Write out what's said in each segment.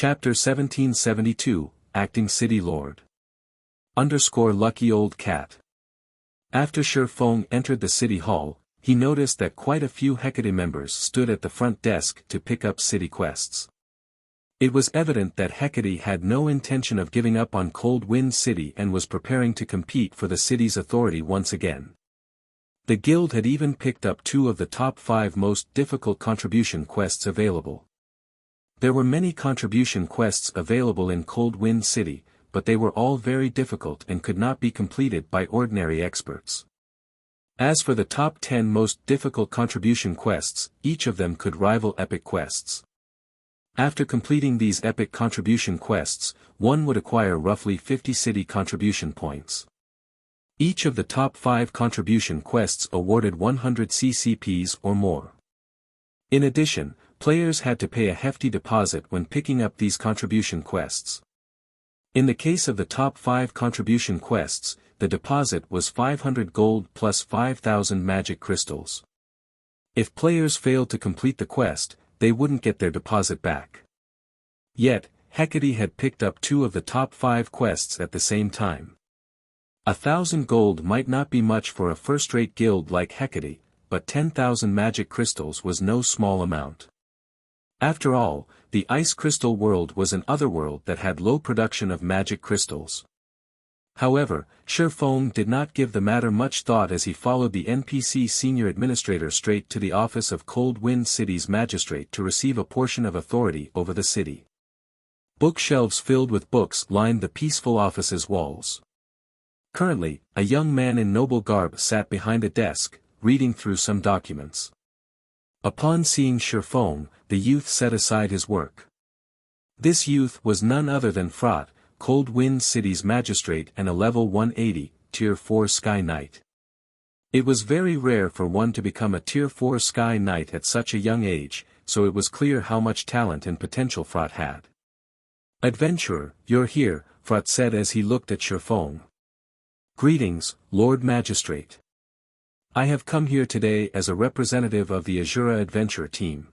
Chapter 1772, Acting City Lord. Lucky Old Cat. After Shi Feng entered the city hall, he noticed that quite a few Hecate members stood at the front desk to pick up city quests. It was evident that Hecate had no intention of giving up on Cold Wind City and was preparing to compete for the city's authority once again. The guild had even picked up 2 of the top 5 most difficult contribution quests available. There were many contribution quests available in Cold Wind City, but they were all very difficult and could not be completed by ordinary experts. As for the top 10 most difficult contribution quests, each of them could rival epic quests. After completing these epic contribution quests, one would acquire roughly 50 city contribution points. Each of the top 5 contribution quests awarded 100 CCPs or more. In addition, players had to pay a hefty deposit when picking up these contribution quests. In the case of the top 5 contribution quests, the deposit was 500 gold plus 5,000 magic crystals. If players failed to complete the quest, they wouldn't get their deposit back. Yet, Hecate had picked up 2 of the top 5 quests at the same time. 1,000 gold might not be much for a first-rate guild like Hecate, but 10,000 magic crystals was no small amount. After all, the Ice Crystal World was an otherworld that had low production of magic crystals. However, Shi Feng did not give the matter much thought as he followed the NPC Senior Administrator straight to the office of Cold Wind City's Magistrate to receive a portion of authority over the city. Bookshelves filled with books lined the peaceful office's walls. Currently, a young man in noble garb sat behind a desk, reading through some documents. Upon seeing Shi Feng, the youth set aside his work. This youth was none other than Frot, Cold Wind City's magistrate and a level 180, Tier 4 Sky Knight. It was very rare for one to become a Tier 4 Sky Knight at such a young age, so it was clear how much talent and potential Frot had. "Adventurer, you're here," Frot said as he looked at Shi Feng. "Greetings, Lord Magistrate. I have come here today as a representative of the Asura Adventure team.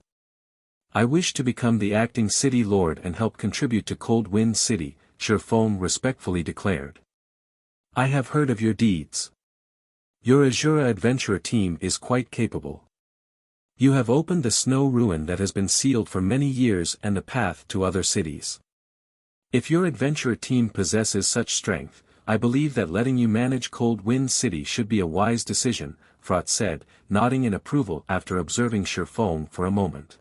I wish to become the acting city lord and help contribute to Cold Wind City," Shi Feng respectfully declared. "I have heard of your deeds. Your Asura Adventure team is quite capable. You have opened the snow ruin that has been sealed for many years and the path to other cities. If your adventure team possesses such strength, I believe that letting you manage Cold Wind City should be a wise decision," Frot said, nodding in approval after observing Shi Feng for a moment.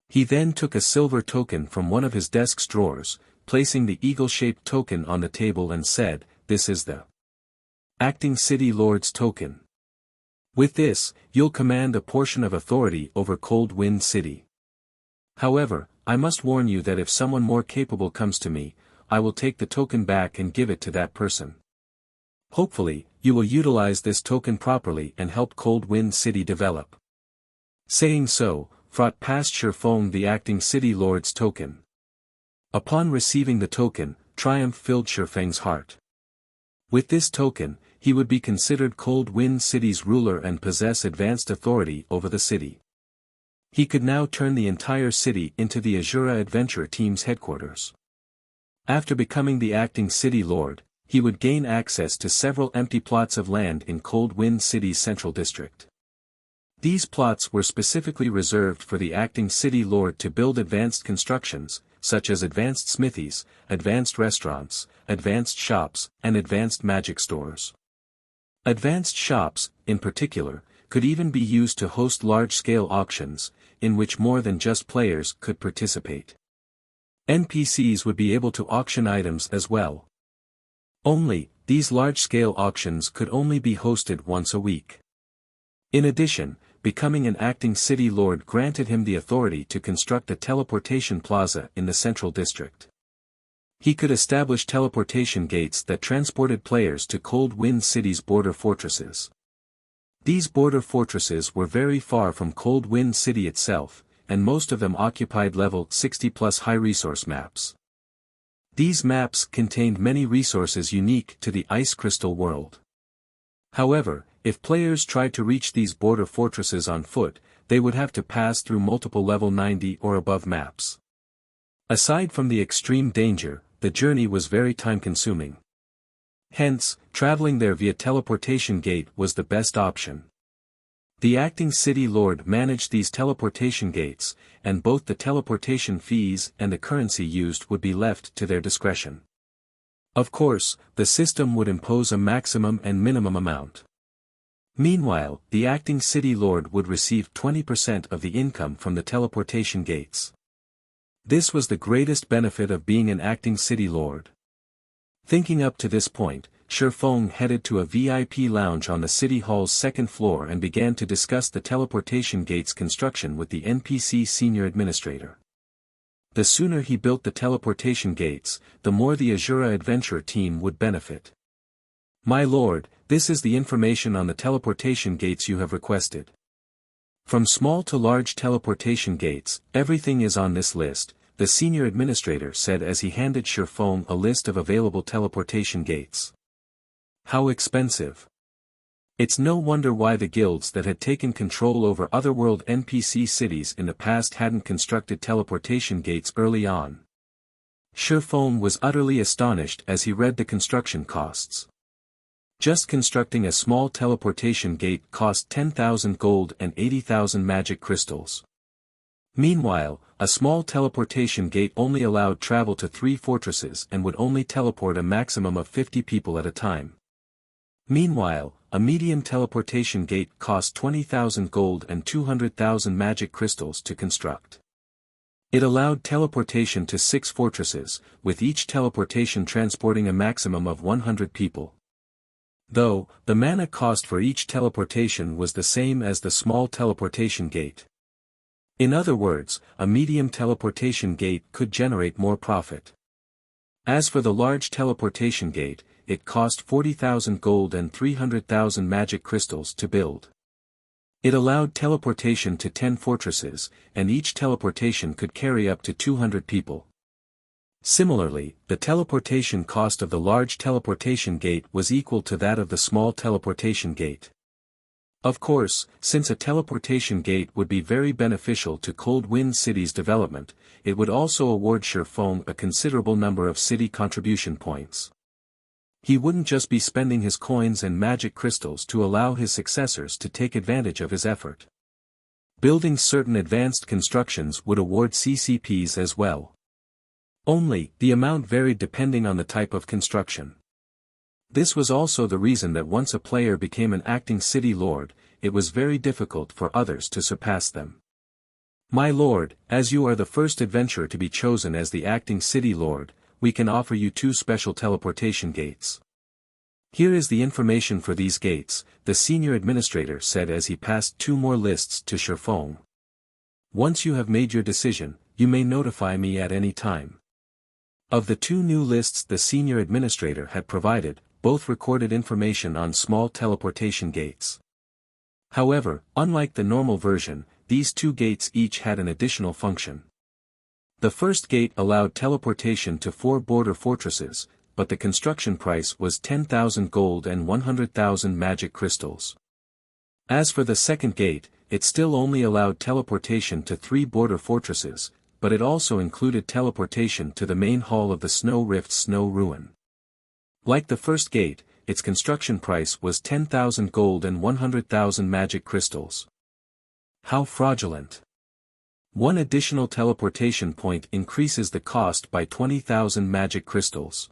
He then took a silver token from one of his desk's drawers, placing the eagle-shaped token on the table and said, "This is the Acting City Lord's token. With this, you'll command a portion of authority over Cold Wind City. However, I must warn you that if someone more capable comes to me, I will take the token back and give it to that person. Hopefully, you will utilize this token properly and help Cold Wind City develop." Saying so, Frot passed Shi Feng the Acting City Lord's token. Upon receiving the token, triumph filled Shi Feng's heart. With this token, he would be considered Cold Wind City's ruler and possess advanced authority over the city. He could now turn the entire city into the Asura Adventure Team's headquarters. After becoming the acting city lord, he would gain access to several empty plots of land in Cold Wind City's central district. These plots were specifically reserved for the acting city lord to build advanced constructions, such as advanced smithies, advanced restaurants, advanced shops, and advanced magic stores. Advanced shops, in particular, could even be used to host large-scale auctions, in which more than just players could participate. NPCs would be able to auction items as well. Only, these large-scale auctions could only be hosted once a week. In addition, becoming an acting city lord granted him the authority to construct a teleportation plaza in the central district. He could establish teleportation gates that transported players to Cold Wind City's border fortresses. These border fortresses were very far from Cold Wind City itself, and most of them occupied level 60+ high-resource maps. These maps contained many resources unique to the Ice Crystal World. However, if players tried to reach these border fortresses on foot, they would have to pass through multiple level 90 or above maps. Aside from the extreme danger, the journey was very time-consuming. Hence, traveling there via teleportation gate was the best option. The acting city lord managed these teleportation gates, and both the teleportation fees and the currency used would be left to their discretion. Of course, the system would impose a maximum and minimum amount. Meanwhile, the acting city lord would receive 20% of the income from the teleportation gates. This was the greatest benefit of being an acting city lord. Thinking up to this point, Shifeng headed to a VIP lounge on the city hall's second floor and began to discuss the teleportation gate's construction with the NPC senior administrator. The sooner he built the teleportation gates, the more the Asura adventure team would benefit. My lord, this is the information on the teleportation gates you have requested. From small to large teleportation gates, everything is on this list, the senior administrator said as he handed Shifeng a list of available teleportation gates. How expensive. It's no wonder why the guilds that had taken control over otherworld NPC cities in the past hadn't constructed teleportation gates early on. Shifeng was utterly astonished as he read the construction costs. Just constructing a small teleportation gate cost 10,000 gold and 80,000 magic crystals. Meanwhile, a small teleportation gate only allowed travel to 3 fortresses and would only teleport a maximum of 50 people at a time. Meanwhile, a medium teleportation gate cost 20,000 gold and 200,000 magic crystals to construct. It allowed teleportation to 6 fortresses, with each teleportation transporting a maximum of 100 people. Though, the mana cost for each teleportation was the same as the small teleportation gate. In other words, a medium teleportation gate could generate more profit. As for the large teleportation gate, it cost 40,000 gold and 300,000 magic crystals to build. It allowed teleportation to 10 fortresses, and each teleportation could carry up to 200 people. Similarly, the teleportation cost of the large teleportation gate was equal to that of the small teleportation gate. Of course, since a teleportation gate would be very beneficial to Cold Wind City's development, it would also award Shifeng a considerable number of city contribution points. He wouldn't just be spending his coins and magic crystals to allow his successors to take advantage of his effort. Building certain advanced constructions would award CCPs as well. Only, the amount varied depending on the type of construction. This was also the reason that once a player became an acting city lord, it was very difficult for others to surpass them. My lord, as you are the first adventurer to be chosen as the acting city lord, we can offer you 2 special teleportation gates. Here is the information for these gates, the senior administrator said as he passed 2 more lists to Shifeng. Once you have made your decision, you may notify me at any time. Of the 2 new lists the senior administrator had provided, both recorded information on small teleportation gates. However, unlike the normal version, these 2 gates each had an additional function. The first gate allowed teleportation to 4 border fortresses, but the construction price was 10,000 gold and 100,000 magic crystals. As for the second gate, it still only allowed teleportation to 3 border fortresses, but it also included teleportation to the main hall of the Snow Rift Snow Ruin. Like the first gate, its construction price was 10,000 gold and 100,000 magic crystals. How fraudulent! 1 additional teleportation point increases the cost by 20,000 magic crystals.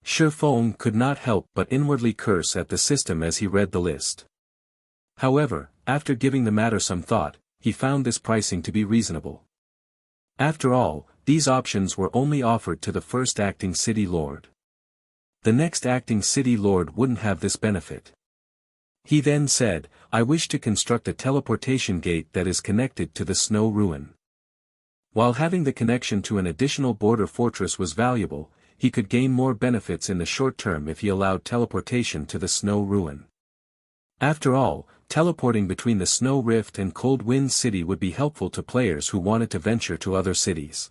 Shifeng could not help but inwardly curse at the system as he read the list. However, after giving the matter some thought, he found this pricing to be reasonable. After all, these options were only offered to the first acting city lord. The next acting city lord wouldn't have this benefit. He then said, I wish to construct a teleportation gate that is connected to the Snow Ruin. While having the connection to an additional border fortress was valuable, he could gain more benefits in the short term if he allowed teleportation to the Snow Ruin. After all, teleporting between the Snow Rift and Cold Wind City would be helpful to players who wanted to venture to other cities.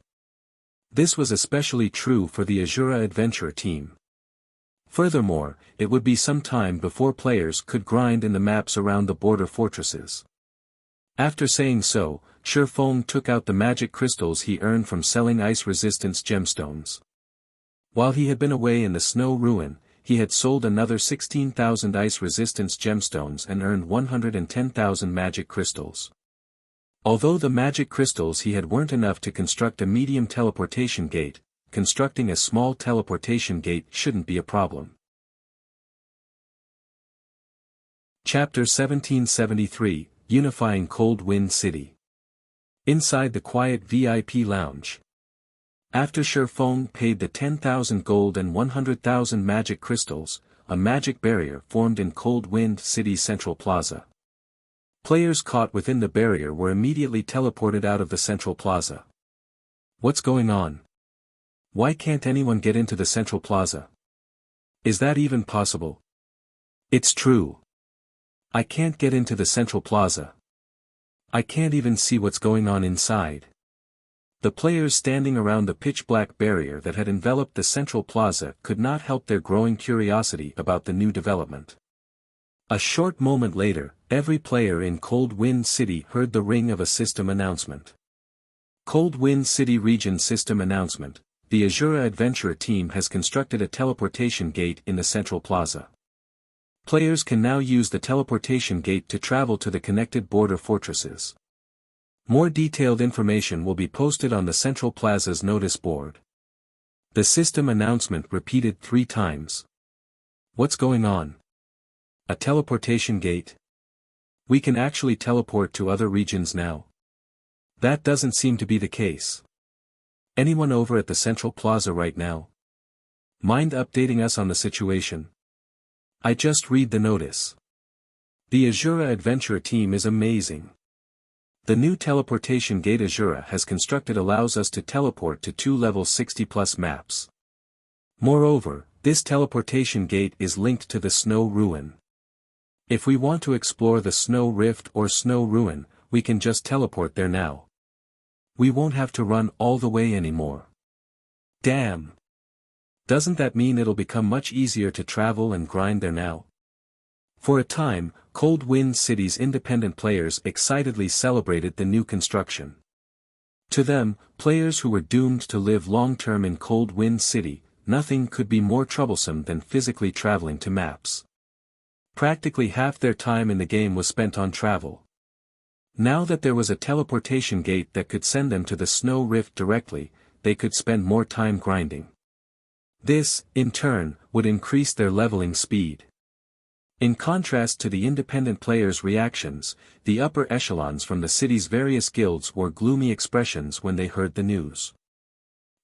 This was especially true for the Asura adventure team. Furthermore, it would be some time before players could grind in the maps around the border fortresses. After saying so, Feng took out the magic crystals he earned from selling ice-resistance gemstones. While he had been away in the snow ruin, he had sold another 16,000 ice-resistance gemstones and earned 110,000 magic crystals. Although the magic crystals he had weren't enough to construct a medium teleportation gate, constructing a small teleportation gate shouldn't be a problem. Chapter 1773, Unifying Cold Wind City. Inside the quiet VIP lounge. After Feng paid the 10,000 gold and 100,000 magic crystals, a magic barrier formed in Cold Wind City's central plaza. Players caught within the barrier were immediately teleported out of the central plaza. What's going on? Why can't anyone get into the central plaza? Is that even possible? It's true. I can't get into the central plaza. I can't even see what's going on inside. The players standing around the pitch-black barrier that had enveloped the central plaza could not help their growing curiosity about the new development. A short moment later, every player in Cold Wind City heard the ring of a system announcement. Cold Wind City Region System Announcement: the Asura Adventurer team has constructed a teleportation gate in the central plaza. Players can now use the teleportation gate to travel to the connected border fortresses. More detailed information will be posted on the Central Plaza's notice board. The system announcement repeated 3 times. What's going on? A teleportation gate? We can actually teleport to other regions now? That doesn't seem to be the case. Anyone over at the Central Plaza right now? Mind updating us on the situation? I just read the notice. The Asura Adventurer team is amazing. The new teleportation gate Asura has constructed allows us to teleport to 2 level 60+ maps. Moreover, this teleportation gate is linked to the Snow Ruin. If we want to explore the Snow Rift or Snow Ruin, we can just teleport there now. We won't have to run all the way anymore. Damn! Doesn't that mean it'll become much easier to travel and grind there now? For a time, Cold Wind City's independent players excitedly celebrated the new construction. To them, players who were doomed to live long-term in Cold Wind City, nothing could be more troublesome than physically traveling to maps. Practically half their time in the game was spent on travel. Now that there was a teleportation gate that could send them to the Snow Rift directly, they could spend more time grinding. This, in turn, would increase their leveling speed. In contrast to the independent players' reactions, the upper echelons from the city's various guilds wore gloomy expressions when they heard the news.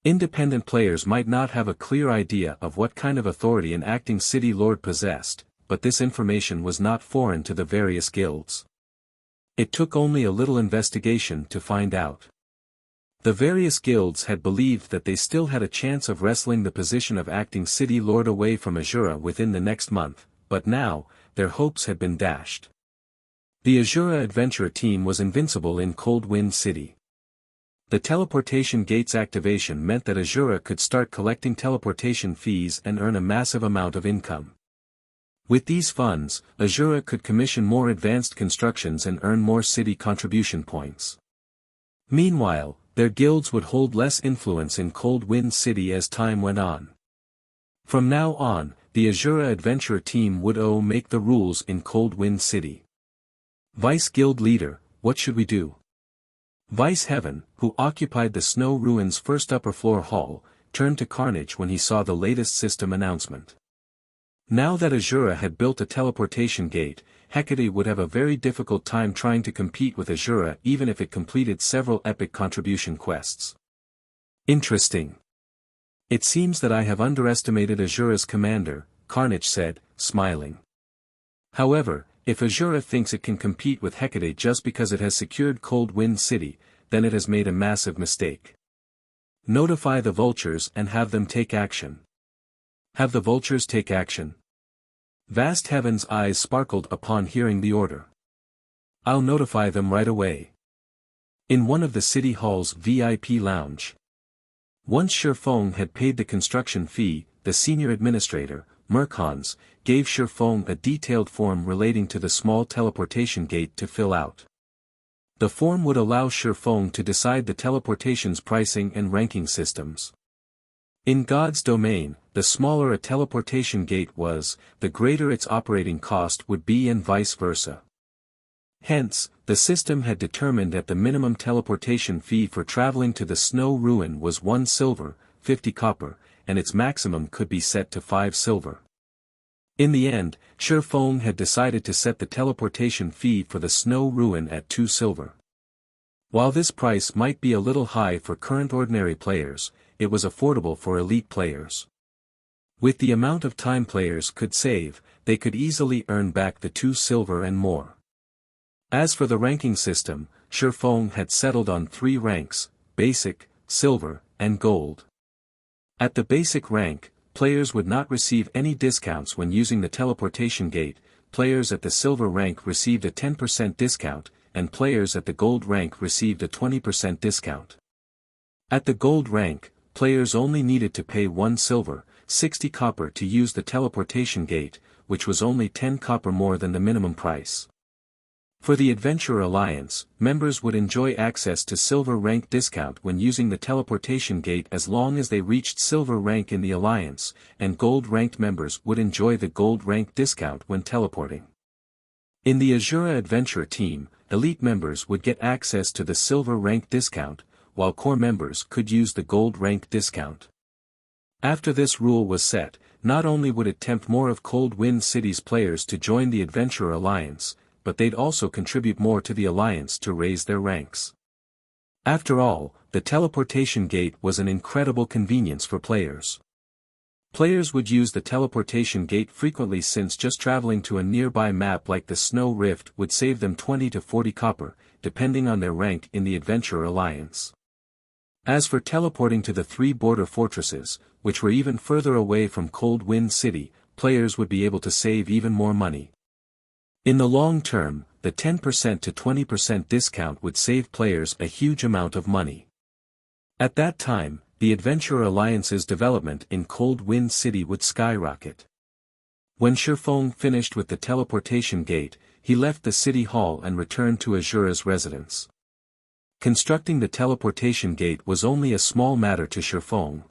Independent players might not have a clear idea of what kind of authority an acting city lord possessed, but this information was not foreign to the various guilds. It took only a little investigation to find out. The various guilds had believed that they still had a chance of wresting the position of acting city lord away from Asura within the next month, but now, their hopes had been dashed. The Asura Adventurer team was invincible in Cold Wind City. The teleportation gate's activation meant that Asura could start collecting teleportation fees and earn a massive amount of income. With these funds, Asura could commission more advanced constructions and earn more city contribution points. Meanwhile, their guilds would hold less influence in Cold Wind City as time went on. From now on, the Asura Adventurer team would make the rules in Cold Wind City. Vice Guild Leader, what should we do? Vice Heaven, who occupied the Snow Ruin's first upper floor hall, turned to Carnage when he saw the latest system announcement. Now that Asura had built a teleportation gate, Hecate would have a very difficult time trying to compete with Asura even if it completed several epic contribution quests. Interesting. It seems that I have underestimated Asura's commander, Carnage said, smiling. However, if Asura thinks it can compete with Hecate just because it has secured Cold Wind City, then it has made a massive mistake. Notify the vultures and have them take action. Have the vultures take action? Vast Heaven's eyes sparkled upon hearing the order. I'll notify them right away. In one of the city hall's VIP lounge. Once Feng had paid the construction fee, the senior administrator, Mercons, gave Feng a detailed form relating to the small teleportation gate to fill out. The form would allow Shifeng to decide the teleportation's pricing and ranking systems. In God's domain, the smaller a teleportation gate was, the greater its operating cost would be and vice versa. Hence, the system had determined that the minimum teleportation fee for traveling to the snow ruin was 1 silver, 50 copper, and its maximum could be set to 5 silver. In the end, Shifeng had decided to set the teleportation fee for the snow ruin at 2 silver. While this price might be a little high for current ordinary players, it was affordable for elite players. With the amount of time players could save, they could easily earn back the 2 silver and more. As for the ranking system, Shifeng had settled on 3 ranks: basic, silver, and gold. At the basic rank, players would not receive any discounts when using the teleportation gate. Players at the silver rank received a 10% discount, and players at the gold rank received a 20% discount. At the gold rank, players only needed to pay 1 silver, 60 copper to use the teleportation gate, which was only 10 copper more than the minimum price. For the Adventurer Alliance, members would enjoy access to silver rank discount when using the teleportation gate as long as they reached silver rank in the Alliance, and gold ranked members would enjoy the gold rank discount when teleporting. In the Asura Adventure team, elite members would get access to the silver rank discount, while core members could use the gold rank discount. After this rule was set, not only would it tempt more of Cold Wind City's players to join the Adventurer Alliance, but they'd also contribute more to the Alliance to raise their ranks. After all, the teleportation gate was an incredible convenience for players. Players would use the teleportation gate frequently since just traveling to a nearby map like the Snow Rift would save them 20 to 40 copper, depending on their rank in the Adventurer Alliance. As for teleporting to the 3 border fortresses, which were even further away from Cold Wind City, players would be able to save even more money. In the long term, the 10% to 20% discount would save players a huge amount of money. At that time, the Adventurer Alliance's development in Cold Wind City would skyrocket. When Shifeng finished with the teleportation gate, he left the city hall and returned to Asura's residence. Constructing the teleportation gate was only a small matter to Shifeng.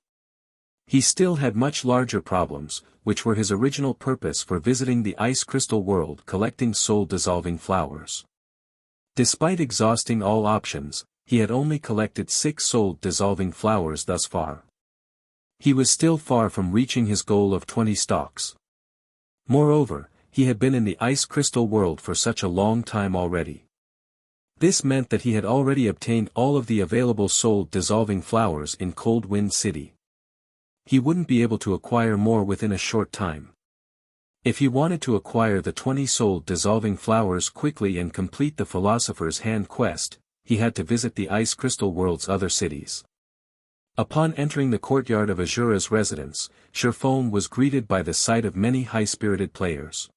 He still had much larger problems, which were his original purpose for visiting the Ice Crystal World collecting soul-dissolving flowers. Despite exhausting all options, he had only collected 6 soul-dissolving flowers thus far. He was still far from reaching his goal of 20 stalks. Moreover, he had been in the Ice Crystal World for such a long time already. This meant that he had already obtained all of the available soul-dissolving flowers in Cold Wind City. He wouldn't be able to acquire more within a short time. If he wanted to acquire the 20 soul-dissolving flowers quickly and complete the Philosopher's Hand quest, he had to visit the Ice Crystal World's other cities. Upon entering the courtyard of Asura's residence, Shifeng was greeted by the sight of many high-spirited players.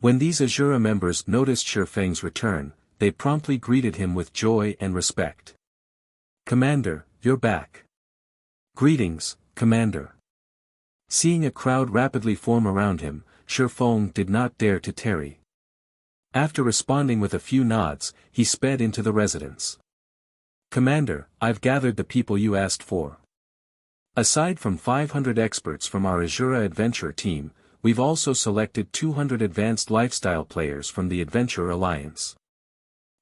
When these Asura members noticed Shifeng's return, they promptly greeted him with joy and respect. "Commander, you're back." "Greetings, Commander." Seeing a crowd rapidly form around him, Shifeng did not dare to tarry. After responding with a few nods, he sped into the residence. "Commander, I've gathered the people you asked for. Aside from 500 experts from our Asura Adventure team, we've also selected 200 advanced lifestyle players from the Adventure Alliance.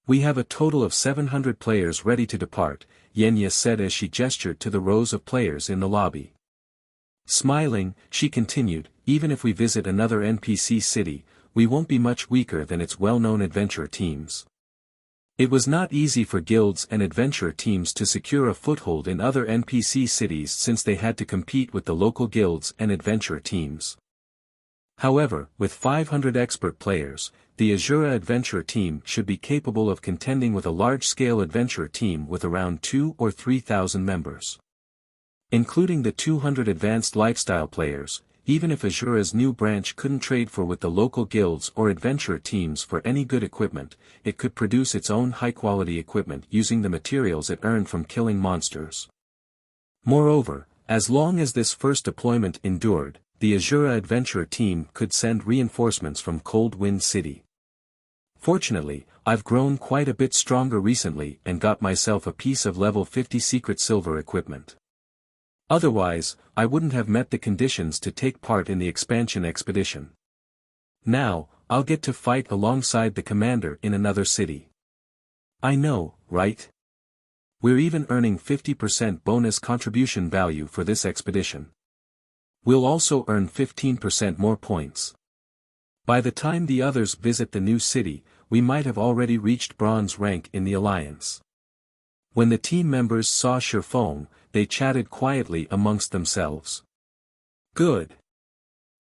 We have a total of 700 players ready to depart," Yenya said as she gestured to the rows of players in the lobby. Smiling, she continued, "Even if we visit another NPC city, we won't be much weaker than its well-known adventure teams." It was not easy for guilds and adventure teams to secure a foothold in other NPC cities since they had to compete with the local guilds and adventure teams. However, with 500 expert players, the Asura Adventure team should be capable of contending with a large-scale adventure team with around 2,000 or 3,000 members. Including the 200 advanced lifestyle players, even if Asura's new branch couldn't trade with the local guilds or adventure teams for any good equipment, it could produce its own high-quality equipment using the materials it earned from killing monsters. Moreover, as long as this first deployment endured, the Asura Adventure team could send reinforcements from Cold Wind City. Fortunately, I've grown quite a bit stronger recently and got myself a piece of level 50 secret silver equipment. Otherwise, I wouldn't have met the conditions to take part in the expansion expedition. Now, I'll get to fight alongside the commander in another city. I know, right? We're even earning 50% bonus contribution value for this expedition. We'll also earn 15% more points. By the time the others visit the new city, we might have already reached bronze rank in the alliance. When the team members saw Shifeng, they chatted quietly amongst themselves. Good.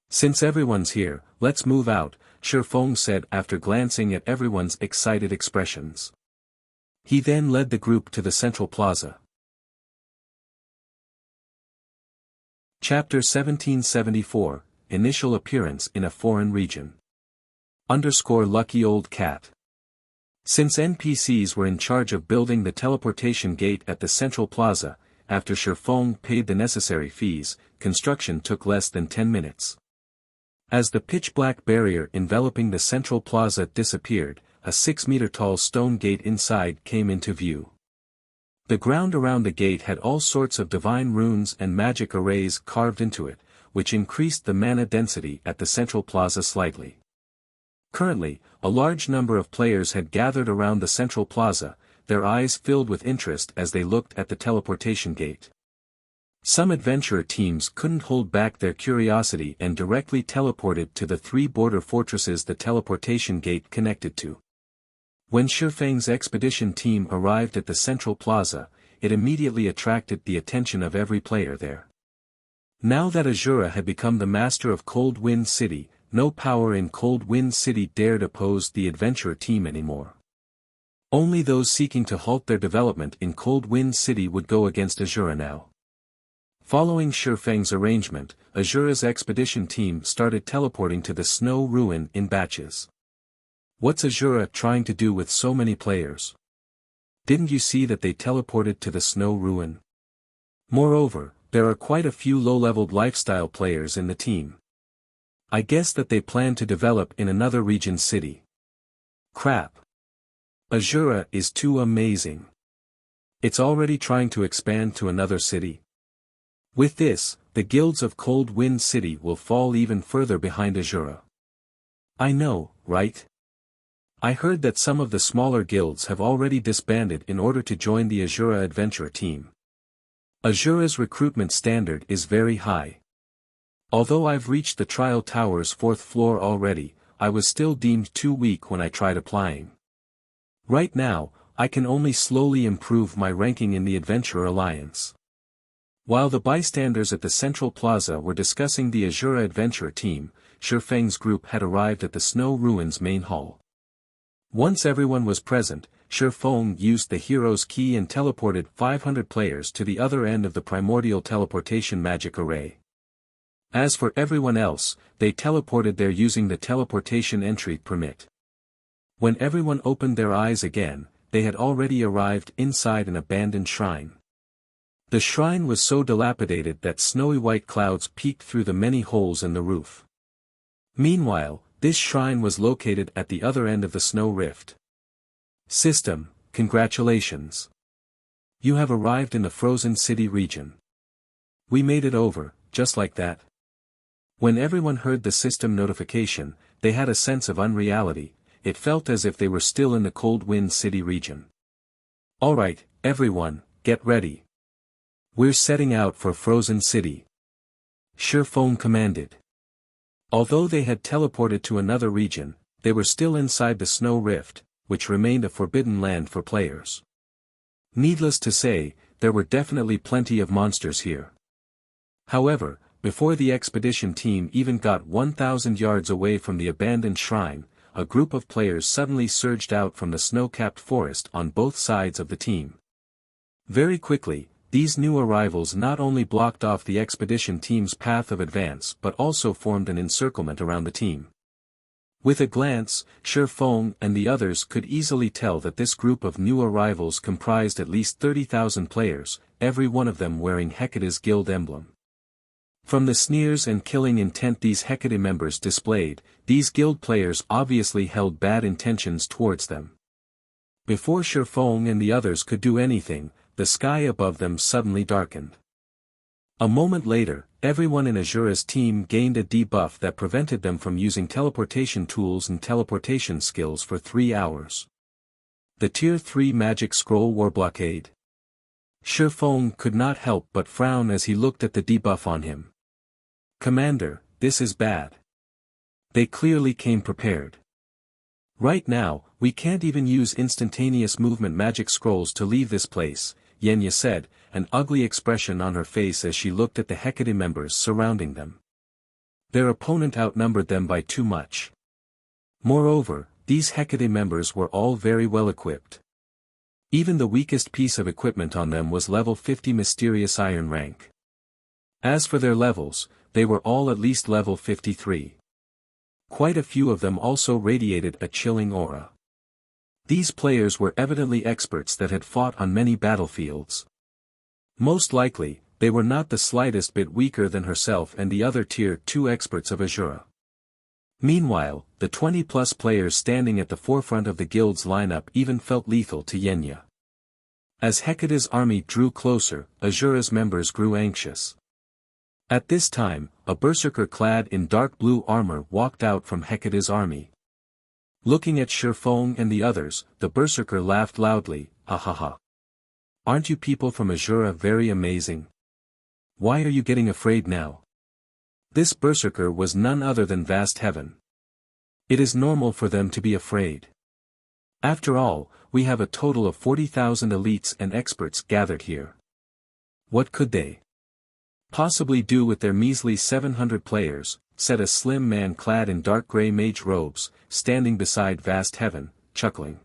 Since everyone's here, let's move out, Shifeng said after glancing at everyone's excited expressions. He then led the group to the central plaza. Chapter 1774, Initial Appearance in a Foreign Region. Lucky Old Cat. Since NPCs were in charge of building the teleportation gate at the central plaza, after Shifeng paid the necessary fees, construction took less than 10 minutes. As the pitch-black barrier enveloping the central plaza disappeared, a 6-meter-tall stone gate inside came into view. The ground around the gate had all sorts of divine runes and magic arrays carved into it, which increased the mana density at the central plaza slightly. Currently, a large number of players had gathered around the central plaza, their eyes filled with interest as they looked at the teleportation gate. Some adventurer teams couldn't hold back their curiosity and directly teleported to the 3 border fortresses the teleportation gate connected to. When Shifeng's expedition team arrived at the central plaza, it immediately attracted the attention of every player there. Now that Asura had become the master of Cold Wind City, no power in Cold Wind City dared oppose the adventurer team anymore. Only those seeking to halt their development in Cold Wind City would go against Asura now. Following Shifeng's arrangement, Asura's expedition team started teleporting to the snow ruin in batches. What's Asura trying to do with so many players? Didn't you see that they teleported to the snow ruin? Moreover, there are quite a few low-leveled lifestyle players in the team. I guess that they plan to develop in another region city. Crap. Asura is too amazing. It's already trying to expand to another city. With this, the guilds of Cold Wind City will fall even further behind Asura. I know, right? I heard that some of the smaller guilds have already disbanded in order to join the Asura adventurer team. Asura's recruitment standard is very high. Although I've reached the trial tower's 4th floor already, I was still deemed too weak when I tried applying. Right now, I can only slowly improve my ranking in the Adventurer Alliance. While the bystanders at the central plaza were discussing the Asura adventurer team, Shifeng's group had arrived at the Snow Ruins main hall. Once everyone was present, Shifeng used the hero's key and teleported 500 players to the other end of the primordial teleportation magic array. As for everyone else, they teleported there using the teleportation entry permit. When everyone opened their eyes again, they had already arrived inside an abandoned shrine. The shrine was so dilapidated that snowy white clouds peeked through the many holes in the roof. Meanwhile, this shrine was located at the other end of the snow rift. System, congratulations. You have arrived in the Frozen City region. We made it over, just like that. When everyone heard the system notification, they had a sense of unreality. It felt as if they were still in the Cold Wind City region. Alright, everyone, get ready. We're setting out for Frozen City. Shifeng commanded. Although they had teleported to another region, they were still inside the snow rift, which remained a forbidden land for players. Needless to say, there were definitely plenty of monsters here. However, before the expedition team even got 1,000 yards away from the abandoned shrine, a group of players suddenly surged out from the snow-capped forest on both sides of the team. Very quickly, these new arrivals not only blocked off the expedition team's path of advance but also formed an encirclement around the team. With a glance, Shifeng and the others could easily tell that this group of new arrivals comprised at least 30,000 players, every one of them wearing Hecate's guild emblem. From the sneers and killing intent these Hecate members displayed, these guild players obviously held bad intentions towards them. Before Shifeng and the others could do anything, the sky above them suddenly darkened. A moment later, everyone in Asura's team gained a debuff that prevented them from using teleportation tools and teleportation skills for 3 hours. The Tier 3 magic scroll war blockade. Shifeng could not help but frown as he looked at the debuff on him. Commander, this is bad. They clearly came prepared. Right now, we can't even use instantaneous movement magic scrolls to leave this place, Yenya said, an ugly expression on her face as she looked at the Hecate members surrounding them. Their opponent outnumbered them by too much. Moreover, these Hecate members were all very well equipped. Even the weakest piece of equipment on them was level 50 mysterious iron rank. As for their levels, they were all at least level 53. Quite a few of them also radiated a chilling aura. These players were evidently experts that had fought on many battlefields. Most likely, they were not the slightest bit weaker than herself and the other Tier 2 experts of Asura. Meanwhile, the 20-plus players standing at the forefront of the guild's lineup even felt lethal to Yenya. As Hecate's army drew closer, Asura's members grew anxious. At this time, a berserker clad in dark blue armor walked out from Hecate's army. Looking at Shifeng and the others, the berserker laughed loudly, ha ha ha. Aren't you people from Asura very amazing? Why are you getting afraid now? This berserker was none other than Vast Heaven. It is normal for them to be afraid. After all, we have a total of 40,000 elites and experts gathered here. What could they possibly do with their measly 700 players, said a slim man clad in dark grey mage robes, standing beside Vast Heaven, chuckling.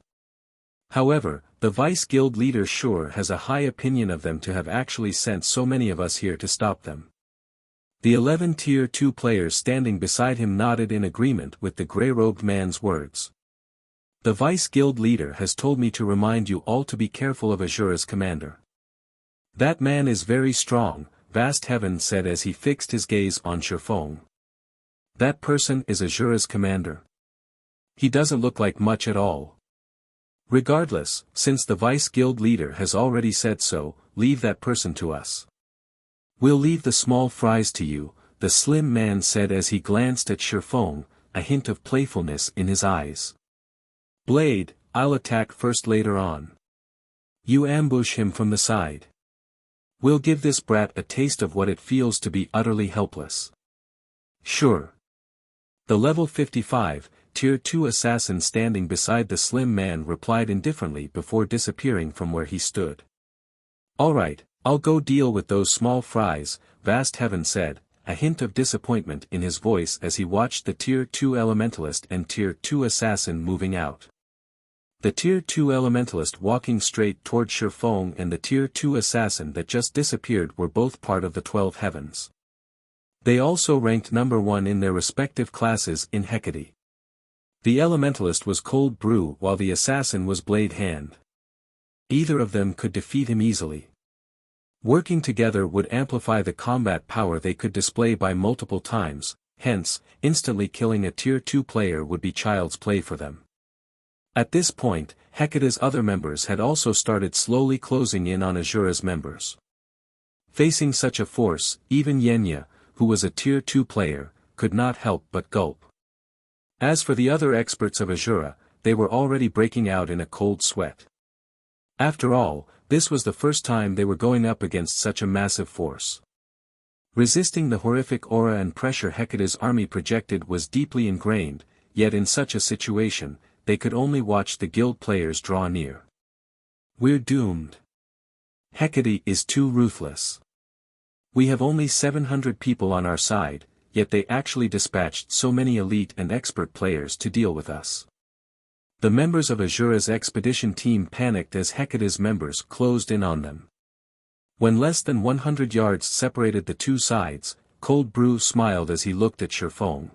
However, the vice guild leader sure has a high opinion of them to have actually sent so many of us here to stop them. The 11 Tier 2 players standing beside him nodded in agreement with the grey-robed man's words. The vice guild leader has told me to remind you all to be careful of Asura's commander. That man is very strong, Vast Heaven said as he fixed his gaze on Shifeng. That person is Asura's commander. He doesn't look like much at all. Regardless, since the vice guild leader has already said so, leave that person to us. We'll leave the small fries to you, the slim man said as he glanced at Shifeng, a hint of playfulness in his eyes. Blade, I'll attack first later on. You ambush him from the side. We'll give this brat a taste of what it feels to be utterly helpless. Sure. The level 55, Tier 2 assassin standing beside the slim man replied indifferently before disappearing from where he stood. Alright, I'll go deal with those small fries, Vast Heaven said, a hint of disappointment in his voice as he watched the Tier 2 elementalist and Tier 2 assassin moving out. The Tier 2 elementalist walking straight toward Shifeng and the Tier 2 assassin that just disappeared were both part of the 12 heavens. They also ranked number 1 in their respective classes in Hecate. The elementalist was Cold Brew while the assassin was Blade Hand. Either of them could defeat him easily. Working together would amplify the combat power they could display by multiple times, hence, instantly killing a Tier 2 player would be child's play for them. At this point, Hecate's other members had also started slowly closing in on Asura's members. Facing such a force, even Yenya, who was a Tier 2 player, could not help but gulp. As for the other experts of Asura, they were already breaking out in a cold sweat. After all, this was the first time they were going up against such a massive force. Resisting the horrific aura and pressure Hecate's army projected was deeply ingrained, yet in such a situation, they could only watch the guild players draw near. We're doomed. Hecate is too ruthless. We have only 700 people on our side, yet they actually dispatched so many elite and expert players to deal with us. The members of Asura's expedition team panicked as Hecate's members closed in on them. When less than 100 yards separated the two sides, Cold Brew smiled as he looked at Shifeng.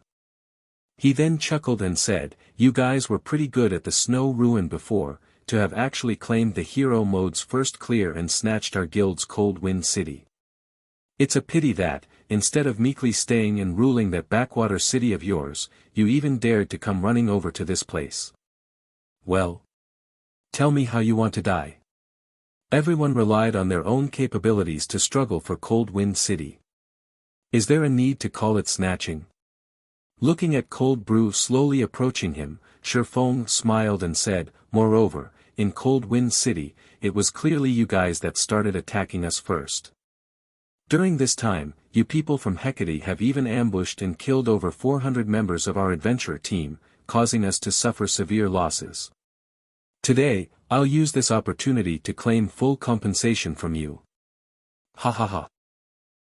He then chuckled and said, "You guys were pretty good at the snow ruin before, to have actually claimed the hero mode's first clear and snatched our guild's Cold Wind City. It's a pity that, instead of meekly staying and ruling that backwater city of yours, you even dared to come running over to this place. Well? Tell me how you want to die. Everyone relied on their own capabilities to struggle for Cold Wind City. Is there a need to call it snatching? Looking at Cold Brew slowly approaching him, Shifeng smiled and said, moreover, in Cold Wind City, it was clearly you guys that started attacking us first. During this time, you people from Hecate have even ambushed and killed over 400 members of our adventurer team, causing us to suffer severe losses. Today, I'll use this opportunity to claim full compensation from you. Ha ha ha.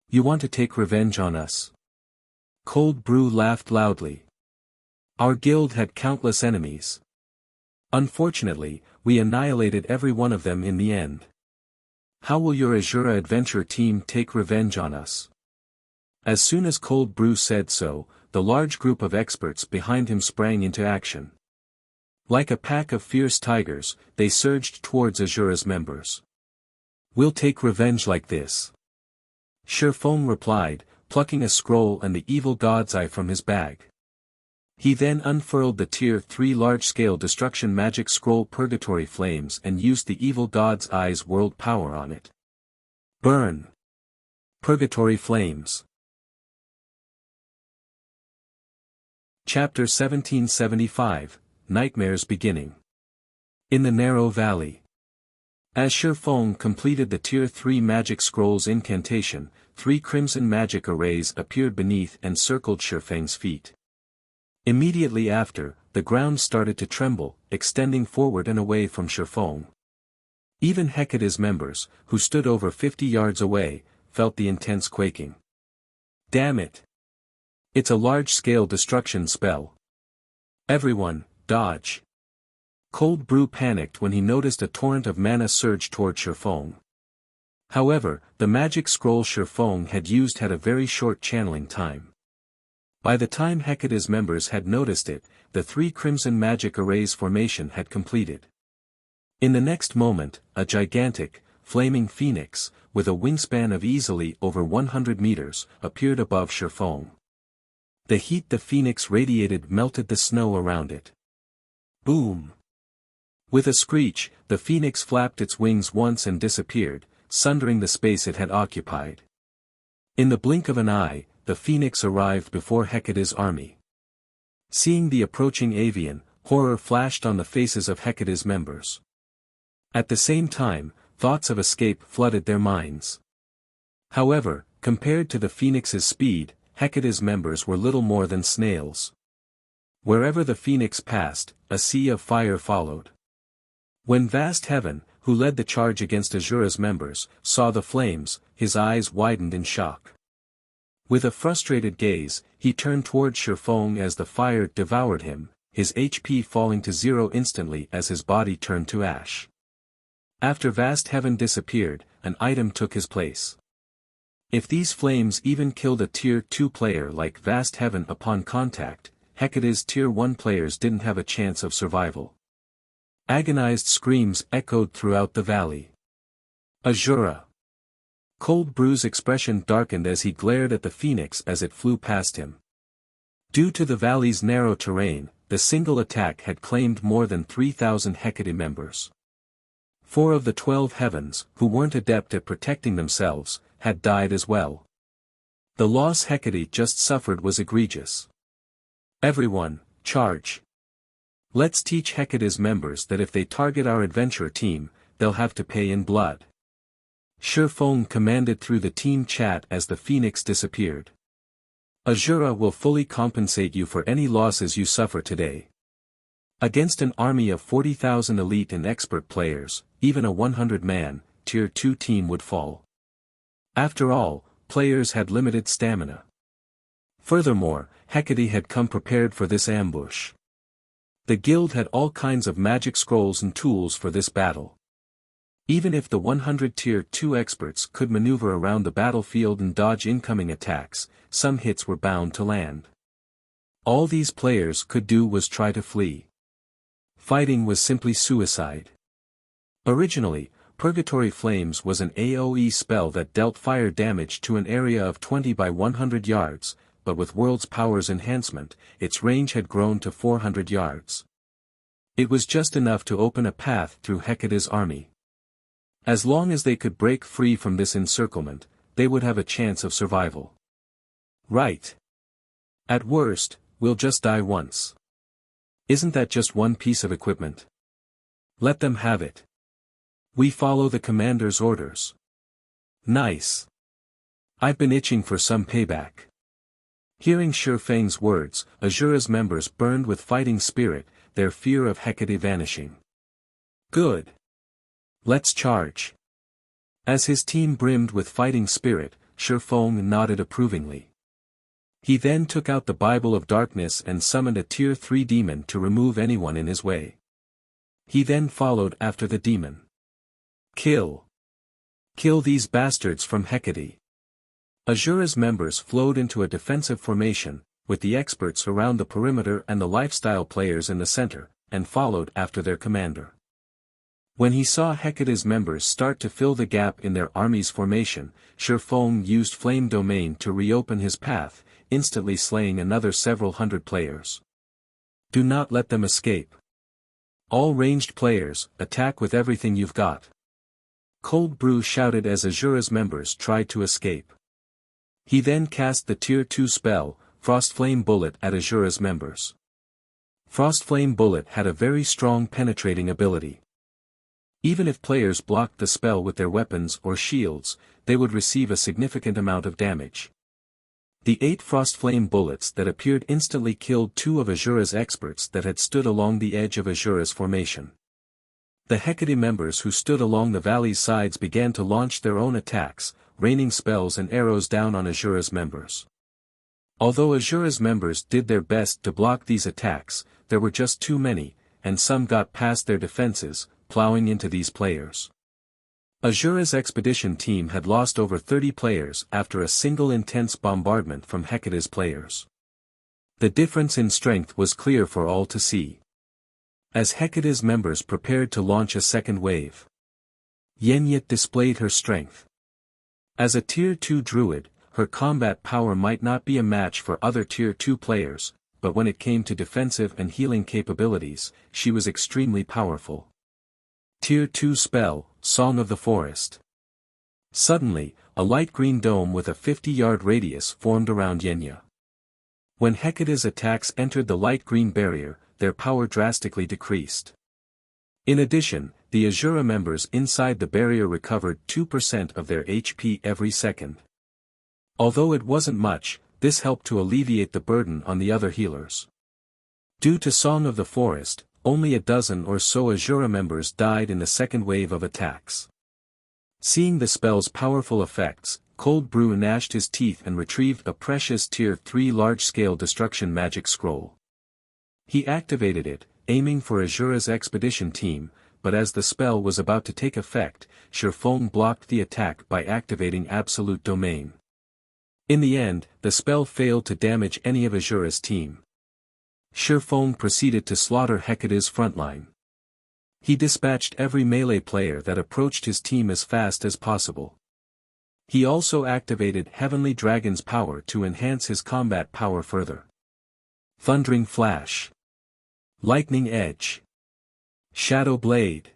You want to take revenge on us? Cold Brew laughed loudly. Our guild had countless enemies. Unfortunately, we annihilated every one of them in the end. How will your Asura adventure team take revenge on us? As soon as Cold Brew said so, the large group of experts behind him sprang into action. Like a pack of fierce tigers, they surged towards Asura's members. We'll take revenge like this. Shifeng replied, plucking a scroll and the evil god's eye from his bag. He then unfurled the Tier 3 large-scale destruction magic scroll Purgatory Flames and used the evil god's eye's world power on it. Burn! Purgatory Flames. Chapter 1775, Nightmares Beginning. In the Narrow Valley. As Shifeng completed the Tier 3 magic scroll's incantation, 3 crimson magic arrays appeared beneath and circled Shifeng's feet. Immediately after, the ground started to tremble, extending forward and away from Shifeng. Even Hecate's members, who stood over 50 yards away, felt the intense quaking. Damn it! It's a large-scale destruction spell. Everyone, dodge! Cold Brew panicked when he noticed a torrent of mana surge toward Shifeng. However, the magic scroll Shifeng had used had a very short channeling time. By the time Hecate's members had noticed it, the 3 crimson magic arrays formation had completed. In the next moment, a gigantic, flaming phoenix, with a wingspan of easily over 100 meters, appeared above Shifeng. The heat the phoenix radiated melted the snow around it. Boom! With a screech, the phoenix flapped its wings once and disappeared, sundering the space it had occupied. In the blink of an eye, the phoenix arrived before Hecate's army. Seeing the approaching avian, horror flashed on the faces of Hecate's members. At the same time, thoughts of escape flooded their minds. However, compared to the phoenix's speed, Hecate's members were little more than snails. Wherever the phoenix passed, a sea of fire followed. When Vast Heaven, who led the charge against Asura's members, saw the flames, his eyes widened in shock. With a frustrated gaze, he turned toward Shifeng as the fire devoured him, his HP falling to 0 instantly as his body turned to ash. After Vast Heaven disappeared, an item took his place. If these flames even killed a Tier 2 player like Vast Heaven upon contact, Hecate's Tier 1 players didn't have a chance of survival. Agonized screams echoed throughout the valley. Asura! Cold Brew's expression darkened as he glared at the phoenix as it flew past him. Due to the valley's narrow terrain, the single attack had claimed more than 3,000 Hecate members. 4 of the 12 heavens, who weren't adept at protecting themselves, had died as well. The loss Hecate just suffered was egregious. Everyone, charge! Let's teach Hecate's members that if they target our adventurer team, they'll have to pay in blood. Shifeng commanded through the team chat as the phoenix disappeared. Asura will fully compensate you for any losses you suffer today. Against an army of 40,000 elite and expert players, even a 100-man, Tier 2 team would fall. After all, players had limited stamina. Furthermore, Hecate had come prepared for this ambush. The guild had all kinds of magic scrolls and tools for this battle. Even if the 100 Tier 2 experts could maneuver around the battlefield and dodge incoming attacks, some hits were bound to land. All these players could do was try to flee. Fighting was simply suicide. Originally, Purgatory Flames was an AoE spell that dealt fire damage to an area of 20 by 100 yards, but with World's Powers enhancement, its range had grown to 400 yards. It was just enough to open a path through Hecate's army. As long as they could break free from this encirclement, they would have a chance of survival. Right. At worst, we'll just die once. Isn't that just one piece of equipment? Let them have it. We follow the commander's orders. Nice. I've been itching for some payback. Hearing Shifeng's words, Asura's members burned with fighting spirit, their fear of Hecate vanishing. Good. Let's charge. As his team brimmed with fighting spirit, Shifeng nodded approvingly. He then took out the Bible of Darkness and summoned a Tier 3 demon to remove anyone in his way. He then followed after the demon. Kill. Kill these bastards from Hecate. Asura's members flowed into a defensive formation, with the experts around the perimeter and the lifestyle players in the center, and followed after their commander. When he saw Hecate's members start to fill the gap in their army's formation, Shifeng used Flame Domain to reopen his path, instantly slaying another several hundred players. Do not let them escape. All ranged players, attack with everything you've got. Cold Brew shouted as Asura's members tried to escape. He then cast the Tier 2 spell, Frostflame Bullet at Asura's members. Frostflame Bullet had a very strong penetrating ability. Even if players blocked the spell with their weapons or shields, they would receive a significant amount of damage. The 8 Frostflame bullets that appeared instantly killed 2 of Asura's experts that had stood along the edge of Asura's formation. The Hecate members who stood along the valley's sides began to launch their own attacks, raining spells and arrows down on Asura's members. Although Asura's members did their best to block these attacks, there were just too many, and some got past their defenses, plowing into these players. Asura's expedition team had lost over 30 players after a single intense bombardment from Hecate's players. The difference in strength was clear for all to see. As Hecate's members prepared to launch a second wave, Yenyet displayed her strength. As a Tier 2 druid, her combat power might not be a match for other Tier 2 players, but when it came to defensive and healing capabilities, she was extremely powerful. Tier 2 spell, Song of the Forest. Suddenly, a light green dome with a 50-yard radius formed around Yenya. When Hecate's attacks entered the light green barrier, their power drastically decreased. In addition, the Asura members inside the barrier recovered 2% of their HP every second. Although it wasn't much, this helped to alleviate the burden on the other healers. Due to Song of the Forest, only a dozen or so Asura members died in the second wave of attacks. Seeing the spell's powerful effects, Cold Brew gnashed his teeth and retrieved a precious Tier 3 large-scale destruction magic scroll. He activated it, aiming for Asura's expedition team, but as the spell was about to take effect, Shifeng blocked the attack by activating Absolute Domain. In the end, the spell failed to damage any of Asura's team. Shifeng proceeded to slaughter Hecate's frontline. He dispatched every melee player that approached his team as fast as possible. He also activated Heavenly Dragon's power to enhance his combat power further. Thundering Flash. Lightning Edge. Shadow Blade.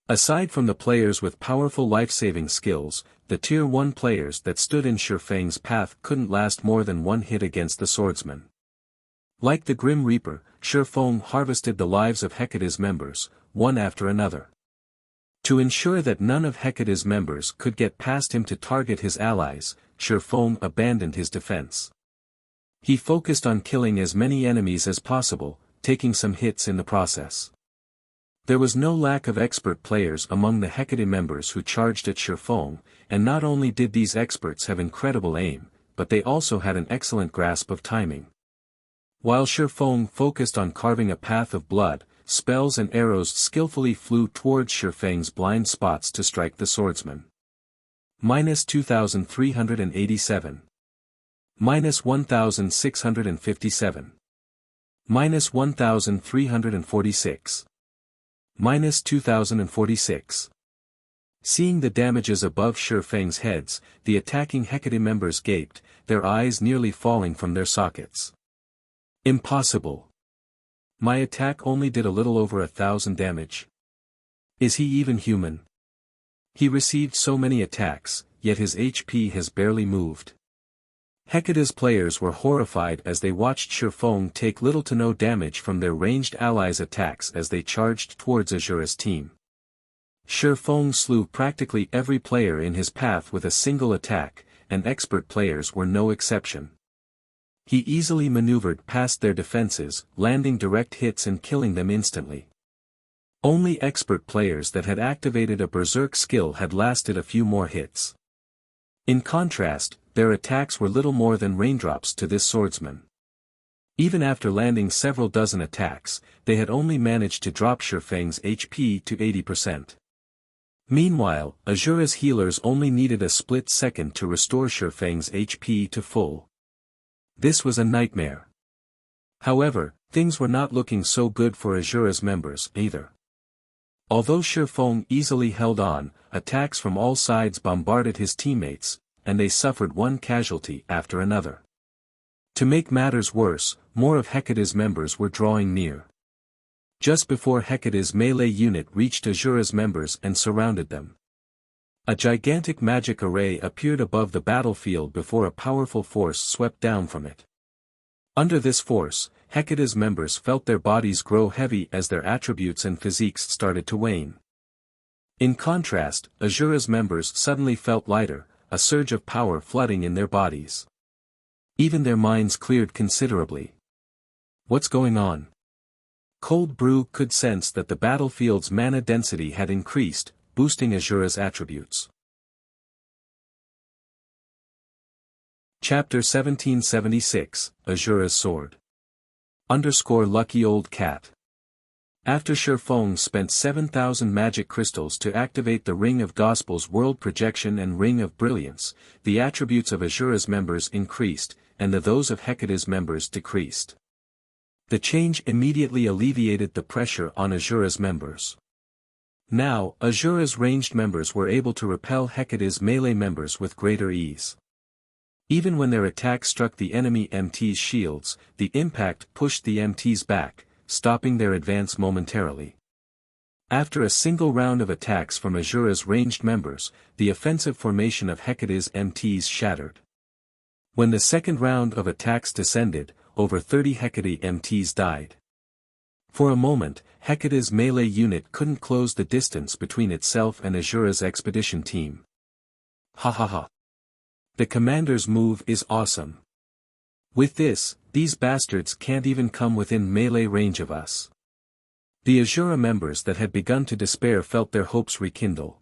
Aside from the players with powerful life-saving skills, the Tier 1 players that stood in Shifeng's path couldn't last more than one hit against the swordsman. Like the Grim Reaper, Shifeng harvested the lives of Hecate's members, one after another. To ensure that none of Hecate's members could get past him to target his allies, Shifeng abandoned his defense. He focused on killing as many enemies as possible, taking some hits in the process. There was no lack of expert players among the Hecate members who charged at Shifeng, and not only did these experts have incredible aim, but they also had an excellent grasp of timing. While Shifeng focused on carving a path of blood, spells and arrows skillfully flew towards Shifeng's blind spots to strike the swordsman. -2387. -1657. -1346. -2046. Seeing the damages above Shifeng's heads, the attacking Hecate members gaped, their eyes nearly falling from their sockets. Impossible. My attack only did a little over 1,000 damage. Is he even human? He received so many attacks, yet his HP has barely moved. Hecate's players were horrified as they watched Shifeng take little to no damage from their ranged allies' attacks as they charged towards Asura's team. Shifeng slew practically every player in his path with a single attack, and expert players were no exception. He easily maneuvered past their defenses, landing direct hits and killing them instantly. Only expert players that had activated a berserk skill had lasted a few more hits. In contrast, their attacks were little more than raindrops to this swordsman. Even after landing several dozen attacks, they had only managed to drop Shifeng's HP to 80%. Meanwhile, Asura's healers only needed a split second to restore Shifeng's HP to full. This was a nightmare. However, things were not looking so good for Asura's members either. Although Shifeng easily held on, attacks from all sides bombarded his teammates, and they suffered one casualty after another. To make matters worse, more of Hecate's members were drawing near. Just before Hecate's melee unit reached Asura's members and surrounded them, a gigantic magic array appeared above the battlefield before a powerful force swept down from it. Under this force, Hecate's members felt their bodies grow heavy as their attributes and physiques started to wane. In contrast, Asura's members suddenly felt lighter, a surge of power flooding in their bodies. Even their minds cleared considerably. What's going on? Cold Brew could sense that the battlefield's mana density had increased, boosting Asura's attributes. Chapter 1776, Asura's Sword. Lucky Old Cat. After Shifeng spent 7,000 magic crystals to activate the Ring of Gospel's World Projection and Ring of Brilliance, the attributes of Asura's members increased, and those of Hecate's members decreased. The change immediately alleviated the pressure on Asura's members. Now, Asura's ranged members were able to repel Hecate's melee members with greater ease. Even when their attack struck the enemy MT's shields, the impact pushed the MTs back, stopping their advance momentarily. After a single round of attacks from Asura's ranged members, the offensive formation of Hecate's MTs shattered. When the second round of attacks descended, over 30 Hecate MTs died. For a moment, Hecate's melee unit couldn't close the distance between itself and Asura's expedition team. Ha ha ha. The commander's move is awesome. With this, these bastards can't even come within melee range of us. The Asura members that had begun to despair felt their hopes rekindle.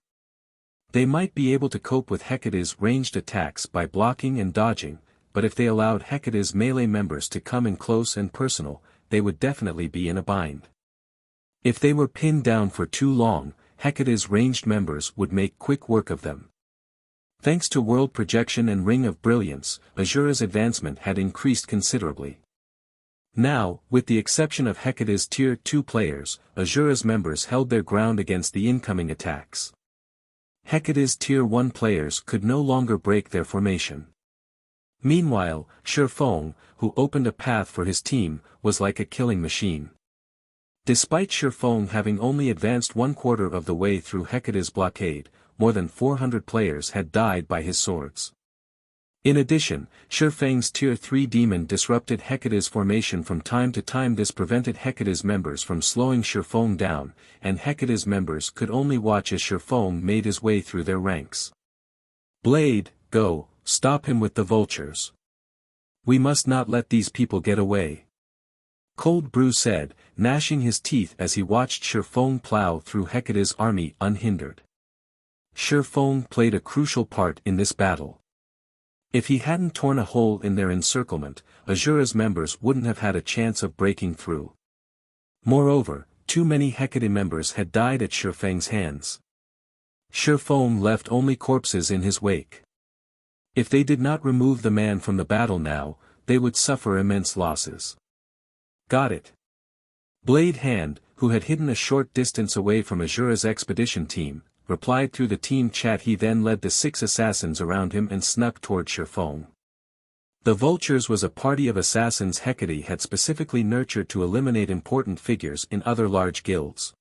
They might be able to cope with Hecate's ranged attacks by blocking and dodging, but if they allowed Hecate's melee members to come in close and personal, they would definitely be in a bind. If they were pinned down for too long, Hecate's ranged members would make quick work of them. Thanks to World Projection and Ring of Brilliance, Asura's advancement had increased considerably. Now, with the exception of Hecate's Tier 2 players, Asura's members held their ground against the incoming attacks. Hecate's Tier 1 players could no longer break their formation. Meanwhile, Shifeng, who opened a path for his team, was like a killing machine. Despite Shifeng having only advanced 1/4 of the way through Hecate's blockade, more than 400 players had died by his swords. In addition, Shifeng's Tier 3 demon disrupted Hecate's formation from time to time. This prevented Hecate's members from slowing Shifeng down, and Hecate's members could only watch as Shifeng made his way through their ranks. Blade, go, stop him with the vultures. We must not let these people get away. Cold Brew said, gnashing his teeth as he watched Shifeng plow through Hecate's army unhindered. Shifeng played a crucial part in this battle. If he hadn't torn a hole in their encirclement, Asura's members wouldn't have had a chance of breaking through. Moreover, too many Hecate members had died at Shifeng's hands. Shifeng left only corpses in his wake. If they did not remove the man from the battle now, they would suffer immense losses. Got it. Blade Hand, who had hidden a short distance away from Asura's expedition team, replied through the team chat. He then led the 6 assassins around him and snuck toward Shifeng. The Vultures was a party of assassins Hecate had specifically nurtured to eliminate important figures in other large guilds.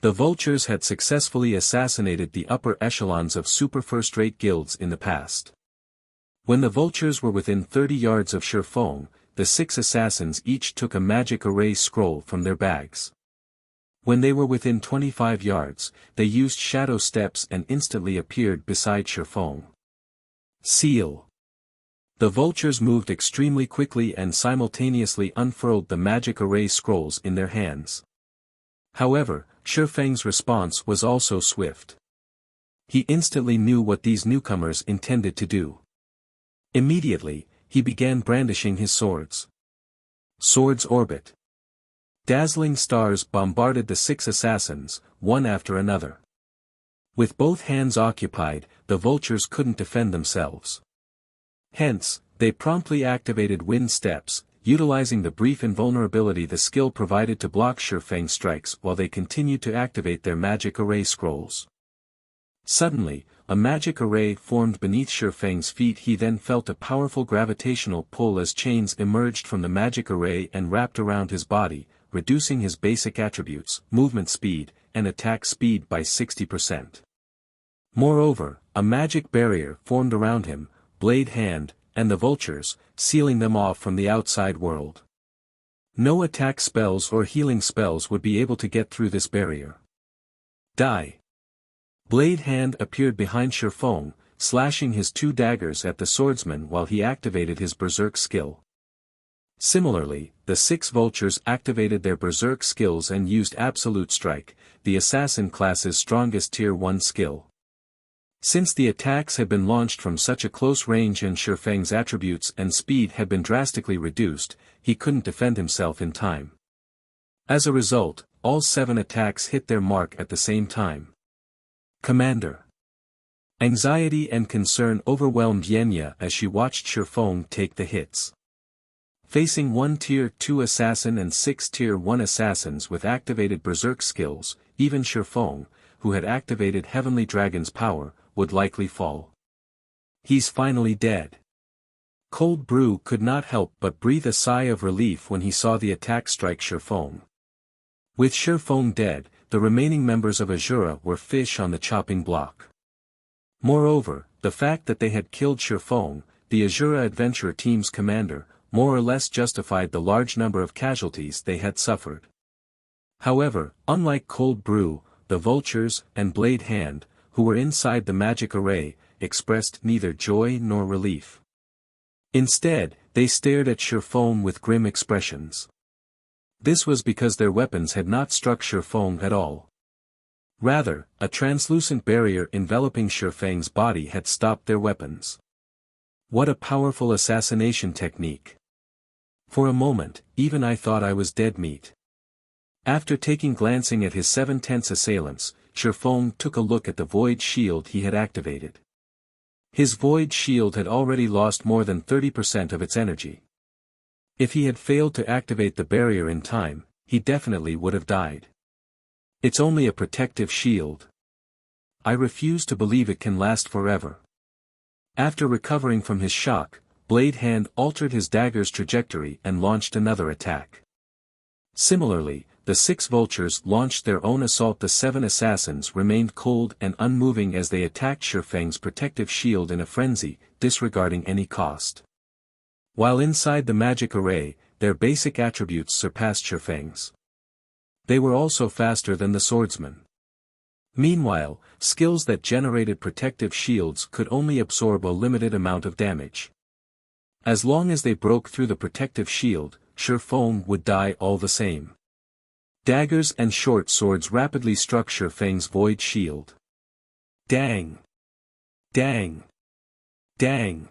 The Vultures had successfully assassinated the upper echelons of super first-rate guilds in the past. When the Vultures were within 30 yards of Shifeng, the 6 assassins each took a magic array scroll from their bags. When they were within 25 yards, they used shadow steps and instantly appeared beside Shifeng. Seal. The Vultures moved extremely quickly and simultaneously unfurled the magic array scrolls in their hands. However, Shifeng's response was also swift. He instantly knew what these newcomers intended to do. Immediately, he began brandishing his swords. Swords orbit. Dazzling stars bombarded the 6 assassins, one after another. With both hands occupied, the Vultures couldn't defend themselves. Hence, they promptly activated wind steps, utilizing the brief invulnerability the skill provided to block Shifeng's strikes while they continued to activate their magic array scrolls. Suddenly, a magic array formed beneath Shifeng's feet. He then felt a powerful gravitational pull as chains emerged from the magic array and wrapped around his body, reducing his basic attributes, movement speed, and attack speed by 60%. Moreover, a magic barrier formed around him, blade hand, and the Vultures, sealing them off from the outside world. No attack spells or healing spells would be able to get through this barrier. Die. Blade hand appeared behind Shifeng, slashing his 2 daggers at the swordsman while he activated his berserk skill. Similarly, the 6 Vultures activated their berserk skills and used Absolute Strike, the assassin class's strongest tier 1 skill. Since the attacks had been launched from such a close range and Shifeng's attributes and speed had been drastically reduced, he couldn't defend himself in time. As a result, all 7 attacks hit their mark at the same time. Commander. Anxiety and concern overwhelmed Yenya as she watched Shifeng take the hits. Facing 1 tier 2 assassin and 6 tier 1 assassins with activated berserk skills, even Shifeng, who had activated Heavenly Dragon's power, would likely fall. He's finally dead. Cold Brew could not help but breathe a sigh of relief when he saw the attack strike Shifeng. With Shifeng dead, the remaining members of Asura were fish on the chopping block. Moreover, the fact that they had killed Shifeng, the Asura adventurer team's commander, more or less justified the large number of casualties they had suffered. However, unlike Cold Brew, the Vultures and Blade Hand, who were inside the magic array, expressed neither joy nor relief. Instead, they stared at Shifeng with grim expressions. This was because their weapons had not struck Shifeng at all. Rather, a translucent barrier enveloping Shifeng's body had stopped their weapons. What a powerful assassination technique. For a moment, even I thought I was dead meat. After glancing at his 7 tense assailants, Shifeng took a look at the void shield he had activated. His void shield had already lost more than 30% of its energy. If he had failed to activate the barrier in time, he definitely would have died. It's only a protective shield. I refuse to believe it can last forever. After recovering from his shock, Blade Hand altered his dagger's trajectory and launched another attack. Similarly, the 6 Vultures launched their own assault. The 7 assassins remained cold and unmoving as they attacked Shifeng's protective shield in a frenzy, disregarding any cost. While inside the magic array, their basic attributes surpassed Shifeng's. They were also faster than the swordsman. Meanwhile, skills that generated protective shields could only absorb a limited amount of damage. As long as they broke through the protective shield, Shifeng would die all the same. Daggers and short swords rapidly struck Shifeng's void shield. Dang! Dang! Dang!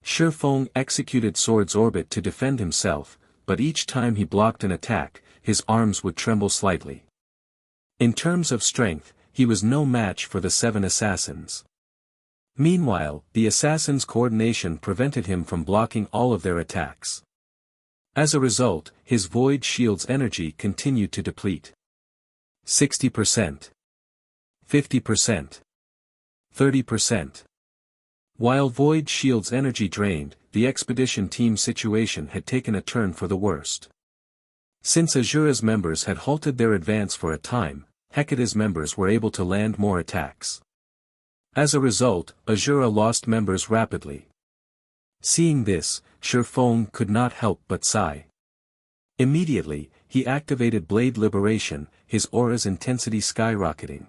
Shifeng executed Sword's Orbit to defend himself, but each time he blocked an attack, his arms would tremble slightly. In terms of strength, he was no match for the 7 assassins. Meanwhile, the assassins' coordination prevented him from blocking all of their attacks. As a result, his void shield's energy continued to deplete. 60%. 50%. 30%. While Void Shield's energy drained, the expedition team situation had taken a turn for the worst. Since Asura's members had halted their advance for a time, Hecate's members were able to land more attacks. As a result, Asura lost members rapidly. Seeing this, Shifeng could not help but sigh. Immediately, he activated Blade Liberation, his aura's intensity skyrocketing.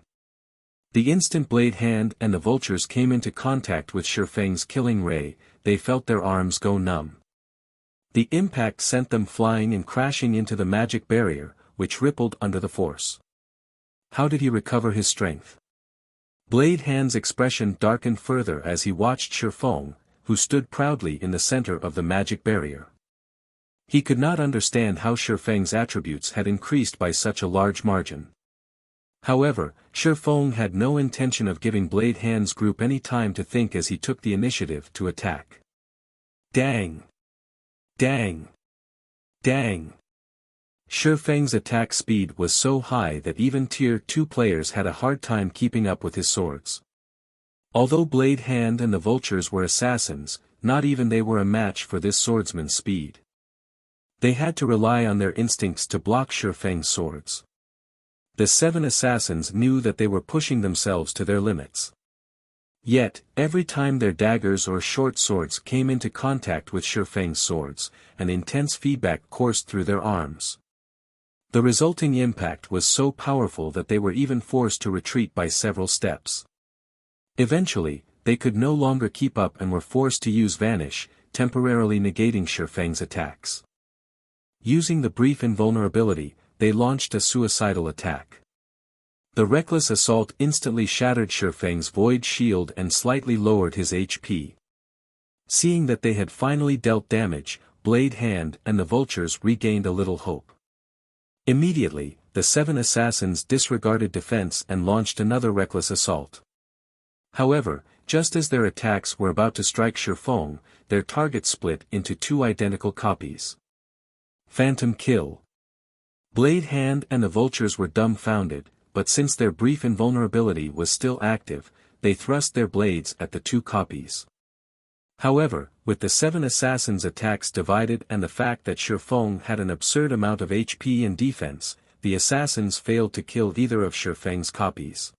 The instant Blade Hand and the vultures came into contact with Shifeng's killing ray, they felt their arms go numb. The impact sent them flying and crashing into the magic barrier, which rippled under the force. How did he recover his strength? Blade Hand's expression darkened further as he watched Shifeng, who stood proudly in the center of the magic barrier. He could not understand how Shifeng's attributes had increased by such a large margin. However, Shifeng had no intention of giving Blade Hand's group any time to think as he took the initiative to attack. Dang! Dang! Dang! Shifeng's attack speed was so high that even Tier 2 players had a hard time keeping up with his swords. Although Blade Hand and the vultures were assassins, not even they were a match for this swordsman's speed. They had to rely on their instincts to block Shifeng's swords. The 7 assassins knew that they were pushing themselves to their limits. Yet, every time their daggers or short swords came into contact with Shifeng's swords, an intense feedback coursed through their arms. The resulting impact was so powerful that they were even forced to retreat by several steps. Eventually, they could no longer keep up and were forced to use Vanish, temporarily negating Shifeng's attacks. Using the brief invulnerability, they launched a suicidal attack. The reckless assault instantly shattered Shifeng's void shield and slightly lowered his HP. Seeing that they had finally dealt damage, Blade Hand and the vultures regained a little hope. Immediately, the 7 assassins disregarded defense and launched another reckless assault. However, just as their attacks were about to strike Shifeng, their target split into 2 identical copies. Phantom kill. Blade Hand and the vultures were dumbfounded, but since their brief invulnerability was still active, they thrust their blades at the 2 copies. However, with the 7 assassins' attacks divided and the fact that Shifeng had an absurd amount of HP and defense, the assassins failed to kill either of Shifeng's copies.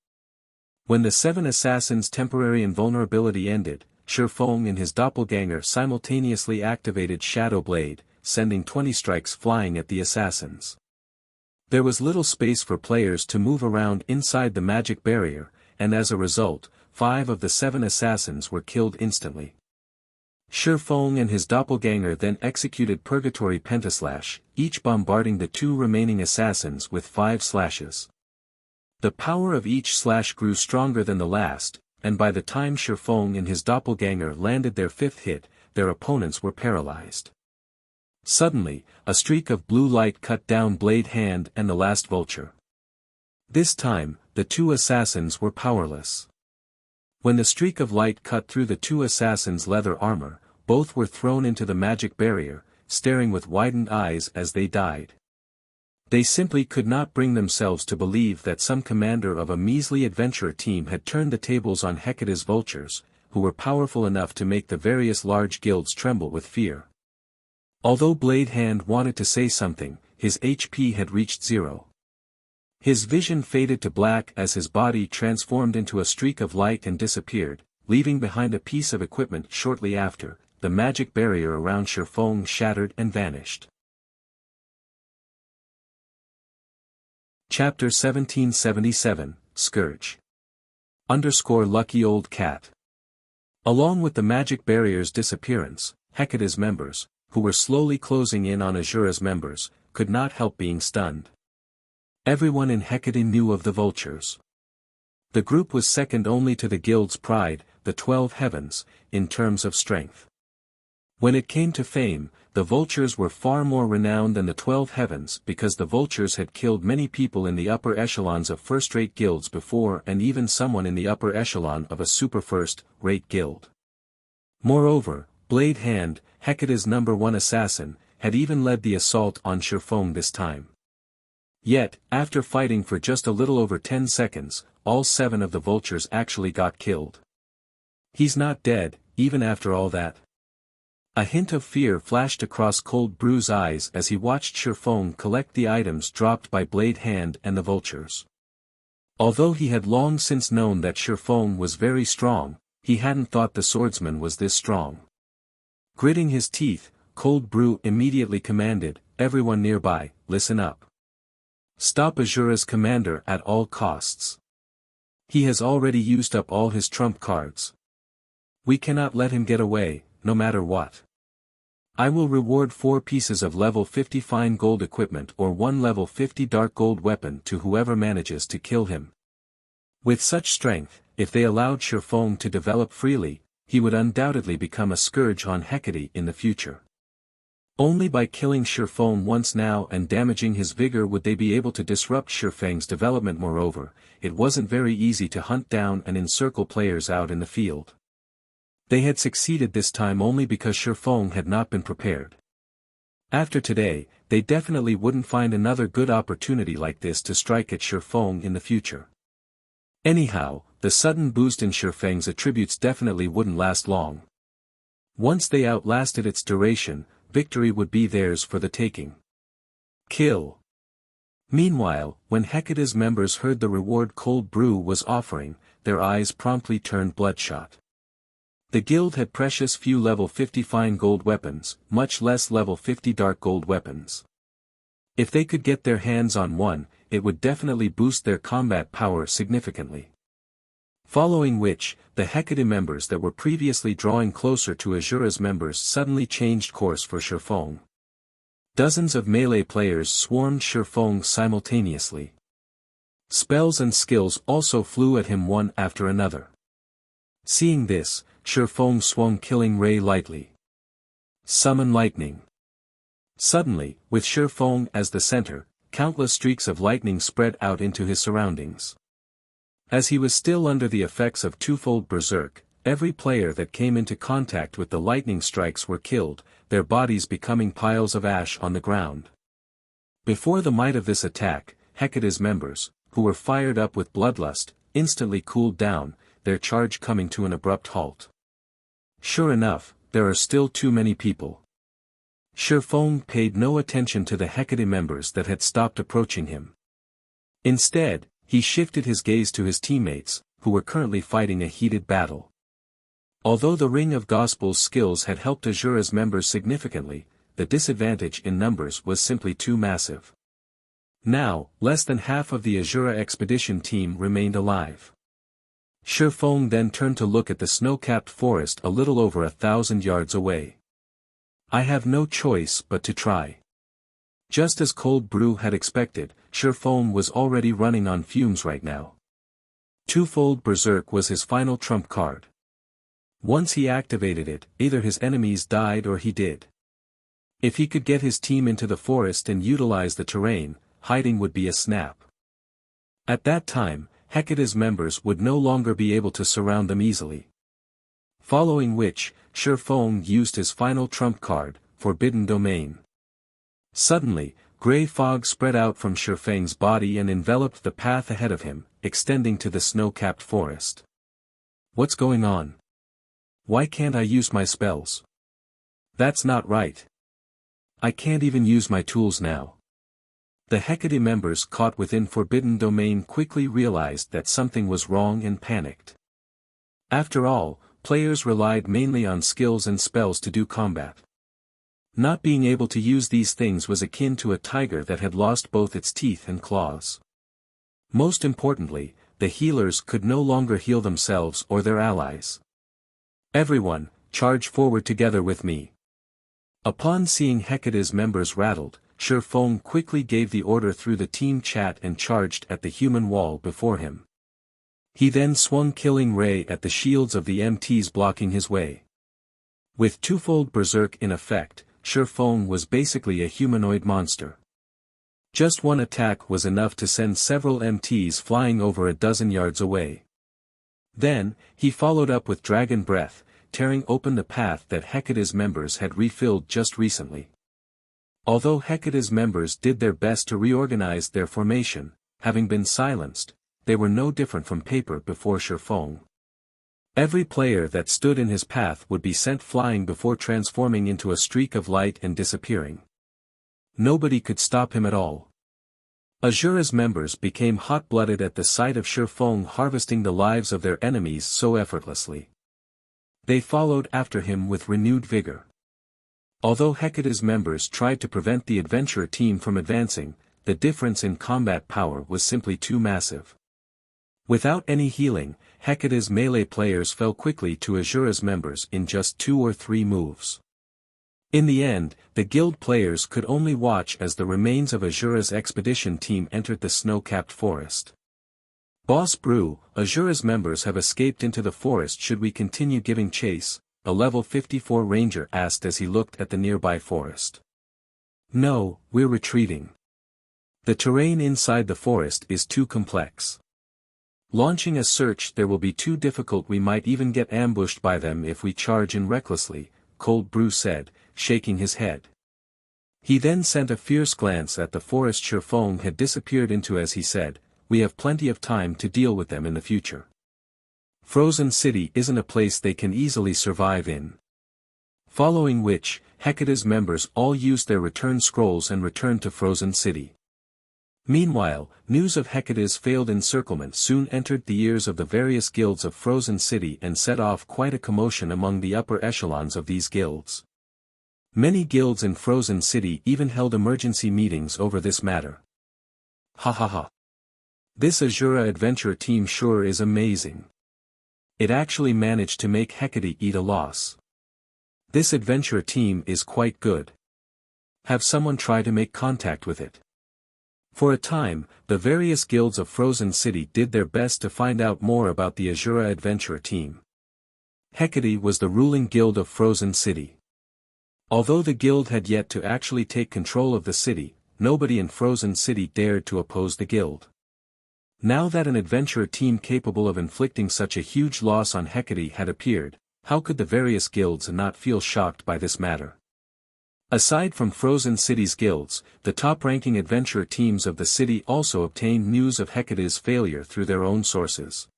When the 7 assassins' temporary invulnerability ended, Shifeng and his doppelganger simultaneously activated Shadow Blade, sending 20 strikes flying at the assassins. There was little space for players to move around inside the magic barrier, and as a result, 5 of the 7 assassins were killed instantly. Shifeng and his doppelganger then executed Purgatory Pentaslash, each bombarding the 2 remaining assassins with 5 slashes. The power of each slash grew stronger than the last, and by the time Shifeng and his doppelganger landed their 5th hit, their opponents were paralyzed. Suddenly, a streak of blue light cut down Blade Hand and the last vulture. This time, the 2 assassins were powerless. When the streak of light cut through the 2 assassins' leather armor, both were thrown into the magic barrier, staring with widened eyes as they died. They simply could not bring themselves to believe that some commander of a measly adventurer team had turned the tables on Hecate's vultures, who were powerful enough to make the various large guilds tremble with fear. Although Blade Hand wanted to say something, his HP had reached 0. His vision faded to black as his body transformed into a streak of light and disappeared, leaving behind a piece of equipment shortly after. The magic barrier around Shifeng shattered and vanished. Chapter 1777, Scourge. Lucky Old Cat. Along with the magic barrier's disappearance, Hecate's members, who were slowly closing in on Asura's members, could not help being stunned. Everyone in Hecate knew of the vultures. The group was second only to the guild's pride, the 12 Heavens, in terms of strength. When it came to fame, the vultures were far more renowned than the 12 Heavens because the vultures had killed many people in the upper echelons of first-rate guilds before and even someone in the upper echelon of a super first-rate guild. Moreover, Blade Hand, Hecate's #1 assassin, had even led the assault on Shifeng this time. Yet, after fighting for just a little over 10 seconds, all 7 of the vultures actually got killed. He's not dead, even after all that. A hint of fear flashed across Cold Brew's eyes as he watched Shifeng collect the items dropped by Blade Hand and the vultures. Although he had long since known that Shifeng was very strong, he hadn't thought the swordsman was this strong. Gritting his teeth, Cold Brew immediately commanded, "Everyone nearby, listen up. Stop Asura's commander at all costs. He has already used up all his trump cards. We cannot let him get away, no matter what. I will reward 4 pieces of level 50 fine gold equipment or 1 level 50 dark gold weapon to whoever manages to kill him." With such strength, if they allowed Shifeng to develop freely, he would undoubtedly become a scourge on Hecate in the future. Only by killing Shifeng once now and damaging his vigor would they be able to disrupt Shifeng's development. Moreover, it wasn't very easy to hunt down and encircle players out in the field. They had succeeded this time only because Shifeng had not been prepared. After today, they definitely wouldn't find another good opportunity like this to strike at Shifeng in the future. Anyhow, the sudden boost in Shifeng's attributes definitely wouldn't last long. Once they outlasted its duration, victory would be theirs for the taking. Kill. Meanwhile, when Hecate's members heard the reward Cold Brew was offering, their eyes promptly turned bloodshot. The guild had precious few level 50 fine gold weapons, much less level 50 dark gold weapons. If they could get their hands on one, it would definitely boost their combat power significantly. Following which, the Hecate members that were previously drawing closer to Asura's members suddenly changed course for Shifeng. Dozens of melee players swarmed Shifeng simultaneously. Spells and skills also flew at him one after another. Seeing this, Shifeng swung Killing Ray lightly. Summon Lightning. Suddenly, with Shifeng as the center, countless streaks of lightning spread out into his surroundings. As he was still under the effects of twofold berserk, every player that came into contact with the lightning strikes were killed, their bodies becoming piles of ash on the ground. Before the might of this attack, Hecate's members, who were fired up with bloodlust, instantly cooled down, their charge coming to an abrupt halt. Sure enough, there are still too many people. Shifeng paid no attention to the Hecate members that had stopped approaching him. Instead, he shifted his gaze to his teammates, who were currently fighting a heated battle. Although the Ring of Gospel's skills had helped Asura's members significantly, the disadvantage in numbers was simply too massive. Now, less than half of the Asura expedition team remained alive. Shifeng then turned to look at the snow-capped forest a little over 1,000 yards away. I have no choice but to try. Just as Cold Brew had expected, Shifeng was already running on fumes right now. Twofold Berserk was his final trump card. Once he activated it, either his enemies died or he did. If he could get his team into the forest and utilize the terrain, hiding would be a snap. At that time, Hecate's members would no longer be able to surround them easily. Following which, Shifeng used his final trump card, Forbidden Domain. Suddenly, grey fog spread out from Shifeng's body and enveloped the path ahead of him, extending to the snow-capped forest. What's going on? Why can't I use my spells? That's not right. I can't even use my tools now. The Hecate members caught within Forbidden Domain quickly realized that something was wrong and panicked. After all, players relied mainly on skills and spells to do combat. Not being able to use these things was akin to a tiger that had lost both its teeth and claws. Most importantly, the healers could no longer heal themselves or their allies. Everyone, charge forward together with me. Upon seeing Hecate's members rattled, Shifeng quickly gave the order through the team chat and charged at the human wall before him. He then swung Killing Ray at the shields of the MTs blocking his way. With twofold berserk in effect, Shifeng was basically a humanoid monster. Just one attack was enough to send several MTs flying over a dozen yards away. Then, he followed up with Dragon Breath, tearing open the path that Hecate's members had refilled just recently. Although Hecate's members did their best to reorganize their formation, having been silenced, they were no different from paper before Shifeng. Every player that stood in his path would be sent flying before transforming into a streak of light and disappearing. Nobody could stop him at all. Asura's members became hot-blooded at the sight of Shifeng harvesting the lives of their enemies so effortlessly. They followed after him with renewed vigor. Although Hecate's members tried to prevent the adventurer team from advancing, the difference in combat power was simply too massive. Without any healing, Hecate's melee players fell quickly to Asura's members in just 2 or 3 moves. In the end, the guild players could only watch as the remains of Asura's expedition team entered the snow-capped forest. Boss Brew, Asura's members have escaped into the forest. Should we continue giving chase? A level 54 ranger asked as he looked at the nearby forest. No, we're retreating. The terrain inside the forest is too complex. Launching a search there will be too difficult. We might even get ambushed by them if we charge in recklessly, Cold Brew said, shaking his head. He then sent a fierce glance at the forest Shifeng had disappeared into as he said, we have plenty of time to deal with them in the future. Frozen City isn't a place they can easily survive in. Following which, Hecate's members all used their return scrolls and returned to Frozen City. Meanwhile, news of Hecate's failed encirclement soon entered the ears of the various guilds of Frozen City and set off quite a commotion among the upper echelons of these guilds. Many guilds in Frozen City even held emergency meetings over this matter. Ha ha ha. This Asura adventure team sure is amazing. It actually managed to make Hecate eat a loss. This adventure team is quite good. Have someone try to make contact with it. For a time, the various guilds of Frozen City did their best to find out more about the Asura adventure team. Hecate was the ruling guild of Frozen City. Although the guild had yet to actually take control of the city, nobody in Frozen City dared to oppose the guild. Now that an adventurer team capable of inflicting such a huge loss on Hecate had appeared, how could the various guilds not feel shocked by this matter? Aside from Frozen City's guilds, the top-ranking adventurer teams of the city also obtained news of Hecate's failure through their own sources.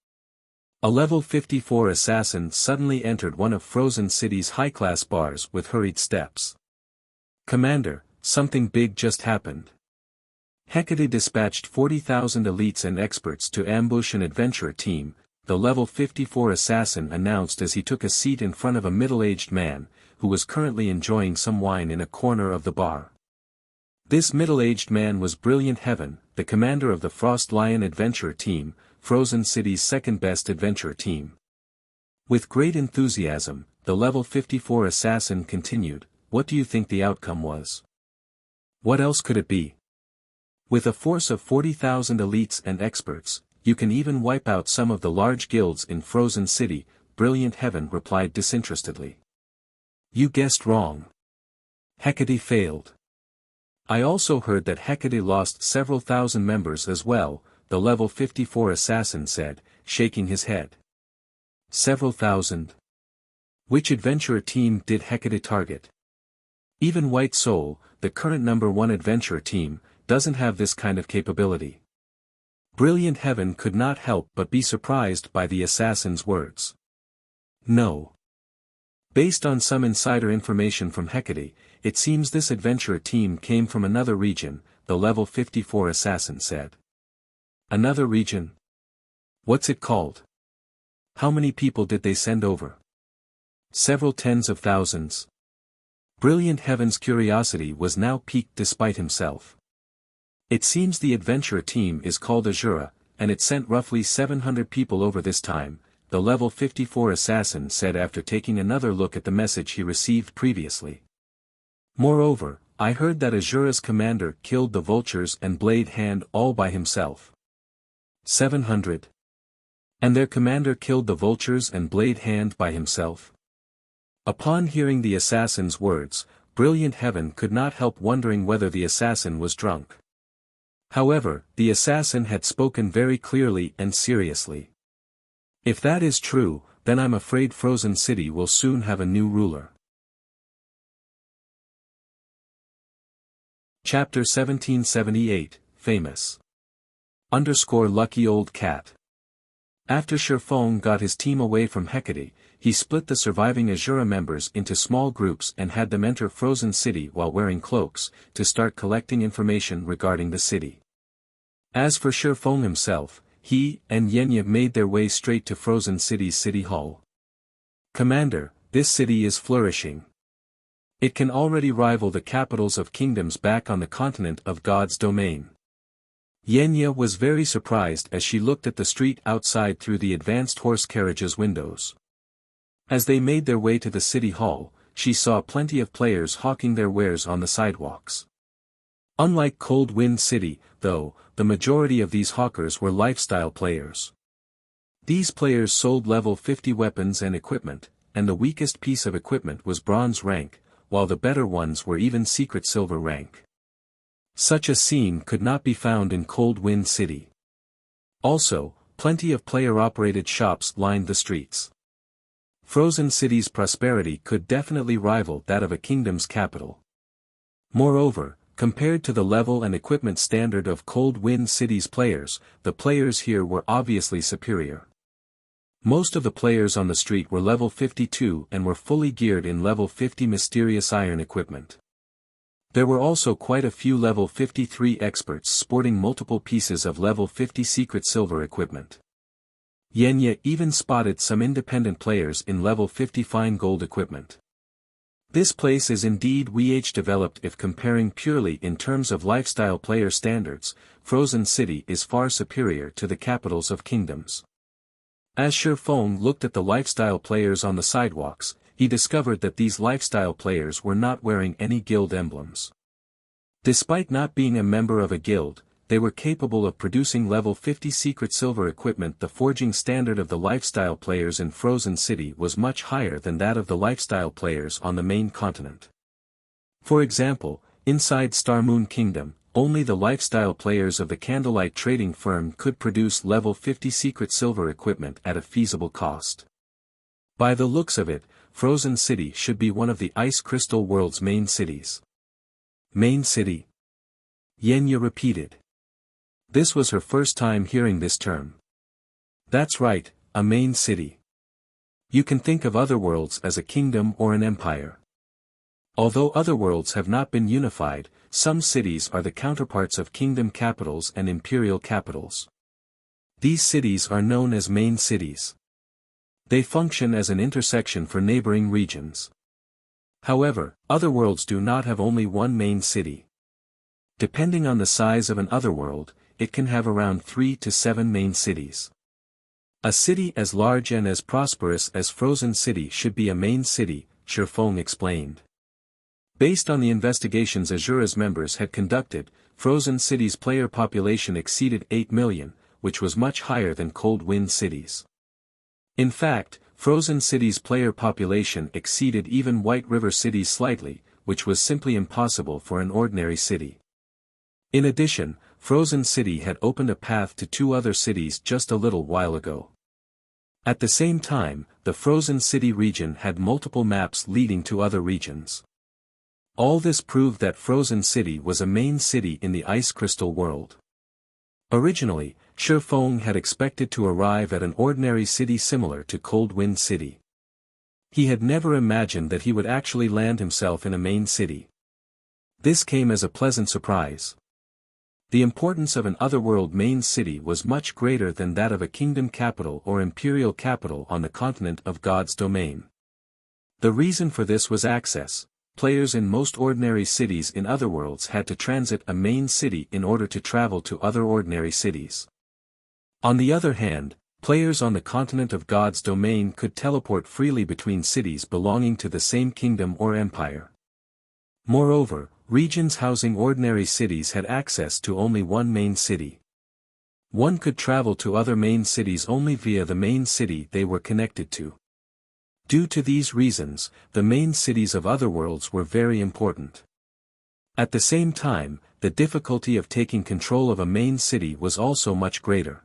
A level 54 assassin suddenly entered one of Frozen City's high-class bars with hurried steps. Commander, something big just happened. Hecate dispatched 40,000 elites and experts to ambush an adventurer team, the level 54 assassin announced as he took a seat in front of a middle-aged man, who was currently enjoying some wine in a corner of the bar. This middle-aged man was Brilliant Heaven, the commander of the Frost Lion adventurer team, Frozen City's second-best adventurer team. With great enthusiasm, the level 54 assassin continued, what do you think the outcome was? What else could it be? With a force of 40,000 elites and experts, you can even wipe out some of the large guilds in Frozen City, Brilliant Heaven replied disinterestedly. You guessed wrong. Hecate failed. I also heard that Hecate lost several thousand members as well, the level 54 assassin said, shaking his head. Several thousand? Which adventurer team did Hecate target? Even White Soul, the current #1 adventurer team, doesn't have this kind of capability. Brilliant Heaven could not help but be surprised by the assassin's words. No. Based on some insider information from Hecate, it seems this adventurer team came from another region, the level 54 assassin said. Another region? What's it called? How many people did they send over? Several tens of thousands. Brilliant Heaven's curiosity was now piqued despite himself. It seems the adventurer team is called Asura, and it sent roughly 700 people over this time, the level 54 assassin said after taking another look at the message he received previously. Moreover, I heard that Asura's commander killed the vultures and Blade Hand all by himself. 700. And their commander killed the vultures and Blade Hand by himself? Upon hearing the assassin's words, Brilliant Heaven could not help wondering whether the assassin was drunk. However, the assassin had spoken very clearly and seriously. If that is true, then I'm afraid Frozen City will soon have a new ruler. Chapter 1778, Famous. Lucky old cat. After Sherfong got his team away from Hecate, he split the surviving Asura members into small groups and had them enter Frozen City while wearing cloaks, to start collecting information regarding the city. As for Sherfong himself, he and Yenya made their way straight to Frozen City's city hall. "Commander, this city is flourishing. It can already rival the capitals of kingdoms back on the continent of God's domain." Yenya was very surprised as she looked at the street outside through the advanced horse carriage's windows. As they made their way to the city hall, she saw plenty of players hawking their wares on the sidewalks. Unlike Cold Wind City, though, the majority of these hawkers were lifestyle players. These players sold level 50 weapons and equipment, and the weakest piece of equipment was bronze rank, while the better ones were even secret silver rank. Such a scene could not be found in Cold Wind City. Also, plenty of player-operated shops lined the streets. Frozen City's prosperity could definitely rival that of a kingdom's capital. Moreover, compared to the level and equipment standard of Cold Wind City's players, the players here were obviously superior. Most of the players on the street were level 52 and were fully geared in level 50 mysterious iron equipment. There were also quite a few level 53 experts sporting multiple pieces of level 50 secret silver equipment. Yenya even spotted some independent players in level 50 fine gold equipment. This place is indeed developed. If comparing purely in terms of lifestyle player standards, Frozen City is far superior to the capitals of kingdoms. As Sherfong looked at the lifestyle players on the sidewalks, he discovered that these lifestyle players were not wearing any guild emblems. Despite not being a member of a guild, they were capable of producing level 50 secret silver equipment. The forging standard of the lifestyle players in Frozen City was much higher than that of the lifestyle players on the main continent. For example, inside Star Moon Kingdom, only the lifestyle players of the Candlelight trading firm could produce level 50 secret silver equipment at a feasible cost. By the looks of it, Frozen City should be one of the Ice Crystal World's main cities. Main city? Yenya repeated. This was her first time hearing this term. That's right, a main city. You can think of other worlds as a kingdom or an empire. Although other worlds have not been unified, some cities are the counterparts of kingdom capitals and imperial capitals. These cities are known as main cities. They function as an intersection for neighboring regions. However, other worlds do not have only one main city. Depending on the size of an otherworld, it can have around 3 to 7 main cities. A city as large and as prosperous as Frozen City should be a main city, Sherfong explained. Based on the investigations Asura's members had conducted, Frozen City's player population exceeded 8 million, which was much higher than Cold Wind City's. In fact, Frozen City's player population exceeded even White River City's slightly, which was simply impossible for an ordinary city. In addition, Frozen City had opened a path to 2 other cities just a little while ago. At the same time, the Frozen City region had multiple maps leading to other regions. All this proved that Frozen City was a main city in the Ice Crystal world. Originally, Sherfong had expected to arrive at an ordinary city similar to Cold Wind City. He had never imagined that he would actually land himself in a main city. This came as a pleasant surprise. The importance of an otherworld main city was much greater than that of a kingdom capital or imperial capital on the continent of God's domain. The reason for this was access. Players in most ordinary cities in otherworlds had to transit a main city in order to travel to other ordinary cities. On the other hand, players on the continent of God's domain could teleport freely between cities belonging to the same kingdom or empire. Moreover, regions housing ordinary cities had access to only one main city. One could travel to other main cities only via the main city they were connected to. Due to these reasons, the main cities of otherworlds were very important. At the same time, the difficulty of taking control of a main city was also much greater.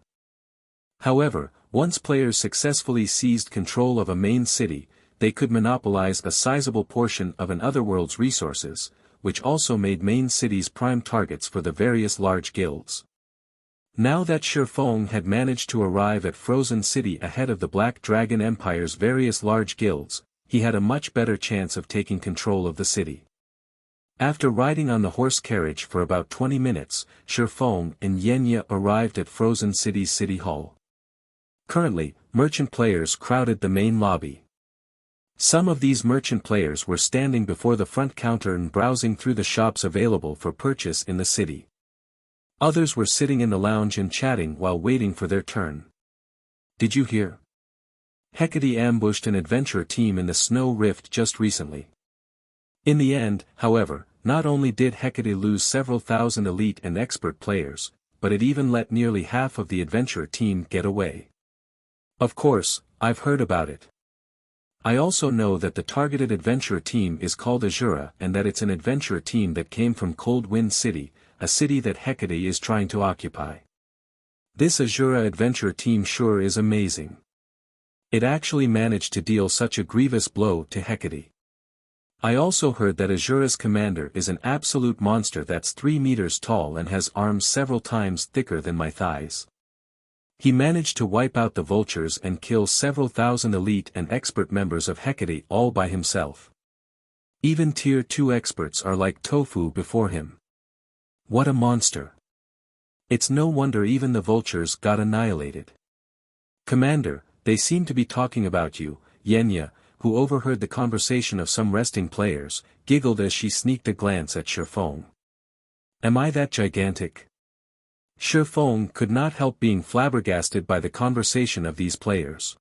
However, once players successfully seized control of a main city, they could monopolize a sizable portion of an otherworld's resources, which also made main cities prime targets for the various large guilds. Now that Shifeng had managed to arrive at Frozen City ahead of the Black Dragon Empire's various large guilds, he had a much better chance of taking control of the city. After riding on the horse carriage for about 20 minutes, Shifeng and Yenya arrived at Frozen City's City Hall. Currently, merchant players crowded the main lobby. Some of these merchant players were standing before the front counter and browsing through the shops available for purchase in the city. Others were sitting in the lounge and chatting while waiting for their turn. Did you hear? Hecate ambushed an adventurer team in the Snow Rift just recently. In the end, however, not only did Hecate lose several thousand elite and expert players, but it even let nearly half of the adventurer team get away. Of course, I've heard about it. I also know that the targeted adventurer team is called Asura and that it's an adventurer team that came from Cold Wind City, a city that Hecate is trying to occupy. This Asura adventurer team sure is amazing. It actually managed to deal such a grievous blow to Hecate. I also heard that Asura's commander is an absolute monster that's 3 meters tall and has arms several times thicker than my thighs. He managed to wipe out the vultures and kill several thousand elite and expert members of Hecate all by himself. Even tier 2 experts are like tofu before him. What a monster. It's no wonder even the vultures got annihilated. Commander, they seem to be talking about you. Yenya, who overheard the conversation of some resting players, giggled as she sneaked a glance at Shifeng. Am I that gigantic? Shifeng could not help being flabbergasted by the conversation of these players.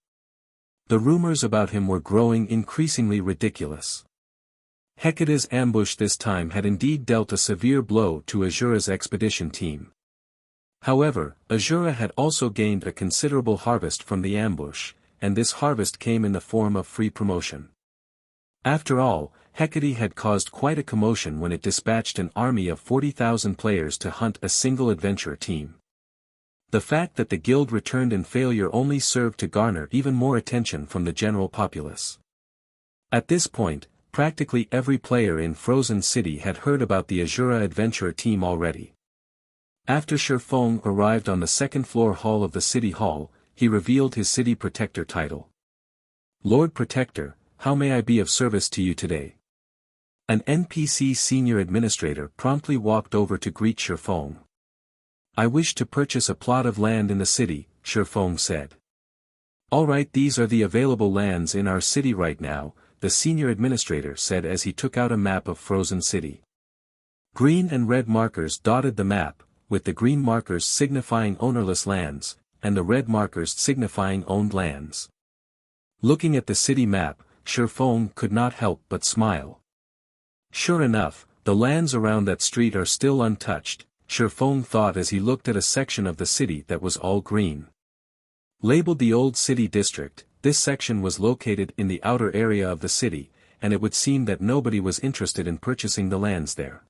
The rumors about him were growing increasingly ridiculous. Hecate's ambush this time had indeed dealt a severe blow to Asura's expedition team. However, Asura had also gained a considerable harvest from the ambush, and this harvest came in the form of free promotion. After all, Hecate had caused quite a commotion when it dispatched an army of 40,000 players to hunt a single adventurer team. The fact that the guild returned in failure only served to garner even more attention from the general populace. At this point, practically every player in Frozen City had heard about the Asura adventurer team already. After Shifeng arrived on the second-floor hall of the City Hall, he revealed his City Protector title. Lord Protector, how may I be of service to you today? An NPC senior administrator promptly walked over to greet Shifeng. I wish to purchase a plot of land in the city, Shifeng said. Alright, these are the available lands in our city right now, the senior administrator said as he took out a map of Frozen City. Green and red markers dotted the map, with the green markers signifying ownerless lands, and the red markers signifying owned lands. Looking at the city map, Shifeng could not help but smile. Sure enough, the lands around that street are still untouched, Shifeng thought as he looked at a section of the city that was all green. Labeled the Old City District, this section was located in the outer area of the city, and it would seem that nobody was interested in purchasing the lands there.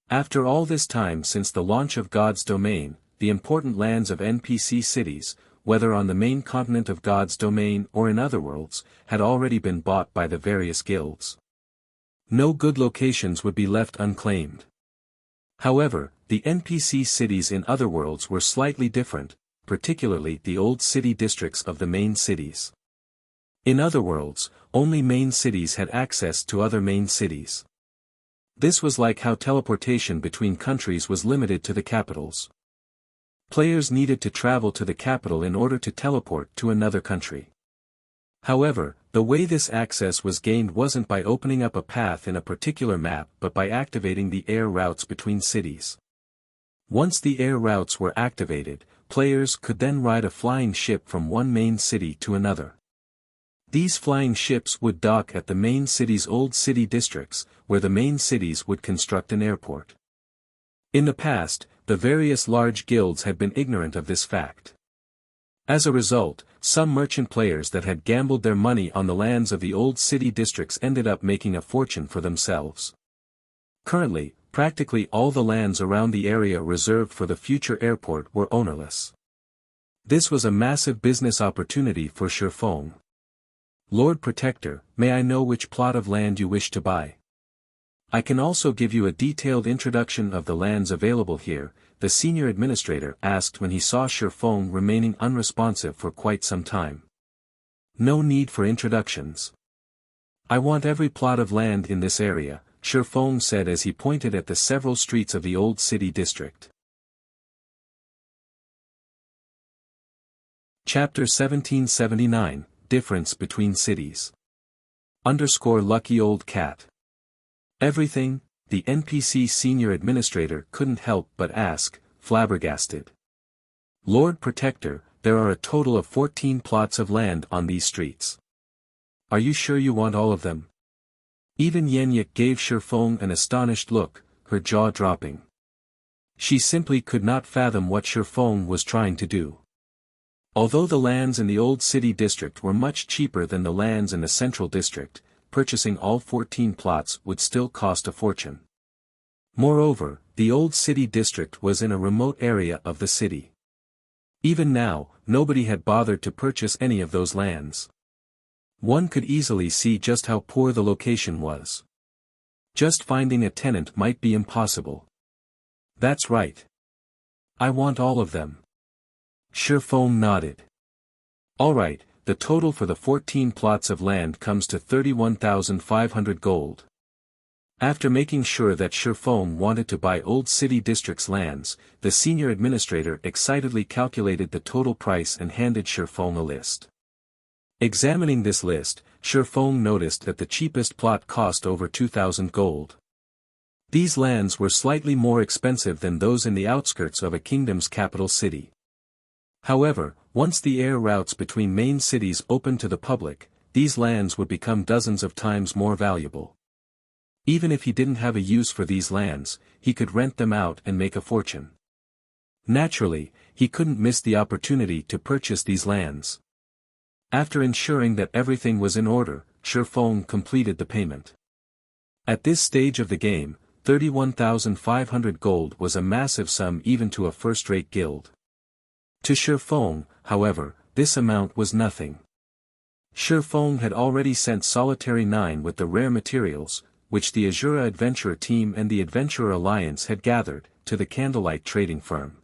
After all this time since the launch of God's Domain, the important lands of NPC cities, whether on the main continent of God's Domain or in other worlds, had already been bought by the various guilds. No good locations would be left unclaimed. However, the NPC cities in other worlds were slightly different, particularly the old city districts of the main cities. In other worlds, only main cities had access to other main cities. This was like how teleportation between countries was limited to the capitals. Players needed to travel to the capital in order to teleport to another country. However, the way this access was gained wasn't by opening up a path in a particular map but by activating the air routes between cities. Once the air routes were activated, players could then ride a flying ship from one main city to another. These flying ships would dock at the main city's old city districts, where the main cities would construct an airport. In the past, the various large guilds had been ignorant of this fact. As a result, some merchant players that had gambled their money on the lands of the old city districts ended up making a fortune for themselves. Currently, practically all the lands around the area reserved for the future airport were ownerless. This was a massive business opportunity for Shifeng. Lord Protector, may I know which plot of land you wish to buy? I can also give you a detailed introduction of the lands available here. the senior administrator asked when he saw Shifeng remaining unresponsive for quite some time. No need for introductions. I want every plot of land in this area, Shifeng said as he pointed at the several streets of the old city district. Chapter 1779, Difference Between Cities. Lucky Old Cat. Everything, the NPC senior administrator couldn't help but ask, flabbergasted. Lord Protector, there are a total of 14 plots of land on these streets. Are you sure you want all of them? Even Yenyuk gave Shifeng an astonished look, her jaw dropping. She simply could not fathom what Shifeng was trying to do. Although the lands in the old city district were much cheaper than the lands in the central district, purchasing all 14 plots would still cost a fortune. Moreover, the old city district was in a remote area of the city. Even now, nobody had bothered to purchase any of those lands. One could easily see just how poor the location was. Just finding a tenant might be impossible. That's right. I want all of them. Shifeng nodded. All right, the total for the 14 plots of land comes to 31,500 gold. After making sure that Shifeng wanted to buy Old City District's lands, the senior administrator excitedly calculated the total price and handed Shifeng a list. Examining this list, Shifeng noticed that the cheapest plot cost over 2,000 gold. These lands were slightly more expensive than those in the outskirts of a kingdom's capital city. However, once the air routes between main cities opened to the public, these lands would become dozens of times more valuable. Even if he didn't have a use for these lands, he could rent them out and make a fortune. Naturally, he couldn't miss the opportunity to purchase these lands. After ensuring that everything was in order, Shifeng completed the payment. At this stage of the game, 31,500 gold was a massive sum even to a first-rate guild. To Shifeng, however, this amount was nothing. Shifeng had already sent Solitary 9 with the rare materials, which the Asura Adventurer team and the Adventurer Alliance had gathered, to the Candlelight trading firm.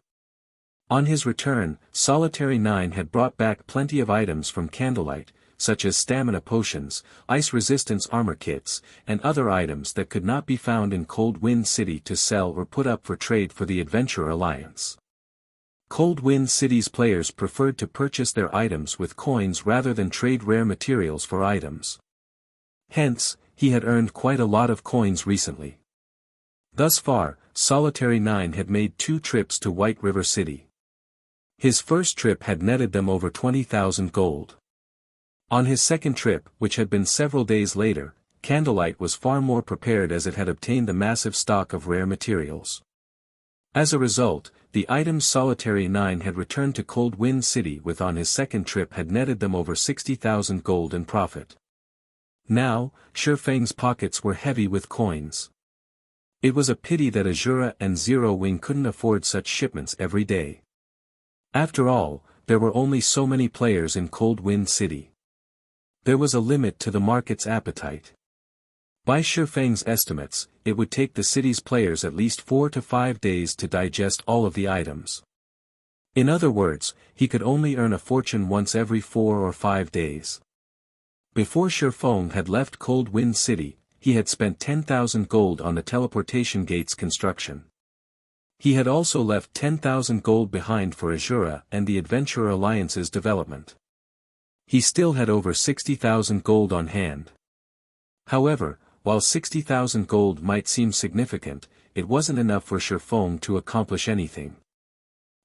On his return, Solitary 9 had brought back plenty of items from Candlelight, such as stamina potions, ice resistance armor kits, and other items that could not be found in Cold Wind City to sell or put up for trade for the Adventurer Alliance. Cold Wind City's players preferred to purchase their items with coins rather than trade rare materials for items. Hence, he had earned quite a lot of coins recently. Thus far, Solitary 9 had made 2 trips to White River City. His first trip had netted them over 20,000 gold. On his second trip, which had been several days later, Candlelight was far more prepared as it had obtained a massive stock of rare materials. As a result, the items Solitary 9 had returned to Cold Wind City with on his second trip had netted them over 60,000 gold in profit. Now, Shifeng's pockets were heavy with coins. It was a pity that Asura and Zero Wing couldn't afford such shipments every day. After all, there were only so many players in Cold Wind City. There was a limit to the market's appetite. By Shifeng's estimates, it would take the city's players at least 4 to 5 days to digest all of the items. In other words, he could only earn a fortune once every 4 or 5 days. Before Shifeng had left Cold Wind City, he had spent 10,000 gold on the teleportation gate's construction. He had also left 10,000 gold behind for Asura and the Adventurer Alliance's development. He still had over 60,000 gold on hand. However, while 60,000 gold might seem significant, it wasn't enough for Shifeng to accomplish anything.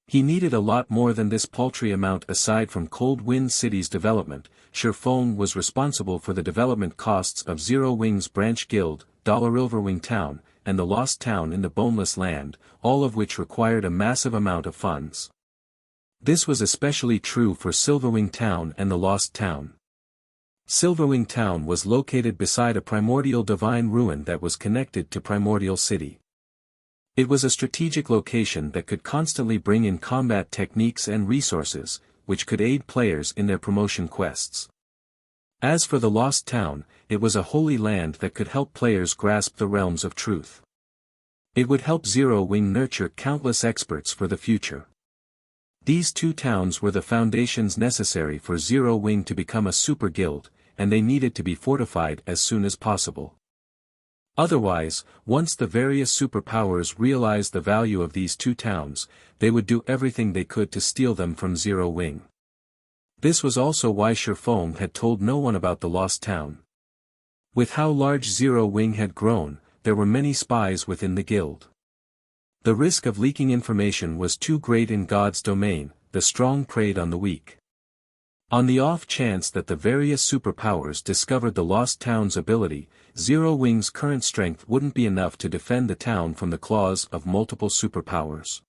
He needed a lot more than this paltry amount. Aside from Cold Wind City's development, Shifeng was responsible for the development costs of Zero Wing's branch guild, Silverwing Town, and the Lost Town in the Boneless Land, all of which required a massive amount of funds. This was especially true for Silverwing Town and the Lost Town. Silverwing Town was located beside a primordial divine ruin that was connected to Primordial City. It was a strategic location that could constantly bring in combat techniques and resources, which could aid players in their promotion quests. As for the Lost Town, it was a holy land that could help players grasp the realms of truth. It would help Zero Wing nurture countless experts for the future. These two towns were the foundations necessary for Zero Wing to become a super guild, and they needed to be fortified as soon as possible. Otherwise, once the various superpowers realized the value of these two towns, they would do everything they could to steal them from Zero Wing. This was also why Shifeng had told no one about the lost town. With how large Zero Wing had grown, there were many spies within the guild. The risk of leaking information was too great in God's domain. The strong preyed on the weak. On the off chance that the various superpowers discovered the lost town's ability, Zero Wing's current strength wouldn't be enough to defend the town from the claws of multiple superpowers.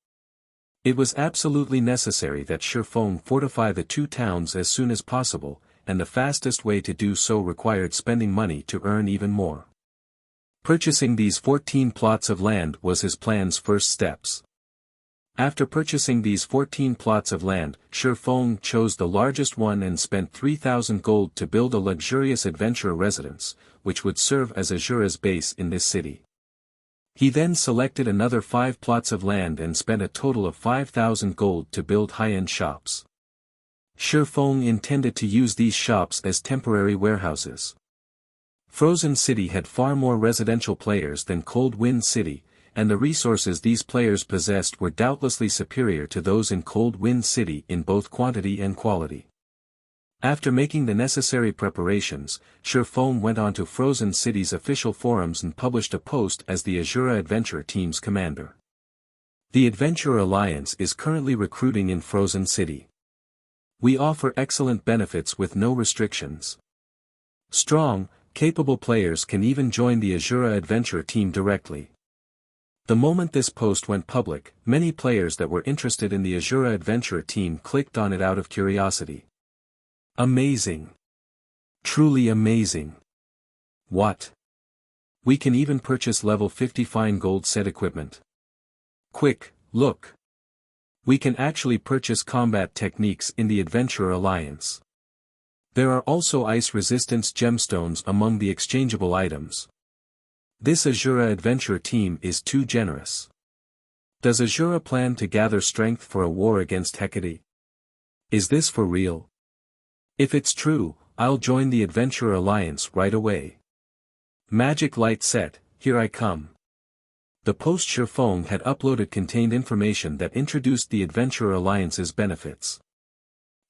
It was absolutely necessary that Shifeng fortify the two towns as soon as possible, and the fastest way to do so required spending money to earn even more. Purchasing these 14 plots of land was his plan's first steps. After purchasing these 14 plots of land, Shifeng chose the largest one and spent 3,000 gold to build a luxurious adventurer residence, which would serve as Asura's base in this city. He then selected another 5 plots of land and spent a total of 5,000 gold to build high-end shops. Shifeng intended to use these shops as temporary warehouses. Frozen City had far more residential players than Cold Wind City, and the resources these players possessed were doubtlessly superior to those in Cold Wind City in both quantity and quality. After making the necessary preparations, Shifeng went on to Frozen City's official forums and published a post as the Asura Adventure Team's commander. The Adventurer Alliance is currently recruiting in Frozen City. We offer excellent benefits with no restrictions. Strong, capable players can even join the Asura Adventure Team directly. The moment this post went public, many players that were interested in the Asura Adventure Team clicked on it out of curiosity. Amazing! Truly amazing! What? We can even purchase level 50 fine gold set equipment. Quick, look! We can actually purchase combat techniques in the Adventurer Alliance. There are also ice resistance gemstones among the exchangeable items. This Asura Adventure Team is too generous. Does Asura plan to gather strength for a war against Hecate? Is this for real? If it's true, I'll join the Adventurer Alliance right away. Magic Light Set, here I come. The post Shifeng had uploaded contained information that introduced the Adventurer Alliance's benefits.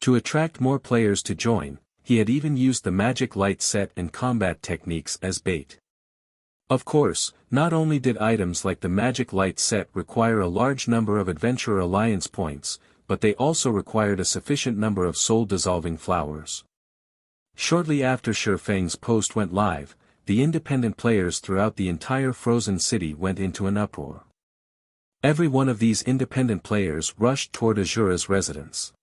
To attract more players to join, he had even used the Magic Light Set and combat techniques as bait. Of course, not only did items like the Magic Light Set require a large number of Adventurer Alliance points, but they also required a sufficient number of soul-dissolving flowers. Shortly after Shifeng's post went live, the independent players throughout the entire Frozen City went into an uproar. Every one of these independent players rushed toward Asura's residence.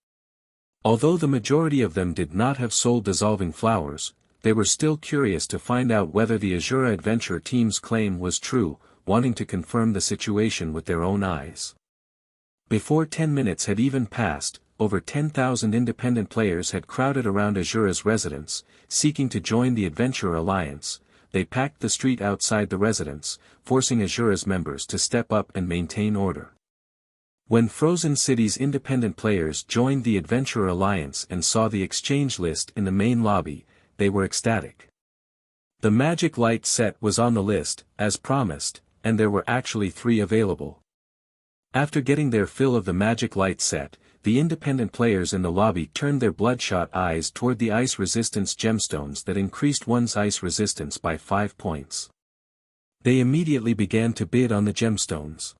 Although the majority of them did not have soul-dissolving flowers, they were still curious to find out whether the Asura Adventure Team's claim was true, wanting to confirm the situation with their own eyes. Before 10 minutes had even passed, over 10,000 independent players had crowded around Asura's residence, seeking to join the Adventurer Alliance. They packed the street outside the residence, forcing Asura's members to step up and maintain order. When Frozen City's independent players joined the Adventurer Alliance and saw the exchange list in the main lobby, they were ecstatic. The Magic Light Set was on the list, as promised, and there were actually 3 available. After getting their fill of the Magic Light Set, the independent players in the lobby turned their bloodshot eyes toward the ice resistance gemstones that increased one's ice resistance by 5 points. They immediately began to bid on the gemstones.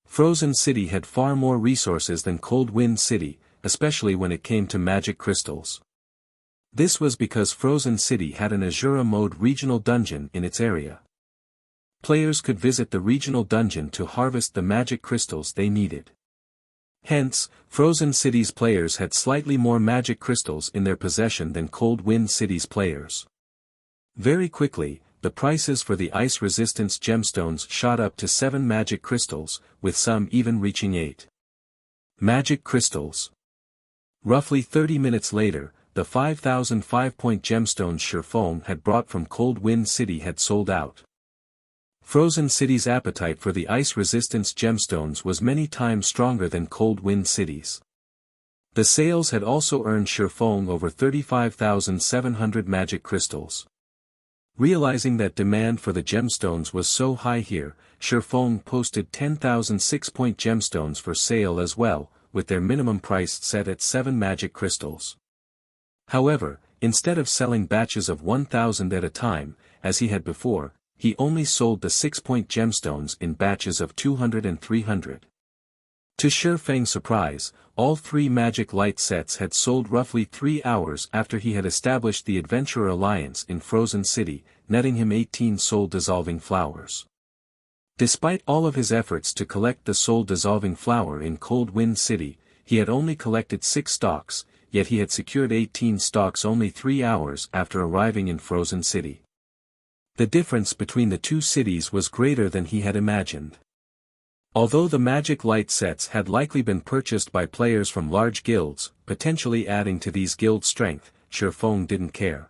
Frozen City had far more resources than Cold Wind City, especially when it came to magic crystals. This was because Frozen City had an Asura mode regional dungeon in its area. Players could visit the regional dungeon to harvest the magic crystals they needed. Hence, Frozen City's players had slightly more magic crystals in their possession than Cold Wind City's players. Very quickly, the prices for the ice resistance gemstones shot up to 7 magic crystals, with some even reaching 8. Magic crystals. Roughly 30 minutes later, the 5,000 5-point gemstones Shifeng had brought from Cold Wind City had sold out. Frozen City's appetite for the ice resistance gemstones was many times stronger than Cold Wind City's. The sales had also earned Shifeng over 35,700 magic crystals. Realizing that demand for the gemstones was so high here, Shifeng posted 10,000 6-point gemstones for sale as well, with their minimum price set at 7 magic crystals. However, instead of selling batches of 1,000 at a time, as he had before, he only sold the 6-point gemstones in batches of 200 and 300. To Shifeng's surprise, all 3 magic light sets had sold roughly 3 hours after he had established the Adventurer Alliance in Frozen City, netting him 18 soul-dissolving flowers. Despite all of his efforts to collect the soul-dissolving flower in Cold Wind City, he had only collected 6 stalks, yet he had secured 18 stalks only 3 hours after arriving in Frozen City. The difference between the two cities was greater than he had imagined. Although the magic light sets had likely been purchased by players from large guilds, potentially adding to these guild strength, Shifeng didn't care.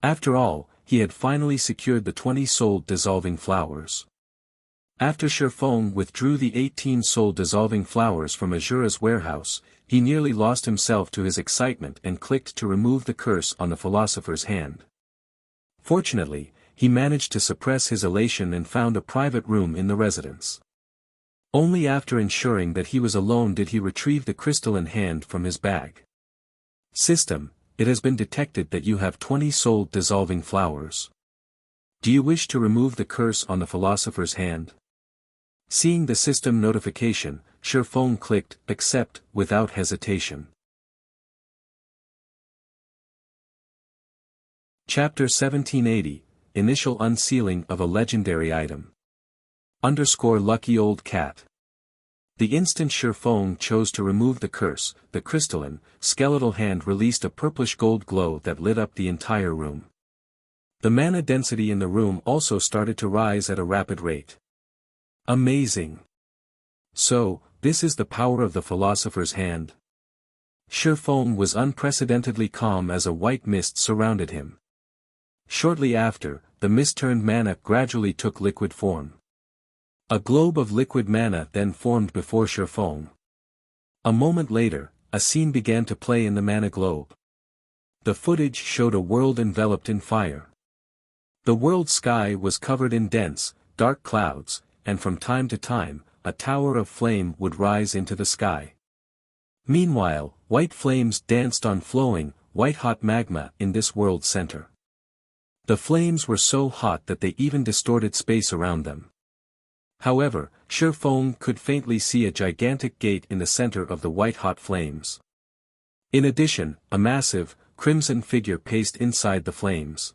After all, he had finally secured the 20 soul-dissolving flowers. After Shifeng withdrew the 18 soul-dissolving flowers from Asura's warehouse, he nearly lost himself to his excitement and clicked to remove the curse on the philosopher's hand. Fortunately, he managed to suppress his elation and found a private room in the residence. Only after ensuring that he was alone did he retrieve the crystalline hand from his bag. System, it has been detected that you have 20 soul-dissolving flowers. Do you wish to remove the curse on the philosopher's hand? Seeing the system notification, Shifeng clicked accept without hesitation. Chapter 1780, Initial Unsealing of a Legendary Item. Lucky Old Cat. The instant Shifeng chose to remove the curse, the crystalline, skeletal hand released a purplish gold glow that lit up the entire room. The mana density in the room also started to rise at a rapid rate. Amazing! So, this is the power of the philosopher's hand. Shifeng was unprecedentedly calm as a white mist surrounded him. Shortly after, the mist-turned mana gradually took liquid form. A globe of liquid mana then formed before Shifeng. A moment later, a scene began to play in the mana globe. The footage showed a world enveloped in fire. The world's sky was covered in dense, dark clouds, and from time to time, a tower of flame would rise into the sky. Meanwhile, white flames danced on flowing, white-hot magma in this world's center. The flames were so hot that they even distorted space around them. However, Shifeng could faintly see a gigantic gate in the center of the white-hot flames. In addition, a massive, crimson figure paced inside the flames.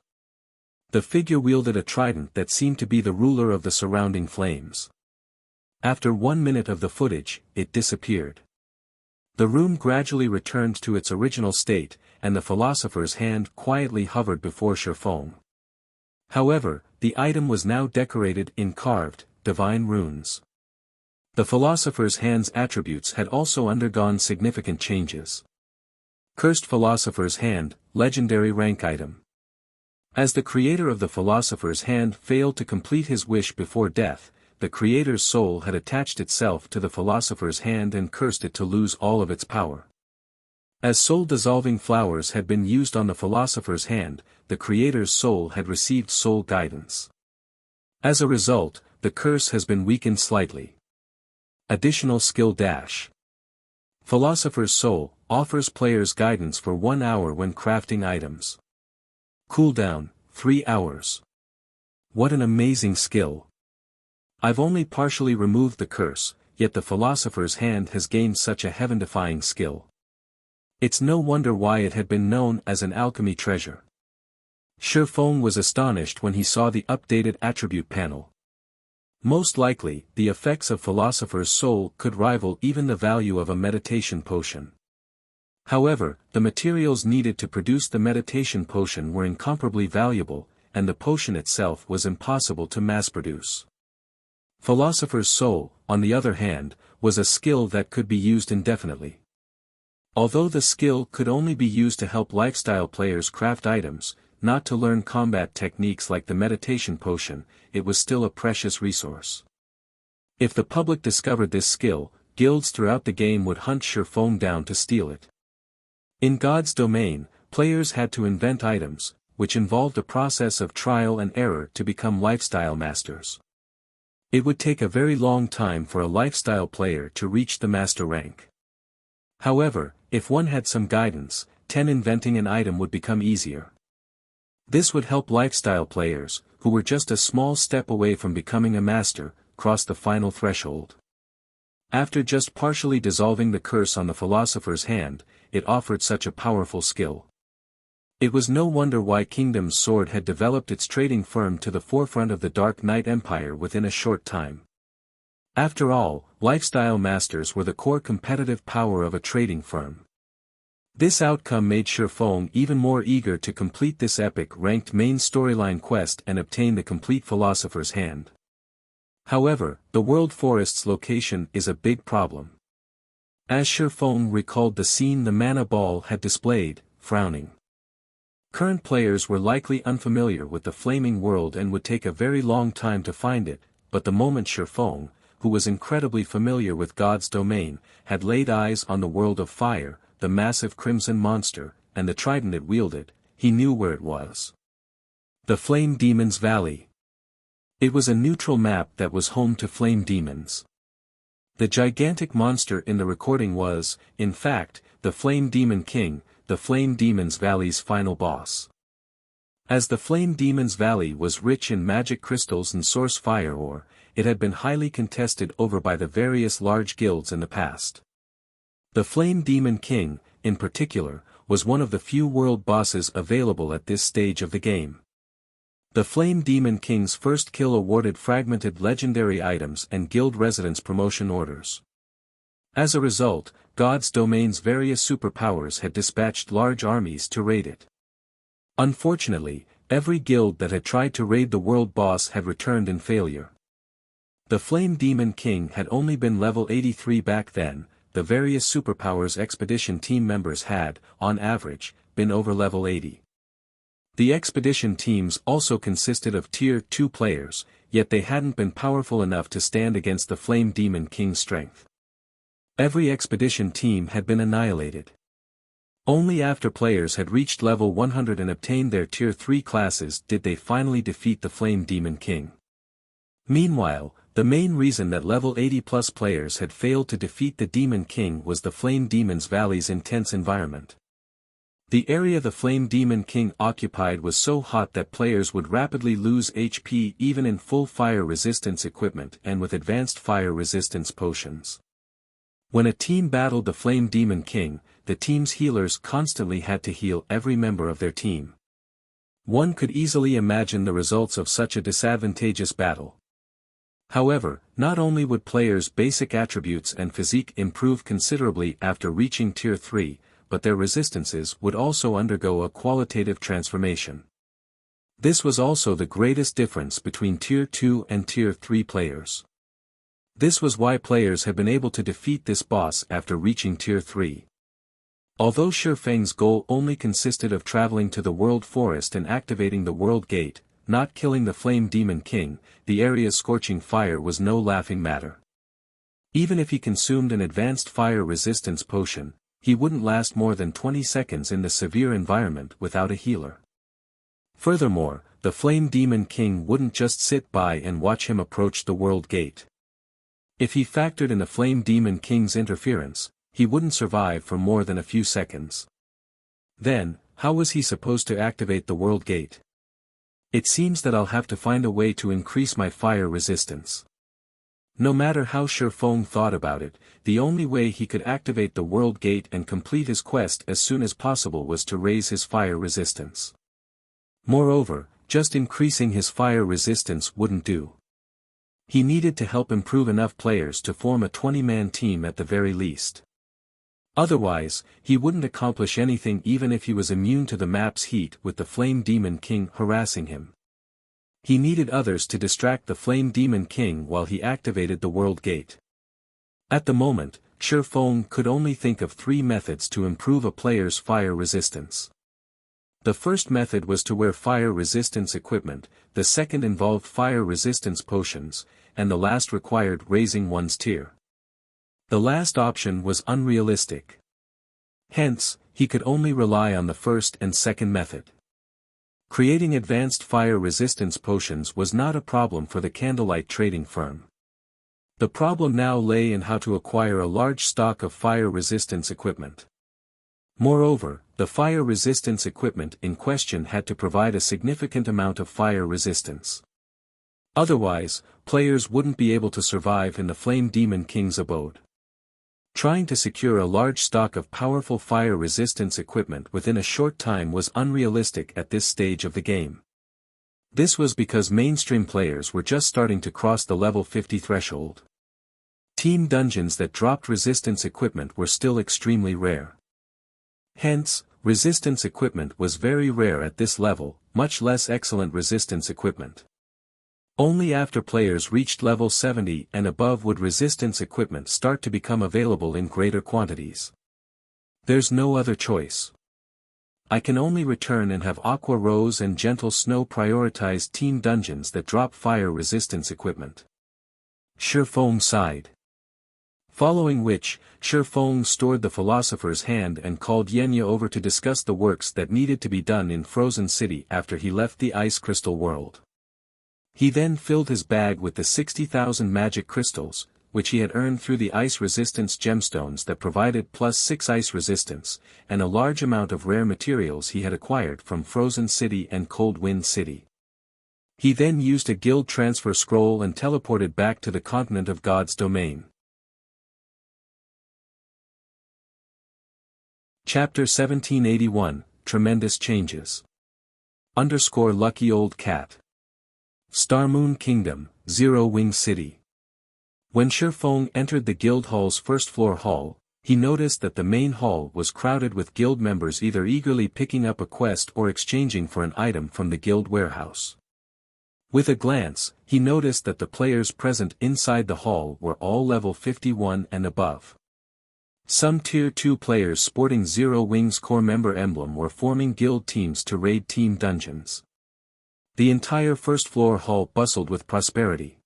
The figure wielded a trident that seemed to be the ruler of the surrounding flames. After 1 minute of the footage, it disappeared. The room gradually returned to its original state, and the philosopher's hand quietly hovered before Shifeng. However, the item was now decorated in carved, divine runes. The philosopher's hand's attributes had also undergone significant changes. Cursed Philosopher's Hand, Legendary Rank Item. As the creator of the philosopher's hand failed to complete his wish before death, the creator's soul had attached itself to the philosopher's hand and cursed it to lose all of its power. As soul-dissolving flowers had been used on the philosopher's hand, the creator's soul had received soul guidance. As a result, the curse has been weakened slightly. Additional skill dash. Philosopher's Soul offers players guidance for 1 hour when crafting items. Cooldown, 3 hours. What an amazing skill. I've only partially removed the curse, yet the philosopher's hand has gained such a heaven-defying skill. It's no wonder why it had been known as an alchemy treasure. Shifeng was astonished when he saw the updated attribute panel. Most likely, the effects of Philosopher's Soul could rival even the value of a meditation potion. However, the materials needed to produce the meditation potion were incomparably valuable, and the potion itself was impossible to mass-produce. Philosopher's Soul, on the other hand, was a skill that could be used indefinitely. Although the skill could only be used to help lifestyle players craft items, not to learn combat techniques like the meditation potion, it was still a precious resource. If the public discovered this skill, guilds throughout the game would hunt Sure Feng down to steal it. In God's domain, players had to invent items, which involved a process of trial and error to become lifestyle masters. It would take a very long time for a lifestyle player to reach the master rank. However, if one had some guidance, inventing an item would become easier. This would help lifestyle players, who were just a small step away from becoming a master, cross the final threshold. After just partially dissolving the curse on the philosopher's hand, it offered such a powerful skill. It was no wonder why Kingdom's Sword had developed its trading firm to the forefront of the Dark Knight Empire within a short time. After all, lifestyle masters were the core competitive power of a trading firm. This outcome made Sure Feng even more eager to complete this epic ranked main storyline quest and obtain the complete philosopher's hand. However, the World Forest's location is a big problem. As Sure Feng recalled the scene the mana ball had displayed, frowning. Current players were likely unfamiliar with the Flaming World and would take a very long time to find it, but the moment Sure Feng, who was incredibly familiar with God's domain, had laid eyes on the World of Fire, the massive crimson monster, and the trident it wielded, he knew where it was. The Flame Demon's Valley. It was a neutral map that was home to flame demons. The gigantic monster in the recording was, in fact, the Flame Demon King, the Flame Demon's Valley's final boss. As the Flame Demon's Valley was rich in magic crystals and source fire ore, it had been highly contested over by the various large guilds in the past. The Flame Demon King, in particular, was one of the few world bosses available at this stage of the game. The Flame Demon King's first kill awarded fragmented legendary items and guild residence promotion orders. As a result, God's domain's various superpowers had dispatched large armies to raid it. Unfortunately, every guild that had tried to raid the world boss had returned in failure. The Flame Demon King had only been level 83 back then. The various superpowers expedition team members had, on average, been over level 80. The expedition teams also consisted of Tier 2 players, yet they hadn't been powerful enough to stand against the Flame Demon King's strength. Every expedition team had been annihilated. Only after players had reached level 100 and obtained their Tier 3 classes did they finally defeat the Flame Demon King. Meanwhile, the main reason that level 80+ players had failed to defeat the Demon King was the Flame Demon's Valley's intense environment. The area the Flame Demon King occupied was so hot that players would rapidly lose HP even in full fire resistance equipment and with advanced fire resistance potions. When a team battled the Flame Demon King, the team's healers constantly had to heal every member of their team. One could easily imagine the results of such a disadvantageous battle. However, not only would players' basic attributes and physique improve considerably after reaching Tier 3, but their resistances would also undergo a qualitative transformation. This was also the greatest difference between Tier 2 and Tier 3 players. This was why players had been able to defeat this boss after reaching Tier 3. Although Sure Feng's goal only consisted of traveling to the World Forest and activating the World Gate, not killing the Flame Demon King, the area's scorching fire was no laughing matter. Even if he consumed an advanced fire resistance potion, he wouldn't last more than 20 seconds in the severe environment without a healer. Furthermore, the Flame Demon King wouldn't just sit by and watch him approach the World Gate. If he factored in the Flame Demon King's interference, he wouldn't survive for more than a few seconds. Then, how was he supposed to activate the World Gate? It seems that I'll have to find a way to increase my fire resistance. No matter how Sure Feng thought about it, the only way he could activate the World Gate and complete his quest as soon as possible was to raise his fire resistance. Moreover, just increasing his fire resistance wouldn't do. He needed to help improve enough players to form a 20-man team at the very least. Otherwise, he wouldn't accomplish anything even if he was immune to the map's heat with the Flame Demon King harassing him. He needed others to distract the Flame Demon King while he activated the World Gate. At the moment, Sure Feng could only think of 3 methods to improve a player's fire resistance. The first method was to wear fire resistance equipment, the second involved fire resistance potions, and the last required raising one's tier. The last option was unrealistic. Hence, he could only rely on the first and second method. Creating advanced fire resistance potions was not a problem for the candlelight trading firm. The problem now lay in how to acquire a large stock of fire resistance equipment. Moreover, the fire resistance equipment in question had to provide a significant amount of fire resistance. Otherwise, players wouldn't be able to survive in the Flame Demon King's abode. Trying to secure a large stock of powerful fire resistance equipment within a short time was unrealistic at this stage of the game. This was because mainstream players were just starting to cross the level 50 threshold. Team dungeons that dropped resistance equipment were still extremely rare. Hence, resistance equipment was very rare at this level, much less excellent resistance equipment. Only after players reached level 70 and above would resistance equipment start to become available in greater quantities. There's no other choice. I can only return and have Aqua Rose and Gentle Snow prioritize team dungeons that drop fire resistance equipment. Shifeng sighed. Following which, Shifeng stored the Philosopher's Hand and called Yenya over to discuss the works that needed to be done in Frozen City after he left the Ice Crystal world. He then filled his bag with the 60,000 magic crystals, which he had earned through the ice resistance gemstones that provided +6 ice resistance, and a large amount of rare materials he had acquired from Frozen City and Cold Wind City. He then used a guild transfer scroll and teleported back to the continent of God's domain. Chapter 1781, Tremendous Changes. Lucky Old Cat. Starmoon Kingdom, Zero Wing City. When Shifeng entered the guild hall's first-floor hall, he noticed that the main hall was crowded with guild members either eagerly picking up a quest or exchanging for an item from the guild warehouse. With a glance, he noticed that the players present inside the hall were all level 51 and above. Some Tier 2 players sporting Zero Wing's core member emblem were forming guild teams to raid team dungeons. The entire first-floor hall bustled with prosperity.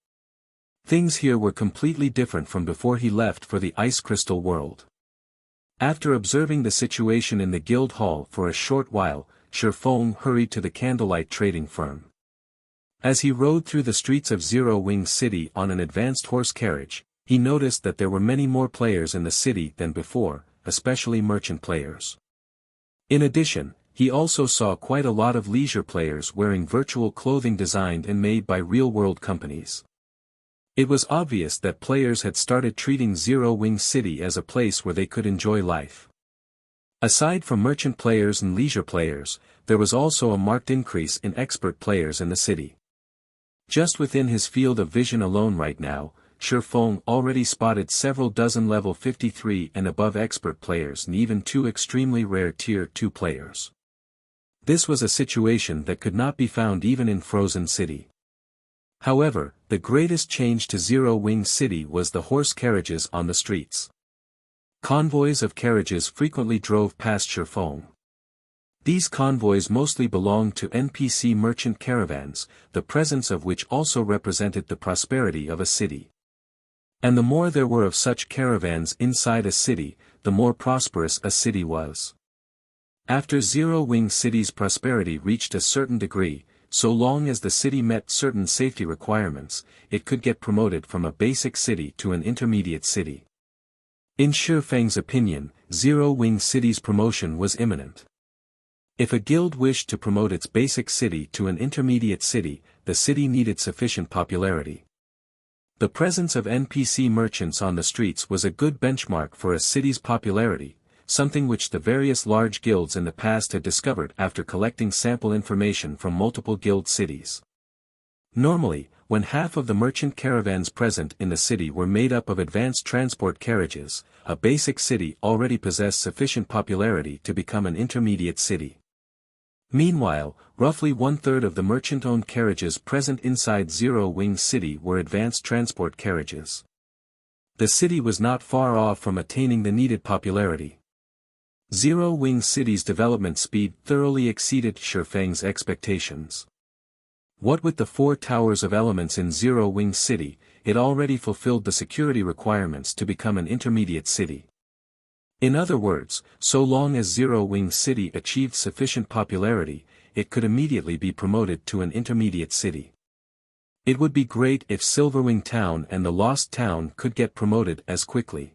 Things here were completely different from before he left for the Ice Crystal world. After observing the situation in the guild hall for a short while, Shifeng hurried to the candlelight trading firm. As he rode through the streets of Zero Wing City on an advanced horse carriage, he noticed that there were many more players in the city than before, especially merchant players. In addition, he also saw quite a lot of leisure players wearing virtual clothing designed and made by real-world companies. It was obvious that players had started treating Zero Wing City as a place where they could enjoy life. Aside from merchant players and leisure players, there was also a marked increase in expert players in the city. Just within his field of vision alone right now, Shifeng already spotted several dozen level 53 and above expert players and even 2 extremely rare Tier 2 players. This was a situation that could not be found even in Frozen City. However, the greatest change to Zero Wing City was the horse carriages on the streets. Convoys of carriages frequently drove past Shifeng. These convoys mostly belonged to NPC merchant caravans, the presence of which also represented the prosperity of a city. And the more there were of such caravans inside a city, the more prosperous a city was. After Zero Wing City's prosperity reached a certain degree, so long as the city met certain safety requirements, it could get promoted from a basic city to an intermediate city. In Shifeng's opinion, Zero Wing City's promotion was imminent. If a guild wished to promote its basic city to an intermediate city, the city needed sufficient popularity. The presence of NPC merchants on the streets was a good benchmark for a city's popularity, something which the various large guilds in the past had discovered after collecting sample information from multiple guild cities. Normally, when half of the merchant caravans present in the city were made up of advanced transport carriages, a basic city already possessed sufficient popularity to become an intermediate city. Meanwhile, roughly 1/3 of the merchant-owned carriages present inside Zero Wing City were advanced transport carriages. The city was not far off from attaining the needed popularity. Zero Wing City's development speed thoroughly exceeded Shifeng's expectations. What with the 4 towers of elements in Zero Wing City, it already fulfilled the security requirements to become an intermediate city. In other words, so long as Zero Wing City achieved sufficient popularity, it could immediately be promoted to an intermediate city. It would be great if Silverwing Town and the Lost Town could get promoted as quickly.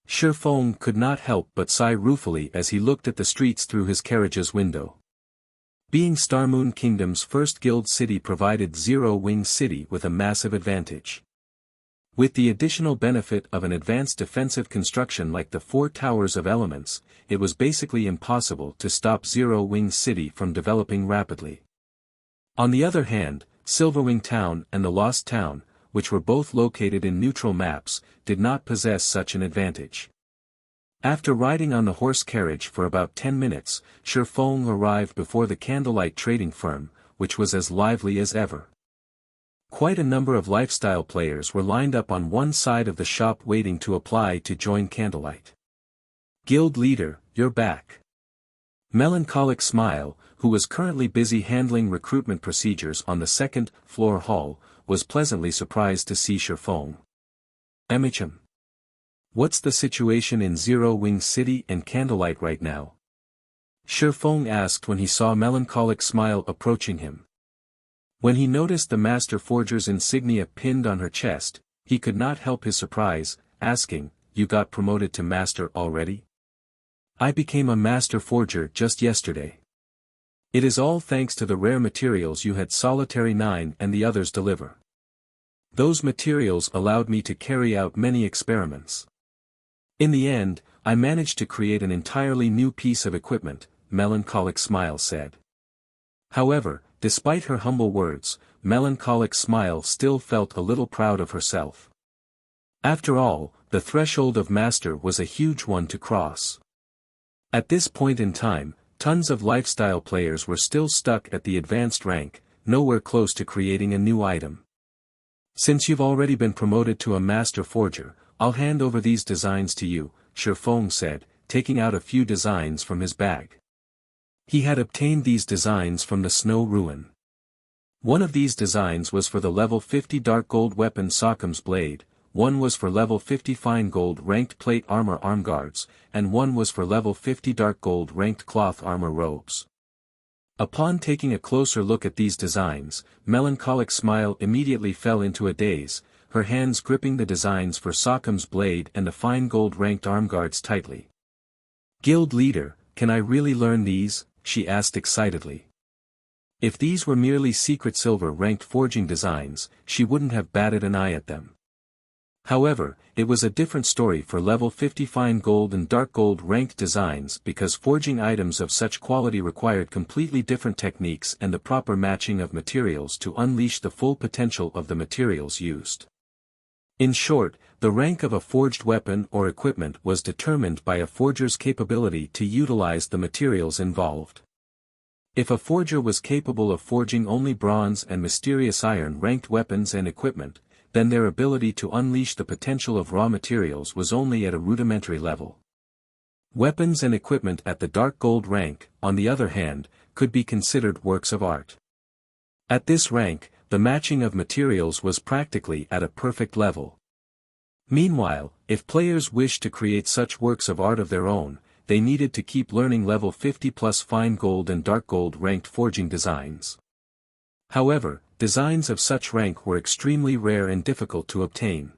Shifeng could not help but sigh ruefully as he looked at the streets through his carriage's window. Being Starmoon Kingdom's first guild city provided Zero Wing City with a massive advantage. With the additional benefit of an advanced defensive construction like the 4 towers of elements, it was basically impossible to stop Zero Wing City from developing rapidly. On the other hand, Silverwing Town and the Lost Town, which were both located in neutral maps, did not possess such an advantage. After riding on the horse carriage for about 10 minutes, Shifeng arrived before the candlelight trading firm, which was as lively as ever. Quite a number of lifestyle players were lined up on one side of the shop waiting to apply to join Candlelight. Guild leader, you're back. Melancholic Smile, who was currently busy handling recruitment procedures on the second-floor hall, was pleasantly surprised to see Shifeng. Emicham. What's the situation in Zero Wing City and Candlelight right now? Shifeng asked when he saw Melancholic Smile approaching him. When he noticed the Master Forger's insignia pinned on her chest, he could not help his surprise, asking, "You got promoted to Master already?" "I became a Master Forger just yesterday. It is all thanks to the rare materials you had Solitary 9 and the others deliver. Those materials allowed me to carry out many experiments. In the end, I managed to create an entirely new piece of equipment," Melancholic Smile said. However, despite her humble words, Melancholic Smile still felt a little proud of herself. After all, the threshold of Master was a huge one to cross. At this point in time, tons of lifestyle players were still stuck at the advanced rank, nowhere close to creating a new item. "Since you've already been promoted to a Master Forger, I'll hand over these designs to you," Shifeng said, taking out a few designs from his bag. He had obtained these designs from the Snow Ruin. One of these designs was for the level 50 Dark Gold weapon Sockham's Blade, one was for level 50 Fine Gold ranked Plate Armor Armguards, and one was for level 50 Dark Gold ranked Cloth Armor Robes. Upon taking a closer look at these designs, Melancholic Smile immediately fell into a daze, her hands gripping the designs for Sockham's Blade and the Fine Gold ranked Armguards tightly. "Guild leader, can I really learn these?" she asked excitedly. If these were merely secret silver ranked forging designs, she wouldn't have batted an eye at them. However, it was a different story for level 50 Fine Gold and Dark Gold ranked designs because forging items of such quality required completely different techniques and the proper matching of materials to unleash the full potential of the materials used. In short, the rank of a forged weapon or equipment was determined by a forger's capability to utilize the materials involved. If a forger was capable of forging only bronze and mysterious iron ranked weapons and equipment, then their ability to unleash the potential of raw materials was only at a rudimentary level. Weapons and equipment at the Dark Gold rank, on the other hand, could be considered works of art. At this rank, the matching of materials was practically at a perfect level. Meanwhile, if players wished to create such works of art of their own, they needed to keep learning level 50 plus Fine Gold and Dark Gold ranked forging designs. However, designs of such rank were extremely rare and difficult to obtain.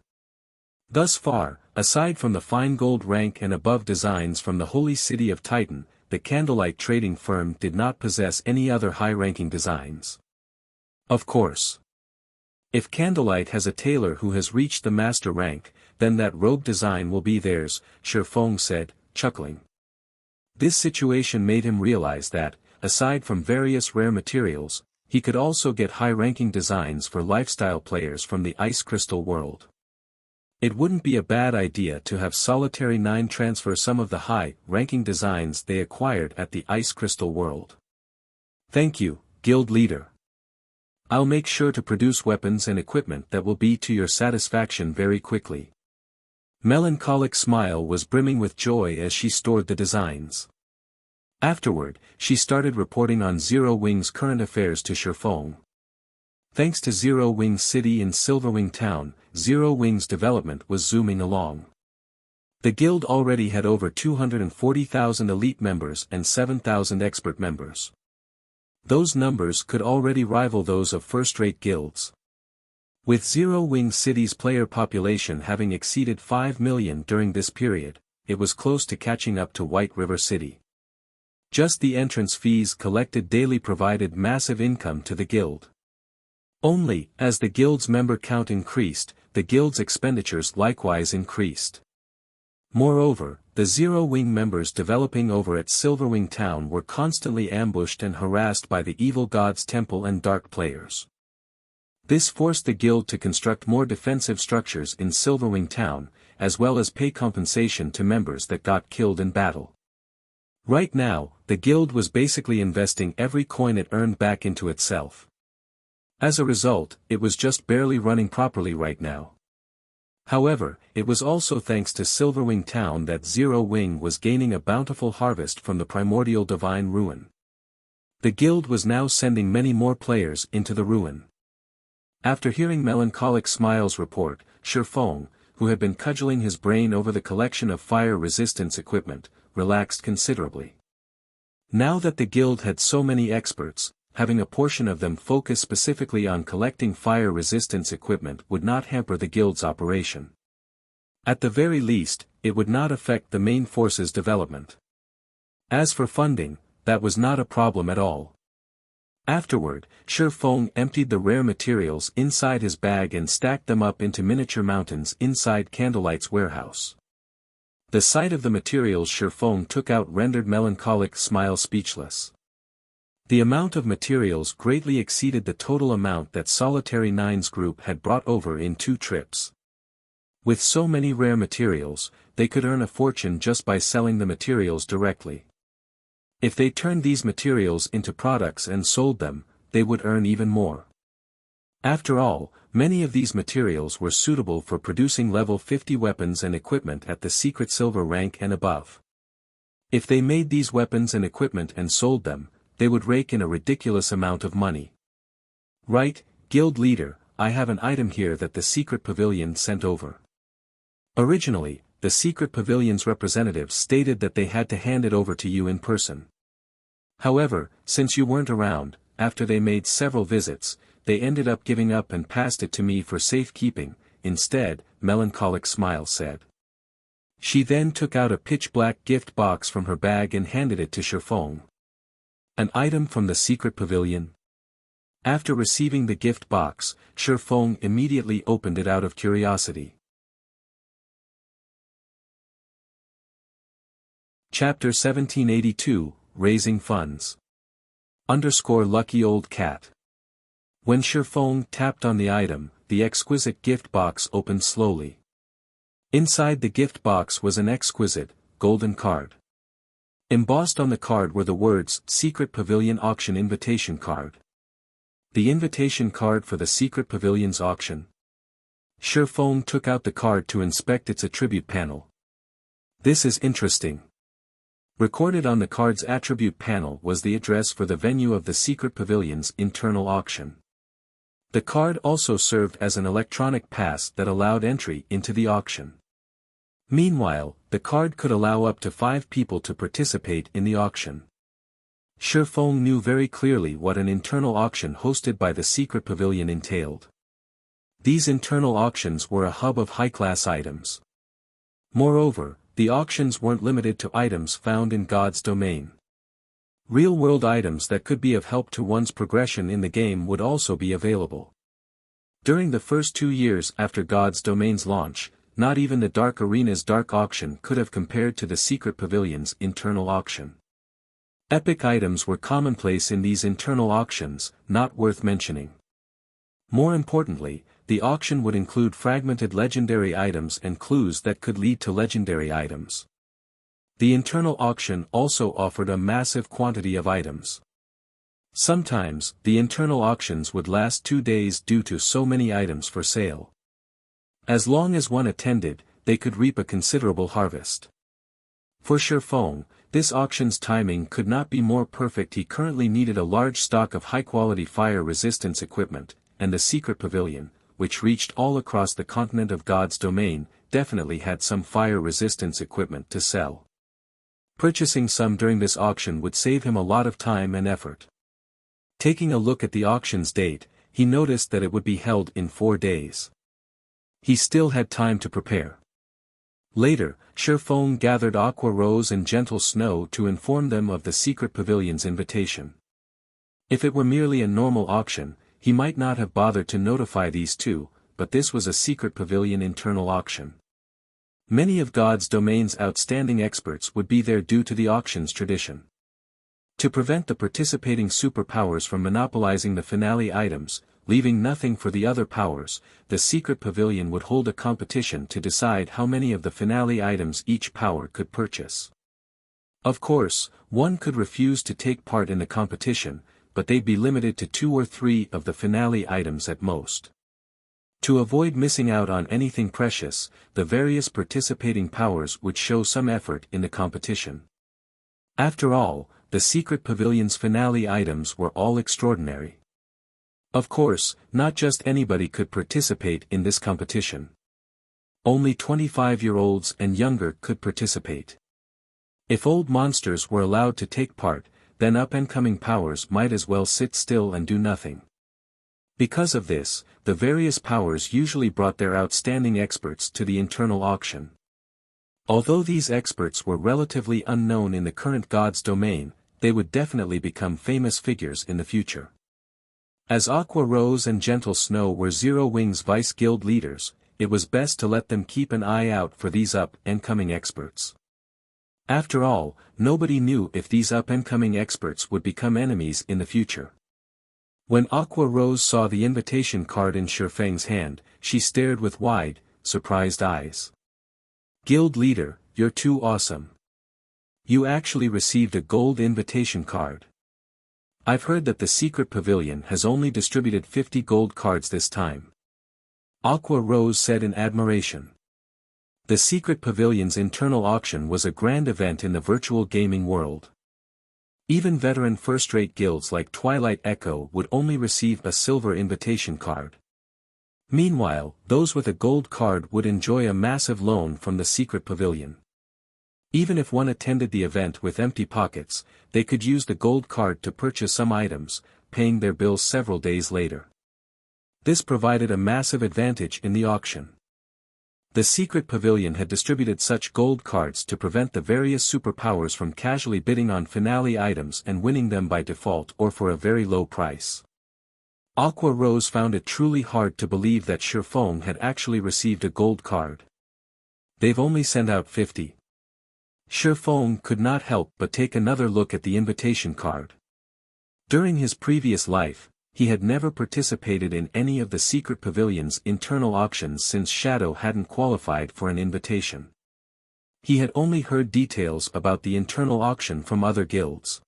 Thus far, aside from the Fine Gold rank and above designs from the Holy City of Titan, the Candlelight trading firm did not possess any other high-ranking designs. Of course. If Candlelight has a tailor who has reached the master rank, then that robe design will be theirs, Shifeng said, chuckling. This situation made him realize that, aside from various rare materials, he could also get high-ranking designs for lifestyle players from the Ice Crystal world. It wouldn't be a bad idea to have Solitary 9 transfer some of the high-ranking designs they acquired at the Ice Crystal world. "Thank you, Guild Leader. I'll make sure to produce weapons and equipment that will be to your satisfaction very quickly." Melancholic smile was brimming with joy as she stored the designs. Afterward, she started reporting on Zero Wing's current affairs to Sherfong. Thanks to Zero Wing's city in Silverwing Town, Zero Wing's development was zooming along. The guild already had over 240,000 elite members and 7,000 expert members. Those numbers could already rival those of first-rate guilds. With Zero Wing City's player population having exceeded 5 million during this period, it was close to catching up to White River City. Just the entrance fees collected daily provided massive income to the guild. Only, as the guild's member count increased, the guild's expenditures likewise increased. Moreover, the Zero Wing members developing over at Silverwing Town were constantly ambushed and harassed by the Evil God's Temple and Dark players. This forced the guild to construct more defensive structures in Silverwing Town, as well as pay compensation to members that got killed in battle. Right now, the guild was basically investing every coin it earned back into itself. As a result, it was just barely running properly right now. However, it was also thanks to Silverwing Town that Zero Wing was gaining a bountiful harvest from the primordial divine ruin. The guild was now sending many more players into the ruin. After hearing Melancholic Smile's report, Sherfong, who had been cudgeling his brain over the collection of fire resistance equipment, relaxed considerably. Now that the guild had so many experts, having a portion of them focus specifically on collecting fire resistance equipment would not hamper the guild's operation. At the very least, it would not affect the main force's development. As for funding, that was not a problem at all. Afterward, Sherfong emptied the rare materials inside his bag and stacked them up into miniature mountains inside Candlelight's warehouse. The sight of the materials Sherfong took out rendered Melancholic Smile speechless. The amount of materials greatly exceeded the total amount that Solitary Nine's group had brought over in 2 trips. With so many rare materials, they could earn a fortune just by selling the materials directly. If they turned these materials into products and sold them, they would earn even more. After all, many of these materials were suitable for producing level 50 weapons and equipment at the secret silver rank and above. If they made these weapons and equipment and sold them, they would rake in a ridiculous amount of money. Right, guild leader, I have an item here that the secret pavilion sent over. Originally, the secret pavilion's representatives stated that they had to hand it over to you in person. However, since you weren't around, after they made several visits, they ended up giving up and passed it to me for safekeeping. Instead, Melancholic Smile said. She then took out a pitch-black gift box from her bag and handed it to Sherfong. An item from the secret pavilion? After receiving the gift box, Sherfong immediately opened it out of curiosity. Chapter 1782, Raising Funds. Lucky Old Cat. When Sherfong tapped on the item, the exquisite gift box opened slowly. Inside the gift box was an exquisite, golden card. Embossed on the card were the words, Secret Pavilion Auction Invitation Card. The invitation card for the Secret Pavilion's auction. Sherfong took out the card to inspect its attribute panel. This is interesting. Recorded on the card's attribute panel was the address for the venue of the Secret Pavilion's internal auction. The card also served as an electronic pass that allowed entry into the auction. Meanwhile, the card could allow up to 5 people to participate in the auction. Sherfong knew very clearly what an internal auction hosted by the Secret Pavilion entailed. These internal auctions were a hub of high-class items. Moreover, the auctions weren't limited to items found in God's domain. Real-world items that could be of help to one's progression in the game would also be available. During the first 2 years after God's domain's launch, not even the Dark Arena's Dark Auction could have compared to the Secret Pavilion's internal auction. Epic items were commonplace in these internal auctions, not worth mentioning. More importantly, the auction would include fragmented legendary items and clues that could lead to legendary items. The internal auction also offered a massive quantity of items. Sometimes, the internal auctions would last 2 days due to so many items for sale. As long as one attended, they could reap a considerable harvest. For Shifeng, this auction's timing could not be more perfect. He currently needed a large stock of high-quality fire resistance equipment, and the secret pavilion, which reached all across the continent of God's domain, definitely had some fire resistance equipment to sell. Purchasing some during this auction would save him a lot of time and effort. Taking a look at the auction's date, he noticed that it would be held in 4 days. He still had time to prepare. Later, Shifeng gathered Aqua Rose and Gentle Snow to inform them of the secret pavilion's invitation. If it were merely a normal auction, he might not have bothered to notify these two, but this was a secret pavilion internal auction. Many of God's domain's outstanding experts would be there due to the auction's tradition. To prevent the participating superpowers from monopolizing the finale items, leaving nothing for the other powers, the secret pavilion would hold a competition to decide how many of the finale items each power could purchase. Of course, one could refuse to take part in the competition, but they'd be limited to 2 or 3 of the finale items at most. To avoid missing out on anything precious, the various participating powers would show some effort in the competition. After all, the secret pavilion's finale items were all extraordinary. Of course, not just anybody could participate in this competition. Only 25-year-olds and younger could participate. If old monsters were allowed to take part, then up-and-coming powers might as well sit still and do nothing. Because of this, the various powers usually brought their outstanding experts to the internal auction. Although these experts were relatively unknown in the current God's domain, they would definitely become famous figures in the future. As Aqua Rose and Gentle Snow were Zero Wing's vice guild leaders, it was best to let them keep an eye out for these up-and-coming experts. After all, nobody knew if these up-and-coming experts would become enemies in the future. When Aqua Rose saw the invitation card in Shifeng's hand, she stared with wide, surprised eyes. "Guild leader, you're too awesome. You actually received a gold invitation card. I've heard that the secret pavilion has only distributed 50 gold cards this time." Aqua Rose said in admiration. The secret pavilion's internal auction was a grand event in the virtual gaming world. Even veteran first-rate guilds like Twilight Echo would only receive a silver invitation card. Meanwhile, those with a gold card would enjoy a massive loan from the secret pavilion. Even if one attended the event with empty pockets, they could use the gold card to purchase some items, paying their bills several days later. This provided a massive advantage in the auction. The secret pavilion had distributed such gold cards to prevent the various superpowers from casually bidding on finale items and winning them by default or for a very low price. Aqua Rose found it truly hard to believe that Shifeng had actually received a gold card. They've only sent out 50. Shifeng could not help but take another look at the invitation card. During his previous life, he had never participated in any of the secret pavilion's internal auctions since Shadow hadn't qualified for an invitation. He had only heard details about the internal auction from other guilds.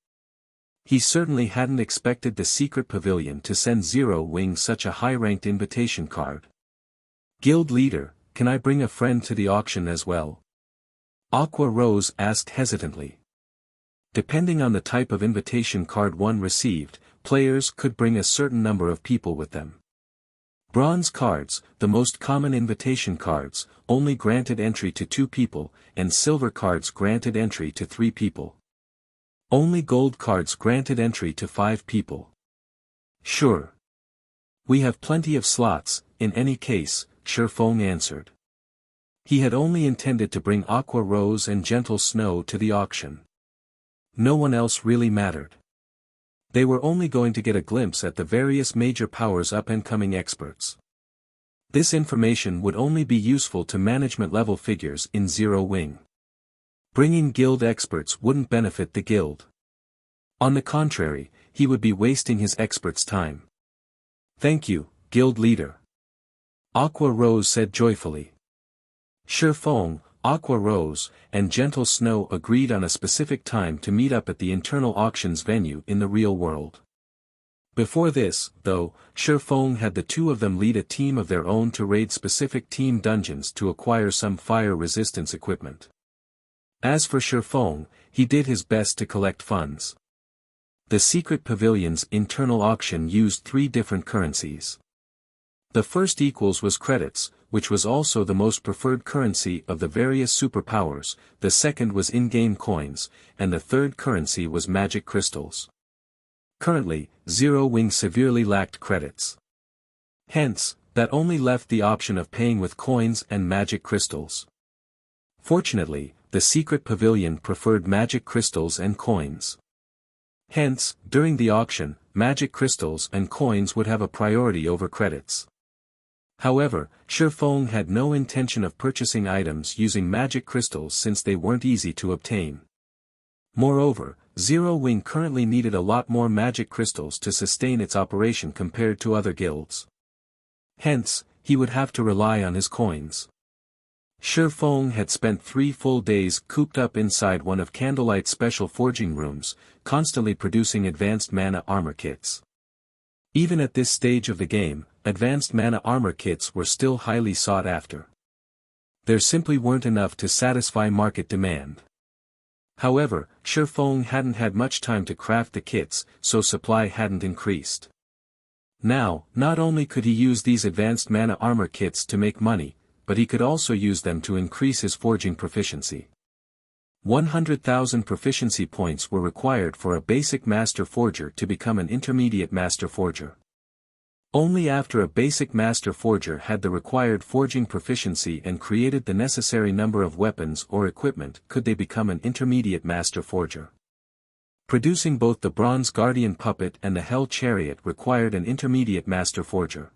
He certainly hadn't expected the secret pavilion to send Zero Wing such a high-ranked invitation card. "Guild leader, can I bring a friend to the auction as well?" Aqua Rose asked hesitantly. Depending on the type of invitation card one received, players could bring a certain number of people with them. Bronze cards, the most common invitation cards, only granted entry to 2 people, and silver cards granted entry to 3 people. Only gold cards granted entry to 5 people. "Sure. We have plenty of slots, in any case," Shifeng answered. He had only intended to bring Aqua Rose and Gentle Snow to the auction. No one else really mattered. They were only going to get a glimpse at the various major powers' up-and-coming experts. This information would only be useful to management-level figures in Zero Wing. Bringing guild experts wouldn't benefit the guild. On the contrary, he would be wasting his experts' time. "Thank you, guild leader," Aqua Rose said joyfully. Shifeng, Aqua Rose, and Gentle Snow agreed on a specific time to meet up at the internal auctions venue in the real world. Before this, though, Feng had the two of them lead a team of their own to raid specific team dungeons to acquire some fire resistance equipment. As for Feng, he did his best to collect funds. The secret pavilion's internal auction used 3 different currencies. The first equals was credits, which was also the most preferred currency of the various superpowers, the second was in-game coins, and the third currency was magic crystals. Currently, Zero Wing severely lacked credits. Hence, that only left the option of paying with coins and magic crystals. Fortunately, the secret pavilion preferred magic crystals and coins. Hence, during the auction, magic crystals and coins would have a priority over credits. However, Feng had no intention of purchasing items using magic crystals since they weren't easy to obtain. Moreover, Zero Wing currently needed a lot more magic crystals to sustain its operation compared to other guilds. Hence, he would have to rely on his coins. Feng had spent 3 full days cooped up inside one of Candlelight's special forging rooms, constantly producing advanced mana armor kits. Even at this stage of the game, advanced mana armor kits were still highly sought after. There simply weren't enough to satisfy market demand. However, Feng hadn't had much time to craft the kits, so supply hadn't increased. Now, not only could he use these advanced mana armor kits to make money, but he could also use them to increase his forging proficiency. 100,000 proficiency points were required for a basic master forger to become an intermediate master forger. Only after a basic master forger had the required forging proficiency and created the necessary number of weapons or equipment could they become an intermediate master forger. Producing both the Bronze Guardian Puppet and the Hell Chariot required an intermediate master forger.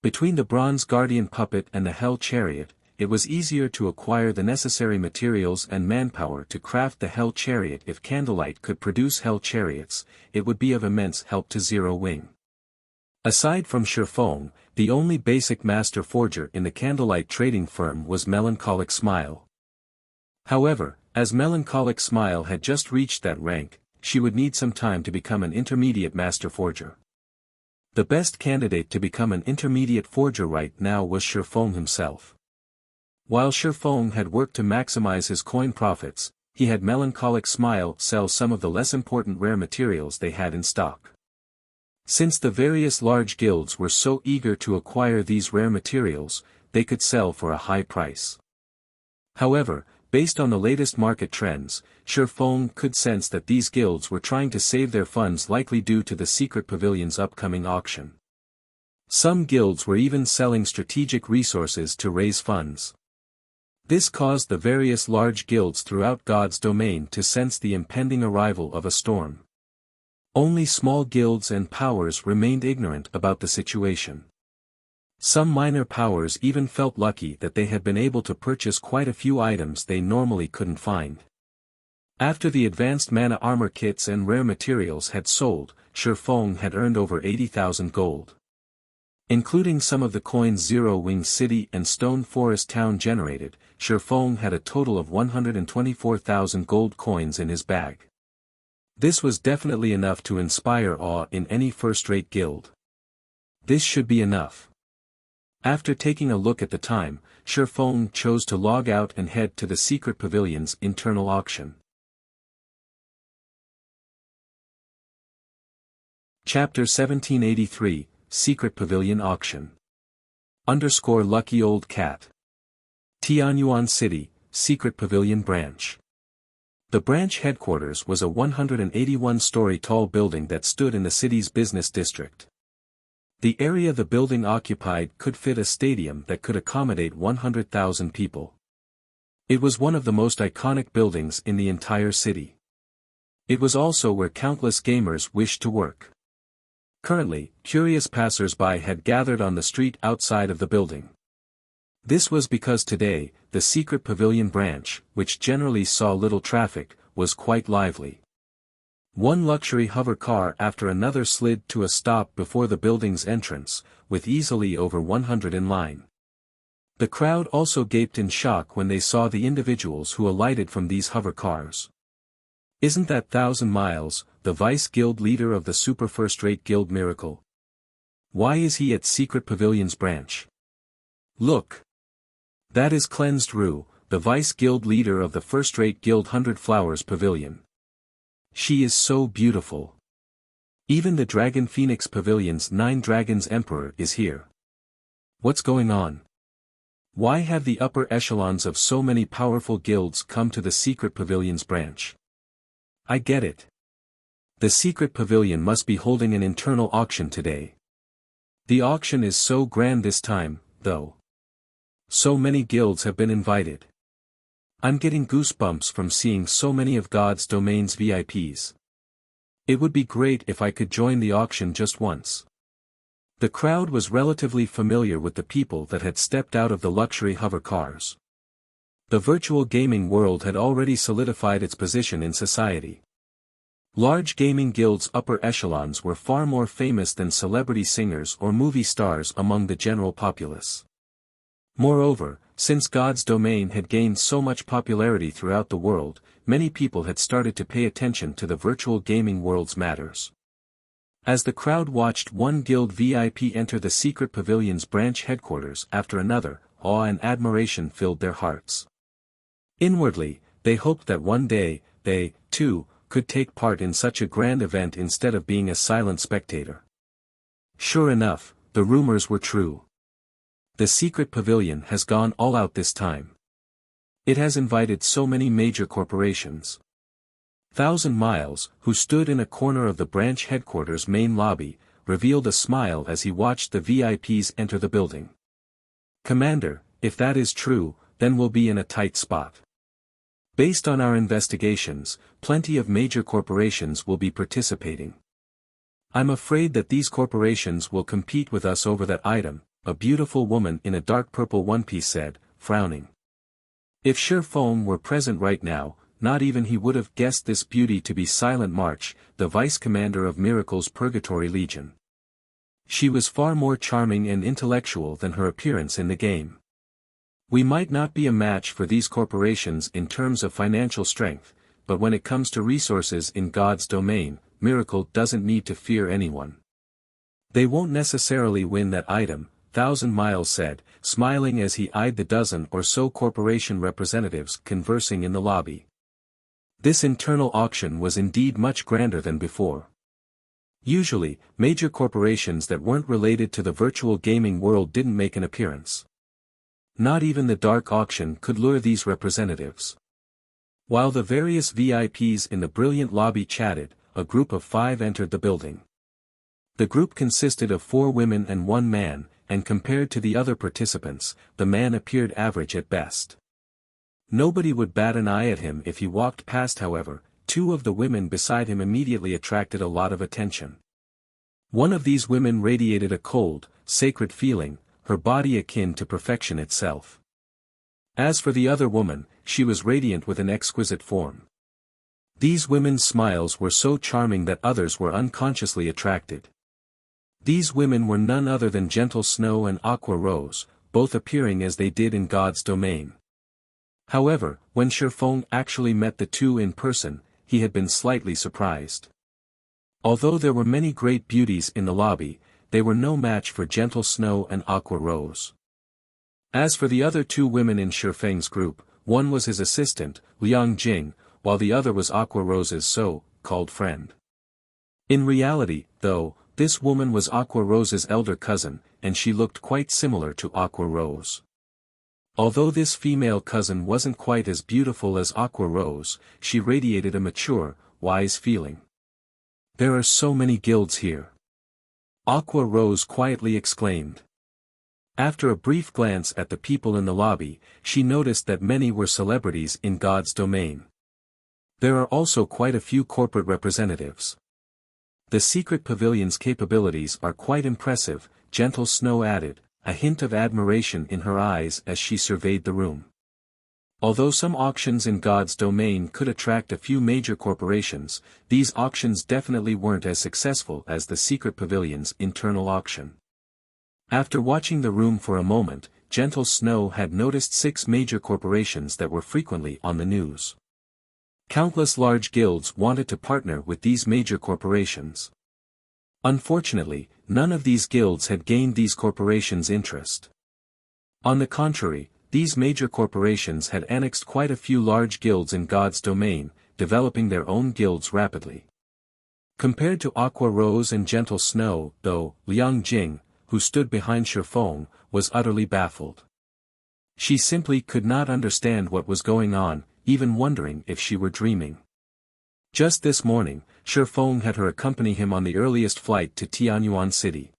Between the Bronze Guardian Puppet and the Hell Chariot, it was easier to acquire the necessary materials and manpower to craft the Hell Chariot. If Candlelight could produce Hell Chariots, it would be of immense help to Zero Wing. Aside from Feng, the only basic master forger in the Candlelight trading firm was Melancholic Smile. However, as Melancholic Smile had just reached that rank, she would need some time to become an intermediate master forger. The best candidate to become an intermediate forger right now was Feng himself. While Feng had worked to maximize his coin profits, he had Melancholic Smile sell some of the less important rare materials they had in stock. Since the various large guilds were so eager to acquire these rare materials, they could sell for a high price. However, based on the latest market trends, Feng could sense that these guilds were trying to save their funds, likely due to the secret pavilion's upcoming auction. Some guilds were even selling strategic resources to raise funds. This caused the various large guilds throughout God's domain to sense the impending arrival of a storm. Only small guilds and powers remained ignorant about the situation. Some minor powers even felt lucky that they had been able to purchase quite a few items they normally couldn't find. After the advanced mana armor kits and rare materials had sold, Feng had earned over 80,000 gold. Including some of the coins Zero Wing City and Stone Forest Town generated, Feng had a total of 124,000 gold coins in his bag. This was definitely enough to inspire awe in any first-rate guild. This should be enough. After taking a look at the time, Feng chose to log out and head to the secret pavilion's internal auction. Chapter 1783, Secret Pavilion Auction. Lucky Old Cat. Tianyuan City, Secret Pavilion Branch. The branch headquarters was a 181-story tall building that stood in the city's business district. The area the building occupied could fit a stadium that could accommodate 100,000 people. It was one of the most iconic buildings in the entire city. It was also where countless gamers wished to work. Currently, curious passers-by had gathered on the street outside of the building. This was because today, the secret pavilion branch, which generally saw little traffic, was quite lively. One luxury hover car after another slid to a stop before the building's entrance, with easily over 100 in line. The crowd also gaped in shock when they saw the individuals who alighted from these hover cars. Isn't that 1,000 Miles, the vice guild leader of the super first-rate guild Miracle? Why is he at Secret Pavilion's branch? Look! That is Cleansed Rue, the vice guild leader of the first-rate guild 100 Flowers Pavilion. She is so beautiful. Even the Dragon Phoenix Pavilion's 9 Dragons Emperor is here. What's going on? Why have the upper echelons of so many powerful guilds come to the Secret Pavilion's branch? I get it. The Secret Pavilion must be holding an internal auction today. The auction is so grand this time, though. So many guilds have been invited. I'm getting goosebumps from seeing so many of God's Domain's VIPs. It would be great if I could join the auction just once. The crowd was relatively familiar with the people that had stepped out of the luxury hover cars. The virtual gaming world had already solidified its position in society. Large gaming guilds' upper echelons were far more famous than celebrity singers or movie stars among the general populace. Moreover, since God's Domain had gained so much popularity throughout the world, many people had started to pay attention to the virtual gaming world's matters. As the crowd watched one guild VIP enter the Secret Pavilion's branch headquarters after another, awe and admiration filled their hearts. Inwardly, they hoped that one day, they, too, could take part in such a grand event instead of being a silent spectator. Sure enough, the rumors were true. The Secret Pavilion has gone all out this time. It has invited so many major corporations. 1,000 Miles, who stood in a corner of the branch headquarters' main lobby, revealed a smile as he watched the VIPs enter the building. Commander, if that is true, then we'll be in a tight spot. Based on our investigations, plenty of major corporations will be participating. I'm afraid that these corporations will compete with us over that item, a beautiful woman in a dark purple one-piece said, frowning. If Sherfone were present right now, not even he would have guessed this beauty to be Silent March, the vice-commander of Miracle's Purgatory Legion. She was far more charming and intellectual than her appearance in the game. We might not be a match for these corporations in terms of financial strength, but when it comes to resources in God's Domain, Miracle doesn't need to fear anyone. They won't necessarily win that item, 1,000 Miles said, smiling as he eyed the dozen or so corporation representatives conversing in the lobby. This internal auction was indeed much grander than before. Usually, major corporations that weren't related to the virtual gaming world didn't make an appearance. Not even the dark auction could lure these representatives. While the various VIPs in the brilliant lobby chatted, a group of 5 entered the building. The group consisted of 4 women and 1 man, and compared to the other participants, the man appeared average at best. Nobody would bat an eye at him if he walked past. However, 2 of the women beside him immediately attracted a lot of attention. One of these women radiated a cold, sacred feeling, her body akin to perfection itself. As for the other woman, she was radiant with an exquisite form. These women's smiles were so charming that others were unconsciously attracted. These women were none other than Gentle Snow and Aqua Rose, both appearing as they did in God's Domain. However, when Sherfone actually met the 2 in person, he had been slightly surprised. Although there were many great beauties in the lobby, they were no match for Gentle Snow and Aqua Rose. As for the other 2 women in Sherfeng's group, one was his assistant, Liang Jing, while the other was Aqua Rose's so-called friend. In reality, though, this woman was Aqua Rose's elder cousin, and she looked quite similar to Aqua Rose. Although this female cousin wasn't quite as beautiful as Aqua Rose, she radiated a mature, wise feeling. There are so many guilds here. Aqua Rose quietly exclaimed. After a brief glance at the people in the lobby, she noticed that many were celebrities in God's Domain. There are also quite a few corporate representatives. The Secret Pavilion's capabilities are quite impressive, Gentle Snow added, a hint of admiration in her eyes as she surveyed the room. Although some auctions in God's Domain could attract a few major corporations, these auctions definitely weren't as successful as the Secret Pavilion's internal auction. After watching the room for a moment, Gentle Snow had noticed 6 major corporations that were frequently on the news. Countless large guilds wanted to partner with these major corporations. Unfortunately, none of these guilds had gained these corporations' interest. On the contrary, these major corporations had annexed quite a few large guilds in God's domain, developing their own guilds rapidly. Compared to Aqua Rose and Gentle Snow, though, Liang Jing, who stood behind Shifeng, was utterly baffled. She simply could not understand what was going on, even wondering if she were dreaming. Just this morning, Shifeng had her accompany him on the earliest flight to Tianyuan City.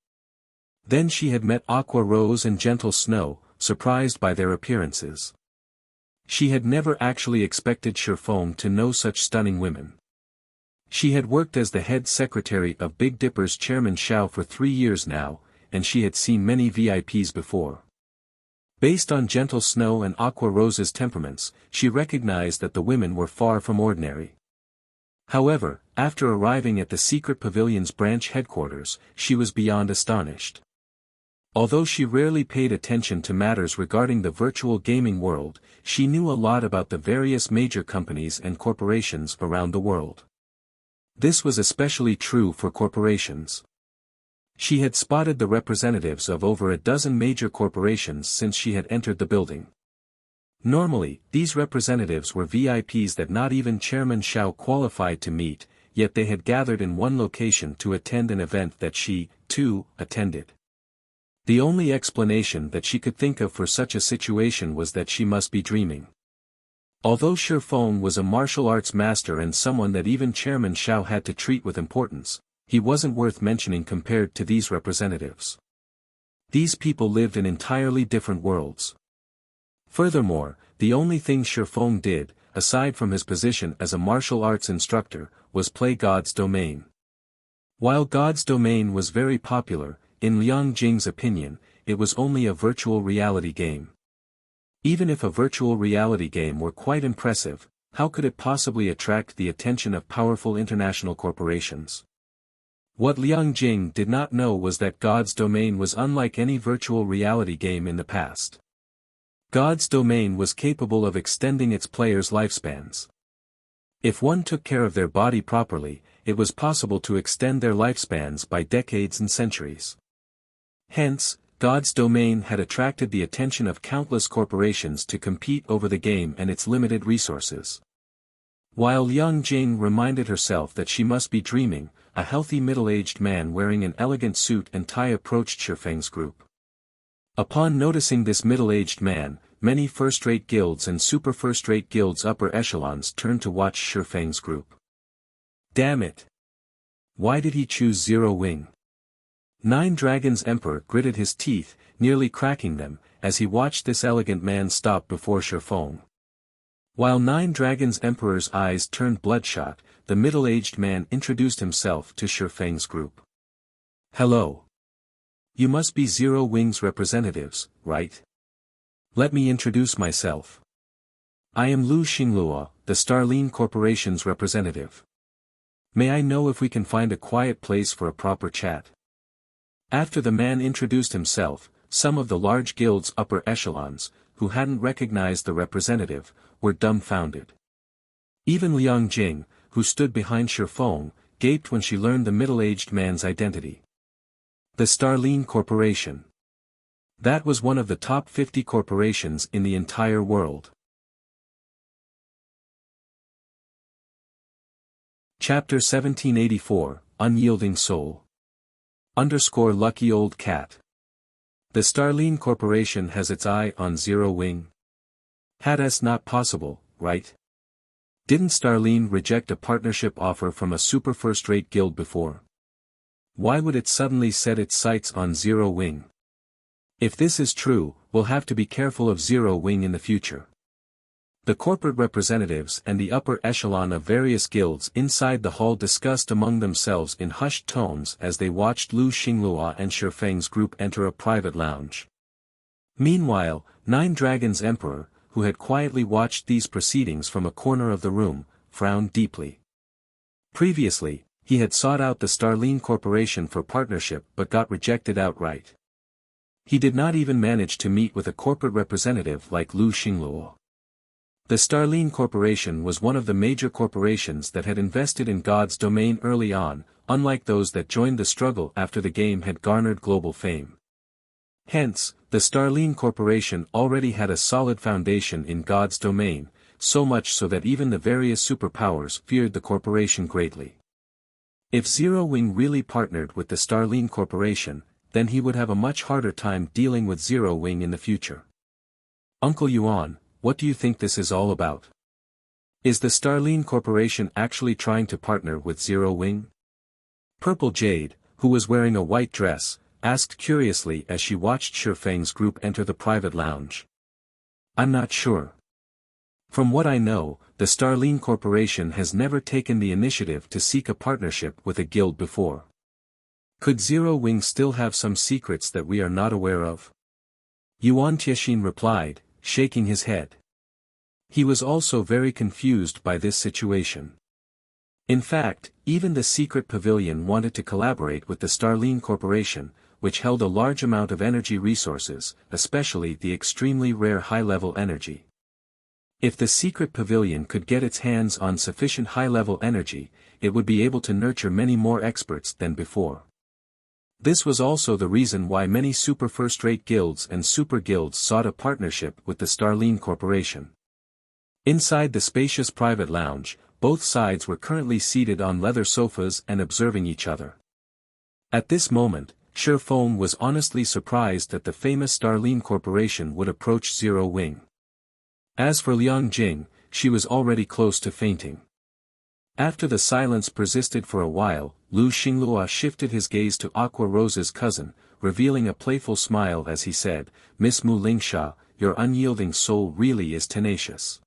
Then she had met Aqua Rose and Gentle Snow, surprised by their appearances. She had never actually expected Shifeng to know such stunning women. She had worked as the head secretary of Big Dipper's chairman Xiao for 3 years now, and she had seen many VIPs before. Based on Gentle Snow and Aqua Rose's temperaments, she recognized that the women were far from ordinary. However, after arriving at the secret pavilion's branch headquarters, she was beyond astonished. Although she rarely paid attention to matters regarding the virtual gaming world, she knew a lot about the various major companies and corporations around the world. This was especially true for corporations. She had spotted the representatives of over a dozen major corporations since she had entered the building. Normally, these representatives were VIPs that not even Chairman Xiao qualified to meet, yet they had gathered in one location to attend an event that she, too, attended. The only explanation that she could think of for such a situation was that she must be dreaming. Although Shifeng was a martial arts master and someone that even Chairman Xiao had to treat with importance, he wasn't worth mentioning compared to these representatives. These people lived in entirely different worlds. Furthermore, the only thing Shifeng did, aside from his position as a martial arts instructor, was play God's domain. While God's domain was very popular, in Liang Jing's opinion, it was only a virtual reality game. Even if a virtual reality game were quite impressive, how could it possibly attract the attention of powerful international corporations? What Liang Jing did not know was that God's domain was unlike any virtual reality game in the past. God's domain was capable of extending its players' lifespans. If one took care of their body properly, it was possible to extend their lifespans by decades and centuries. Hence, God's domain had attracted the attention of countless corporations to compete over the game and its limited resources. While Liang Jing reminded herself that she must be dreaming, a healthy middle-aged man wearing an elegant suit and tie approached Shifeng's group. Upon noticing this middle-aged man, many first-rate guilds and super first-rate guilds upper echelons turned to watch Shifeng's group. Damn it! Why did he choose Zero Wing? Nine Dragons Emperor gritted his teeth, nearly cracking them, as he watched this elegant man stop before Shifeng. While Nine Dragons Emperor's eyes turned bloodshot, the middle-aged man introduced himself to Shifeng's group. Hello. You must be Zero Wing's representatives, right? Let me introduce myself. I am Lu Xinglua, the Starline Corporation's representative. May I know if we can find a quiet place for a proper chat? After the man introduced himself, some of the large guild's upper echelons, who hadn't recognized the representative, were dumbfounded. Even Liang Jing, who stood behind Shifeng, gaped when she learned the middle-aged man's identity. The Starline Corporation. That was one of the top 50 corporations in the entire world. Chapter 1784, Unyielding Soul. Lucky old cat. The Starline Corporation has its eye on Zero Wing. That's not possible, right? Didn't Starline reject a partnership offer from a super first-rate guild before? Why would it suddenly set its sights on Zero Wing? If this is true, we'll have to be careful of Zero Wing in the future. The corporate representatives and the upper echelon of various guilds inside the hall discussed among themselves in hushed tones as they watched Lu Xinglua and Shifeng's group enter a private lounge. Meanwhile, Nine Dragons Emperor, who had quietly watched these proceedings from a corner of the room, frowned deeply. Previously, he had sought out the Starline Corporation for partnership but got rejected outright. He did not even manage to meet with a corporate representative like Lu Xinglua. The Starline Corporation was one of the major corporations that had invested in God's domain early on, unlike those that joined the struggle after the game had garnered global fame. Hence, the Starline Corporation already had a solid foundation in God's domain, so much so that even the various superpowers feared the corporation greatly. If Zero Wing really partnered with the Starline Corporation, then he would have a much harder time dealing with Zero Wing in the future. Uncle Yuan, what do you think this is all about? Is the Starline Corporation actually trying to partner with Zero Wing? Purple Jade, who was wearing a white dress, asked curiously as she watched Shifeng's group enter the private lounge. I'm not sure. From what I know, the Starline Corporation has never taken the initiative to seek a partnership with a guild before. Could Zero Wing still have some secrets that we are not aware of? Yuan Tianxin replied, shaking his head. He was also very confused by this situation. In fact, even the secret pavilion wanted to collaborate with the Starline Corporation, which held a large amount of energy resources, especially the extremely rare high-level energy. If the secret pavilion could get its hands on sufficient high-level energy, it would be able to nurture many more experts than before. This was also the reason why many super first-rate guilds and super guilds sought a partnership with the Starline Corporation. Inside the spacious private lounge, both sides were currently seated on leather sofas and observing each other. At this moment, Shifeng was honestly surprised that the famous Starline Corporation would approach Zero Wing. As for Liang Jing, she was already close to fainting. After the silence persisted for a while, Lu Xinglua shifted his gaze to Aqua Rose's cousin, revealing a playful smile as he said, "Miss Mu Lingsha, your unyielding soul really is tenacious.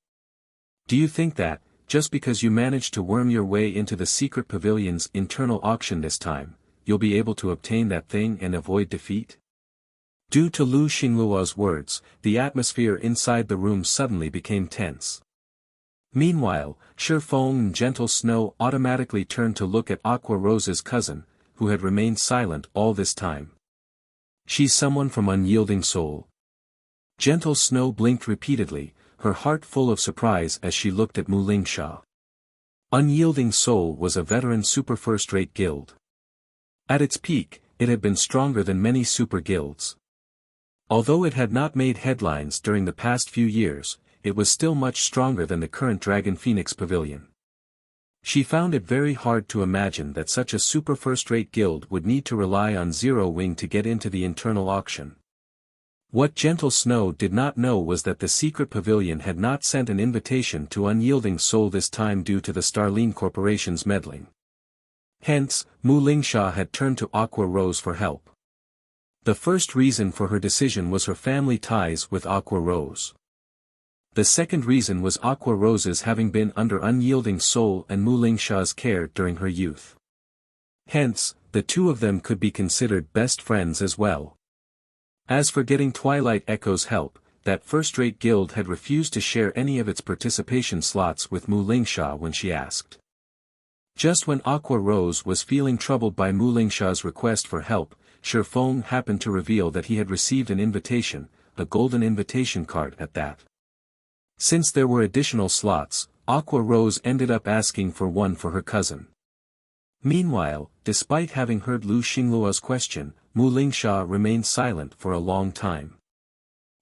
Do you think that, just because you managed to worm your way into the secret pavilion's internal auction this time, you'll be able to obtain that thing and avoid defeat?" Due to Lu Xinglua's words, the atmosphere inside the room suddenly became tense. Meanwhile, Shifeng and Gentle Snow automatically turned to look at Aqua Rose's cousin, who had remained silent all this time. She's someone from Unyielding Soul. Gentle Snow blinked repeatedly, her heart full of surprise as she looked at Mu Lingsha. Unyielding Soul was a veteran super first-rate guild. At its peak, it had been stronger than many super guilds. Although it had not made headlines during the past few years, it was still much stronger than the current Dragon Phoenix Pavilion. She found it very hard to imagine that such a super first-rate guild would need to rely on Zero Wing to get into the internal auction. What Gentle Snow did not know was that the secret pavilion had not sent an invitation to Unyielding Soul this time due to the Starline Corporation's meddling. Hence, Mu Lingsha had turned to Aqua Rose for help. The first reason for her decision was her family ties with Aqua Rose. The second reason was Aqua Rose's having been under Unyielding Soul and Mu Lingsha's care during her youth. Hence, the two of them could be considered best friends as well. As for getting Twilight Echo's help, that first-rate guild had refused to share any of its participation slots with Mu Lingsha when she asked. Just when Aqua Rose was feeling troubled by Mu Lingsha's request for help, Shifeng happened to reveal that he had received an invitation, a golden invitation card at that. Since there were additional slots, Aqua Rose ended up asking for one for her cousin. Meanwhile, despite having heard Lu Xinglua's question, Mu Lingsha remained silent for a long time.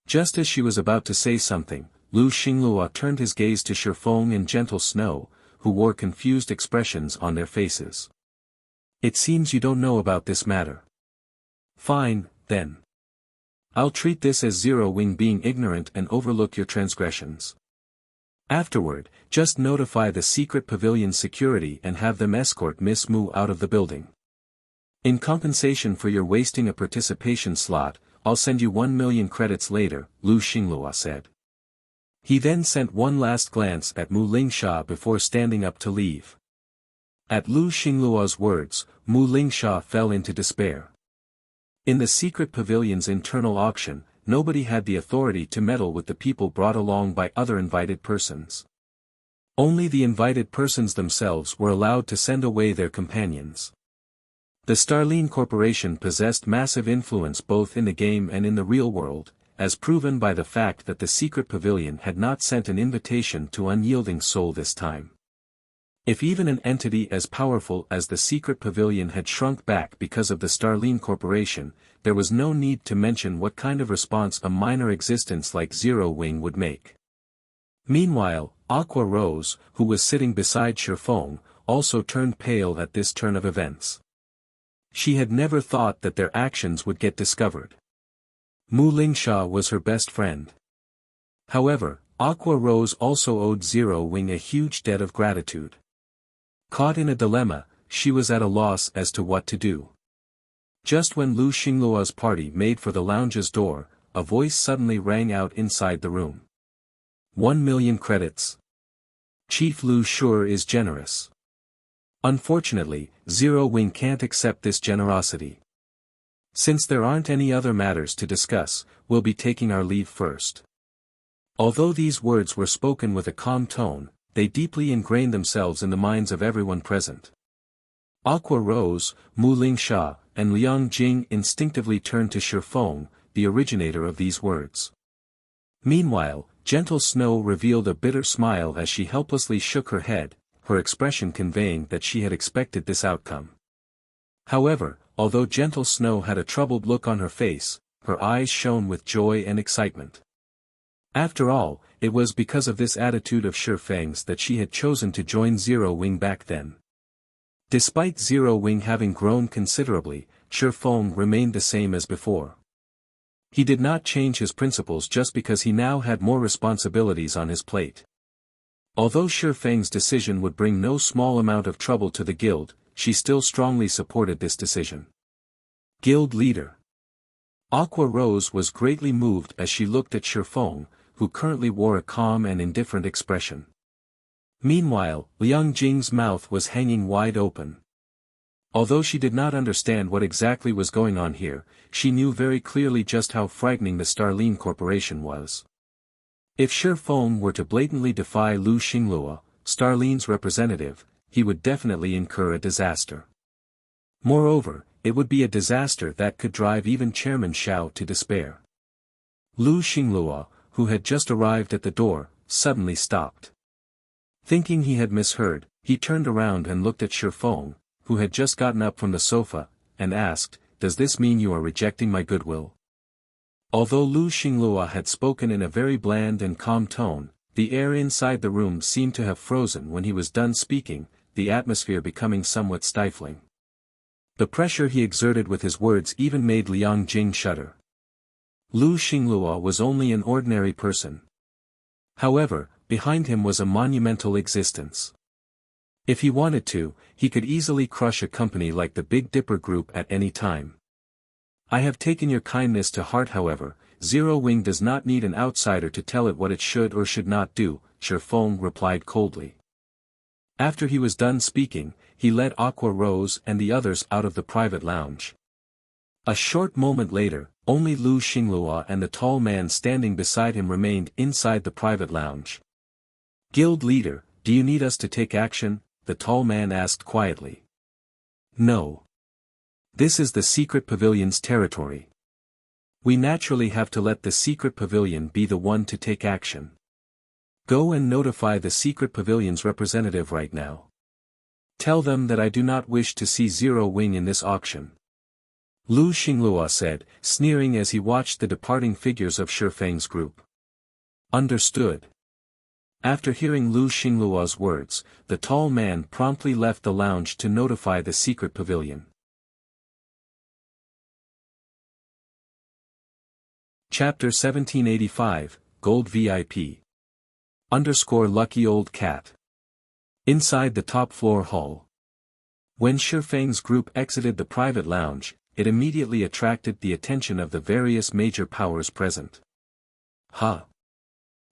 Just as she was about to say something, Lu Xinglua turned his gaze to Shifeng and Gentle Snow, who wore confused expressions on their faces. "It seems you don't know about this matter. Fine, then. I'll treat this as Zero Wing being ignorant and overlook your transgressions. Afterward, just notify the secret pavilion security and have them escort Miss Mu out of the building. In compensation for your wasting a participation slot, I'll send you 1 million credits later," Lu Xinglua said. He then sent one last glance at Mu Lingsha before standing up to leave. At Lu Xinglua's words, Mu Lingsha fell into despair. In the secret pavilion's internal auction, nobody had the authority to meddle with the people brought along by other invited persons. Only the invited persons themselves were allowed to send away their companions. The Starline Corporation possessed massive influence both in the game and in the real world, as proven by the fact that the secret pavilion had not sent an invitation to Unyielding Soul this time. If even an entity as powerful as the secret pavilion had shrunk back because of the Starline Corporation, there was no need to mention what kind of response a minor existence like Zero Wing would make. Meanwhile, Aqua Rose, who was sitting beside Shifeng, also turned pale at this turn of events. She had never thought that their actions would get discovered. Mu Lingsha was her best friend. However, Aqua Rose also owed Zero Wing a huge debt of gratitude. Caught in a dilemma, she was at a loss as to what to do. Just when Lu Xingluo's party made for the lounge's door, a voice suddenly rang out inside the room. 1 million credits. Chief Lu sure is generous. Unfortunately, Zero Wing can't accept this generosity. Since there aren't any other matters to discuss, we'll be taking our leave first. Although these words were spoken with a calm tone, they deeply ingrained themselves in the minds of everyone present. Aqua Rose, Mu Lingsha, and Liang Jing instinctively turned to Shifeng, the originator of these words. Meanwhile, Gentle Snow revealed a bitter smile as she helplessly shook her head, her expression conveying that she had expected this outcome. However, although Gentle Snow had a troubled look on her face, her eyes shone with joy and excitement. After all, it was because of this attitude of Shifeng's that she had chosen to join Zero Wing back then. Despite Zero Wing having grown considerably, Shifeng remained the same as before. He did not change his principles just because he now had more responsibilities on his plate. Although Shifeng's decision would bring no small amount of trouble to the guild, she still strongly supported this decision. Guild Leader. Aqua Rose was greatly moved as she looked at Shifeng, who currently wore a calm and indifferent expression. Meanwhile, Liang Jing's mouth was hanging wide open. Although she did not understand what exactly was going on here, she knew very clearly just how frightening the Starline Corporation was. If Shifeng were to blatantly defy Lu Xingluo, Starline's representative, he would definitely incur a disaster. Moreover, it would be a disaster that could drive even Chairman Xiao to despair. Lu Xingluo, who had just arrived at the door, suddenly stopped. Thinking he had misheard, he turned around and looked at Shifeng, who had just gotten up from the sofa, and asked, "Does this mean you are rejecting my goodwill?" Although Lu Xingluo had spoken in a very bland and calm tone, the air inside the room seemed to have frozen when he was done speaking, the atmosphere becoming somewhat stifling. The pressure he exerted with his words even made Liang Jing shudder. Lu Xingluo was only an ordinary person. However, behind him was a monumental existence. If he wanted to, he could easily crush a company like the Big Dipper Group at any time. I have taken your kindness to heart. However, Zero Wing does not need an outsider to tell it what it should or should not do, Shifeng replied coldly. After he was done speaking, he led Aqua Rose and the others out of the private lounge. A short moment later, only Lu Xingluo and the tall man standing beside him remained inside the private lounge. Guild Leader, do you need us to take action? The tall man asked quietly. No. This is the secret pavilion's territory. We naturally have to let the secret pavilion be the one to take action. Go and notify the secret pavilion's representative right now. Tell them that I do not wish to see Zero Wing in this auction. Lu Xingluo said, sneering as he watched the departing figures of Shifeng's group. Understood. After hearing Lu Xingluo's words, the tall man promptly left the lounge to notify the secret pavilion. Chapter 1785, Gold VIP. Lucky Old Cat. Inside the top floor hall. When Shifeng's group exited the private lounge, it immediately attracted the attention of the various major powers present. Huh?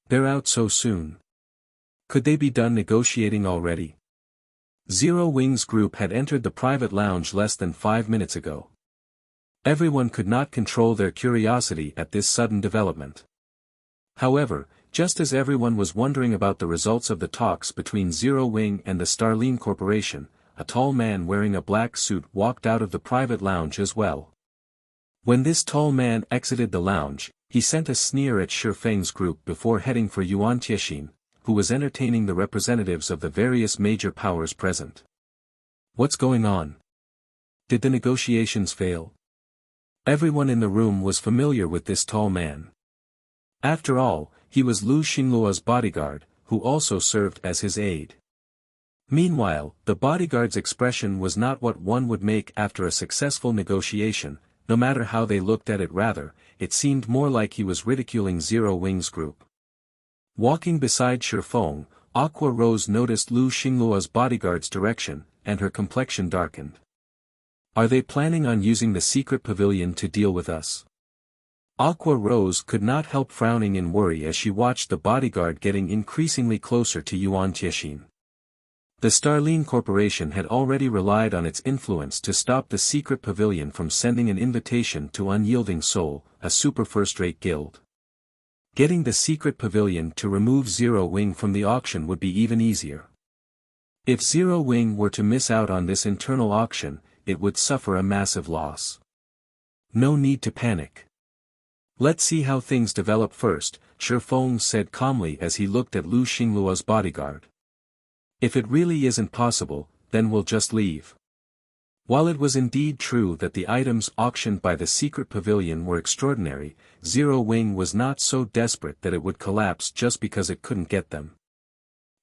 They're out so soon. Could they be done negotiating already? Zero Wing's group had entered the private lounge less than 5 minutes ago. Everyone could not control their curiosity at this sudden development. However, just as everyone was wondering about the results of the talks between Zero Wing and the Starline Corporation, a tall man wearing a black suit walked out of the private lounge as well. When this tall man exited the lounge, he sent a sneer at Shi Feng's group before heading for Yuan Tiexian, who was entertaining the representatives of the various major powers present. What's going on? Did the negotiations fail? Everyone in the room was familiar with this tall man. After all, he was Lu Xingluo's bodyguard, who also served as his aide. Meanwhile, the bodyguard's expression was not what one would make after a successful negotiation, no matter how they looked at it. Rather, it seemed more like he was ridiculing Zero Wing's group. Walking beside Shi Feng, Aqua Rose noticed Lu Xingluo's bodyguard's direction, and her complexion darkened. Are they planning on using the secret pavilion to deal with us? Aqua Rose could not help frowning in worry as she watched the bodyguard getting increasingly closer to Yuan Tiexian. The Starline Corporation had already relied on its influence to stop the secret pavilion from sending an invitation to Unyielding Soul, a super first-rate guild. Getting the secret pavilion to remove Zero Wing from the auction would be even easier. If Zero Wing were to miss out on this internal auction, it would suffer a massive loss. No need to panic. Let's see how things develop first, Shi Feng said calmly as he looked at Lu Xingluo's bodyguard. If it really isn't possible, then we'll just leave. While it was indeed true that the items auctioned by the secret pavilion were extraordinary, Zero Wing was not so desperate that it would collapse just because it couldn't get them.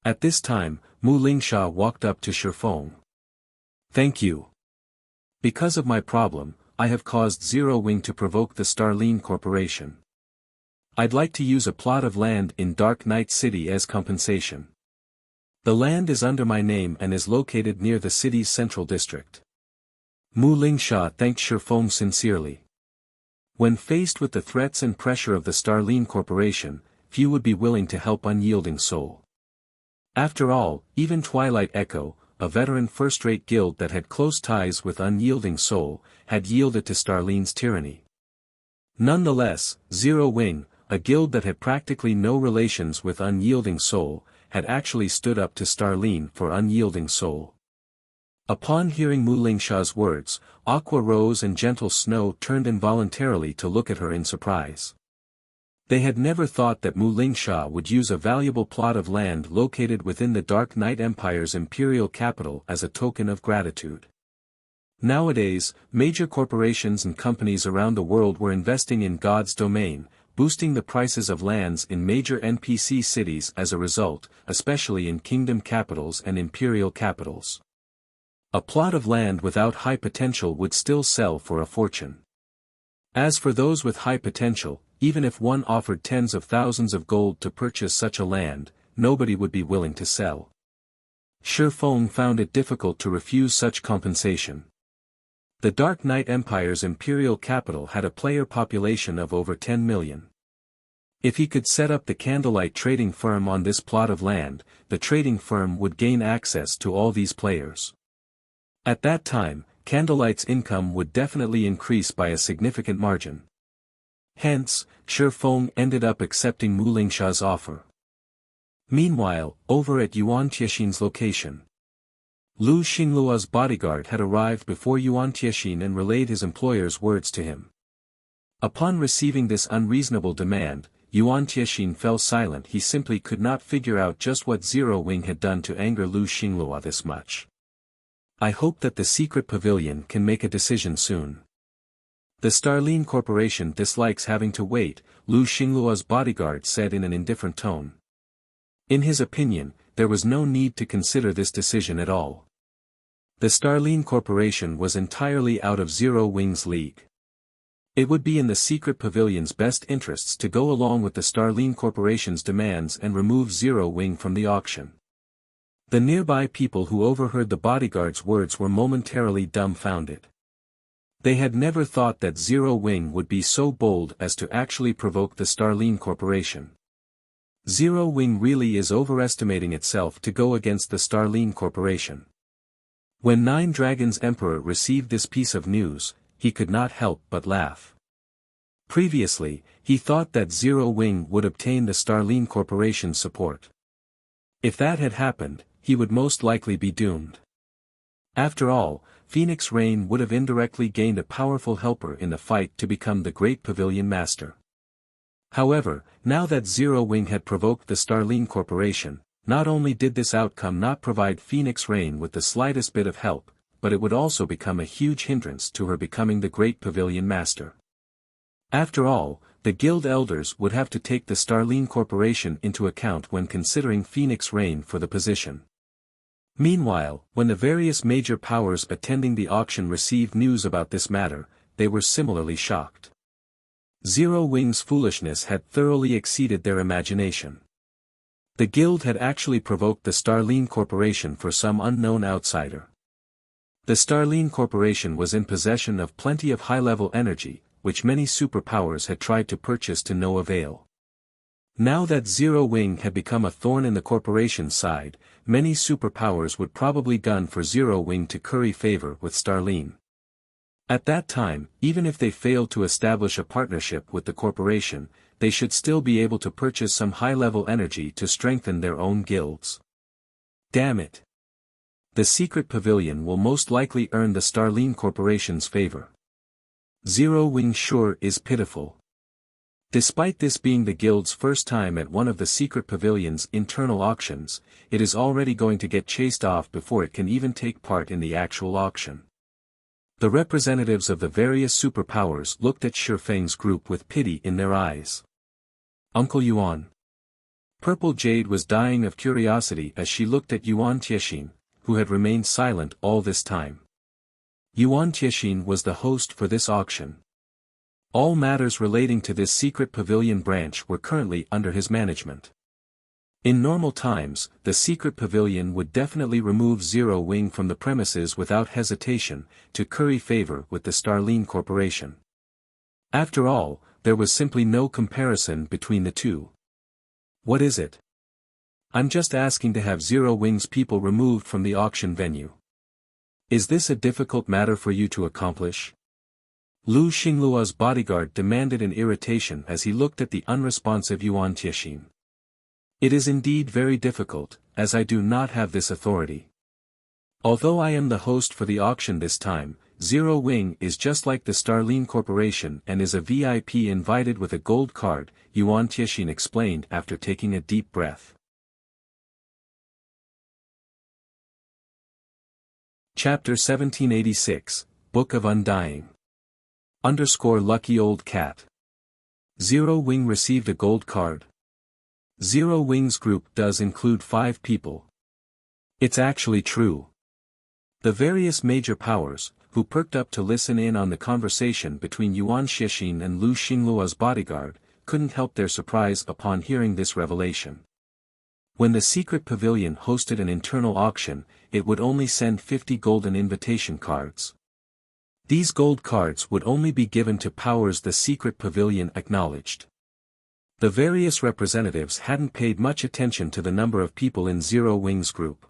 At this time, Mu Lingsha walked up to Shi Feng. Thank you. Because of my problem, I have caused Zero Wing to provoke the Starline Corporation. I'd like to use a plot of land in Dark Knight City as compensation. The land is under my name and is located near the city's central district. Mu Lingsha thanked Shi Feng sincerely. When faced with the threats and pressure of the Starline Corporation, few would be willing to help Unyielding Soul. After all, even Twilight Echo, a veteran first-rate guild that had close ties with Unyielding Soul, had yielded to Starline's tyranny. Nonetheless, Zero Wing, a guild that had practically no relations with Unyielding Soul, had actually stood up to Starline for Unyielding Soul. Upon hearing Mu Lingsha's words, Aqua Rose and Gentle Snow turned involuntarily to look at her in surprise. They had never thought that Mu Lingsha would use a valuable plot of land located within the Dark Knight Empire's imperial capital as a token of gratitude. Nowadays, major corporations and companies around the world were investing in God's domain, boosting the prices of lands in major NPC cities as a result, especially in kingdom capitals and imperial capitals. A plot of land without high potential would still sell for a fortune. As for those with high potential, even if one offered tens of thousands of gold to purchase such a land, nobody would be willing to sell. Shi Feng found it difficult to refuse such compensation. The Dark Knight Empire's imperial capital had a player population of over 10 million. If he could set up the Candlelight trading firm on this plot of land, the trading firm would gain access to all these players. At that time, Candlelight's income would definitely increase by a significant margin. Hence, Shi Feng ended up accepting Mu Lingsha's offer. Meanwhile, over at Yuan Tiexian's location, Lu Xingluo's bodyguard had arrived before Yuan Tiexian and relayed his employer's words to him. Upon receiving this unreasonable demand, Yuan Tiexian fell silent. He simply could not figure out just what Zero Wing had done to anger Lu Xingluo this much. I hope that the secret pavilion can make a decision soon. The Starline Corporation dislikes having to wait, Lu Xingluo's bodyguard said in an indifferent tone. In his opinion, there was no need to consider this decision at all. The Starline Corporation was entirely out of Zero Wing's league. It would be in the secret pavilion's best interests to go along with the Starline Corporation's demands and remove Zero Wing from the auction. The nearby people who overheard the bodyguard's words were momentarily dumbfounded. They had never thought that Zero Wing would be so bold as to actually provoke the Starline Corporation. Zero Wing really is overestimating itself to go against the Starline Corporation. When Nine Dragons Emperor received this piece of news, he could not help but laugh. Previously, he thought that Zero Wing would obtain the Starline Corporation's support. If that had happened, he would most likely be doomed. After all, Phoenix Rain would have indirectly gained a powerful helper in the fight to become the Great Pavilion Master. However, now that Zero Wing had provoked the Starline Corporation, not only did this outcome not provide Phoenix Rain with the slightest bit of help, but it would also become a huge hindrance to her becoming the great Pavilion Master. After all, the Guild Elders would have to take the Starline Corporation into account when considering Phoenix Rain for the position. Meanwhile, when the various major powers attending the auction received news about this matter, they were similarly shocked. Zero Wing's foolishness had thoroughly exceeded their imagination. The guild had actually provoked the Starline Corporation for some unknown outsider. The Starline Corporation was in possession of plenty of high-level energy, which many superpowers had tried to purchase to no avail. Now that Zero Wing had become a thorn in the corporation's side, many superpowers would probably gun for Zero Wing to curry favor with Starline. At that time, even if they failed to establish a partnership with the corporation, they should still be able to purchase some high-level energy to strengthen their own guilds. Damn it! The secret pavilion will most likely earn the Starline Corporation's favor. Zero Wing sure is pitiful. Despite this being the guild's first time at one of the secret pavilion's internal auctions, it is already going to get chased off before it can even take part in the actual auction. The representatives of the various superpowers looked at Shifeng's group with pity in their eyes. Uncle Yuan. Purple Jade was dying of curiosity as she looked at Yuan Tiexin, who had remained silent all this time. Yuan Tiexin was the host for this auction. All matters relating to this secret pavilion branch were currently under his management. In normal times, the secret pavilion would definitely remove Zero Wing from the premises without hesitation, to curry favor with the Starline Corporation. After all, there was simply no comparison between the two. What is it? I'm just asking to have Zero Wing's people removed from the auction venue. Is this a difficult matter for you to accomplish? Lu Xingluo's bodyguard demanded in irritation as he looked at the unresponsive Yuan Tiexin. It is indeed very difficult, as I do not have this authority. Although I am the host for the auction this time, Zero Wing is just like the Starline Corporation and is a VIP invited with a gold card, Yuan Tiexin explained after taking a deep breath. Chapter 1786, Book of Undying. Lucky Old Cat. Zero Wing received a gold card. Zero Wing's group does include 5 people. It's actually true. The various major powers, who perked up to listen in on the conversation between Yuan Tiexin and Lu Xingluo's bodyguard, couldn't help their surprise upon hearing this revelation. When the secret pavilion hosted an internal auction, it would only send 50 golden invitation cards. These gold cards would only be given to powers the secret pavilion acknowledged. The various representatives hadn't paid much attention to the number of people in Zero Wing's group.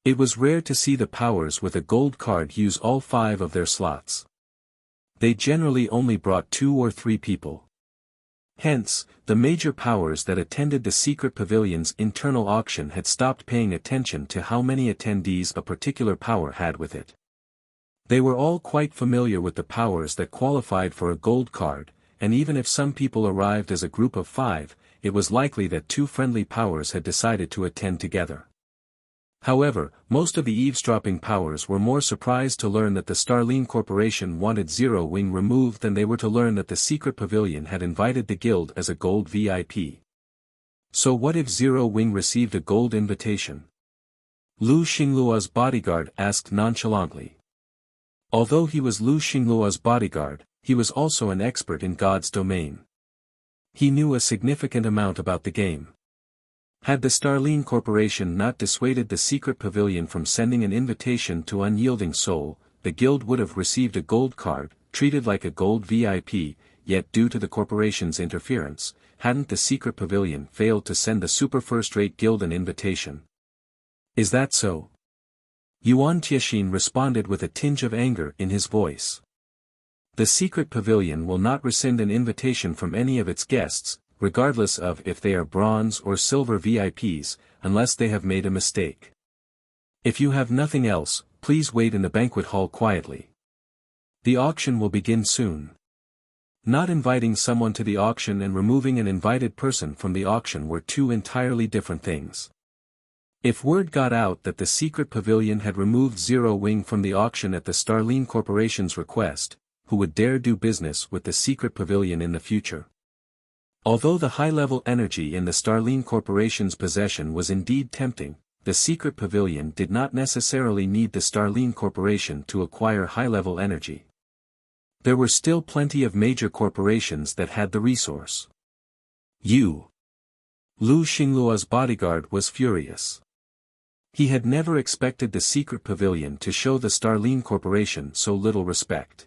It was rare to see the powers with a gold card use all 5 of their slots. They generally only brought 2 or 3 people. Hence, the major powers that attended the secret pavilion's internal auction had stopped paying attention to how many attendees a particular power had with it. They were all quite familiar with the powers that qualified for a gold card, and even if some people arrived as a group of 5, it was likely that 2 friendly powers had decided to attend together. However, most of the eavesdropping powers were more surprised to learn that the Starline Corporation wanted Zero Wing removed than they were to learn that the secret pavilion had invited the guild as a gold VIP. So what if Zero Wing received a gold invitation? Lu Xingluo's bodyguard asked nonchalantly. Although he was Lu Xingluo's bodyguard, he was also an expert in God's domain. He knew a significant amount about the game. Had the Starline Corporation not dissuaded the secret pavilion from sending an invitation to Unyielding Soul, the guild would have received a gold card, treated like a gold VIP, yet due to the corporation's interference, hadn't the secret pavilion failed to send the super first-rate guild an invitation. Is that so? Yuan Tiexin responded with a tinge of anger in his voice. The secret pavilion will not rescind an invitation from any of its guests, regardless of if they are bronze or silver VIPs, unless they have made a mistake. If you have nothing else, please wait in the banquet hall quietly. The auction will begin soon. Not inviting someone to the auction and removing an invited person from the auction were two entirely different things. If word got out that the secret pavilion had removed Zero Wing from the auction at the Starline Corporation's request, who would dare do business with the secret pavilion in the future? Although the high-level energy in the Starline Corporation's possession was indeed tempting, the secret pavilion did not necessarily need the Starline Corporation to acquire high-level energy. There were still plenty of major corporations that had the resource. Lu Xingluo's bodyguard was furious. He had never expected the secret pavilion to show the Starline Corporation so little respect.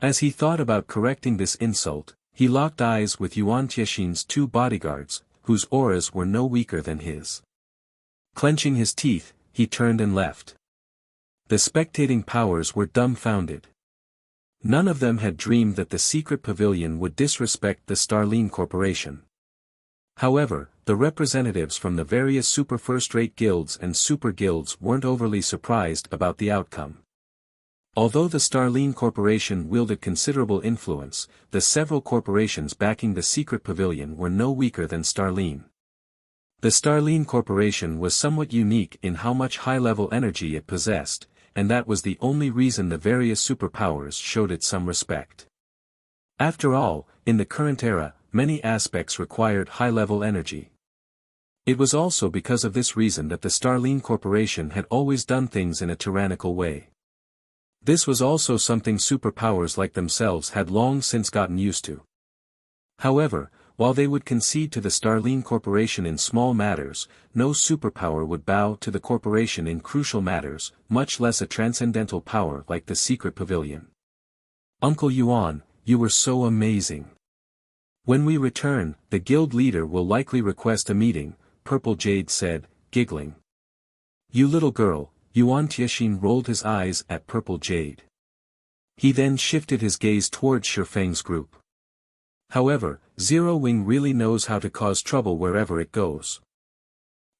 As he thought about correcting this insult, he locked eyes with Yuan Tiexin's two bodyguards, whose auras were no weaker than his. Clenching his teeth, he turned and left. The spectating powers were dumbfounded. None of them had dreamed that the secret pavilion would disrespect the Starline Corporation. However, the representatives from the various super first-rate guilds and super guilds weren't overly surprised about the outcome. Although the Starline Corporation wielded considerable influence, the several corporations backing the secret pavilion were no weaker than Starline. The Starline Corporation was somewhat unique in how much high-level energy it possessed, and that was the only reason the various superpowers showed it some respect. After all, in the current era, many aspects required high-level energy. It was also because of this reason that the Starline Corporation had always done things in a tyrannical way. This was also something superpowers like themselves had long since gotten used to. However, while they would concede to the Starline Corporation in small matters, no superpower would bow to the corporation in crucial matters, much less a transcendental power like the secret pavilion. Uncle Yuan, you were so amazing. When we return, the guild leader will likely request a meeting, Purple Jade said, giggling. You little girl, Yuan Tiexin rolled his eyes at Purple Jade. He then shifted his gaze towards Shifeng's group. However, Zero Wing really knows how to cause trouble wherever it goes.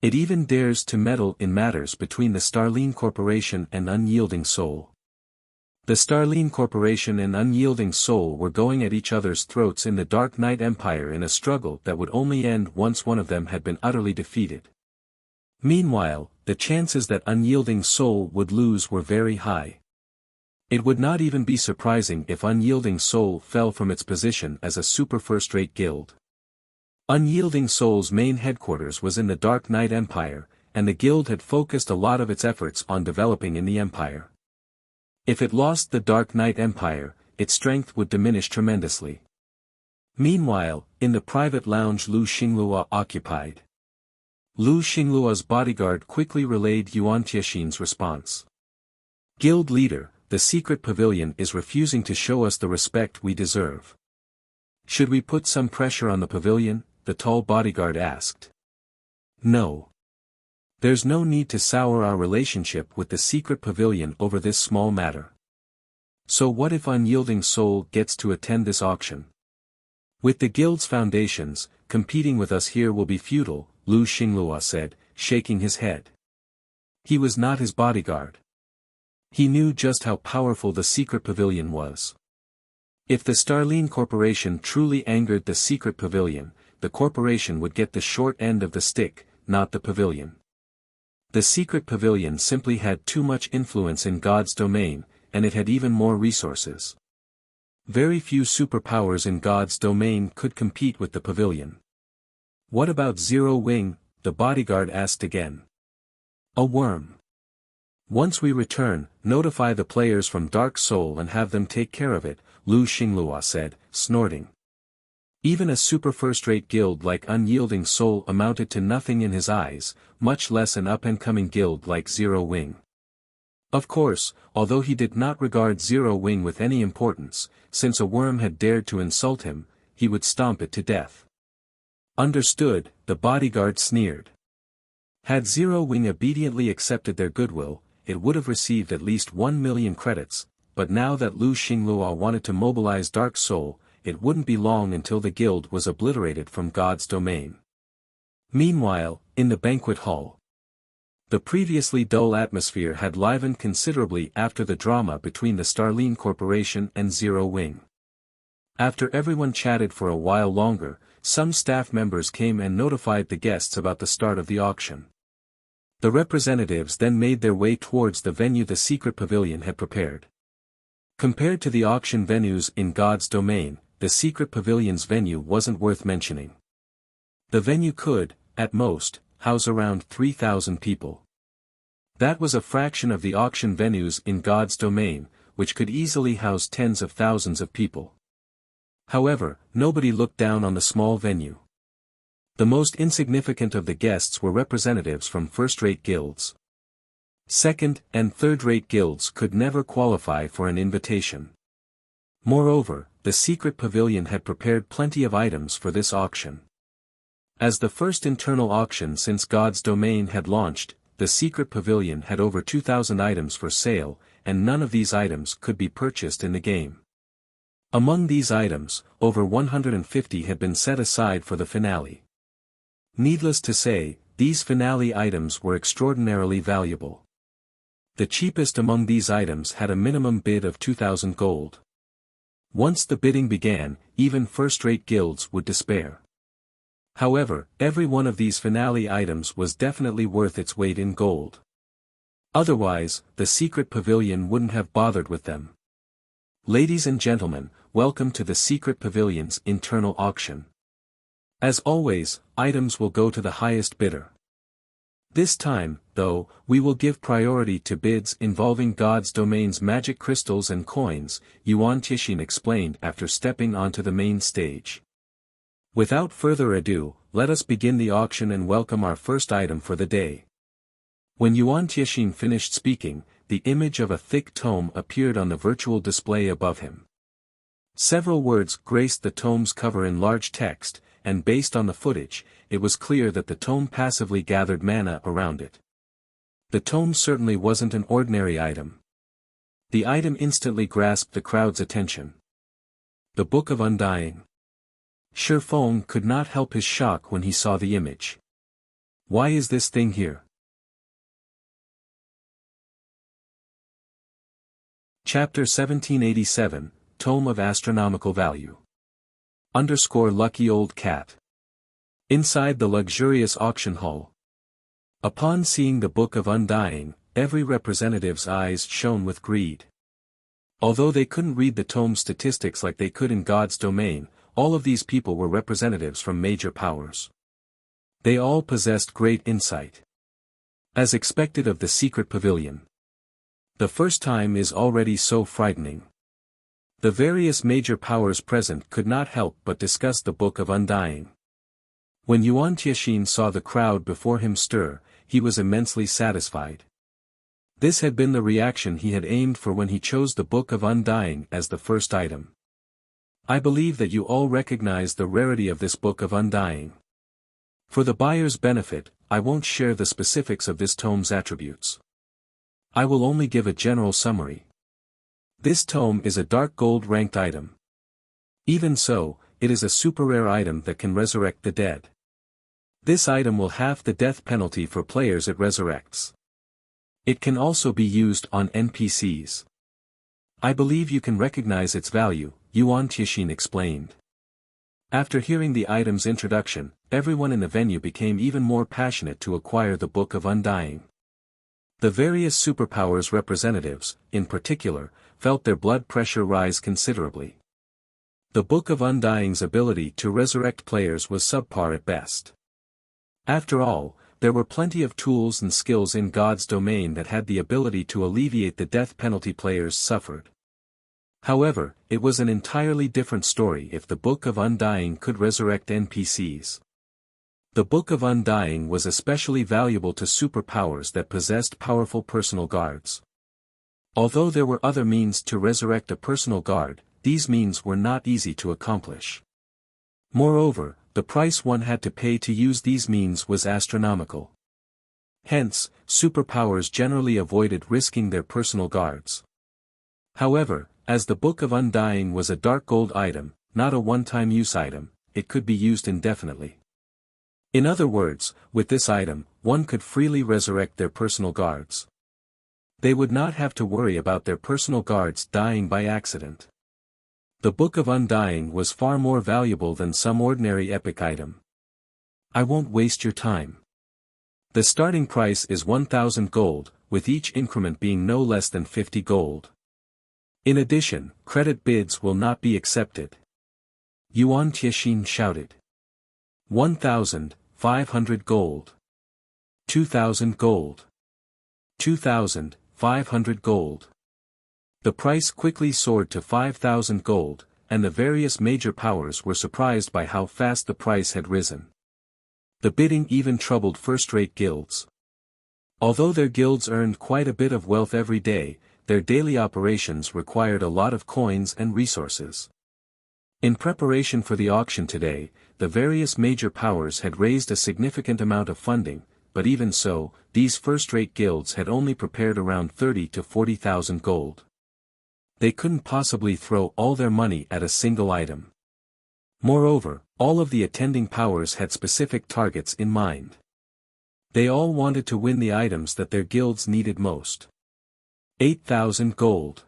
It even dares to meddle in matters between the Starline Corporation and Unyielding Soul. The Starline Corporation and Unyielding Soul were going at each other's throats in the Dark Knight Empire in a struggle that would only end once one of them had been utterly defeated. Meanwhile, the chances that Unyielding Soul would lose were very high. It would not even be surprising if Unyielding Soul fell from its position as a super first-rate guild. Unyielding Soul's main headquarters was in the Dark Knight Empire, and the guild had focused a lot of its efforts on developing in the Empire. If it lost the Dark Knight Empire, its strength would diminish tremendously. Meanwhile, in the private lounge Lu Xingluo occupied. Lu Xingluo's bodyguard quickly relayed Yuan Tiexin's response. Guild leader, the secret pavilion is refusing to show us the respect we deserve. Should we put some pressure on the pavilion? The tall bodyguard asked. No. There's no need to sour our relationship with the secret pavilion over this small matter. So what if Unyielding Soul gets to attend this auction? With the guild's foundations, competing with us here will be futile, Lu Xingluo said, shaking his head. He was not his bodyguard. He knew just how powerful the secret pavilion was. If the Starline Corporation truly angered the secret pavilion, the corporation would get the short end of the stick, not the pavilion. The secret pavilion simply had too much influence in God's domain, and it had even more resources. Very few superpowers in God's domain could compete with the pavilion. What about Zero Wing? The bodyguard asked again. A worm. Once we return, notify the players from Dark Soul and have them take care of it, Lu Xingluo said, snorting. Even a super first-rate guild like Unyielding Soul amounted to nothing in his eyes, much less an up-and-coming guild like Zero Wing. Of course, although he did not regard Zero Wing with any importance, since a worm had dared to insult him, he would stomp it to death. Understood, the bodyguard sneered. Had Zero Wing obediently accepted their goodwill, it would have received at least 1 million credits, but now that Lu Xingluo wanted to mobilize Dark Soul, it wouldn't be long until the guild was obliterated from God's domain. Meanwhile, in the banquet hall, the previously dull atmosphere had livened considerably after the drama between the Starline Corporation and Zero Wing. After everyone chatted for a while longer, some staff members came and notified the guests about the start of the auction. The representatives then made their way towards the venue the secret pavilion had prepared. Compared to the auction venues in God's domain, the secret pavilion's venue wasn't worth mentioning. The venue could, at most, house around 3,000 people. That was a fraction of the auction venues in God's domain, which could easily house tens of thousands of people. However, nobody looked down on the small venue. The most insignificant of the guests were representatives from first-rate guilds. Second- and third-rate guilds could never qualify for an invitation. Moreover, the secret pavilion had prepared plenty of items for this auction. As the first internal auction since God's domain had launched, the secret pavilion had over 2,000 items for sale, and none of these items could be purchased in the game. Among these items, over 150 had been set aside for the finale. Needless to say, these finale items were extraordinarily valuable. The cheapest among these items had a minimum bid of 2,000 gold. Once the bidding began, even first-rate guilds would despair. However, every one of these finale items was definitely worth its weight in gold. Otherwise, the secret pavilion wouldn't have bothered with them. Ladies and gentlemen, welcome to the secret pavilion's internal auction. As always, items will go to the highest bidder. This time, though, we will give priority to bids involving God's domain's magic crystals and coins, Unyielding explained after stepping onto the main stage. Without further ado, let us begin the auction and welcome our first item for the day. When Unyielding finished speaking, the image of a thick tome appeared on the virtual display above him. Several words graced the tome's cover in large text, and based on the footage, it was clear that the tome passively gathered mana around it. The tome certainly wasn't an ordinary item. The item instantly grasped the crowd's attention. The Book of Undying. Feng could not help his shock when he saw the image. Why is this thing here? Chapter 1787, Tome of Astronomical Value. Lucky Old Cat. Inside the luxurious auction hall. Upon seeing the Book of Undying, every representative's eyes shone with greed. Although they couldn't read the tome's statistics like they could in God's domain, all of these people were representatives from major powers. They all possessed great insight. As expected of the secret pavilion. The first time is already so frightening. The various major powers present could not help but discuss the Book of Undying. When Unyielding saw the crowd before him stir, he was immensely satisfied. This had been the reaction he had aimed for when he chose the Book of Undying as the first item. I believe that you all recognize the rarity of this Book of Undying. For the buyer's benefit, I won't share the specifics of this tome's attributes. I will only give a general summary. This tome is a dark gold ranked item. Even so, it is a super rare item that can resurrect the dead. This item will halve the death penalty for players it resurrects. It can also be used on NPCs. I believe you can recognize its value, Unyielding explained. After hearing the item's introduction, everyone in the venue became even more passionate to acquire the Book of Undying. The various superpowers representatives, in particular, felt their blood pressure rise considerably. The Book of Undying's ability to resurrect players was subpar at best. After all, there were plenty of tools and skills in God's domain that had the ability to alleviate the death penalty players suffered. However, it was an entirely different story if the Book of Undying could resurrect NPCs. The Book of Undying was especially valuable to superpowers that possessed powerful personal guards. Although there were other means to resurrect a personal guard, these means were not easy to accomplish. Moreover, the price one had to pay to use these means was astronomical. Hence, superpowers generally avoided risking their personal guards. However, as the Book of Undying was a dark gold item, not a one-time use item, it could be used indefinitely. In other words, with this item, one could freely resurrect their personal guards. They would not have to worry about their personal guards dying by accident. The Book of Undying was far more valuable than some ordinary epic item. I won't waste your time. The starting price is 1,000 gold, with each increment being no less than 50 gold. In addition, credit bids will not be accepted. Yuan Tiexin shouted. 1,500 gold. 2,000 gold. 2,500 gold. The price quickly soared to 5,000 gold, and the various major powers were surprised by how fast the price had risen. The bidding even troubled first-rate guilds. Although their guilds earned quite a bit of wealth every day, their daily operations required a lot of coins and resources. In preparation for the auction today, the various major powers had raised a significant amount of funding, but even so, these first-rate guilds had only prepared around 30 to 40,000 gold. They couldn't possibly throw all their money at a single item. Moreover, all of the attending powers had specific targets in mind. They all wanted to win the items that their guilds needed most. 8,000 gold.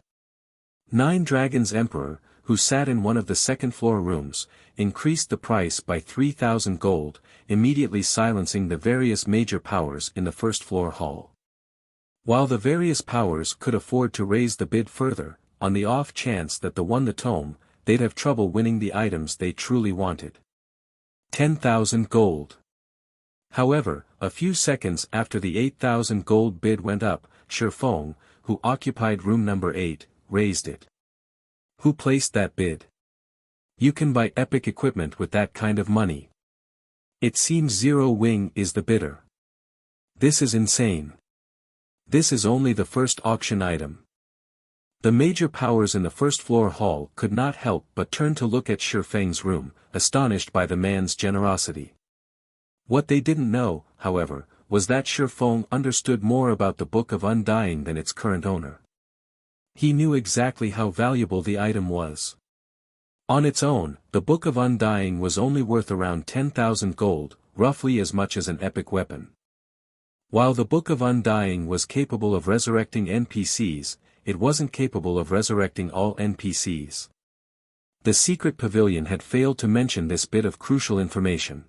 9 Dragons Emperor, who sat in one of the second-floor rooms, increased the price by 3,000 gold, immediately silencing the various major powers in the first-floor hall. While the various powers could afford to raise the bid further, on the off chance that they won the tome, they'd have trouble winning the items they truly wanted. 10,000 gold. However, a few seconds after the 8,000 gold bid went up, Shifeng, who occupied room number 8, raised it. Who placed that bid? You can buy epic equipment with that kind of money. It seems Zero Wing is the bidder. This is insane. This is only the first auction item. The major powers in the first-floor hall could not help but turn to look at Shifeng's room, astonished by the man's generosity. What they didn't know, however, was that Shifeng understood more about the Book of Undying than its current owner. He knew exactly how valuable the item was. On its own, the Book of Undying was only worth around 10,000 gold, roughly as much as an epic weapon. While the Book of Undying was capable of resurrecting NPCs, it wasn't capable of resurrecting all NPCs. The secret pavilion had failed to mention this bit of crucial information.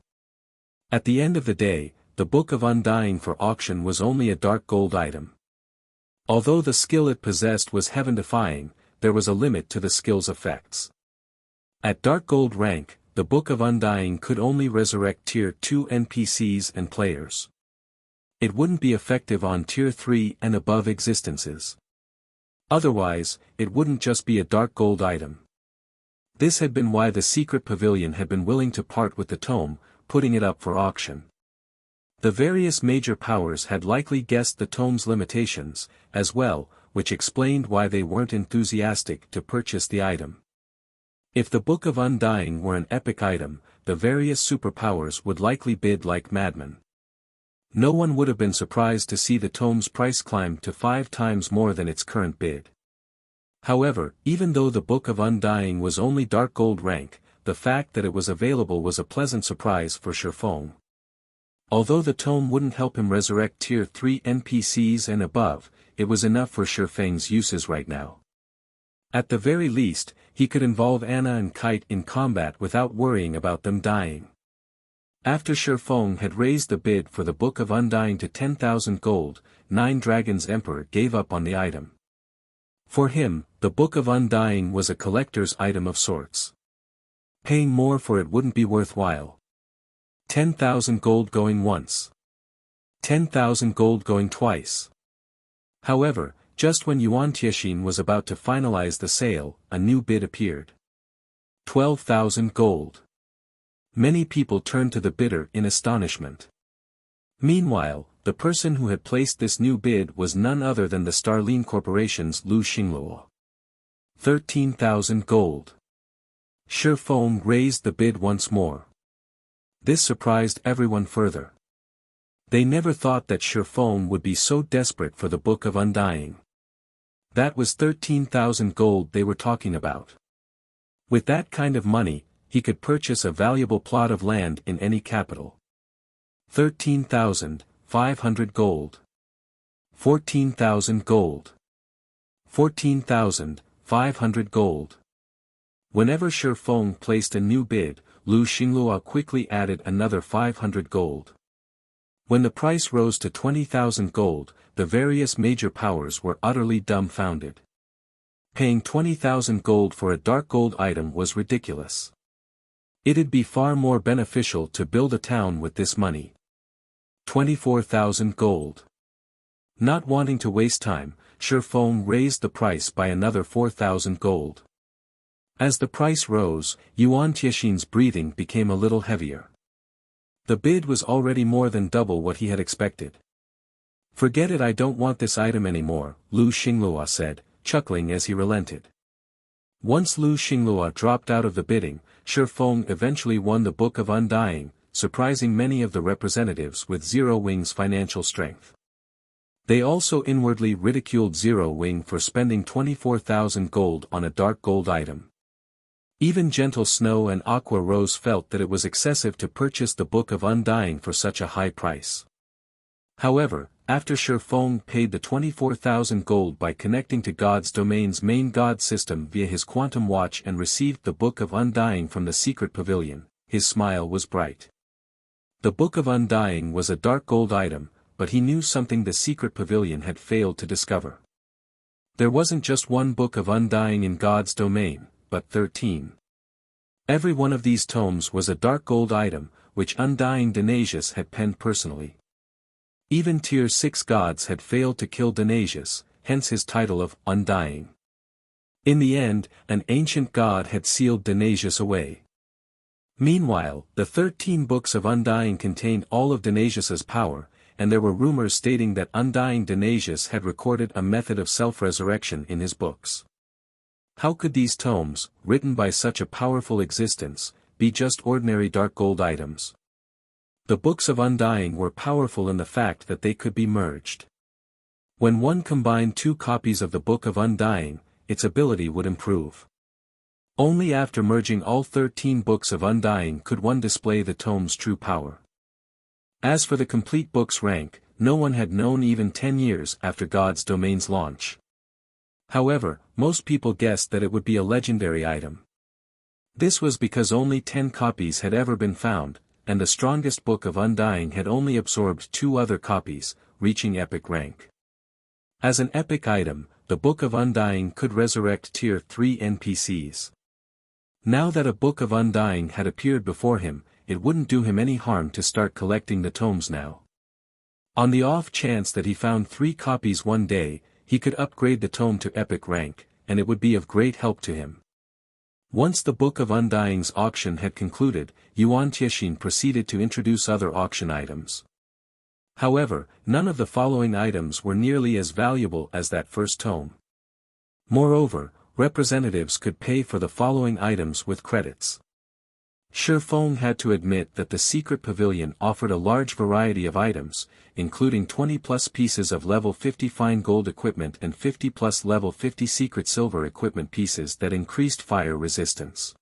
At the end of the day, the Book of Undying for auction was only a dark gold item. Although the skill it possessed was heaven-defying, there was a limit to the skill's effects. At dark gold rank, the Book of Undying could only resurrect tier 2 NPCs and players. It wouldn't be effective on tier 3 and above existences. Otherwise, it wouldn't just be a dark gold item. This had been why the secret pavilion had been willing to part with the tome, putting it up for auction. The various major powers had likely guessed the tome's limitations, as well, which explained why they weren't enthusiastic to purchase the item. If the Book of Undying were an epic item, the various superpowers would likely bid like madmen. No one would have been surprised to see the tome's price climb to 5 times more than its current bid. However, even though the Book of Undying was only dark gold rank, the fact that it was available was a pleasant surprise for Shifeng. Although the tome wouldn't help him resurrect tier 3 NPCs and above, it was enough for Shifeng's uses right now. At the very least, he could involve Anna and Kite in combat without worrying about them dying. After Shifeng had raised the bid for the Book of Undying to 10,000 gold, 9 Dragons Emperor gave up on the item. For him, the Book of Undying was a collector's item of sorts. Paying more for it wouldn't be worthwhile. 10,000 gold going once. 10,000 gold going twice. However, just when Yuan Tiexin was about to finalize the sale, a new bid appeared. 12,000 gold. Many people turned to the bidder in astonishment. Meanwhile, the person who had placed this new bid was none other than the Starline Corporation's Lu Xingluo. 13,000 gold. Shifeng raised the bid once more. This surprised everyone further. They never thought that Shifeng would be so desperate for the Book of Undying. That was 13,000 gold they were talking about. With that kind of money, he could purchase a valuable plot of land in any capital. 13,500 gold. 14,000 gold. 14,500 gold. Whenever Shi Feng placed a new bid, Lu Xinglua quickly added another 500 gold. When the price rose to 20,000 gold, the various major powers were utterly dumbfounded. Paying 20,000 gold for a dark gold item was ridiculous. It'd be far more beneficial to build a town with this money. 24,000 gold. Not wanting to waste time, Shi Feng raised the price by another 4,000 gold. As the price rose, Yuan Tiexin's breathing became a little heavier. The bid was already more than double what he had expected. "Forget it, I don't want this item anymore," Lu Xinglua said, chuckling as he relented. Once Lu Xinglua dropped out of the bidding, Shi Feng eventually won the Book of Undying, surprising many of the representatives with Zero Wing's financial strength. They also inwardly ridiculed Zero Wing for spending 24,000 gold on a dark gold item. Even Gentle Snow and Aqua Rose felt that it was excessive to purchase the Book of Undying for such a high price. However, after Shi Feng paid the 24,000 gold by connecting to God's domain's main God system via his quantum watch and received the Book of Undying from the secret pavilion, his smile was bright. The Book of Undying was a dark gold item, but he knew something the secret pavilion had failed to discover. There wasn't just one Book of Undying in God's domain, but 13. Every one of these tomes was a dark gold item, which Undying Dionysius had penned personally. Even Tier 6 gods had failed to kill Dionysius, hence his title of Undying. In the end, an ancient god had sealed Dionysius away. Meanwhile, the 13 books of Undying contained all of Dionysius's power, and there were rumors stating that Undying Dionysius had recorded a method of self-resurrection in his books. How could these tomes, written by such a powerful existence, be just ordinary dark gold items? The books of Undying were powerful in the fact that they could be merged. When one combined 2 copies of the Book of Undying, its ability would improve. Only after merging all 13 books of Undying could one display the tome's true power. As for the complete book's rank, no one had known even 10 years after God's domain's launch. However, most people guessed that it would be a legendary item. This was because only 10 copies had ever been found, and the strongest Book of Undying had only absorbed 2 other copies, reaching epic rank. As an epic item, the Book of Undying could resurrect Tier 3 NPCs. Now that a Book of Undying had appeared before him, it wouldn't do him any harm to start collecting the tomes now. On the off chance that he found 3 copies one day, he could upgrade the tome to epic rank, and it would be of great help to him. Once the Book of Undying's auction had concluded, Yuan Tiexin proceeded to introduce other auction items. However, none of the following items were nearly as valuable as that first tome. Moreover, representatives could pay for the following items with credits. Shi Feng had to admit that the secret pavilion offered a large variety of items, including 20+ pieces of level 50 fine gold equipment and 50+ level 50 secret silver equipment pieces that increased fire resistance.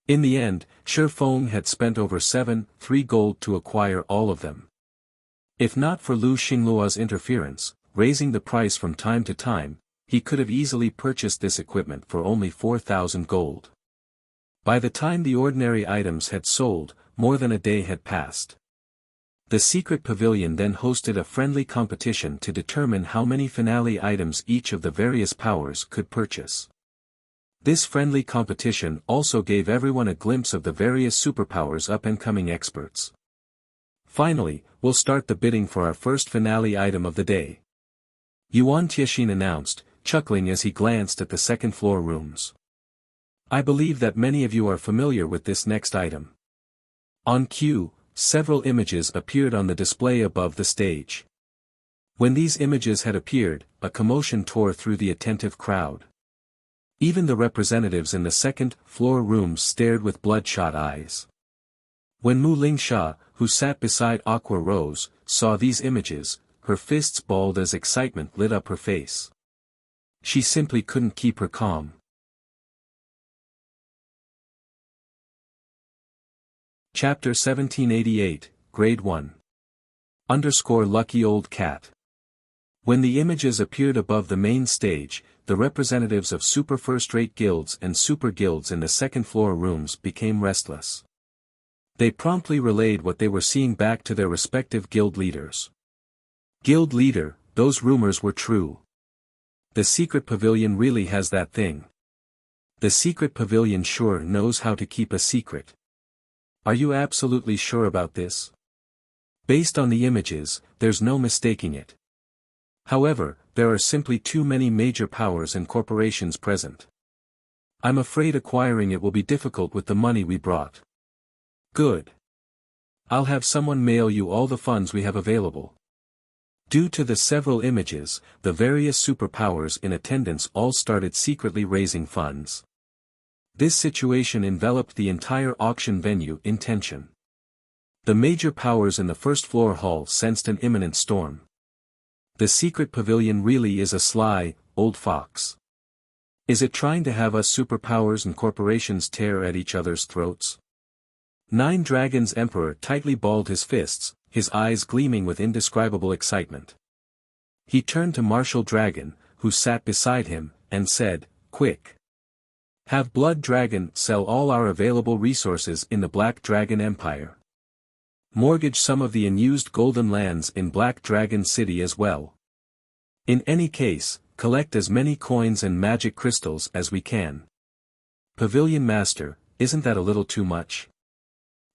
In the end, Shi Feng had spent over 3 gold to acquire all of them. If not for Lu Xinglua's interference, raising the price from time to time, he could have easily purchased this equipment for only 4,000 gold. By the time the ordinary items had sold, more than a day had passed. The secret pavilion then hosted a friendly competition to determine how many finale items each of the various powers could purchase. This friendly competition also gave everyone a glimpse of the various superpowers' up-and-coming experts. Finally, we'll start the bidding for our first finale item of the day. Yuan Tiexin announced, chuckling as he glanced at the second-floor rooms. I believe that many of you are familiar with this next item. On cue, several images appeared on the display above the stage. When these images had appeared, a commotion tore through the attentive crowd. Even the representatives in the second-floor rooms stared with bloodshot eyes. When Mu Lingsha, who sat beside Aqua Rose, saw these images, her fists balled as excitement lit up her face. She simply couldn't keep her calm. Chapter 1788, Grade 1. _ Lucky Old Cat. When the images appeared above the main stage, the representatives of super first-rate guilds and super guilds in the second-floor rooms became restless. They promptly relayed what they were seeing back to their respective guild leaders. Guild leader, those rumors were true. The secret pavilion really has that thing. The secret pavilion sure knows how to keep a secret. Are you absolutely sure about this? Based on the images, there's no mistaking it. However, there are simply too many major powers and corporations present. I'm afraid acquiring it will be difficult with the money we brought. Good. I'll have someone mail you all the funds we have available. Due to the several images, the various superpowers in attendance all started secretly raising funds. This situation enveloped the entire auction venue in tension. The major powers in the first-floor hall sensed an imminent storm. The secret pavilion really is a sly, old fox. Is it trying to have us superpowers and corporations tear at each other's throats? Nine Dragons Emperor tightly balled his fists, his eyes gleaming with indescribable excitement. He turned to Martial Dragon, who sat beside him, and said, "Quick! Have Blood Dragon sell all our available resources in the Black Dragon Empire. Mortgage some of the unused golden lands in Black Dragon City as well. In any case, collect as many coins and magic crystals as we can." Pavilion Master, isn't that a little too much?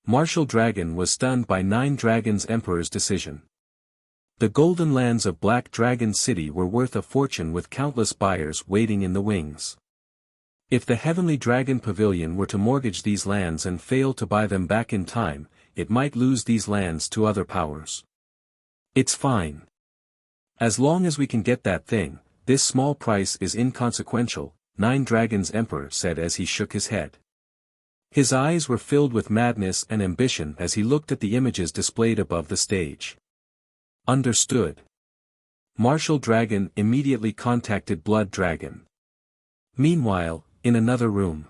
Martial Dragon was stunned by Nine Dragons Emperor's decision. The golden lands of Black Dragon City were worth a fortune with countless buyers waiting in the wings. If the Heavenly Dragon Pavilion were to mortgage these lands and fail to buy them back in time, it might lose these lands to other powers. It's fine. As long as we can get that thing, this small price is inconsequential, Nine Dragons Emperor said as he shook his head. His eyes were filled with madness and ambition as he looked at the images displayed above the stage. Understood. Martial Dragon immediately contacted Blood Dragon. Meanwhile, in another room,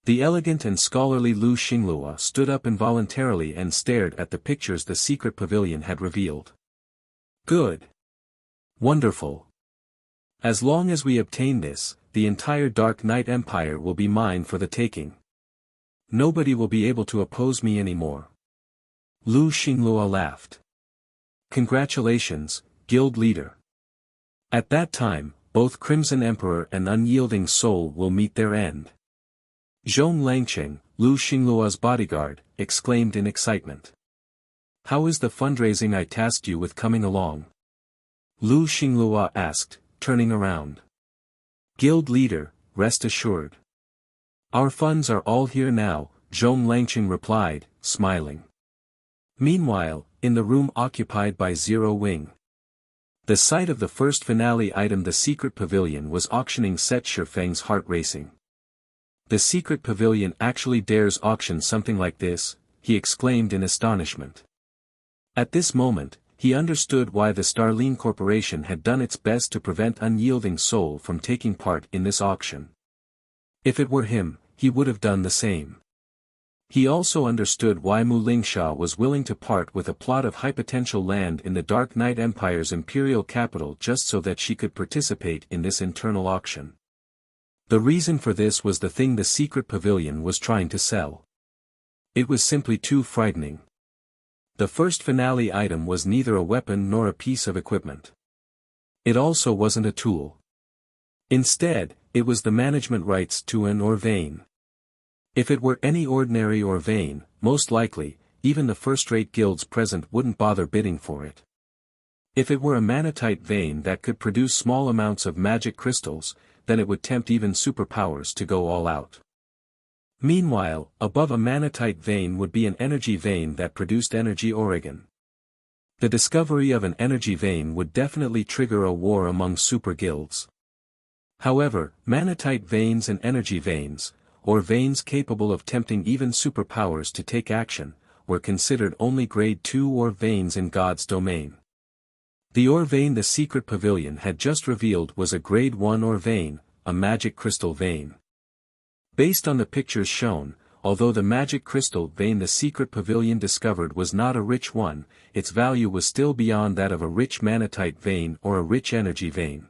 the elegant and scholarly Lu Xinglua stood up involuntarily and stared at the pictures the secret pavilion had revealed. Good. Wonderful. As long as we obtain this, the entire Dark Knight Empire will be mine for the taking. Nobody will be able to oppose me anymore. Lu Xinglua laughed. Congratulations, Guild Leader. At that time, both Crimson Emperor and Unyielding Soul will meet their end. Zhong Langcheng, Lu Xinglua's bodyguard, exclaimed in excitement. How is the fundraising I tasked you with coming along? Lu Xinglua asked, turning around. Guild Leader, rest assured. Our funds are all here now, Zhong Langcheng replied, smiling. Meanwhile, in the room occupied by Zero Wing. The sight of the first finale item, the secret pavilion, was auctioning set Shifeng's heart racing. The secret pavilion actually dares auction something like this, he exclaimed in astonishment. At this moment, he understood why the Starline Corporation had done its best to prevent Unyielding Soul from taking part in this auction. If it were him, he would have done the same. He also understood why Mu Lingsha was willing to part with a plot of high-potential land in the Dark Knight Empire's imperial capital just so that she could participate in this internal auction. The reason for this was the thing the secret pavilion was trying to sell. It was simply too frightening. The first finale item was neither a weapon nor a piece of equipment. It also wasn't a tool. Instead, it was the management rights to an Orvane. If it were any ordinary Orvane, most likely, even the first-rate guilds present wouldn't bother bidding for it. If it were a manatite vein that could produce small amounts of magic crystals, then it would tempt even superpowers to go all out. Meanwhile, above a manatite vein would be an energy vein that produced energy Oregon. The discovery of an energy vein would definitely trigger a war among super guilds. However, manatite veins and energy veins, or veins capable of tempting even superpowers to take action, were considered only grade 2 or veins in God's domain. The Orvane the secret pavilion had just revealed was a grade 1 Orvane, a magic crystal vein. Based on the pictures shown, although the magic crystal vein the secret pavilion discovered was not a rich one, its value was still beyond that of a rich manatite vein or a rich energy vein.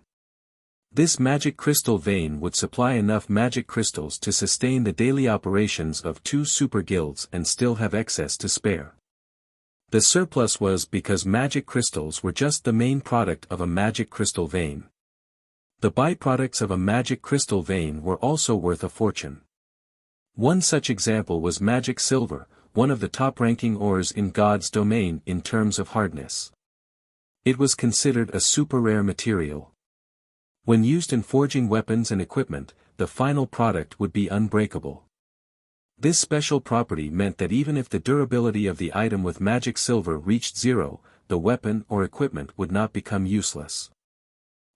This magic crystal vein would supply enough magic crystals to sustain the daily operations of 2 super guilds and still have excess to spare. The surplus was because magic crystals were just the main product of a magic crystal vein. The byproducts of a magic crystal vein were also worth a fortune. One such example was magic silver, one of the top-ranking ores in God's domain in terms of hardness. It was considered a super-rare material. When used in forging weapons and equipment, the final product would be unbreakable. This special property meant that even if the durability of the item with magic silver reached 0, the weapon or equipment would not become useless.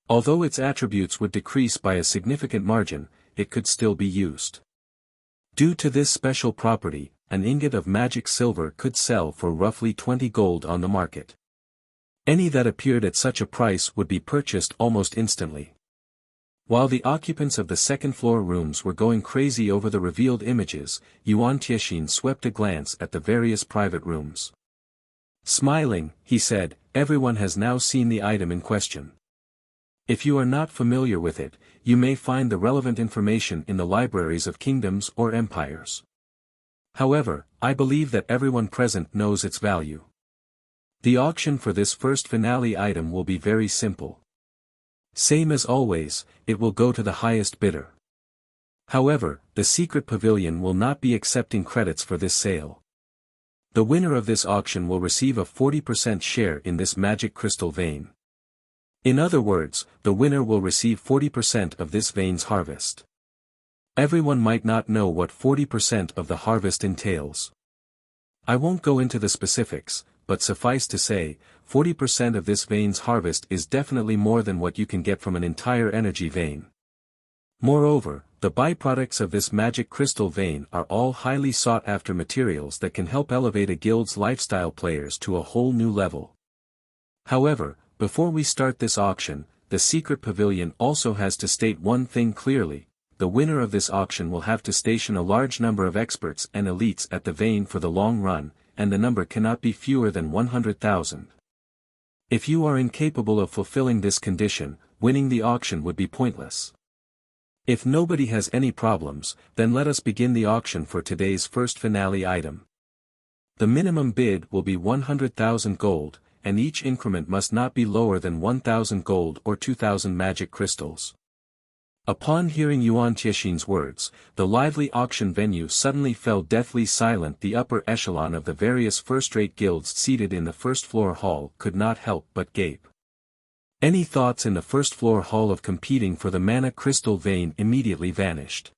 Although its attributes would decrease by a significant margin, it could still be used. Due to this special property, an ingot of magic silver could sell for roughly 20 gold on the market. Any that appeared at such a price would be purchased almost instantly. While the occupants of the second-floor rooms were going crazy over the revealed images, Yuan Tiexian swept a glance at the various private rooms. Smiling, he said, "Everyone has now seen the item in question. If you are not familiar with it, you may find the relevant information in the libraries of kingdoms or empires. However, I believe that everyone present knows its value. The auction for this first finale item will be very simple. Same as always, it will go to the highest bidder. However, the secret pavilion will not be accepting credits for this sale. The winner of this auction will receive a 40% share in this magic crystal vein. In other words, the winner will receive 40% of this vein's harvest. Everyone might not know what 40% of the harvest entails. I won't go into the specifics, but suffice to say, 40% of this vein's harvest is definitely more than what you can get from an entire energy vein. Moreover, the byproducts of this magic crystal vein are all highly sought-after materials that can help elevate a guild's lifestyle players to a whole new level. However, before we start this auction, the secret pavilion also has to state one thing clearly: the winner of this auction will have to station a large number of experts and elites at the vein for the long run, and the number cannot be fewer than 100,000. If you are incapable of fulfilling this condition, winning the auction would be pointless. If nobody has any problems, then let us begin the auction for today's first finale item. The minimum bid will be 100,000 gold, and each increment must not be lower than 1,000 gold or 2,000 magic crystals. Upon hearing Yuan Tiexian's words, the lively auction venue suddenly fell deathly silent. The upper echelon of the various first-rate guilds seated in the first-floor hall could not help but gape. Any thoughts in the first-floor hall of competing for the mana crystal vein immediately vanished.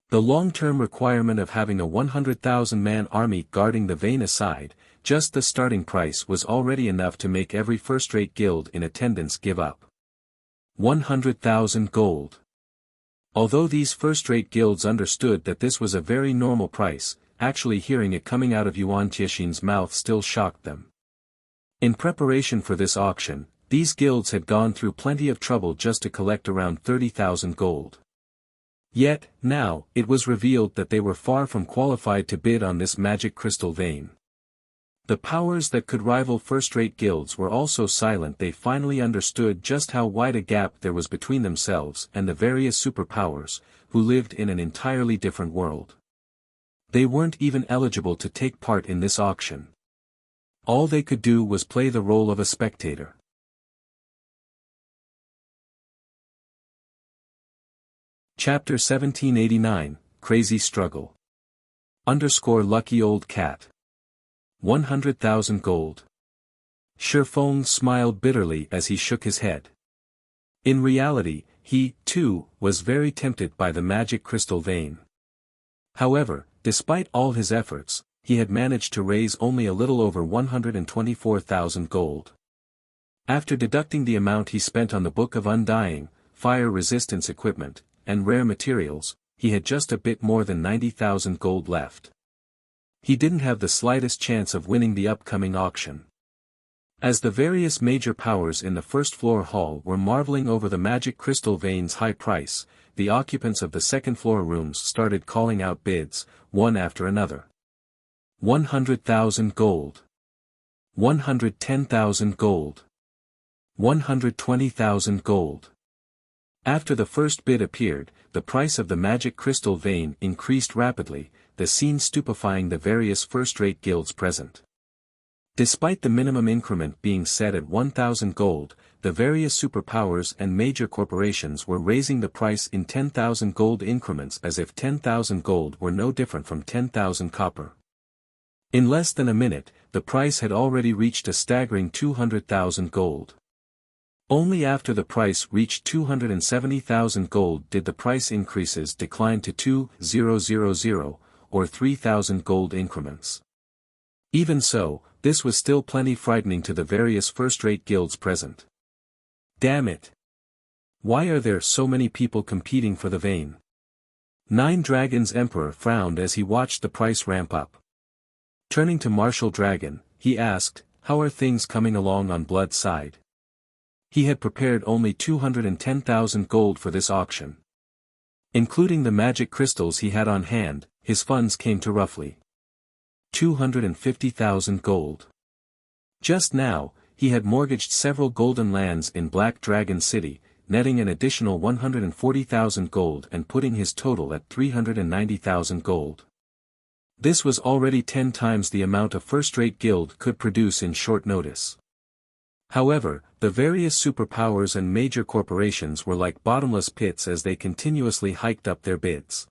The long-term requirement of having a 100,000-man army guarding the vein aside, just the starting price was already enough to make every first-rate guild in attendance give up. 100,000 gold. Although these first-rate guilds understood that this was a very normal price, actually hearing it coming out of Yuan Tiexian's mouth still shocked them. In preparation for this auction, these guilds had gone through plenty of trouble just to collect around 30,000 gold. Yet, now, it was revealed that they were far from qualified to bid on this magic crystal vein. The powers that could rival first-rate guilds were also silent. They finally understood just how wide a gap there was between themselves and the various superpowers, who lived in an entirely different world. They weren't even eligible to take part in this auction. All they could do was play the role of a spectator. Chapter 1789, Crazy Struggle. Lucky Old Cat. 100,000 gold. Shifeng smiled bitterly as he shook his head. In reality, he, too, was very tempted by the magic crystal vein. However, despite all his efforts, he had managed to raise only a little over 124,000 gold. After deducting the amount he spent on the Book of Undying, fire resistance equipment, and rare materials, he had just a bit more than 90,000 gold left. He didn't have the slightest chance of winning the upcoming auction. As the various major powers in the first-floor hall were marveling over the magic crystal vein's high price, the occupants of the second-floor rooms started calling out bids, one after another. 100,000 gold. 110,000 gold. 120,000 gold. After the first bid appeared, the price of the magic crystal vein increased rapidly, the scene stupefying the various first-rate guilds present. Despite the minimum increment being set at 1,000 gold, the various superpowers and major corporations were raising the price in 10,000 gold increments as if 10,000 gold were no different from 10,000 copper. In less than a minute, the price had already reached a staggering 200,000 gold. Only after the price reached 270,000 gold did the price increases decline to 2,000, or 3,000 gold increments. Even so, this was still plenty frightening to the various first-rate guilds present. Damn it! Why are there so many people competing for the vein? Nine Dragons Emperor frowned as he watched the price ramp up. Turning to Martial Dragon, he asked, "How are things coming along on Blood's side?" He had prepared only 210,000 gold for this auction. Including the magic crystals he had on hand, his funds came to roughly 250,000 gold. Just now, he had mortgaged several golden lands in Black Dragon City, netting an additional 140,000 gold and putting his total at 390,000 gold. This was already 10 times the amount a first-rate guild could produce in short notice. However, the various superpowers and major corporations were like bottomless pits as they continuously hiked up their bids.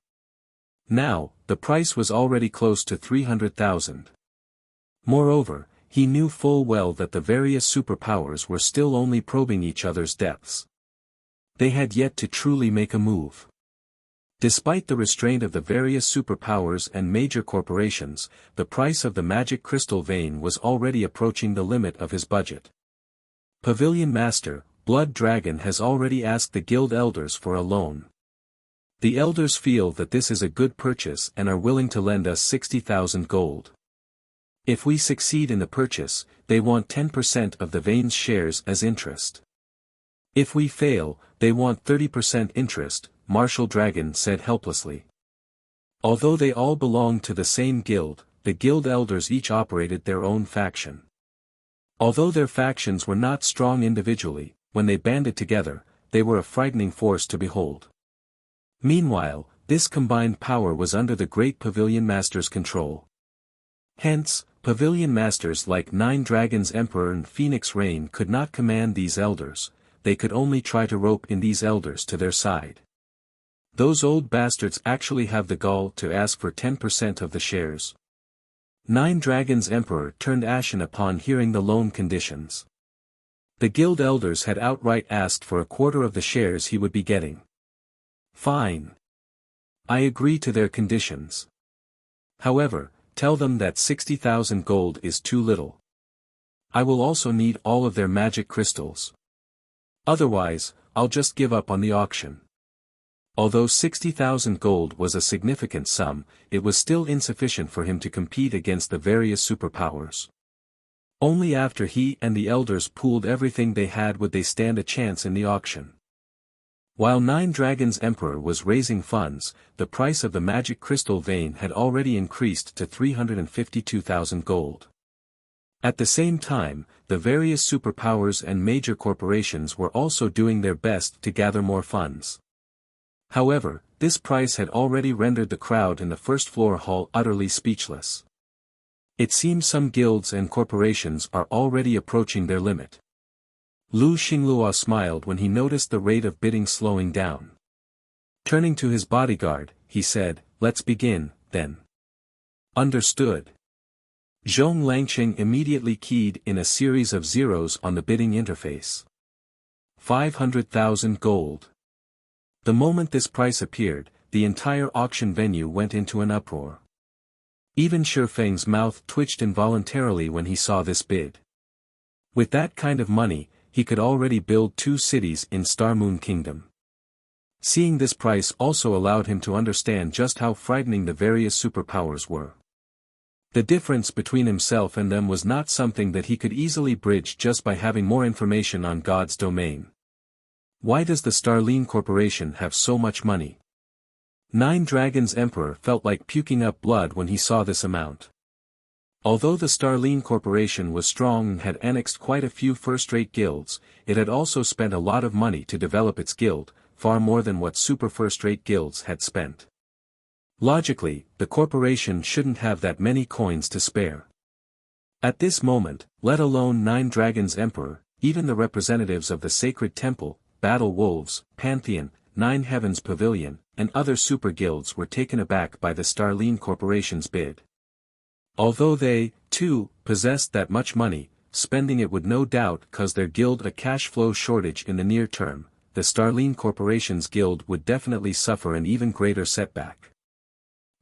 Now, the price was already close to 300,000. Moreover, he knew full well that the various superpowers were still only probing each other's depths. They had yet to truly make a move. Despite the restraint of the various superpowers and major corporations, the price of the magic crystal vein was already approaching the limit of his budget. Pavilion Master, Blood Dragon has already asked the guild elders for a loan. The elders feel that this is a good purchase and are willing to lend us 60,000 gold. If we succeed in the purchase, they want 10% of the vein's shares as interest. If we fail, they want 30% interest, Martial Dragon said helplessly. Although they all belonged to the same guild, the guild elders each operated their own faction. Although their factions were not strong individually, when they banded together, they were a frightening force to behold. Meanwhile, this combined power was under the great Pavilion Master's control. Hence, Pavilion Masters like Nine Dragons Emperor and Phoenix Rain could not command these elders, they could only try to rope in these elders to their side. Those old bastards actually have the gall to ask for 10% of the shares. Nine Dragons Emperor turned ashen upon hearing the loan conditions. The guild elders had outright asked for a quarter of the shares he would be getting. Fine. I agree to their conditions. However, tell them that 60,000 gold is too little. I will also need all of their magic crystals. Otherwise, I'll just give up on the auction. Although 60,000 gold was a significant sum, it was still insufficient for him to compete against the various superpowers. Only after he and the elders pooled everything they had would they stand a chance in the auction. While Nine Dragons Emperor was raising funds, the price of the magic crystal vein had already increased to 352,000 gold. At the same time, the various superpowers and major corporations were also doing their best to gather more funds. However, this price had already rendered the crowd in the first-floor hall utterly speechless. It seems some guilds and corporations are already approaching their limit. Lu Xinglua smiled when he noticed the rate of bidding slowing down. Turning to his bodyguard, he said, "Let's begin, then." Understood. Zhong Langqing immediately keyed in a series of zeros on the bidding interface. 500,000 gold. The moment this price appeared, the entire auction venue went into an uproar. Even Shifeng's mouth twitched involuntarily when he saw this bid. With that kind of money, he could already build 2 cities in Star Moon Kingdom. Seeing this price also allowed him to understand just how frightening the various superpowers were. The difference between himself and them was not something that he could easily bridge just by having more information on God's domain. Why does the Starline Corporation have so much money? Nine Dragons Emperor felt like puking up blood when he saw this amount. Although the Starline Corporation was strong and had annexed quite a few first-rate guilds, it had also spent a lot of money to develop its guild, far more than what super first-rate guilds had spent. Logically, the corporation shouldn't have that many coins to spare. At this moment, let alone 9 Dragons Emperor, even the representatives of the Sacred Temple, Battle Wolves, Pantheon, 9 Heavens Pavilion, and other super guilds were taken aback by the Starline Corporation's bid. Although they, too, possessed that much money, spending it would no doubt cause their guild a cash flow shortage in the near term, the Starline Corporation's guild would definitely suffer an even greater setback.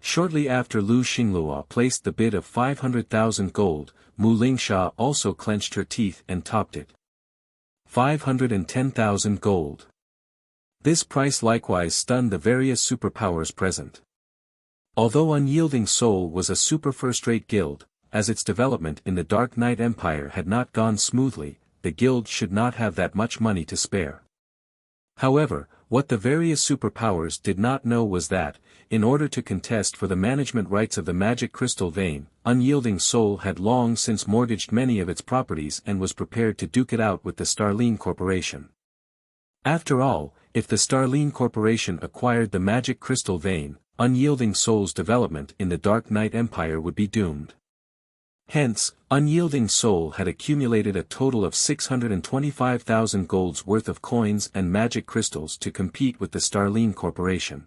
Shortly after Lu Xinglua placed the bid of 500,000 gold, Mu Lingsha also clenched her teeth and topped it. 510,000 gold. This price likewise stunned the various superpowers present. Although Unyielding Soul was a super first-rate guild, as its development in the Dark Knight Empire had not gone smoothly, the guild should not have that much money to spare. However, what the various superpowers did not know was that, in order to contest for the management rights of the magic crystal vein, Unyielding Soul had long since mortgaged many of its properties and was prepared to duke it out with the Starline Corporation. After all, if the Starline Corporation acquired the magic crystal vein, Unyielding Soul's development in the Dark Knight Empire would be doomed. Hence, Unyielding Soul had accumulated a total of 625,000 gold's worth of coins and magic crystals to compete with the Starline Corporation.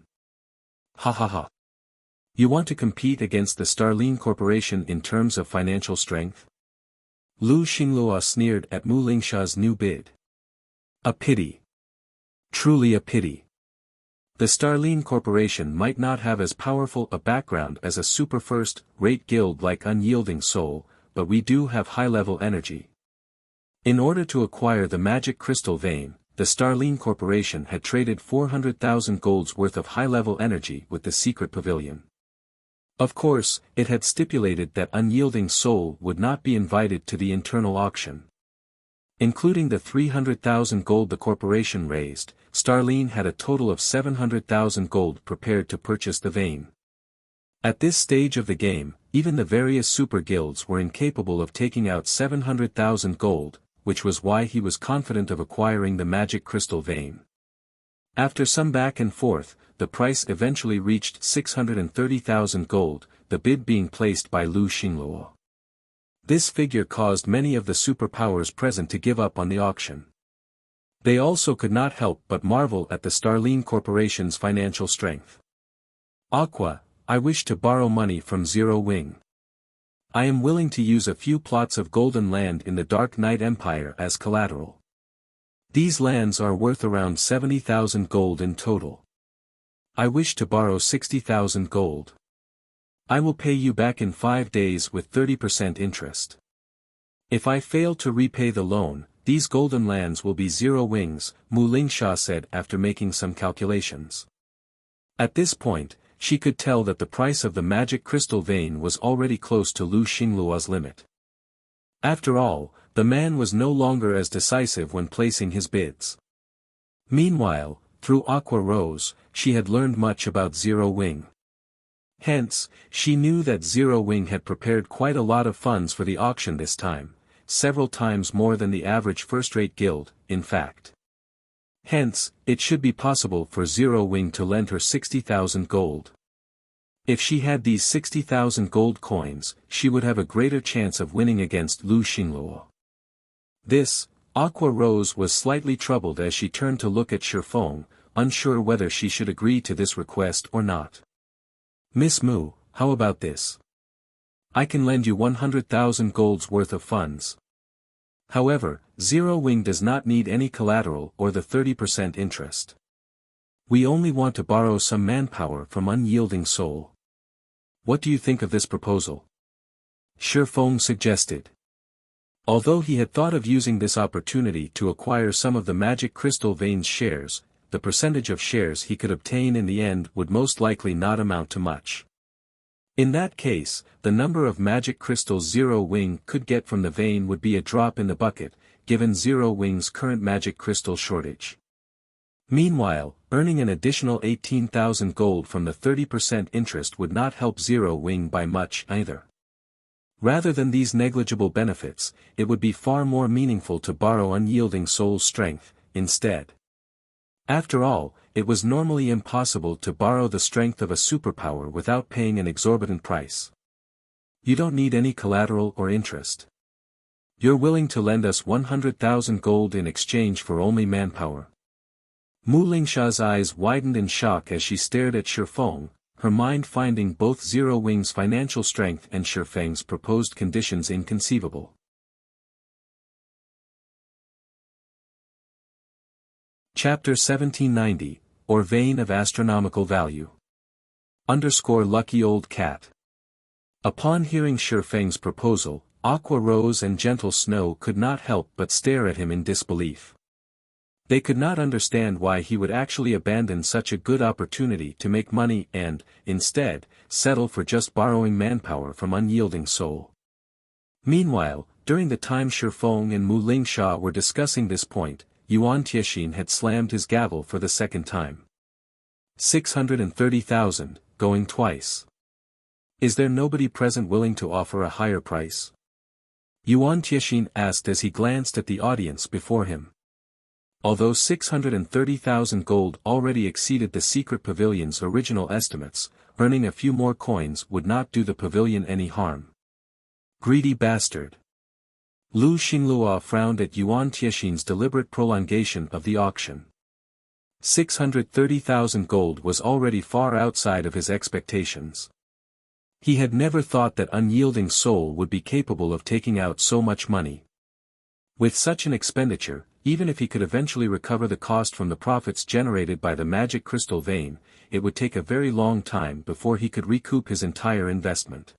Ha ha ha. You want to compete against the Starline Corporation in terms of financial strength? Lu Xinglua sneered at Mu Lingsha's new bid. A pity. Truly a pity. The Starline Corporation might not have as powerful a background as a super first-rate guild like Unyielding Soul, but we do have high-level energy. In order to acquire the magic crystal vein, the Starline Corporation had traded 400,000 gold's worth of high-level energy with the secret pavilion. Of course, it had stipulated that Unyielding Soul would not be invited to the internal auction. Including the 300,000 gold the corporation raised, Starline had a total of 700,000 gold prepared to purchase the vein. At this stage of the game, even the various super guilds were incapable of taking out 700,000 gold, which was why he was confident of acquiring the magic crystal vein. After some back and forth, the price eventually reached 630,000 gold, the bid being placed by Lu Xinglua. This figure caused many of the superpowers present to give up on the auction. They also could not help but marvel at the Starline Corporation's financial strength. Aqua, I wish to borrow money from Zero Wing. I am willing to use a few plots of golden land in the Dark Knight Empire as collateral. These lands are worth around 70,000 gold in total. I wish to borrow 60,000 gold. I will pay you back in 5 days with 30% interest. If I fail to repay the loan, these golden lands will be Zero Wings, Mu Lingsha said after making some calculations. At this point, she could tell that the price of the magic crystal vein was already close to Lu Xinglua's limit. After all, the man was no longer as decisive when placing his bids. Meanwhile, through Aqua Rose, she had learned much about Zero Wing. Hence, she knew that Zero Wing had prepared quite a lot of funds for the auction this time, several times more than the average first-rate guild, in fact. Hence, it should be possible for Zero Wing to lend her 60,000 gold. If she had these 60,000 gold coins, she would have a greater chance of winning against Lu Xinglua. This, Aqua Rose was slightly troubled as she turned to look at Shifeng, unsure whether she should agree to this request or not. Miss Mu, how about this? I can lend you 100,000 gold's worth of funds. However, Zero Wing does not need any collateral or the 30% interest. We only want to borrow some manpower from Unyielding Soul. What do you think of this proposal? Shifeng suggested. Although he had thought of using this opportunity to acquire some of the magic crystal vein's shares, the percentage of shares he could obtain in the end would most likely not amount to much. In that case, the number of magic crystals Zero Wing could get from the vein would be a drop in the bucket, given Zero Wing's current magic crystal shortage. Meanwhile, earning an additional 18,000 gold from the 30% interest would not help Zero Wing by much either. Rather than these negligible benefits, it would be far more meaningful to borrow Unyielding Soul's strength, instead. After all, it was normally impossible to borrow the strength of a superpower without paying an exorbitant price. You don't need any collateral or interest. You're willing to lend us 100,000 gold in exchange for only manpower. Mu Lingsha's eyes widened in shock as she stared at Shifeng, her mind finding both Zero Wing's financial strength and Shifeng's proposed conditions inconceivable. Chapter 1790, or Vein of Astronomical Value. Lucky Old Cat. Upon hearing Shifeng's proposal, Aqua Rose and Gentle Snow could not help but stare at him in disbelief. They could not understand why he would actually abandon such a good opportunity to make money and, instead, settle for just borrowing manpower from Unyielding Soul. Meanwhile, during the time Shifeng and Mu Lingsha were discussing this point, Yuan Tiexin had slammed his gavel for the second time. 630,000, going twice. Is there nobody present willing to offer a higher price? Yuan Tiexin asked as he glanced at the audience before him. Although 630,000 gold already exceeded the secret pavilion's original estimates, earning a few more coins would not do the pavilion any harm. Greedy bastard. Lu Xinglua frowned at Yuan Tiexin's deliberate prolongation of the auction. 630,000 gold was already far outside of his expectations. He had never thought that Unyielding Soul would be capable of taking out so much money. With such an expenditure, even if he could eventually recover the cost from the profits generated by the magic crystal vein, it would take a very long time before he could recoup his entire investment.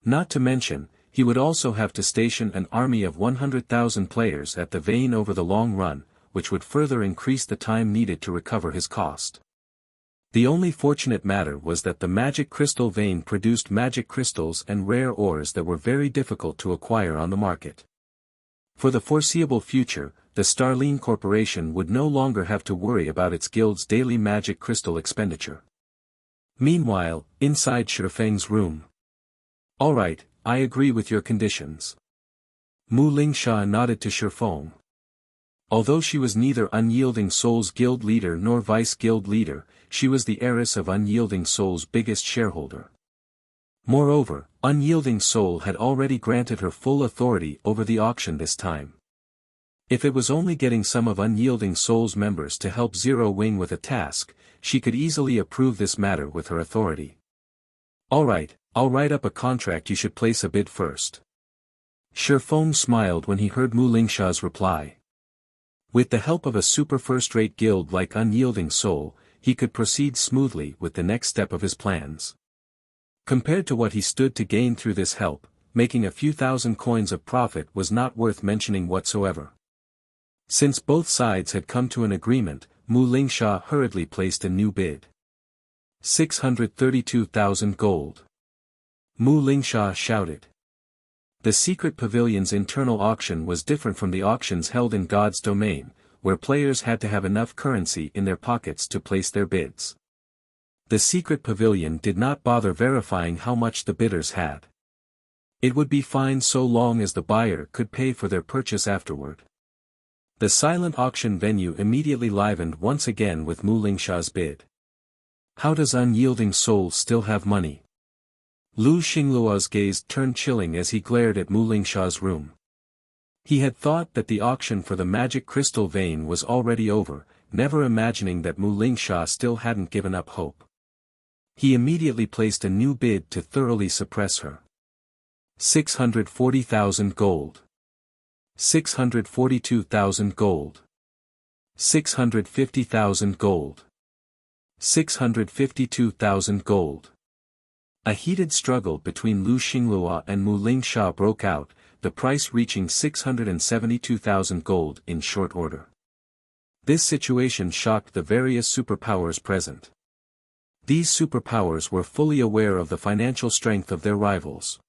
Not to mention, he would also have to station an army of 100,000 players at the vein over the long run, which would further increase the time needed to recover his cost. The only fortunate matter was that the magic crystal vein produced magic crystals and rare ores that were very difficult to acquire on the market. For the foreseeable future, the Starline Corporation would no longer have to worry about its guild's daily magic crystal expenditure. Meanwhile, inside Shifeng's room. All right, I agree with your conditions. Mu Lingsha nodded to Shifeng. Although she was neither Unyielding Soul's guild leader nor vice guild leader, she was the heiress of Unyielding Soul's biggest shareholder. Moreover, Unyielding Soul had already granted her full authority over the auction this time. If it was only getting some of Unyielding Soul's members to help Zero Wing with a task, she could easily approve this matter with her authority. All right, I'll write up a contract. You should place a bid first. Shifeng smiled when he heard Mu Lingsha's reply. With the help of a super first-rate guild like Unyielding Soul, he could proceed smoothly with the next step of his plans. Compared to what he stood to gain through this help, making a few thousand coins of profit was not worth mentioning whatsoever. Since both sides had come to an agreement, Mu Lingsha hurriedly placed a new bid. 632,000 gold. Mu Lingsha shouted. The secret pavilion's internal auction was different from the auctions held in God's domain, where players had to have enough currency in their pockets to place their bids. The secret pavilion did not bother verifying how much the bidders had. It would be fine so long as the buyer could pay for their purchase afterward. The silent auction venue immediately livened once again with Mu Lingsha's bid. How does Unyielding Soul still have money? Lu Xinglua's gaze turned chilling as he glared at Mu Lingsha's room. He had thought that the auction for the magic crystal vein was already over, never imagining that Mu Lingsha still hadn't given up hope. He immediately placed a new bid to thoroughly suppress her. 640,000 gold. 642,000 gold. 650,000 gold. 652,000 gold. A heated struggle between Lu Xinglua and Mu Lingsha broke out, the price reaching 672,000 gold in short order. This situation shocked the various superpowers present. These superpowers were fully aware of the financial strength of their rivals.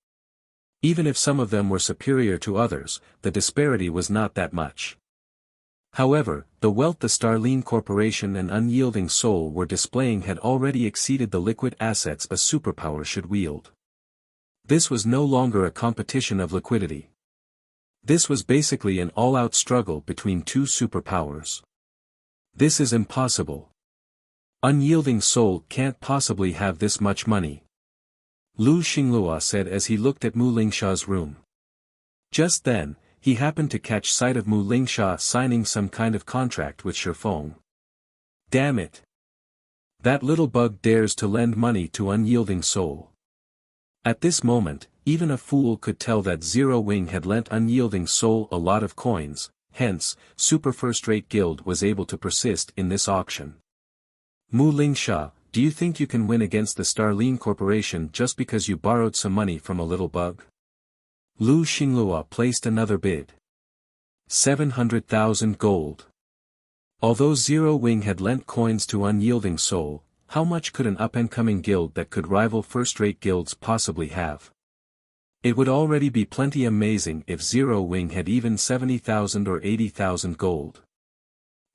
Even if some of them were superior to others, the disparity was not that much. However, the wealth the Starline Corporation and Unyielding Soul were displaying had already exceeded the liquid assets a superpower should wield. This was no longer a competition of liquidity. This was basically an all-out struggle between two superpowers. This is impossible. Unyielding soul can't possibly have this much money. Lu Xinglua said as he looked at Mu Lingsha's room. Just then, he happened to catch sight of Mu Lingsha signing some kind of contract with Shifeng. Damn it! That little bug dares to lend money to Unyielding soul. At this moment, even a fool could tell that Zero Wing had lent Unyielding soul a lot of coins, hence, Super First-Rate Guild was able to persist in this auction. Mu Lingsha, do you think you can win against the Starline Corporation just because you borrowed some money from a little bug? Lu Xinglua placed another bid. 700,000 gold. Although Zero Wing had lent coins to Unyielding soul, how much could an up-and-coming guild that could rival first-rate guilds possibly have? It would already be plenty amazing if Zero Wing had even 70,000 or 80,000 gold.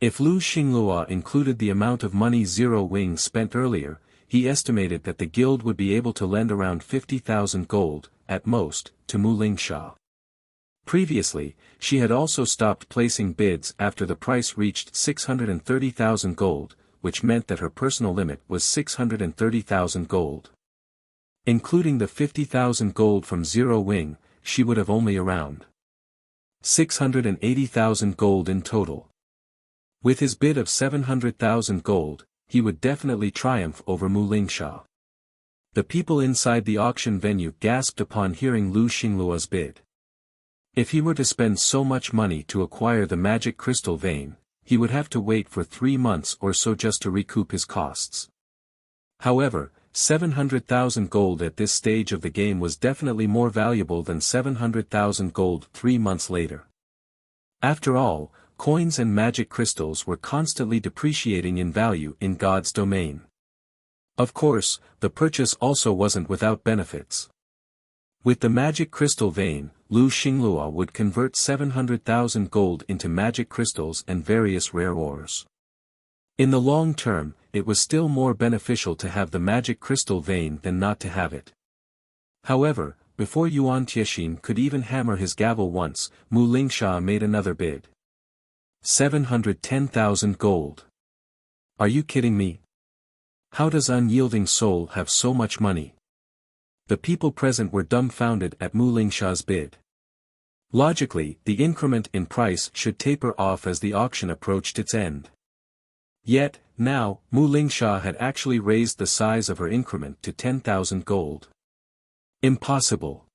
If Lu Xinglua included the amount of money Zero Wing spent earlier, he estimated that the guild would be able to lend around 50,000 gold, at most, to Mu Lingsha. Previously, she had also stopped placing bids after the price reached 630,000 gold, which meant that her personal limit was 630,000 gold. Including the 50,000 gold from Zero Wing, she would have only around 680,000 gold in total. With his bid of 700,000 gold, he would definitely triumph over Mu Lingsha. The people inside the auction venue gasped upon hearing Lu Xinglua's bid. If he were to spend so much money to acquire the magic crystal vein, he would have to wait for 3 months or so just to recoup his costs. However, 700,000 gold at this stage of the game was definitely more valuable than 700,000 gold 3 months later. After all, coins and magic crystals were constantly depreciating in value in God's domain. Of course, the purchase also wasn't without benefits. With the magic crystal vein, Lu Xinglua would convert 700,000 gold into magic crystals and various rare ores. In the long term, it was still more beneficial to have the magic crystal vein than not to have it. However, before Yuan Tiexin could even hammer his gavel once, Mu Lingsha made another bid. 710,000 gold. Are you kidding me? How does Unyielding soul have so much money? The people present were dumbfounded at Mu Lingsha's bid. Logically, the increment in price should taper off as the auction approached its end. Yet, now, Mu Lingsha had actually raised the size of her increment to 10,000 gold. Impossible.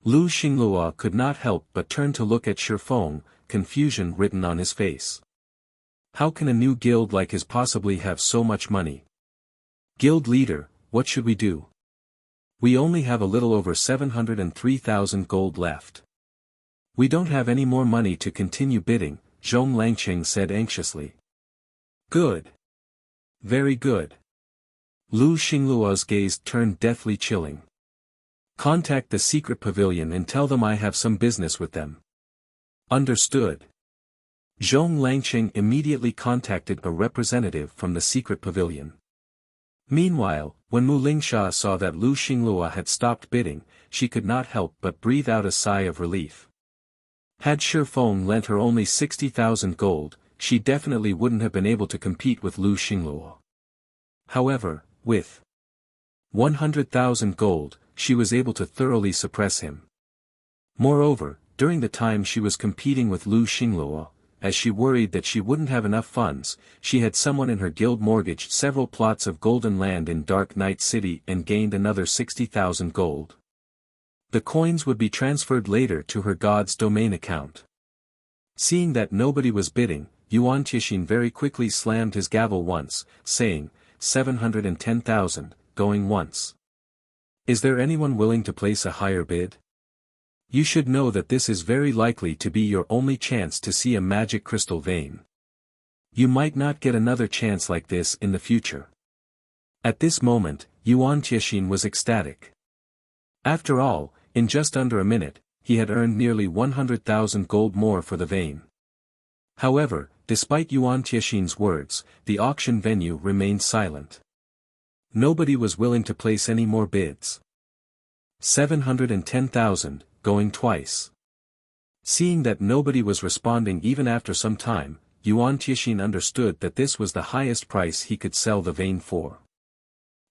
Lu Xinglua could not help but turn to look at Shifeng, confusion written on his face. How can a new guild like his possibly have so much money? Guild leader, what should we do? We only have a little over 703,000 gold left. We don't have any more money to continue bidding, Zhong Langqing said anxiously. Good. Very good. Lu Xinglua's gaze turned deathly chilling. Contact the secret pavilion and tell them I have some business with them. Understood. Zhong Langqing immediately contacted a representative from the secret pavilion. Meanwhile, when Mu Lingsha saw that Lu Xinglua had stopped bidding, she could not help but breathe out a sigh of relief. Had Shifeng lent her only 60,000 gold, she definitely wouldn't have been able to compete with Lu Xinglua. However, with 100,000 gold, she was able to thoroughly suppress him. Moreover, during the time she was competing with Lu Xinglua, as she worried that she wouldn't have enough funds, she had someone in her guild mortgaged several plots of golden land in Dark Knight City and gained another 60,000 gold. The coins would be transferred later to her God's domain account. Seeing that nobody was bidding, Yuan Tiexin very quickly slammed his gavel once, saying, 710,000, going once. Is there anyone willing to place a higher bid? You should know that this is very likely to be your only chance to see a magic crystal vein. You might not get another chance like this in the future. At this moment, Yuan Tiexin was ecstatic. After all, in just under a minute, he had earned nearly 100,000 gold more for the vein. However, despite Yuan Tiexin's words, the auction venue remained silent. Nobody was willing to place any more bids. 710,000, going twice. Seeing that nobody was responding even after some time, Yuan Tixin understood that this was the highest price he could sell the vein for.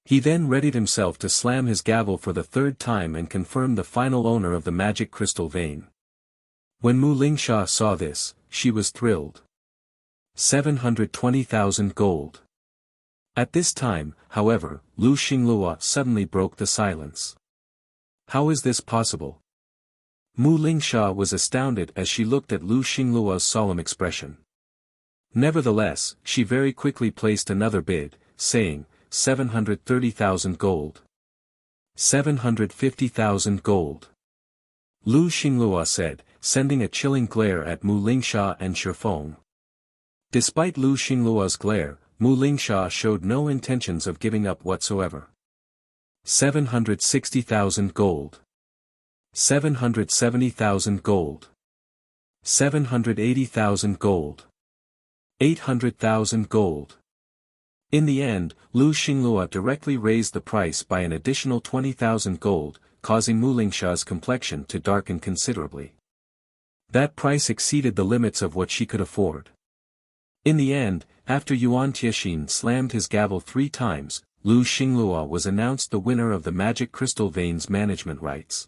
He then readied himself to slam his gavel for the third time and confirm the final owner of the magic crystal vein. When Mu Lingsha saw this, she was thrilled. 720,000 gold. At this time, however, Lu Xinglua suddenly broke the silence. How is this possible? Mu Lingsha was astounded as she looked at Lu Xinglua's solemn expression. Nevertheless, she very quickly placed another bid, saying, 730,000 gold. 750,000 gold. Lu Xinglua said, sending a chilling glare at Mu Lingsha and Shifeng. Despite Lu Xinglua's glare, Mu Lingsha showed no intentions of giving up whatsoever. 760,000 gold. 770,000 gold. 780,000 gold. 800,000 gold. In the end, Lu Xinglua directly raised the price by an additional 20,000 gold, causing Mu Lingsha's complexion to darken considerably. That price exceeded the limits of what she could afford. In the end, after Yuan Tixin slammed his gavel 3 times, Lu Xinglua was announced the winner of the Magic Crystal Vein's management rights.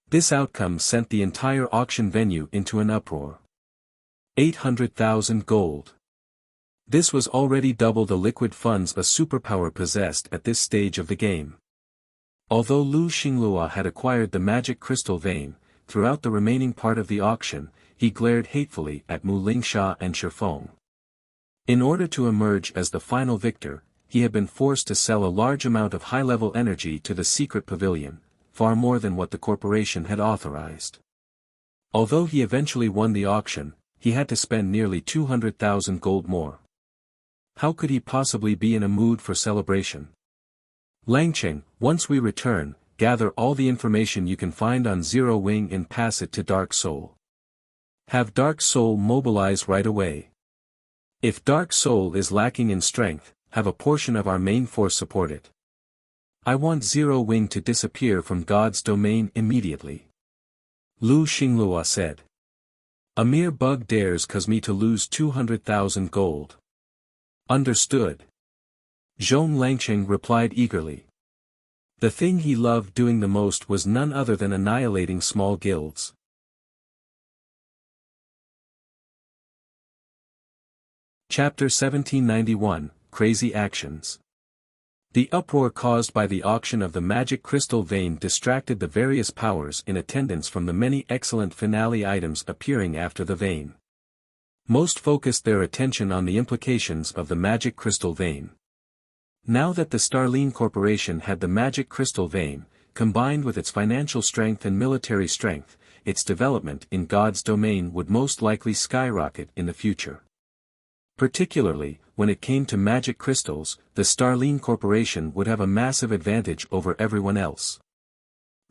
This outcome sent the entire auction venue into an uproar. 800,000 gold. This was already double the liquid funds a superpower possessed at this stage of the game. Although Lu Xinglua had acquired the magic crystal vein, throughout the remaining part of the auction, he glared hatefully at Mu Lingsha and Shifeng. In order to emerge as the final victor, he had been forced to sell a large amount of high-level energy to the secret pavilion, far more than what the corporation had authorized. Although he eventually won the auction, he had to spend nearly 200,000 gold more. How could he possibly be in a mood for celebration? Langcheng, once we return, gather all the information you can find on Zero Wing and pass it to Dark Soul. Have Dark Soul mobilize right away. If Dark Soul is lacking in strength, have a portion of our main force support it. I want Zero Wing to disappear from God's domain immediately. Lu Xinglua said. A mere bug dares cause me to lose 200,000 gold. Understood. Zhong Langcheng replied eagerly. The thing he loved doing the most was none other than annihilating small guilds. Chapter 1791, Crazy Actions. The uproar caused by the auction of the magic crystal vein distracted the various powers in attendance from the many excellent finale items appearing after the vein. Most focused their attention on the implications of the magic crystal vein. Now that the Starline Corporation had the magic crystal vein, combined with its financial strength and military strength, its development in God's domain would most likely skyrocket in the future. Particularly, when it came to magic crystals, the Starline Corporation would have a massive advantage over everyone else.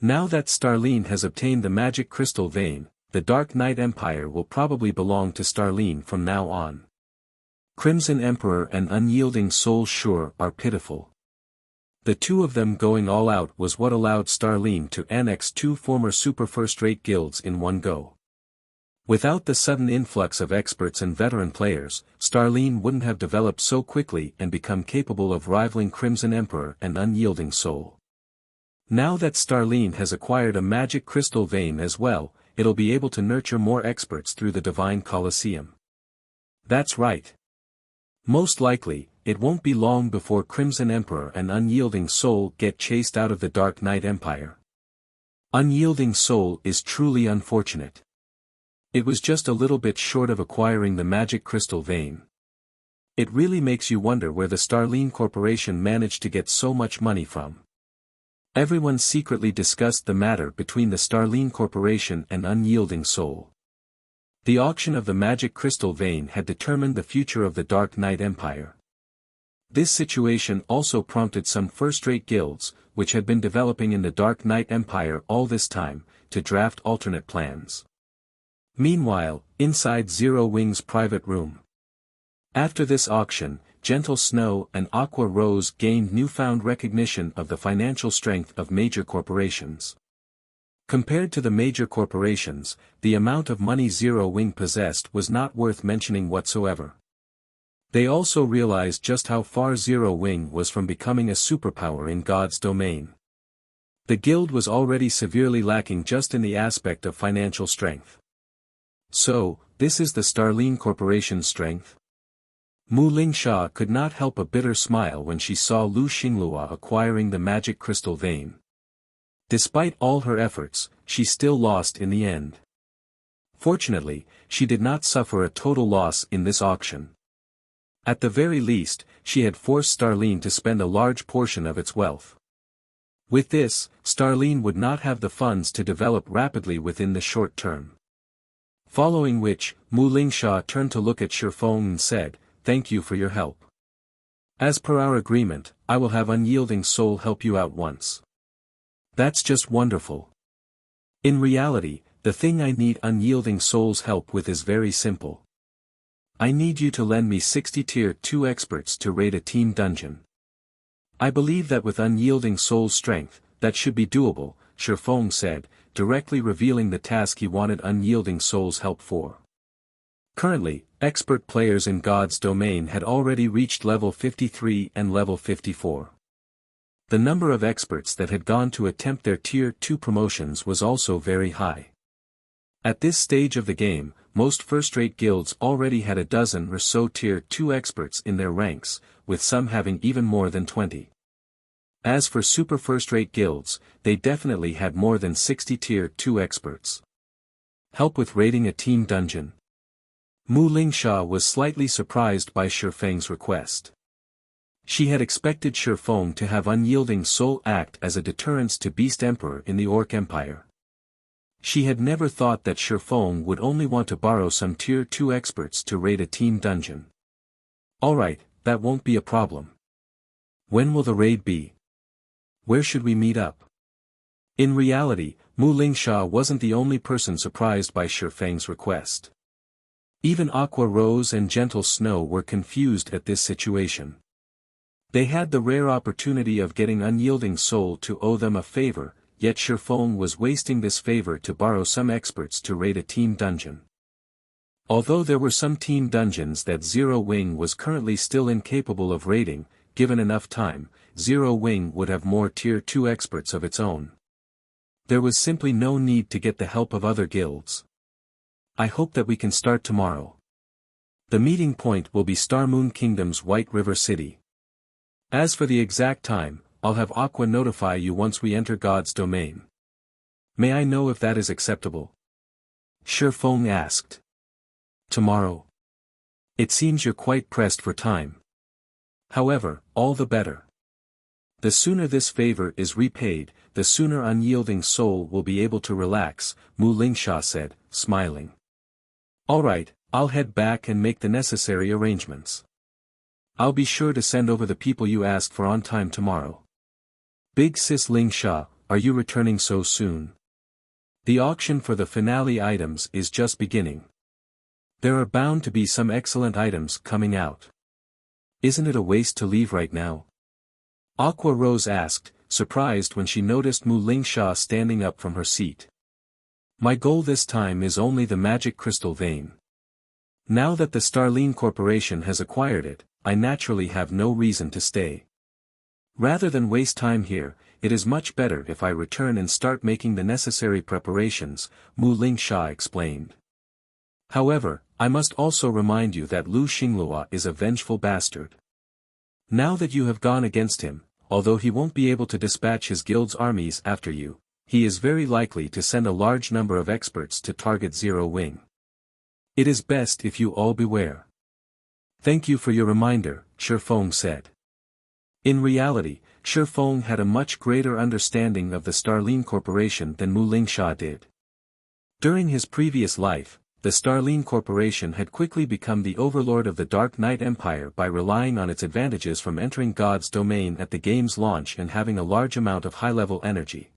Now that Starline has obtained the magic crystal vein, the Dark Knight Empire will probably belong to Starline from now on. Crimson Emperor and Unyielding Soul sure are pitiful. The two of them going all out was what allowed Starline to annex 2 former super first-rate guilds in one go. Without the sudden influx of experts and veteran players, Starline wouldn't have developed so quickly and become capable of rivaling Crimson Emperor and Unyielding Soul. Now that Starline has acquired a magic crystal vein as well, it'll be able to nurture more experts through the Divine Colosseum. That's right. Most likely, it won't be long before Crimson Emperor and Unyielding Soul get chased out of the Dark Knight Empire. Unyielding Soul is truly unfortunate. It was just a little bit short of acquiring the magic crystal vein. It really makes you wonder where the Starline Corporation managed to get so much money from. Everyone secretly discussed the matter between the Starline Corporation and Unyielding Soul. The auction of the magic crystal vein had determined the future of the Dark Knight Empire. This situation also prompted some first-rate guilds, which had been developing in the Dark Knight Empire all this time, to draft alternate plans. Meanwhile, inside Zero Wing's private room. After this auction, Gentle Snow and Aqua Rose gained newfound recognition of the financial strength of major corporations. Compared to the major corporations, the amount of money Zero Wing possessed was not worth mentioning whatsoever. They also realized just how far Zero Wing was from becoming a superpower in God's domain. The guild was already severely lacking just in the aspect of financial strength. So, this is the Starline Corporation's strength? Mu Lingsha could not help a bitter smile when she saw Lu Xinglua acquiring the magic crystal vein. Despite all her efforts, she still lost in the end. Fortunately, she did not suffer a total loss in this auction. At the very least, she had forced Starline to spend a large portion of its wealth. With this, Starline would not have the funds to develop rapidly within the short term. Following which, Mu Lingsha turned to look at Shifeng and said, "Thank you for your help. As per our agreement, I will have Unyielding Soul help you out once." That's just wonderful. In reality, the thing I need Unyielding Soul's help with is very simple. I need you to lend me 60 Tier 2 experts to raid a team dungeon. I believe that with Unyielding Soul's strength, that should be doable, Shifeng said, directly revealing the task he wanted Unyielding Soul's help for. Currently, expert players in God's domain had already reached level 53 and level 54. The number of experts that had gone to attempt their Tier 2 promotions was also very high. At this stage of the game, most first-rate guilds already had a dozen or so Tier 2 experts in their ranks, with some having even more than 20. As for super first-rate guilds, they definitely had more than 60 Tier 2 experts. Help with raiding a team dungeon. Mu Lingsha was slightly surprised by Shifeng's request. She had expected Shifeng to have Unyielding Soul act as a deterrence to Beast Emperor in the Orc Empire. She had never thought that Shifeng would only want to borrow some Tier 2 experts to raid a team dungeon. Alright, that won't be a problem. When will the raid be? Where should we meet up? In reality, Mu Lingsha wasn't the only person surprised by Shifeng's request. Even Aqua Rose and Gentle Snow were confused at this situation. They had the rare opportunity of getting Unyielding Soul to owe them a favor, yet Shifeng was wasting this favor to borrow some experts to raid a team dungeon. Although there were some team dungeons that Zero Wing was currently still incapable of raiding, given enough time, Zero Wing would have more Tier 2 experts of its own. There was simply no need to get the help of other guilds. I hope that we can start tomorrow. The meeting point will be Starmoon Kingdom's White River City. As for the exact time, I'll have Aqua notify you once we enter God's domain. May I know if that is acceptable? Shifeng asked. Tomorrow. It seems you're quite pressed for time. However, all the better. The sooner this favor is repaid, the sooner Unyielding Soul will be able to relax, Mu Lingsha said, smiling. Alright, I'll head back and make the necessary arrangements. I'll be sure to send over the people you asked for on time tomorrow. Big Sis Lingsha, are you returning so soon? The auction for the finale items is just beginning. There are bound to be some excellent items coming out. Isn't it a waste to leave right now? Aqua Rose asked, surprised when she noticed Mu Lingsha standing up from her seat. My goal this time is only the magic crystal vein. Now that the Starline Corporation has acquired it, I naturally have no reason to stay. Rather than waste time here, it is much better if I return and start making the necessary preparations, Mu Lingsha explained. However, I must also remind you that Lu Xinglua is a vengeful bastard. Now that you have gone against him, although he won't be able to dispatch his guild's armies after you, he is very likely to send a large number of experts to target Zero Wing. It is best if you all beware. Thank you for your reminder, Shifeng said. In reality, Shifeng had a much greater understanding of the Starline Corporation than Mu Lingsha did. During his previous life, the Starline Corporation had quickly become the overlord of the Dark Knight Empire by relying on its advantages from entering God's domain at the game's launch and having a large amount of high-level energy.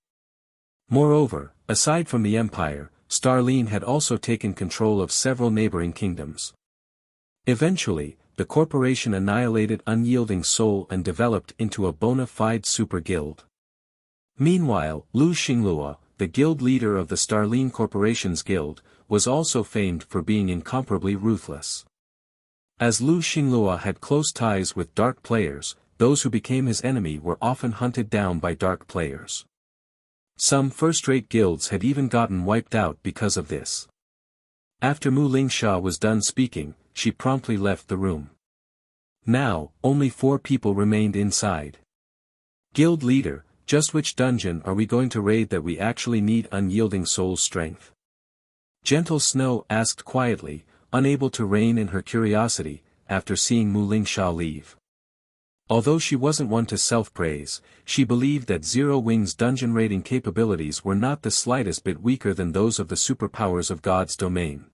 Moreover, aside from the Empire, Starline had also taken control of several neighboring kingdoms. Eventually, the corporation annihilated Unyielding Soul and developed into a bona fide super guild. Meanwhile, Lu Xinglua, the the guild leader of the Starline Corporation's guild, was also famed for being incomparably ruthless. As Lu Xinglua had close ties with dark players, those who became his enemy were often hunted down by dark players. Some first-rate guilds had even gotten wiped out because of this. After Mu Lingsha was done speaking, she promptly left the room. Now, only 4 people remained inside. Guild leader, just which dungeon are we going to raid that we actually need unyielding soul strength? Gentle Snow asked quietly, unable to rein in her curiosity, after seeing Mu Lingsha leave. Although she wasn't one to self-praise, she believed that Zero Wing's dungeon raiding capabilities were not the slightest bit weaker than those of the superpowers of God's domain.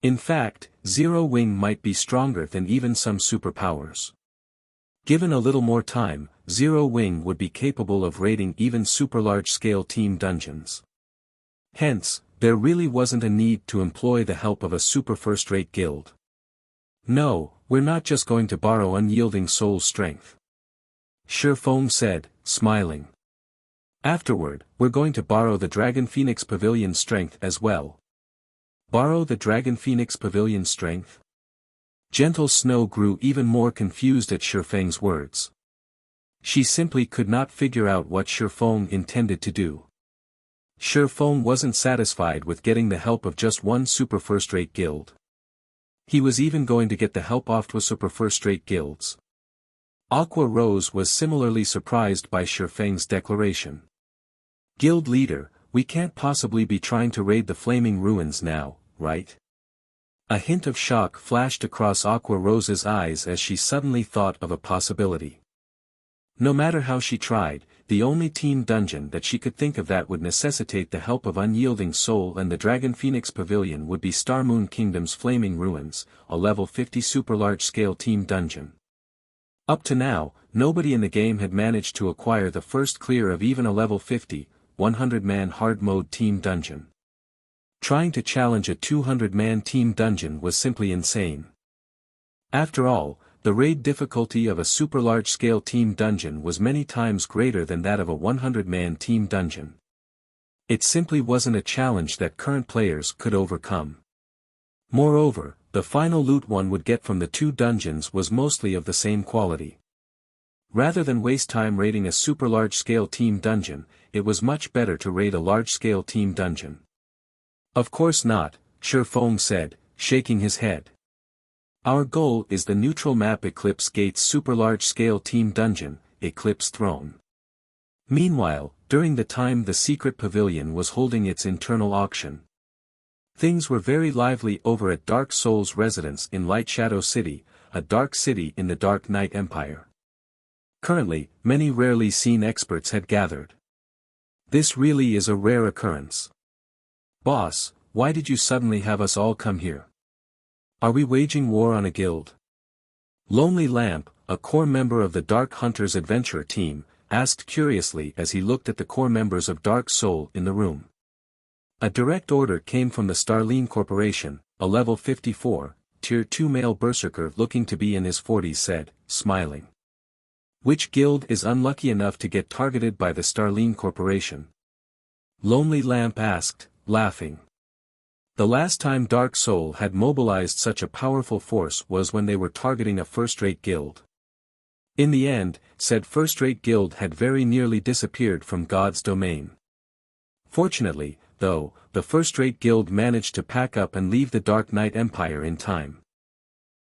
In fact, Zero Wing might be stronger than even some superpowers. Given a little more time, Zero Wing would be capable of raiding even super-large-scale team dungeons. Hence, there really wasn't a need to employ the help of a super first-rate guild. No, we're not just going to borrow unyielding soul strength. Shifeng said, smiling. Afterward, we're going to borrow the Dragon Phoenix Pavilion strength as well. Borrow the Dragon Phoenix Pavilion strength? Gentle Snow grew even more confused at Shifeng's words. She simply could not figure out what Shifeng intended to do. Shifeng wasn't satisfied with getting the help of just one super first-rate guild. He was even going to get the help of 2 super first-rate guilds. Aqua Rose was similarly surprised by Shifeng's declaration. Guild leader, we can't possibly be trying to raid the Flaming Ruins now, right? A hint of shock flashed across Aqua Rose's eyes as she suddenly thought of a possibility. No matter how she tried, the only team dungeon that she could think of that would necessitate the help of Unyielding Soul and the Dragon Phoenix Pavilion would be Star Moon Kingdom's Flaming Ruins, a level 50 super large-scale team dungeon. Up to now, nobody in the game had managed to acquire the first clear of even a level 50, 100-man hard-mode team dungeon. Trying to challenge a 200-man team dungeon was simply insane. After all, the raid difficulty of a super large-scale team dungeon was many times greater than that of a 100-man team dungeon. It simply wasn't a challenge that current players could overcome. Moreover, the final loot one would get from the 2 dungeons was mostly of the same quality. Rather than waste time raiding a super large-scale team dungeon, it was much better to raid a large-scale team dungeon. Of course not, Shifeng said, shaking his head. Our goal is the neutral map Eclipse Gate's super large-scale team dungeon, Eclipse Throne. Meanwhile, during the time the secret pavilion was holding its internal auction, things were very lively over at Dark Soul's residence in Light Shadow City, a dark city in the Dark Knight Empire. Currently, many rarely seen experts had gathered. This really is a rare occurrence. Boss, why did you suddenly have us all come here? Are we waging war on a guild? Lonely Lamp, a core member of the Dark Hunters Adventurer team, asked curiously as he looked at the core members of Dark Soul in the room. A direct order came from the Starline Corporation, a level 54, tier 2 male berserker looking to be in his 40s said, smiling. Which guild is unlucky enough to get targeted by the Starline Corporation? Lonely Lamp asked, laughing. The last time Dark Soul had mobilized such a powerful force was when they were targeting a first-rate guild. In the end, said first-rate guild had very nearly disappeared from God's domain. Fortunately, though, the first-rate guild managed to pack up and leave the Dark Knight Empire in time.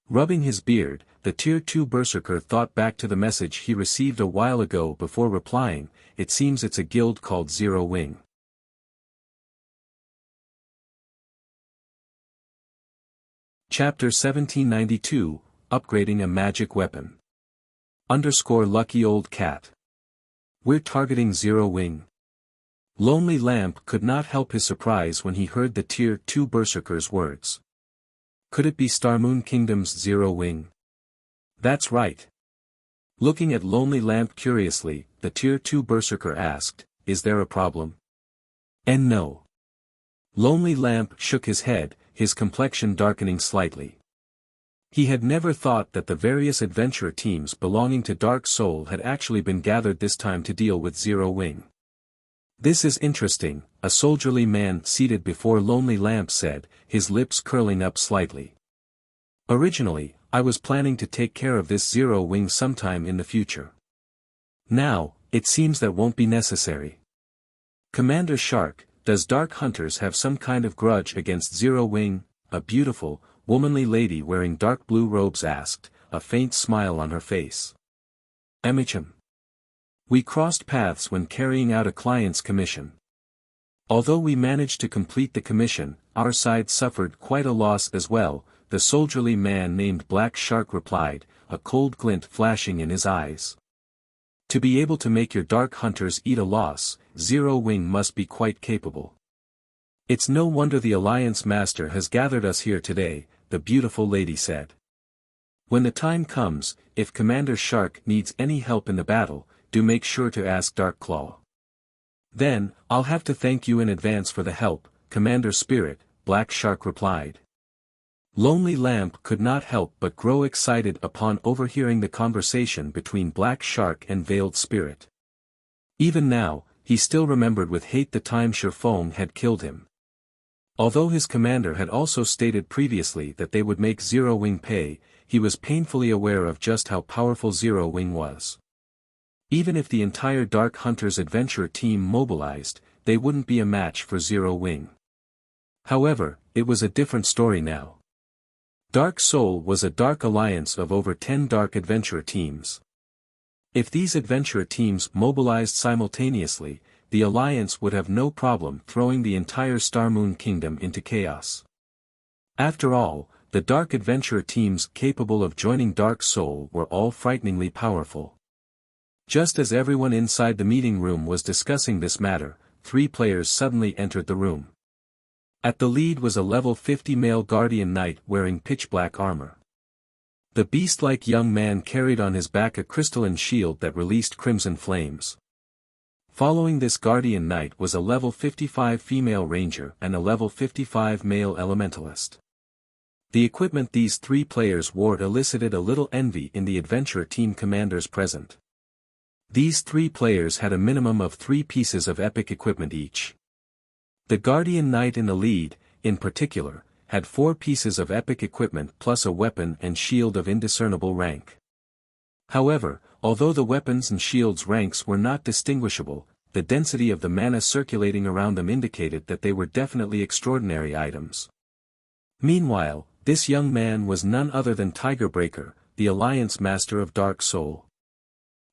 Rubbing his beard, the Tier 2 Berserker thought back to the message he received a while ago before replying, it seems it's a guild called Zero Wing. Chapter 1792, Upgrading a Magic Weapon. Lucky Old Cat. We're targeting Zero Wing. Lonely Lamp could not help his surprise when he heard the Tier 2 Berserker's words. Could it be Star Moon Kingdom's Zero Wing? That's right. Looking at Lonely Lamp curiously, the Tier 2 Berserker asked, is there a problem? And no. Lonely Lamp shook his head, his complexion darkening slightly. He had never thought that the various adventurer teams belonging to Dark Soul had actually been gathered this time to deal with Zero Wing. "This is interesting," a soldierly man seated before lonely lamp said, his lips curling up slightly. "Originally, I was planning to take care of this Zero Wing sometime in the future. Now, it seems that won't be necessary." "Commander Shark, does Dark Hunters have some kind of grudge against Zero Wing?" a beautiful, womanly lady wearing dark blue robes asked, a faint smile on her face. "Emicham. We crossed paths when carrying out a client's commission. Although we managed to complete the commission, our side suffered quite a loss as well," the soldierly man named Black Shark replied, a cold glint flashing in his eyes. "To be able to make your Dark Hunters eat a loss, Zero Wing must be quite capable. It's no wonder the Alliance Master has gathered us here today," the beautiful lady said. "When the time comes, if Commander Shark needs any help in the battle, do make sure to ask Dark Claw." "Then, I'll have to thank you in advance for the help, Commander Spirit," Black Shark replied. Lonely Lamp could not help but grow excited upon overhearing the conversation between Black Shark and Veiled Spirit. Even now, he still remembered with hate the time Sherfong had killed him. Although his commander had also stated previously that they would make Zero Wing pay, he was painfully aware of just how powerful Zero Wing was. Even if the entire Dark Hunters adventure team mobilized, they wouldn't be a match for Zero Wing. However, it was a different story now. Dark Soul was a dark alliance of over 10 dark adventure teams. If these adventure teams mobilized simultaneously, the alliance would have no problem throwing the entire Star Moon Kingdom into chaos. After all, the dark adventure teams capable of joining Dark Soul were all frighteningly powerful. Just as everyone inside the meeting room was discussing this matter, 3 players suddenly entered the room. At the lead was a level 50 male guardian knight wearing pitch-black armor. The beast-like young man carried on his back a crystalline shield that released crimson flames. Following this guardian knight was a level 55 female ranger and a level 55 male elementalist. The equipment these 3 players wore elicited a little envy in the adventure team commanders present. These 3 players had a minimum of 3 pieces of epic equipment each. The Guardian Knight in the lead, in particular, had 4 pieces of epic equipment plus a weapon and shield of indiscernible rank. However, although the weapons and shields ranks were not distinguishable, the density of the mana circulating around them indicated that they were definitely extraordinary items. Meanwhile, this young man was none other than Tigerbreaker, the Alliance Master of Dark Soul.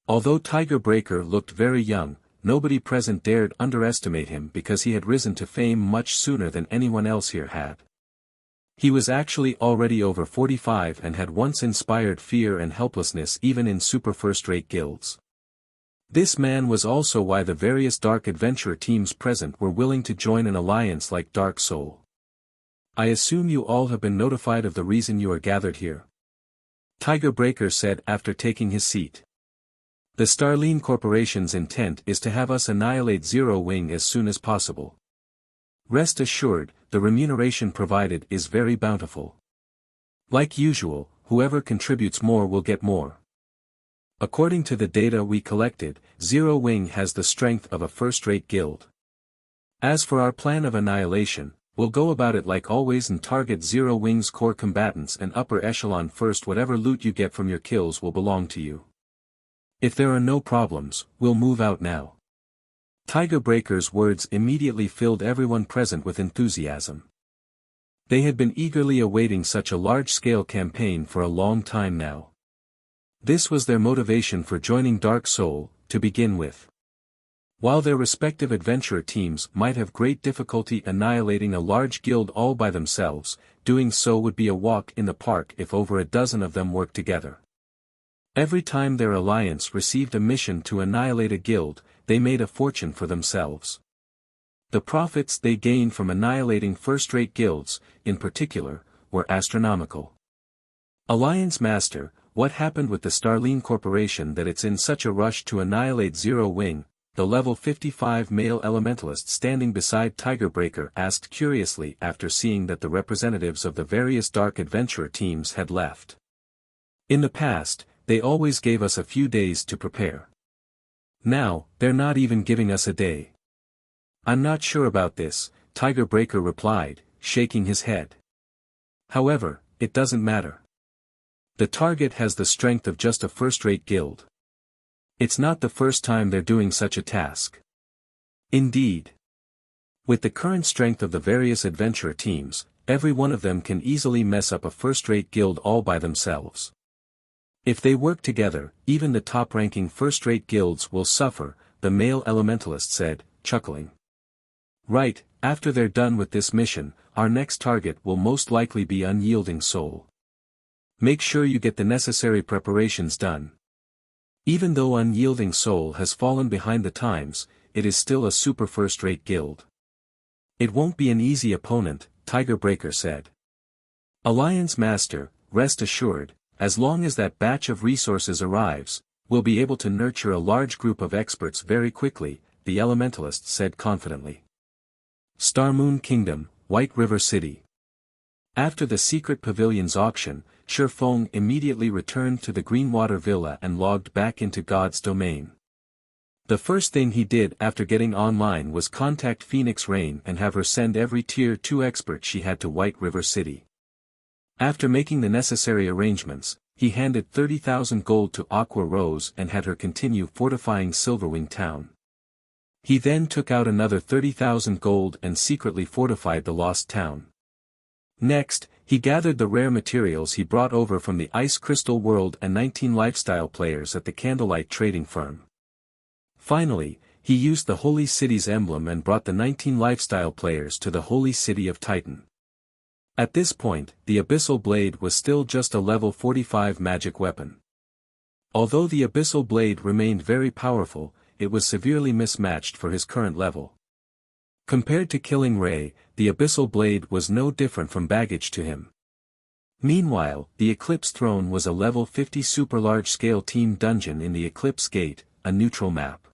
Although Tigerbreaker looked very young, nobody present dared underestimate him because he had risen to fame much sooner than anyone else here had. He was actually already over 45 and had once inspired fear and helplessness even in super first-rate guilds. This man was also why the various dark adventure teams present were willing to join an alliance like Dark Soul. "I assume you all have been notified of the reason you are gathered here?" Tigerbreaker said after taking his seat. "The Starline Corporation's intent is to have us annihilate Zero Wing as soon as possible. Rest assured, the remuneration provided is very bountiful. Like usual, whoever contributes more will get more. According to the data we collected, Zero Wing has the strength of a first-rate guild. As for our plan of annihilation, we'll go about it like always and target Zero Wing's core combatants and upper echelon first. Whatever loot you get from your kills will belong to you. If there are no problems, we'll move out now." Tigerbreaker's words immediately filled everyone present with enthusiasm. They had been eagerly awaiting such a large-scale campaign for a long time now. This was their motivation for joining Dark Soul, to begin with. While their respective adventure teams might have great difficulty annihilating a large guild all by themselves, doing so would be a walk in the park if over a dozen of them worked together. Every time their alliance received a mission to annihilate a guild, they made a fortune for themselves. The profits they gained from annihilating first-rate guilds, in particular, were astronomical. "Alliance Master, what happened with the Starline Corporation that it's in such a rush to annihilate Zero Wing?" the level 55 male elementalist standing beside Tigerbreaker asked curiously after seeing that the representatives of the various dark adventurer teams had left. "In the past, they always gave us a few days to prepare. Now, they're not even giving us a day. I'm not sure about this, Tiger Breaker replied, shaking his head. However, it doesn't matter. The target has the strength of just a first-rate guild. It's not the first time they're doing such a task. Indeed. With the current strength of the various adventurer teams, every one of them can easily mess up a first-rate guild all by themselves. If they work together, even the top-ranking first-rate guilds will suffer, the male elementalist said, chuckling. Right, after they're done with this mission, our next target will most likely be Unyielding Soul. Make sure you get the necessary preparations done. Even though Unyielding Soul has fallen behind the times, it is still a super first-rate guild. It won't be an easy opponent, Tiger Breaker said. Alliance Master, rest assured, as long as that batch of resources arrives, we'll be able to nurture a large group of experts very quickly, the elementalist said confidently. Starmoon Kingdom, White River City. After the secret pavilion's auction, Shifeng immediately returned to the Greenwater Villa and logged back into God's domain. The first thing he did after getting online was contact Phoenix Rain and have her send every Tier 2 expert she had to White River City. After making the necessary arrangements, he handed 30,000 gold to Aqua Rose and had her continue fortifying Silverwing Town. He then took out another 30,000 gold and secretly fortified the Lost Town. Next, he gathered the rare materials he brought over from the Ice Crystal World and 19 lifestyle players at the Candlelight Trading Firm. Finally, he used the Holy City's emblem and brought the 19 lifestyle players to the Holy City of Titan. At this point, the Abyssal Blade was still just a level 45 magic weapon. Although the Abyssal Blade remained very powerful, it was severely mismatched for his current level. Compared to Killing Ray, the Abyssal Blade was no different from baggage to him. Meanwhile, the Eclipse Throne was a level 50 super large-scale team dungeon in the Eclipse Gate, a neutral map.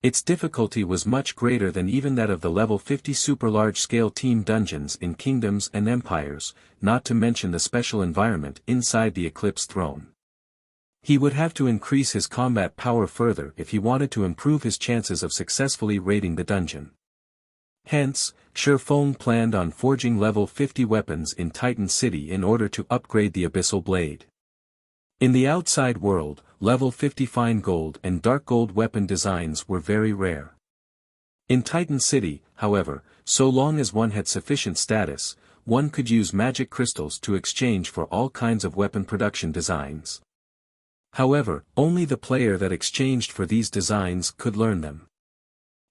Its difficulty was much greater than even that of the level 50 super large-scale team dungeons in Kingdoms and Empires, not to mention the special environment inside the Eclipse Throne. He would have to increase his combat power further if he wanted to improve his chances of successfully raiding the dungeon. Hence, Shifeng planned on forging level 50 weapons in Titan City in order to upgrade the Abyssal Blade. In the outside world, level 50 fine gold and dark gold weapon designs were very rare. In Titan City, however, so long as one had sufficient status, one could use magic crystals to exchange for all kinds of weapon production designs. However, only the player that exchanged for these designs could learn them.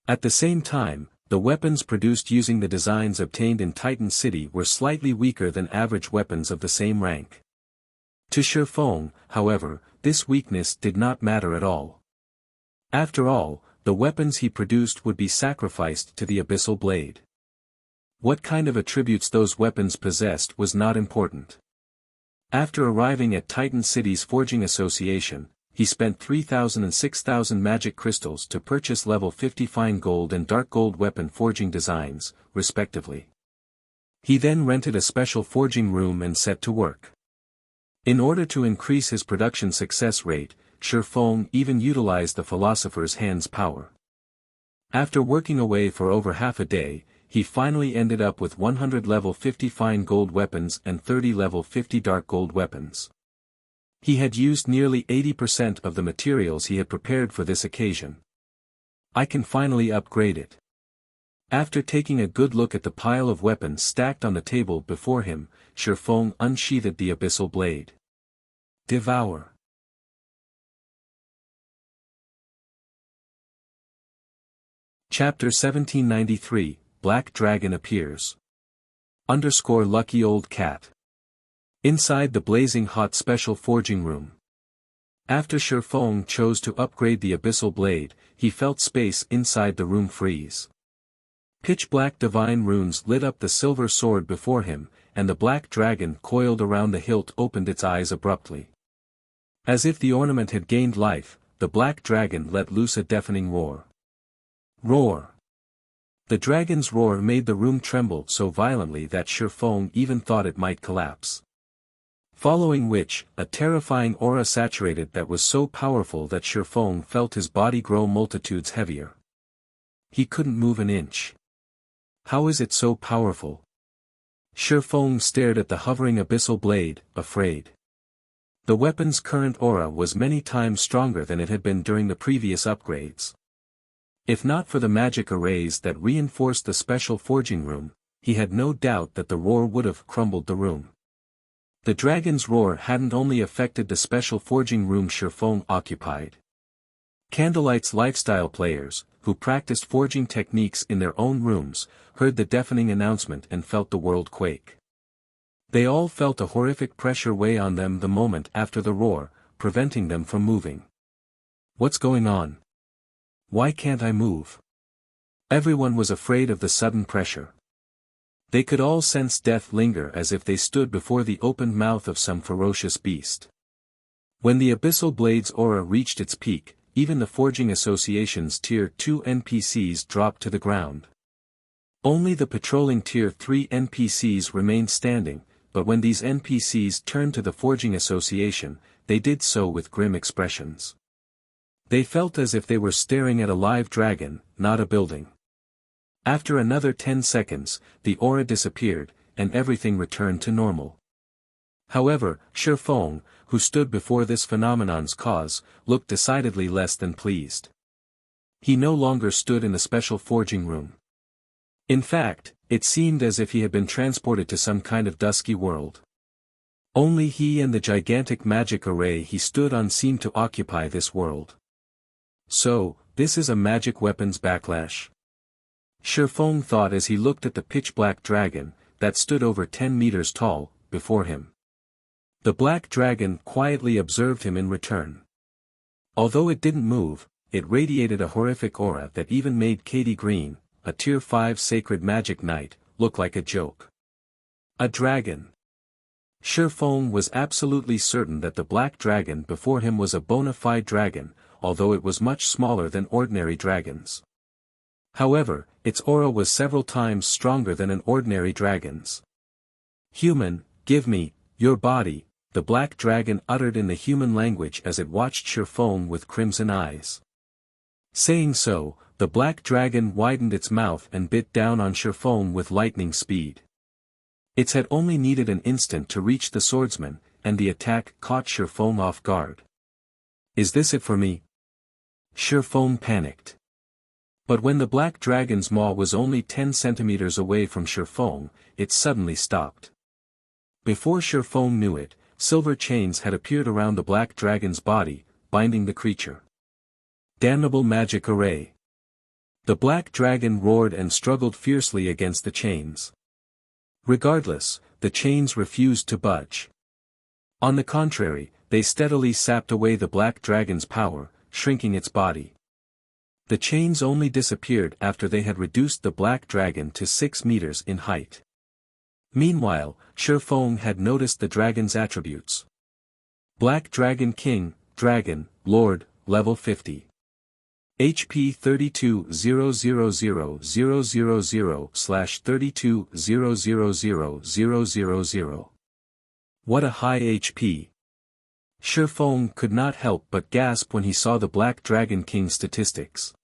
At the same time, the weapons produced using the designs obtained in Titan City were slightly weaker than average weapons of the same rank. To Shifeng, however, this weakness did not matter at all. After all, the weapons he produced would be sacrificed to the Abyssal Blade. What kind of attributes those weapons possessed was not important. After arriving at Titan City's Forging Association, he spent 3,000 and 6,000 magic crystals to purchase level 50 fine gold and dark gold weapon forging designs, respectively. He then rented a special forging room and set to work. In order to increase his production success rate, Shifeng even utilized the Philosopher's Hand's power. After working away for over half a day, he finally ended up with 100 level 50 fine gold weapons and 30 level 50 dark gold weapons. He had used nearly 80% of the materials he had prepared for this occasion. I can finally upgrade it. After taking a good look at the pile of weapons stacked on the table before him, Shifeng unsheathed the Abyssal Blade. Devour. Chapter 1793, Black Dragon Appears. Lucky Old Cat. Inside the blazing hot special forging room. After Shifeng chose to upgrade the Abyssal Blade, he felt space inside the room freeze. Pitch-black divine runes lit up the silver sword before him, and the black dragon coiled around the hilt opened its eyes abruptly. As if the ornament had gained life, the black dragon let loose a deafening roar. Roar! The dragon's roar made the room tremble so violently that Shifeng even thought it might collapse. Following which, a terrifying aura saturated that was so powerful that Shifeng felt his body grow multitudes heavier. He couldn't move an inch. How is it so powerful? Shifeng stared at the hovering abyssal blade, afraid. The weapon's current aura was many times stronger than it had been during the previous upgrades. If not for the magic arrays that reinforced the special forging room, he had no doubt that the roar would have crumbled the room. The dragon's roar hadn't only affected the special forging room Shifeng occupied. Candlelight's lifestyle players, who practiced forging techniques in their own rooms, heard the deafening announcement and felt the world quake. They all felt a horrific pressure weigh on them the moment after the roar, preventing them from moving. What's going on? Why can't I move? Everyone was afraid of the sudden pressure. They could all sense death linger as if they stood before the opened mouth of some ferocious beast. When the abyssal blade's aura reached its peak, even the Forging Association's Tier 2 NPCs dropped to the ground. Only the patrolling Tier 3 NPCs remained standing, but when these NPCs turned to the Forging Association, they did so with grim expressions. They felt as if they were staring at a live dragon, not a building. After another 10 seconds, the aura disappeared, and everything returned to normal. However, Shifeng, who stood before this phenomenon's cause, looked decidedly less than pleased. He no longer stood in the special forging room. In fact, it seemed as if he had been transported to some kind of dusky world. Only he and the gigantic magic array he stood on seemed to occupy this world. So, this is a magic weapon's backlash? Shifeng thought as he looked at the pitch-black dragon, that stood over 10 meters tall, before him. The black dragon quietly observed him in return. Although it didn't move, it radiated a horrific aura that even made Katie Green, a Tier 5 sacred magic knight, look like a joke. A dragon. Shifeng was absolutely certain that the black dragon before him was a bona fide dragon, although it was much smaller than ordinary dragons. However, its aura was several times stronger than an ordinary dragon's. "Human, give me your body," the black dragon uttered in the human language as it watched Shifeng with crimson eyes. Saying so, the black dragon widened its mouth and bit down on Shifeng with lightning speed. It had only needed an instant to reach the swordsman, and the attack caught Shifeng off guard. "Is this it for me?" Shifeng panicked. But when the black dragon's maw was only 10 centimeters away from Shifeng, it suddenly stopped. Before Shifeng knew it, silver chains had appeared around the black dragon's body, binding the creature. Damnable magic array! The black dragon roared and struggled fiercely against the chains. Regardless, the chains refused to budge. On the contrary, they steadily sapped away the black dragon's power, shrinking its body. The chains only disappeared after they had reduced the black dragon to 6 meters in height. Meanwhile, Shifeng had noticed the dragon's attributes. Black Dragon King, Dragon, Lord, level 50. HP 32,000,000/32,000,000. What a high HP! Shifeng could not help but gasp when he saw the Black Dragon King's statistics.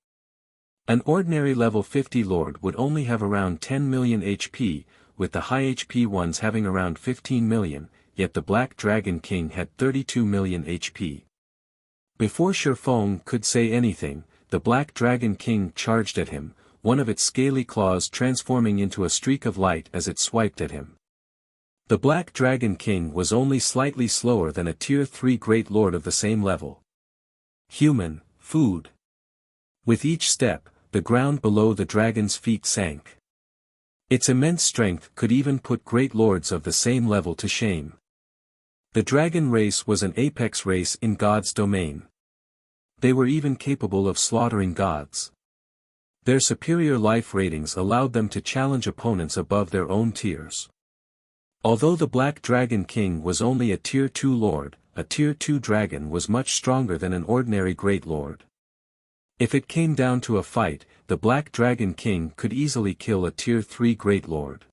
An ordinary level 50 lord would only have around 10 million HP, with the high HP ones having around 15 million, yet the Black Dragon King had 32 million HP. Before Shifeng could say anything, the Black Dragon King charged at him, one of its scaly claws transforming into a streak of light as it swiped at him. The Black Dragon King was only slightly slower than a Tier 3 Great Lord of the same level. Human, food. With each step, the ground below the dragon's feet sank. Its immense strength could even put great lords of the same level to shame. The dragon race was an apex race in God's domain. They were even capable of slaughtering gods. Their superior life ratings allowed them to challenge opponents above their own tiers. Although the Black Dragon King was only a Tier 2 Lord, a Tier 2 dragon was much stronger than an ordinary Great Lord. If it came down to a fight, the Black Dragon King could easily kill a Tier 3 Great Lord.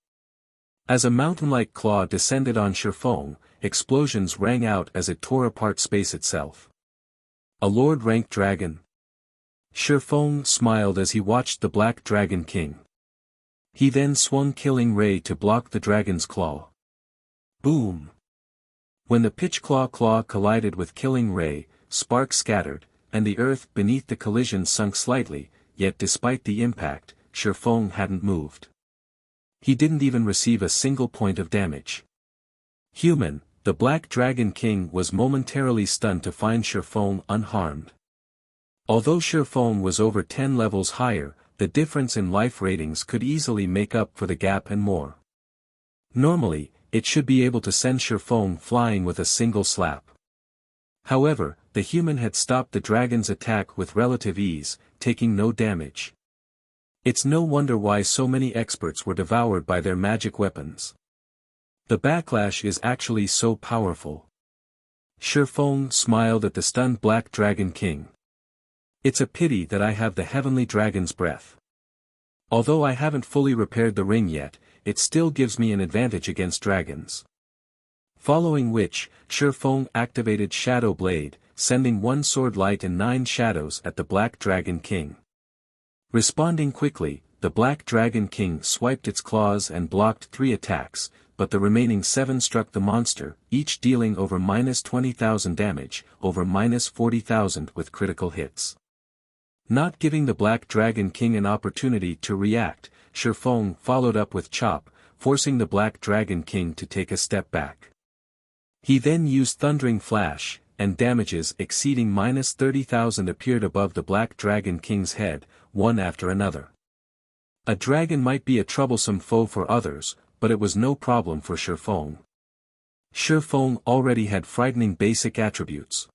As a mountain-like claw descended on Shifeng, explosions rang out as it tore apart space itself. A Lord-ranked dragon? Shifeng smiled as he watched the Black Dragon King. He then swung Killing Ray to block the dragon's claw. Boom! When the pitch claw collided with Killing Ray, sparks scattered, and the earth beneath the collision sunk slightly, yet despite the impact, Shifeng hadn't moved. He didn't even receive a single point of damage. Human, the Black Dragon King was momentarily stunned to find Shifeng unharmed. Although Shifeng was over 10 levels higher, the difference in life ratings could easily make up for the gap and more. Normally, it should be able to send Shifeng flying with a single slap. However, the human had stopped the dragon's attack with relative ease, taking no damage. It's no wonder why so many experts were devoured by their magic weapons. The backlash is actually so powerful. Shifeng smiled at the stunned Black Dragon King. It's a pity that I have the Heavenly Dragon's breath. Although I haven't fully repaired the ring yet, it still gives me an advantage against dragons. Following which, Shifeng activated Shadow Blade, sending one sword light and 9 shadows at the Black Dragon King. Responding quickly, the Black Dragon King swiped its claws and blocked 3 attacks, but the remaining 7 struck the monster, each dealing over -20,000 damage, over -40,000 with critical hits. Not giving the Black Dragon King an opportunity to react, Shifeng followed up with Chop, forcing the Black Dragon King to take a step back. He then used Thundering Flash, and damages exceeding -30,000 appeared above the Black Dragon King's head, one after another. A dragon might be a troublesome foe for others, but it was no problem for Shifeng. Shifeng already had frightening basic attributes.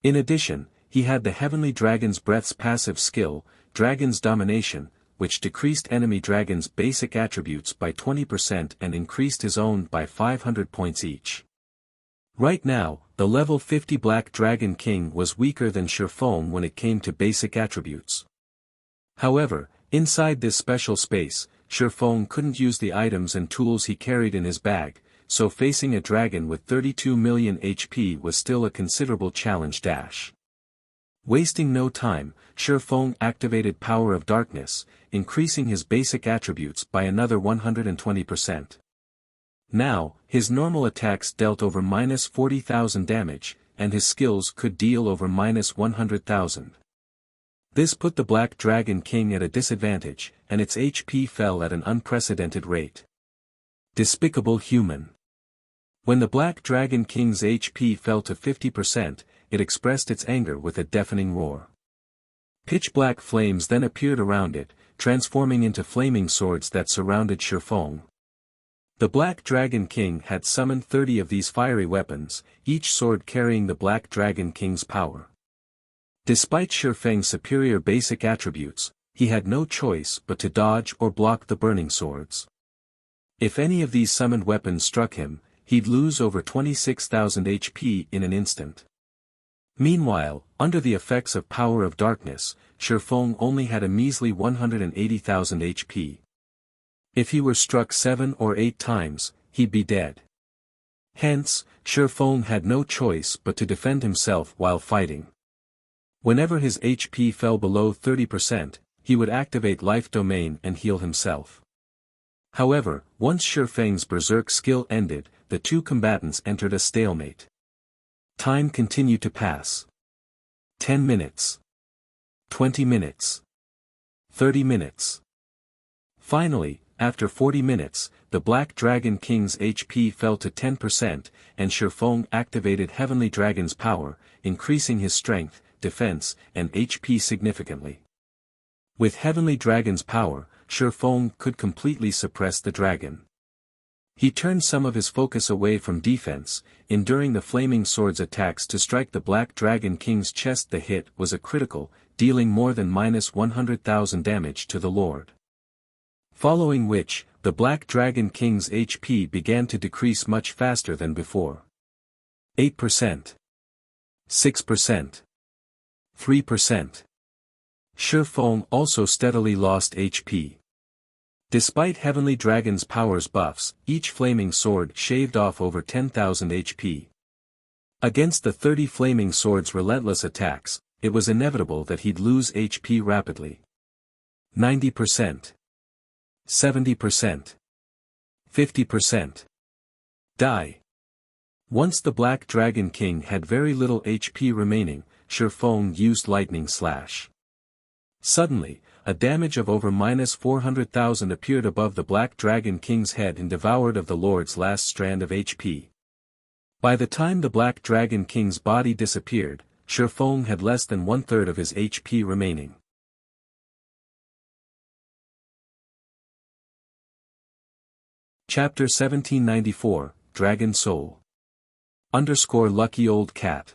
In addition, he had the Heavenly Dragon's Breath's passive skill, Dragon's Domination, which decreased enemy dragons' basic attributes by 20% and increased his own by 500 points each. Right now, the level 50 Black Dragon King was weaker than Shifeng when it came to basic attributes. However, inside this special space, Shifeng couldn't use the items and tools he carried in his bag, so facing a dragon with 32 million HP was still a considerable challenge. Wasting no time, Shifeng activated Power of Darkness, increasing his basic attributes by another 120%. Now, his normal attacks dealt over -40,000 damage, and his skills could deal over -100,000. This put the Black Dragon King at a disadvantage, and its HP fell at an unprecedented rate. Despicable human. When the Black Dragon King's HP fell to 50%, it expressed its anger with a deafening roar. Pitch-black flames then appeared around it, transforming into flaming swords that surrounded Shifeng. The Black Dragon King had summoned 30 of these fiery weapons, each sword carrying the Black Dragon King's power. Despite Shifeng's superior basic attributes, he had no choice but to dodge or block the burning swords. If any of these summoned weapons struck him, he'd lose over 26,000 HP in an instant. Meanwhile, under the effects of Power of Darkness, Shifeng only had a measly 180,000 HP. If he were struck 7 or 8 times, he'd be dead. Hence, Shifeng had no choice but to defend himself while fighting. Whenever his HP fell below 30%, he would activate Life Domain and heal himself. However, once Shifeng's berserk skill ended, the two combatants entered a stalemate. Time continued to pass. 10 minutes. 20 minutes. 30 minutes. Finally, after 40 minutes, the Black Dragon King's HP fell to 10%, and Shifeng activated Heavenly Dragon's power, increasing his strength, defense, and HP significantly. With Heavenly Dragon's power, Shifeng could completely suppress the dragon. He turned some of his focus away from defense, enduring the Flaming Sword's attacks to strike the Black Dragon King's chest. The hit was a critical, dealing more than -100,000 damage to the Lord. Following which, the Black Dragon King's HP began to decrease much faster than before. 8%. 6%. 3%. Shifeng also steadily lost HP. Despite Heavenly Dragon's powers buffs, each flaming sword shaved off over 10,000 HP. Against the 30 flaming sword's relentless attacks, it was inevitable that he'd lose HP rapidly. 90%. 70%. 50%. Die. Once the Black Dragon King had very little HP remaining, Shifeng used Lightning Slash. Suddenly, a damage of over -400,000 appeared above the Black Dragon King's head and devoured of the Lord's last strand of HP. By the time the Black Dragon King's body disappeared, Shifeng had less than 1/3 of his HP remaining. Chapter 1794, Dragon Soul. Lucky old cat.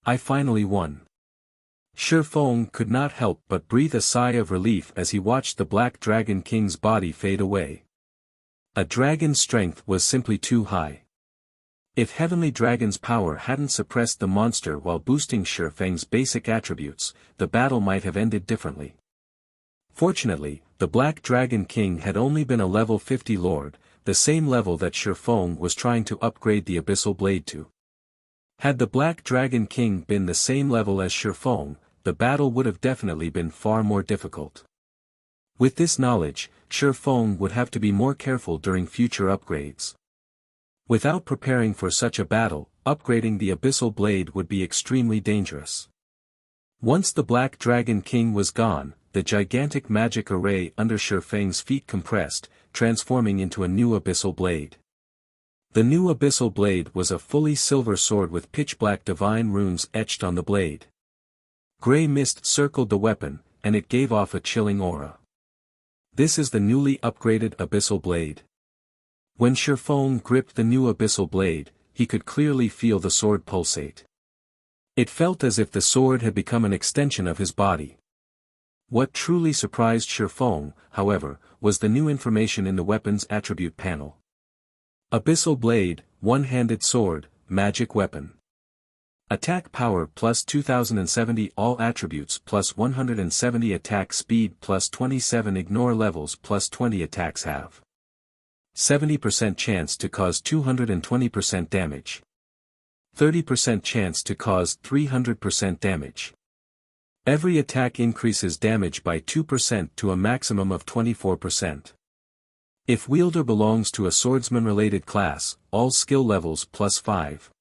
I finally won. Shifeng could not help but breathe a sigh of relief as he watched the Black Dragon King's body fade away. A dragon's strength was simply too high. If Heavenly Dragon's power hadn't suppressed the monster while boosting Shifeng's basic attributes, the battle might have ended differently. Fortunately, the Black Dragon King had only been a level 50 lord, the same level that Shifeng was trying to upgrade the Abyssal Blade to. Had the Black Dragon King been the same level as Shifeng, the battle would have definitely been far more difficult. With this knowledge, Shifeng would have to be more careful during future upgrades. Without preparing for such a battle, upgrading the Abyssal Blade would be extremely dangerous. Once the Black Dragon King was gone, the gigantic magic array under Shifeng's feet compressed, transforming into a new Abyssal Blade. The new Abyssal Blade was a fully silver sword with pitch-black divine runes etched on the blade. Grey mist circled the weapon, and it gave off a chilling aura. This is the newly upgraded Abyssal Blade. When Shifeng gripped the new Abyssal Blade, he could clearly feel the sword pulsate. It felt as if the sword had become an extension of his body. What truly surprised Shifeng, however, was the new information in the weapon's attribute panel. Abyssal Blade, one-handed sword, magic weapon. Attack power plus 2070, all attributes plus 170, attack speed plus 27, ignore levels plus 20, attacks have 70% chance to cause 220% damage. 30% chance to cause 300% damage. Every attack increases damage by 2% to a maximum of 24%. If wielder belongs to a swordsman-related class, all skill levels plus 5.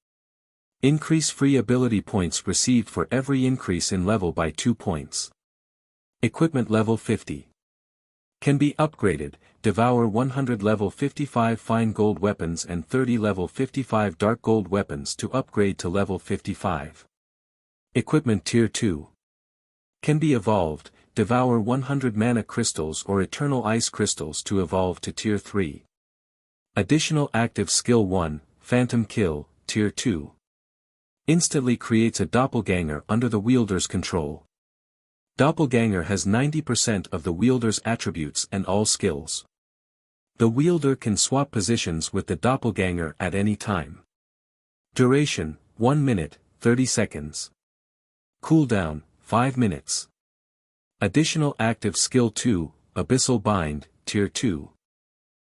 Increase free ability points received for every increase in level by 2 points. Equipment level 50. Can be upgraded, devour 100 level 55 fine gold weapons and 30 level 55 dark gold weapons to upgrade to level 55. Equipment tier 2. Can be evolved, devour 100 mana crystals or eternal ice crystals to evolve to tier 3. Additional active skill 1, Phantom Kill, tier 2. Instantly creates a doppelganger under the wielder's control. Doppelganger has 90% of the wielder's attributes and all skills. The wielder can swap positions with the doppelganger at any time. Duration, 1 minute, 30 seconds. Cooldown, 5 minutes. Additional active skill 2, Abyssal Bind, tier 2.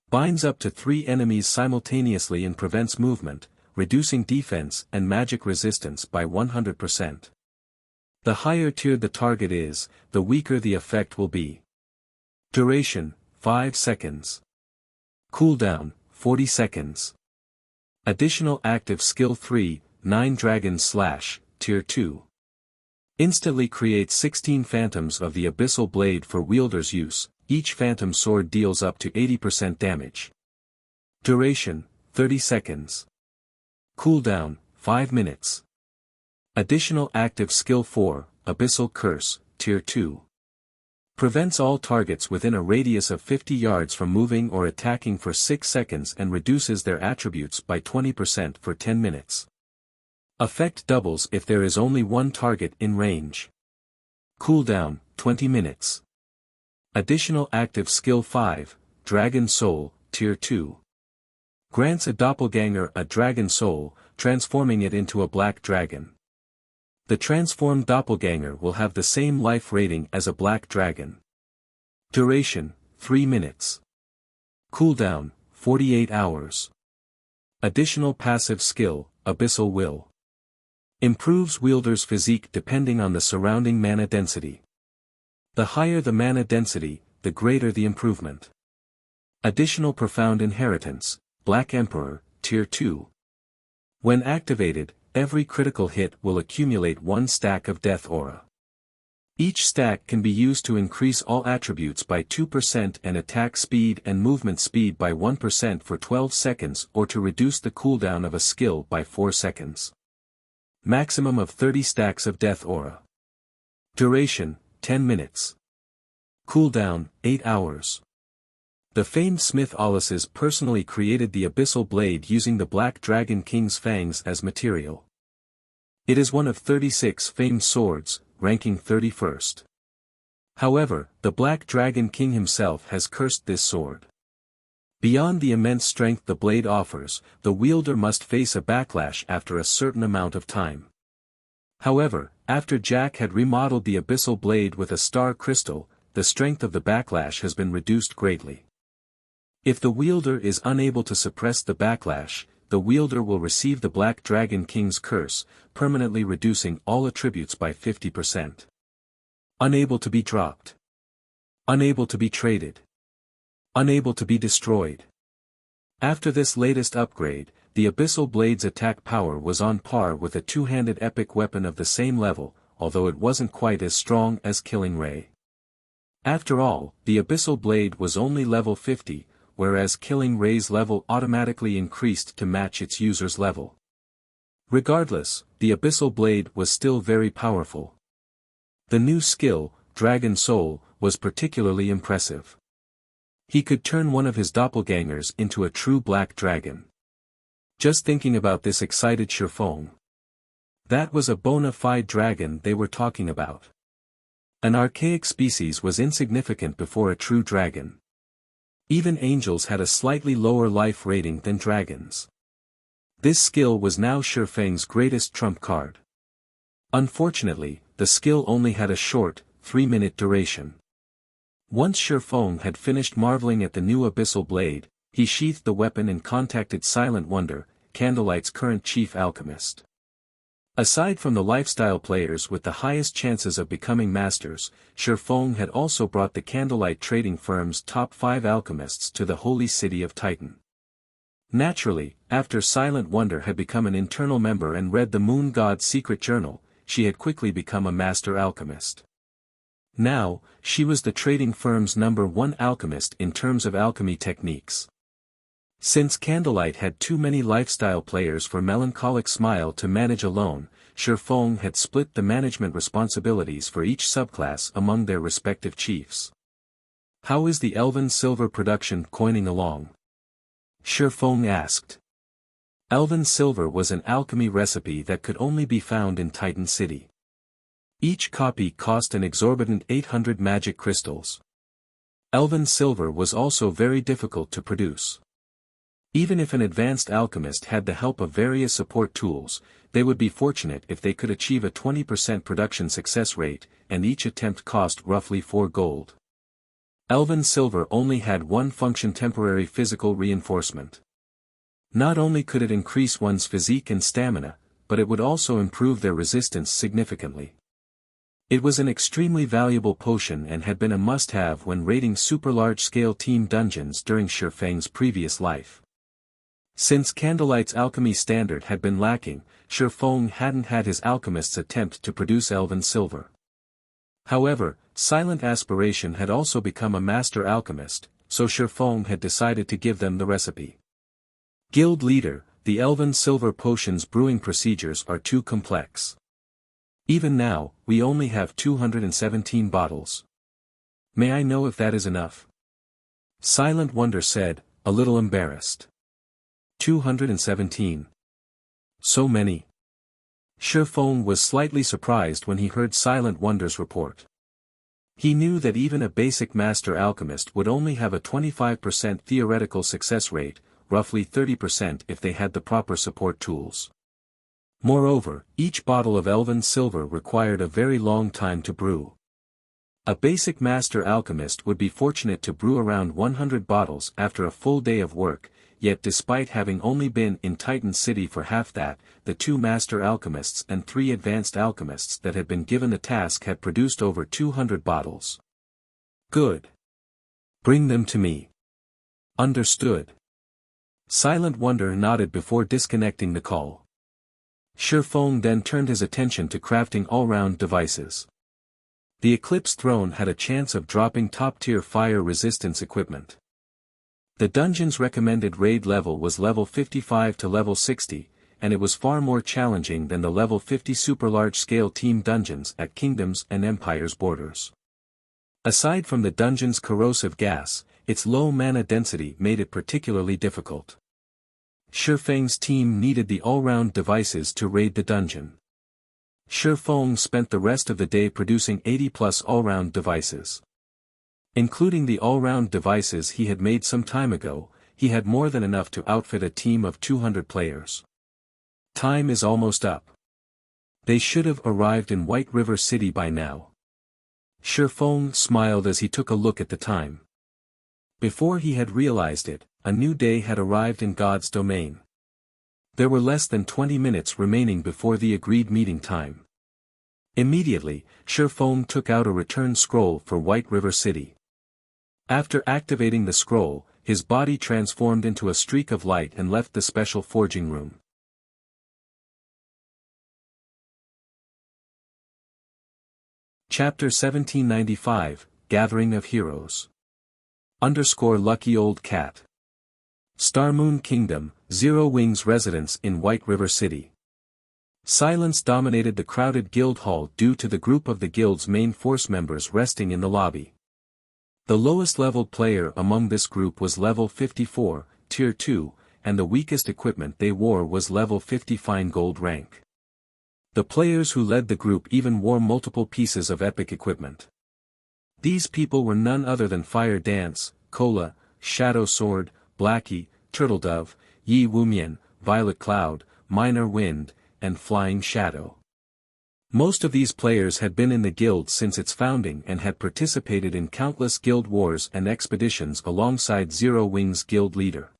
Binds up to 3 enemies simultaneously and prevents movement, reducing defense and magic resistance by 100%. The higher tiered the target is, the weaker the effect will be. Duration, 5 seconds. Cooldown, 40 seconds. Additional active skill 3, 9 Dragon Slash, tier 2. Instantly creates 16 phantoms of the Abyssal Blade for wielder's use, each phantom sword deals up to 80% damage. Duration, 30 seconds. Cooldown, 5 minutes. Additional active skill 4, Abyssal Curse, tier 2. Prevents all targets within a radius of 50 yards from moving or attacking for 6 seconds and reduces their attributes by 20% for 10 minutes. Effect doubles if there is only one target in range. Cooldown, 20 minutes. Additional active skill 5, Dragon Soul, tier 2. Grants a doppelganger a dragon soul, transforming it into a black dragon. The transformed doppelganger will have the same life rating as a black dragon. Duration, 3 minutes. Cooldown, 48 hours. Additional passive skill, Abyssal Will. Improves wielder's physique depending on the surrounding mana density. The higher the mana density, the greater the improvement. Additional profound inheritance, Black Emperor, Tier 2. When activated, every critical hit will accumulate 1 stack of death aura. Each stack can be used to increase all attributes by 2% and attack speed and movement speed by 1% for 12 seconds or to reduce the cooldown of a skill by 4 seconds. Maximum of 30 stacks of death aura. Duration, 10 minutes. Cooldown, 8 hours. The famed Smith Olaces personally created the Abyssal Blade using the Black Dragon King's fangs as material. It is one of 36 famed swords, ranking 31st. However, the Black Dragon King himself has cursed this sword. Beyond the immense strength the blade offers, the wielder must face a backlash after a certain amount of time. However, after Jack had remodeled the Abyssal Blade with a star crystal, the strength of the backlash has been reduced greatly. If the wielder is unable to suppress the backlash, the wielder will receive the Black Dragon King's curse, permanently reducing all attributes by 50%. Unable to be dropped. Unable to be traded. Unable to be destroyed. After this latest upgrade, the Abyssal Blade's attack power was on par with a two-handed epic weapon of the same level, although it wasn't quite as strong as Killing Ray. After all, the Abyssal Blade was only level 50, whereas Killing Ray's level automatically increased to match its user's level. Regardless, the Abyssal Blade was still very powerful. The new skill, Dragon Soul, was particularly impressive. He could turn one of his doppelgangers into a true black dragon. Just thinking about this excited Shifeng. That was a bona fide dragon they were talking about. An archaic species was insignificant before a true dragon. Even angels had a slightly lower life rating than dragons. This skill was now Shifeng's greatest trump card. Unfortunately, the skill only had a short, 3-minute duration. Once Shifeng had finished marveling at the new Abyssal Blade, he sheathed the weapon and contacted Silent Wonder, Candlelight's current chief alchemist. Aside from the lifestyle players with the highest chances of becoming masters, Shifeng had also brought the Candlelight trading firm's top 5 alchemists to the holy city of Titan. Naturally, after Silent Wonder had become an internal member and read the Moon God's secret journal, she had quickly become a master alchemist. Now, she was the trading firm's #1 alchemist in terms of alchemy techniques. Since Candlelight had too many lifestyle players for Melancholic Smile to manage alone, Shifeng had split the management responsibilities for each subclass among their respective chiefs. How is the Elven Silver production coining along? Shifeng asked. Elven Silver was an alchemy recipe that could only be found in Titan City. Each copy cost an exorbitant 800 magic crystals. Elven Silver was also very difficult to produce. Even if an advanced alchemist had the help of various support tools, they would be fortunate if they could achieve a 20% production success rate, and each attempt cost roughly 4 gold. Elven Silver only had one function: temporary physical reinforcement. Not only could it increase one's physique and stamina, but it would also improve their resistance significantly. It was an extremely valuable potion and had been a must-have when raiding super large-scale team dungeons during Shifeng's previous life. Since Candlelight's alchemy standard had been lacking, Shifeng hadn't had his alchemists attempt to produce Elven Silver. However, Silent Aspiration had also become a master alchemist, so Shifeng had decided to give them the recipe. Guild Leader, the Elven Silver potion's brewing procedures are too complex. Even now, we only have 217 bottles. May I know if that is enough? Silent Wonder said, a little embarrassed. 217. So many. Shifeng was slightly surprised when he heard Silent Wonder's report. He knew that even a basic master alchemist would only have a 25% theoretical success rate, roughly 30% if they had the proper support tools. Moreover, each bottle of Elven Silver required a very long time to brew. A basic master alchemist would be fortunate to brew around 100 bottles after a full day of work, yet despite having only been in Titan City for half that, the 2 master alchemists and 3 advanced alchemists that had been given the task had produced over 200 bottles. Good. Bring them to me. Understood. Silent Wonder nodded before disconnecting the call. Shifeng then turned his attention to crafting all-round devices. The Eclipse Throne had a chance of dropping top-tier fire resistance equipment. The dungeon's recommended raid level was level 55 to level 60, and it was far more challenging than the level 50 super large-scale team dungeons at Kingdoms and Empire's borders. Aside from the dungeon's corrosive gas, its low mana density made it particularly difficult. Shifeng's team needed the all-round devices to raid the dungeon. Shifeng spent the rest of the day producing 80+ all-round devices. Including the all-round devices he had made some time ago, he had more than enough to outfit a team of 200 players. Time is almost up. They should have arrived in White River City by now. Shifeng smiled as he took a look at the time. Before he had realized it, a new day had arrived in God's domain. There were less than 20 minutes remaining before the agreed meeting time. Immediately, Shifeng took out a return scroll for White River City. After activating the scroll, his body transformed into a streak of light and left the special forging room. Chapter 1795, Gathering of Heroes. Lucky Old Cat. Star Moon Kingdom, Zero Wing's residence in White River City. Silence dominated the crowded guild hall due to the group of the guild's main force members resting in the lobby. The lowest leveled player among this group was level 54, tier 2, and the weakest equipment they wore was level 50 fine gold rank. The players who led the group even wore multiple pieces of epic equipment. These people were none other than Fire Dance, Cola, Shadow Sword, Blackie, Turtledove, Yi Wumian, Violet Cloud, Minor Wind, and Flying Shadow. Most of these players had been in the guild since its founding and had participated in countless guild wars and expeditions alongside Zero Wing's guild leader.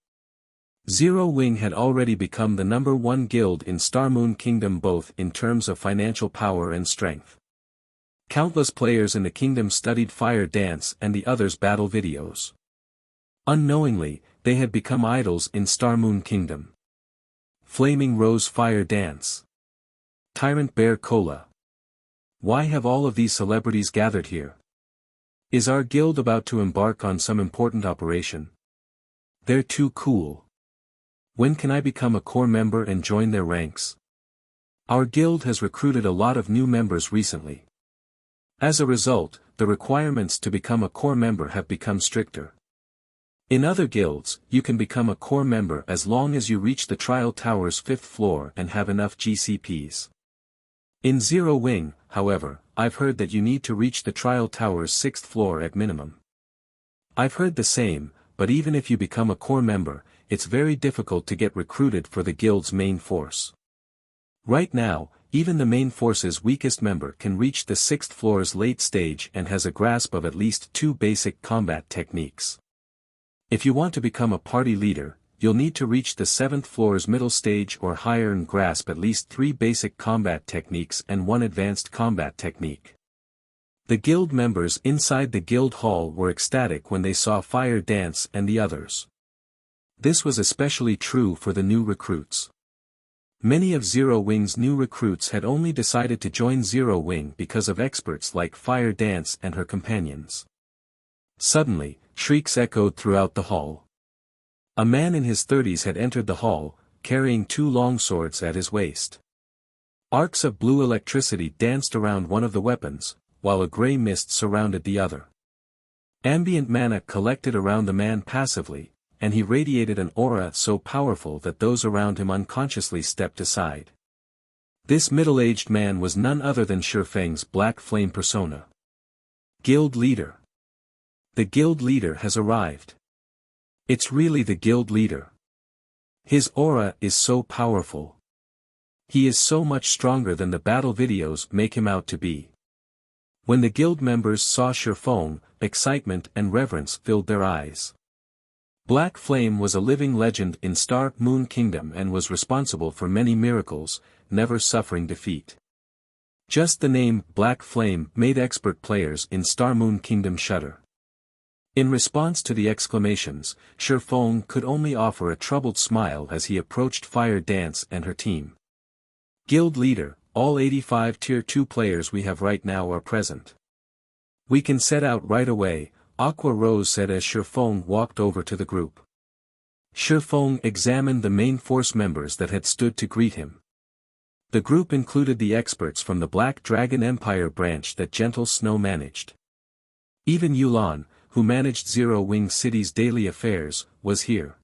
Zero Wing had already become the #1 guild in Star Moon Kingdom both in terms of financial power and strength. Countless players in the kingdom studied Fire Dance and the others' battle videos. Unknowingly, they had become idols in Star Moon Kingdom. Flaming Rose Fire Dance. Tyrant Bear Cola. Why have all of these celebrities gathered here? Is our guild about to embark on some important operation? They're too cool. When can I become a core member and join their ranks? Our guild has recruited a lot of new members recently. As a result, the requirements to become a core member have become stricter. In other guilds, you can become a core member as long as you reach the Trial Tower's 5th floor and have enough GCPs. In Zero Wing, however, I've heard that you need to reach the Trial Tower's 6th floor at minimum. I've heard the same, but even if you become a core member, it's very difficult to get recruited for the guild's main force. Right now, even the main force's weakest member can reach the 6th floor's late stage and has a grasp of at least 2 basic combat techniques. If you want to become a party leader, you'll need to reach the 7th floor's middle stage or higher and grasp at least 3 basic combat techniques and 1 advanced combat technique. The guild members inside the guild hall were ecstatic when they saw Fire Dance and the others. This was especially true for the new recruits. Many of Zero Wing's new recruits had only decided to join Zero Wing because of experts like Fire Dance and her companions. Suddenly, shrieks echoed throughout the hall. A man in his 30s had entered the hall, carrying 2 long swords at his waist. Arcs of blue electricity danced around one of the weapons, while a gray mist surrounded the other. Ambient mana collected around the man passively, and he radiated an aura so powerful that those around him unconsciously stepped aside. This middle-aged man was none other than Shifeng's Black Flame persona. Guild Leader. The guild leader has arrived. It's really the guild leader. His aura is so powerful. He is so much stronger than the battle videos make him out to be. When the guild members saw Shifeng, excitement and reverence filled their eyes. Black Flame was a living legend in Star Moon Kingdom and was responsible for many miracles, never suffering defeat. Just the name Black Flame made expert players in Star Moon Kingdom shudder. In response to the exclamations, Shifeng could only offer a troubled smile as he approached Fire Dance and her team. Guild leader, all 85 Tier 2 players we have right now are present. We can set out right away, Aqua Rose said as Shifeng walked over to the group. Shifeng examined the main force members that had stood to greet him. The group included the experts from the Black Dragon Empire branch that Gentle Snow managed. Even Yulan, who managed Zero Wing City's daily affairs, was here.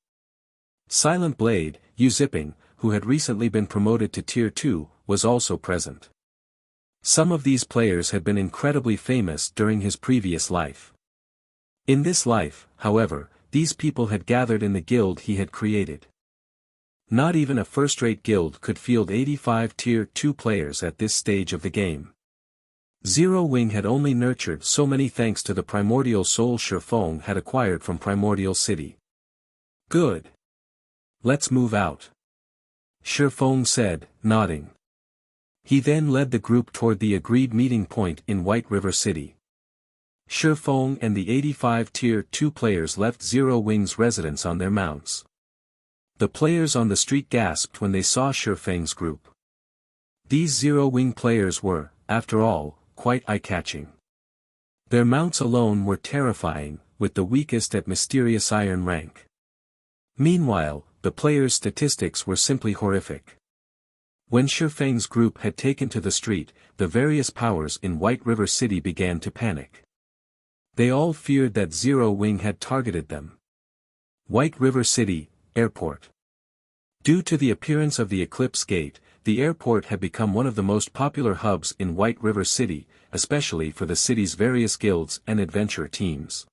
Silent Blade, Zipping, who had recently been promoted to Tier 2, was also present. Some of these players had been incredibly famous during his previous life. In this life, however, these people had gathered in the guild he had created. Not even a first-rate guild could field 85 Tier 2 players at this stage of the game. Zero Wing had only nurtured so many thanks to the primordial soul Shifeng had acquired from Primordial City. Good. Let's move out. Shifeng said, nodding. He then led the group toward the agreed meeting point in White River City. Shifeng and the 85 Tier 2 players left Zero Wing's residence on their mounts. The players on the street gasped when they saw Shifeng's group. These Zero Wing players were, after all, quite eye-catching. Their mounts alone were terrifying, with the weakest at mysterious iron rank. Meanwhile, the players' statistics were simply horrific. When Shifeng's group had taken to the street, the various powers in White River City began to panic. They all feared that Zero Wing had targeted them. White River City, Airport. Due to the appearance of the Eclipse Gate, the airport had become one of the most popular hubs in White River City, especially for the city's various guilds and adventure teams.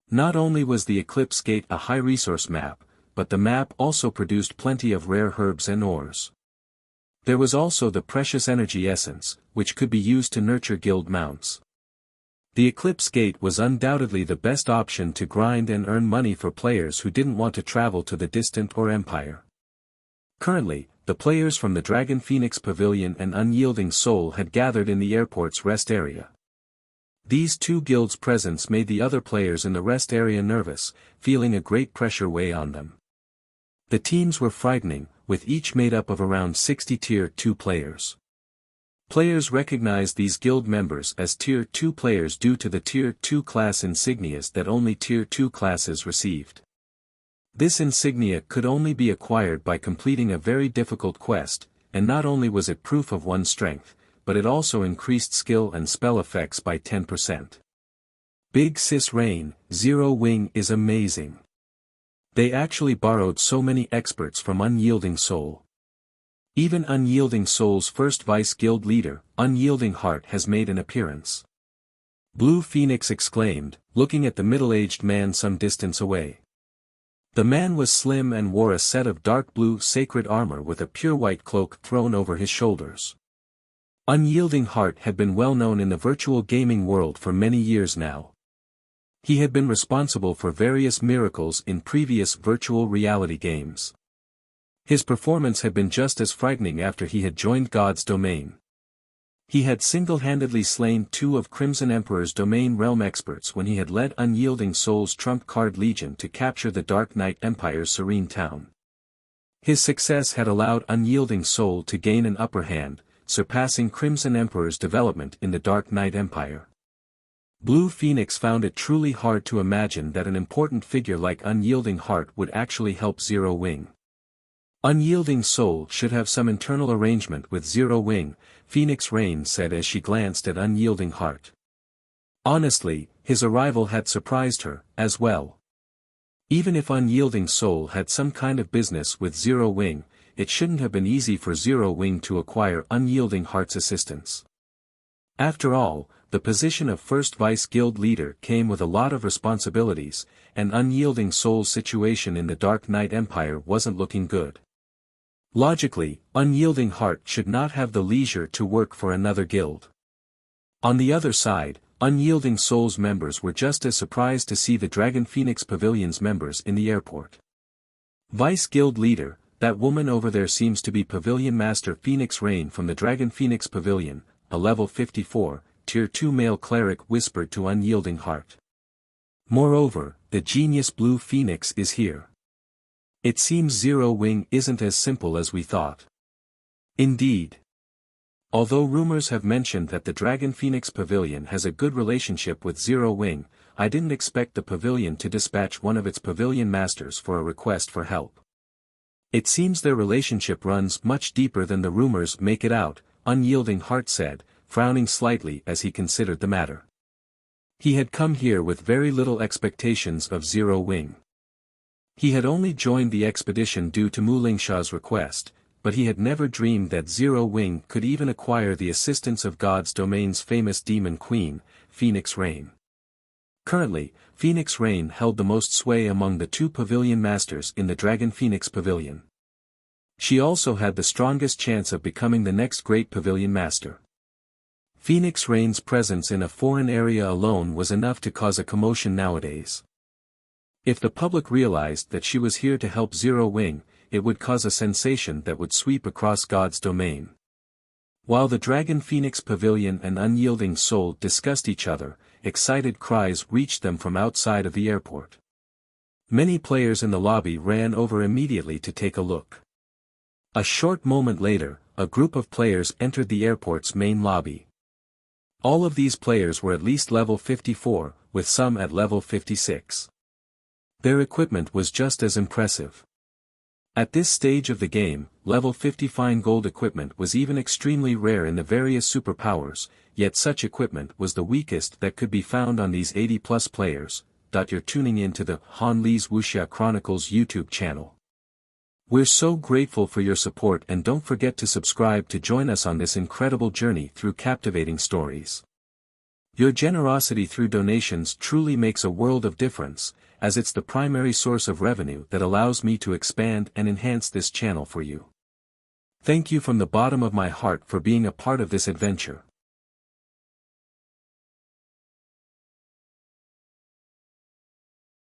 Not only was the Eclipse Gate a high-resource map, but the map also produced plenty of rare herbs and ores. There was also the precious energy essence, which could be used to nurture guild mounts. The Eclipse Gate was undoubtedly the best option to grind and earn money for players who didn't want to travel to the distant or Empire. Currently, the players from the Dragon Phoenix Pavilion and Unyielding Soul had gathered in the airport's rest area. These two guilds' presence made the other players in the rest area nervous, feeling a great pressure weigh on them. The teams were frightening, with each made up of around 60 Tier 2 players. Players recognized these guild members as Tier 2 players due to the Tier 2 class insignias that only Tier 2 classes received. This insignia could only be acquired by completing a very difficult quest, and not only was it proof of one's strength, but it also increased skill and spell effects by 10%. Big Sis Rain, Zero Wing is amazing. They actually borrowed so many experts from Unyielding Soul. Even Unyielding Soul's first Vice Guild leader, Unyielding Heart, has made an appearance. Blue Phoenix exclaimed, looking at the middle-aged man some distance away. The man was slim and wore a set of dark blue sacred armor with a pure white cloak thrown over his shoulders. Unyielding Heart had been well known in the virtual gaming world for many years now. He had been responsible for various miracles in previous virtual reality games. His performance had been just as frightening after he had joined God's domain. He had single-handedly slain two of Crimson Emperor's domain realm experts when he had led Unyielding Soul's trump card legion to capture the Dark Knight Empire's serene town. His success had allowed Unyielding Soul to gain an upper hand, surpassing Crimson Emperor's development in the Dark Knight Empire. Blue Phoenix found it truly hard to imagine that an important figure like Unyielding Heart would actually help Zero Wing. Unyielding Soul should have some internal arrangement with Zero Wing, Phoenix Rain said as she glanced at Unyielding Heart. Honestly, his arrival had surprised her, as well. Even if Unyielding Soul had some kind of business with Zero Wing, it shouldn't have been easy for Zero Wing to acquire Unyielding Heart's assistance. After all, the position of First Vice Guild Leader came with a lot of responsibilities, and Unyielding Soul's situation in the Dark Knight Empire wasn't looking good. Logically, Unyielding Heart should not have the leisure to work for another guild. On the other side, Unyielding Souls members were just as surprised to see the Dragon Phoenix Pavilion's members in the airport. Vice Guild Leader, that woman over there seems to be Pavilion Master Phoenix Rain from the Dragon Phoenix Pavilion, a level 54, Tier 2 male cleric whispered to Unyielding Heart. Moreover, the Genius Blue Phoenix is here. It seems Zero Wing isn't as simple as we thought. Indeed. Although rumors have mentioned that the Dragon Phoenix Pavilion has a good relationship with Zero Wing, I didn't expect the pavilion to dispatch one of its pavilion masters for a request for help. It seems their relationship runs much deeper than the rumors make it out, Unyielding Heart said, frowning slightly as he considered the matter. He had come here with very little expectations of Zero Wing. He had only joined the expedition due to Mu Lingsha's request, but he had never dreamed that Zero Wing could even acquire the assistance of God's Domain's famous demon queen, Phoenix Rain. Currently, Phoenix Rain held the most sway among the two pavilion masters in the Dragon Phoenix Pavilion. She also had the strongest chance of becoming the next great pavilion master. Phoenix Rain's presence in a foreign area alone was enough to cause a commotion nowadays. If the public realized that she was here to help Zero Wing, it would cause a sensation that would sweep across God's domain. While the Dragon Phoenix Pavilion and Unyielding Soul discussed each other, excited cries reached them from outside of the airport. Many players in the lobby ran over immediately to take a look. A short moment later, a group of players entered the airport's main lobby. All of these players were at least level 54, with some at level 56. Their equipment was just as impressive. At this stage of the game, level 50 fine gold equipment was even extremely rare in the various superpowers, yet such equipment was the weakest that could be found on these 80+ players. You're tuning in to the Han Lee's Wuxia Chronicles YouTube channel. We're so grateful for your support, and don't forget to subscribe to join us on this incredible journey through captivating stories. Your generosity through donations truly makes a world of difference, as it's the primary source of revenue that allows me to expand and enhance this channel for you. Thank you from the bottom of my heart for being a part of this adventure.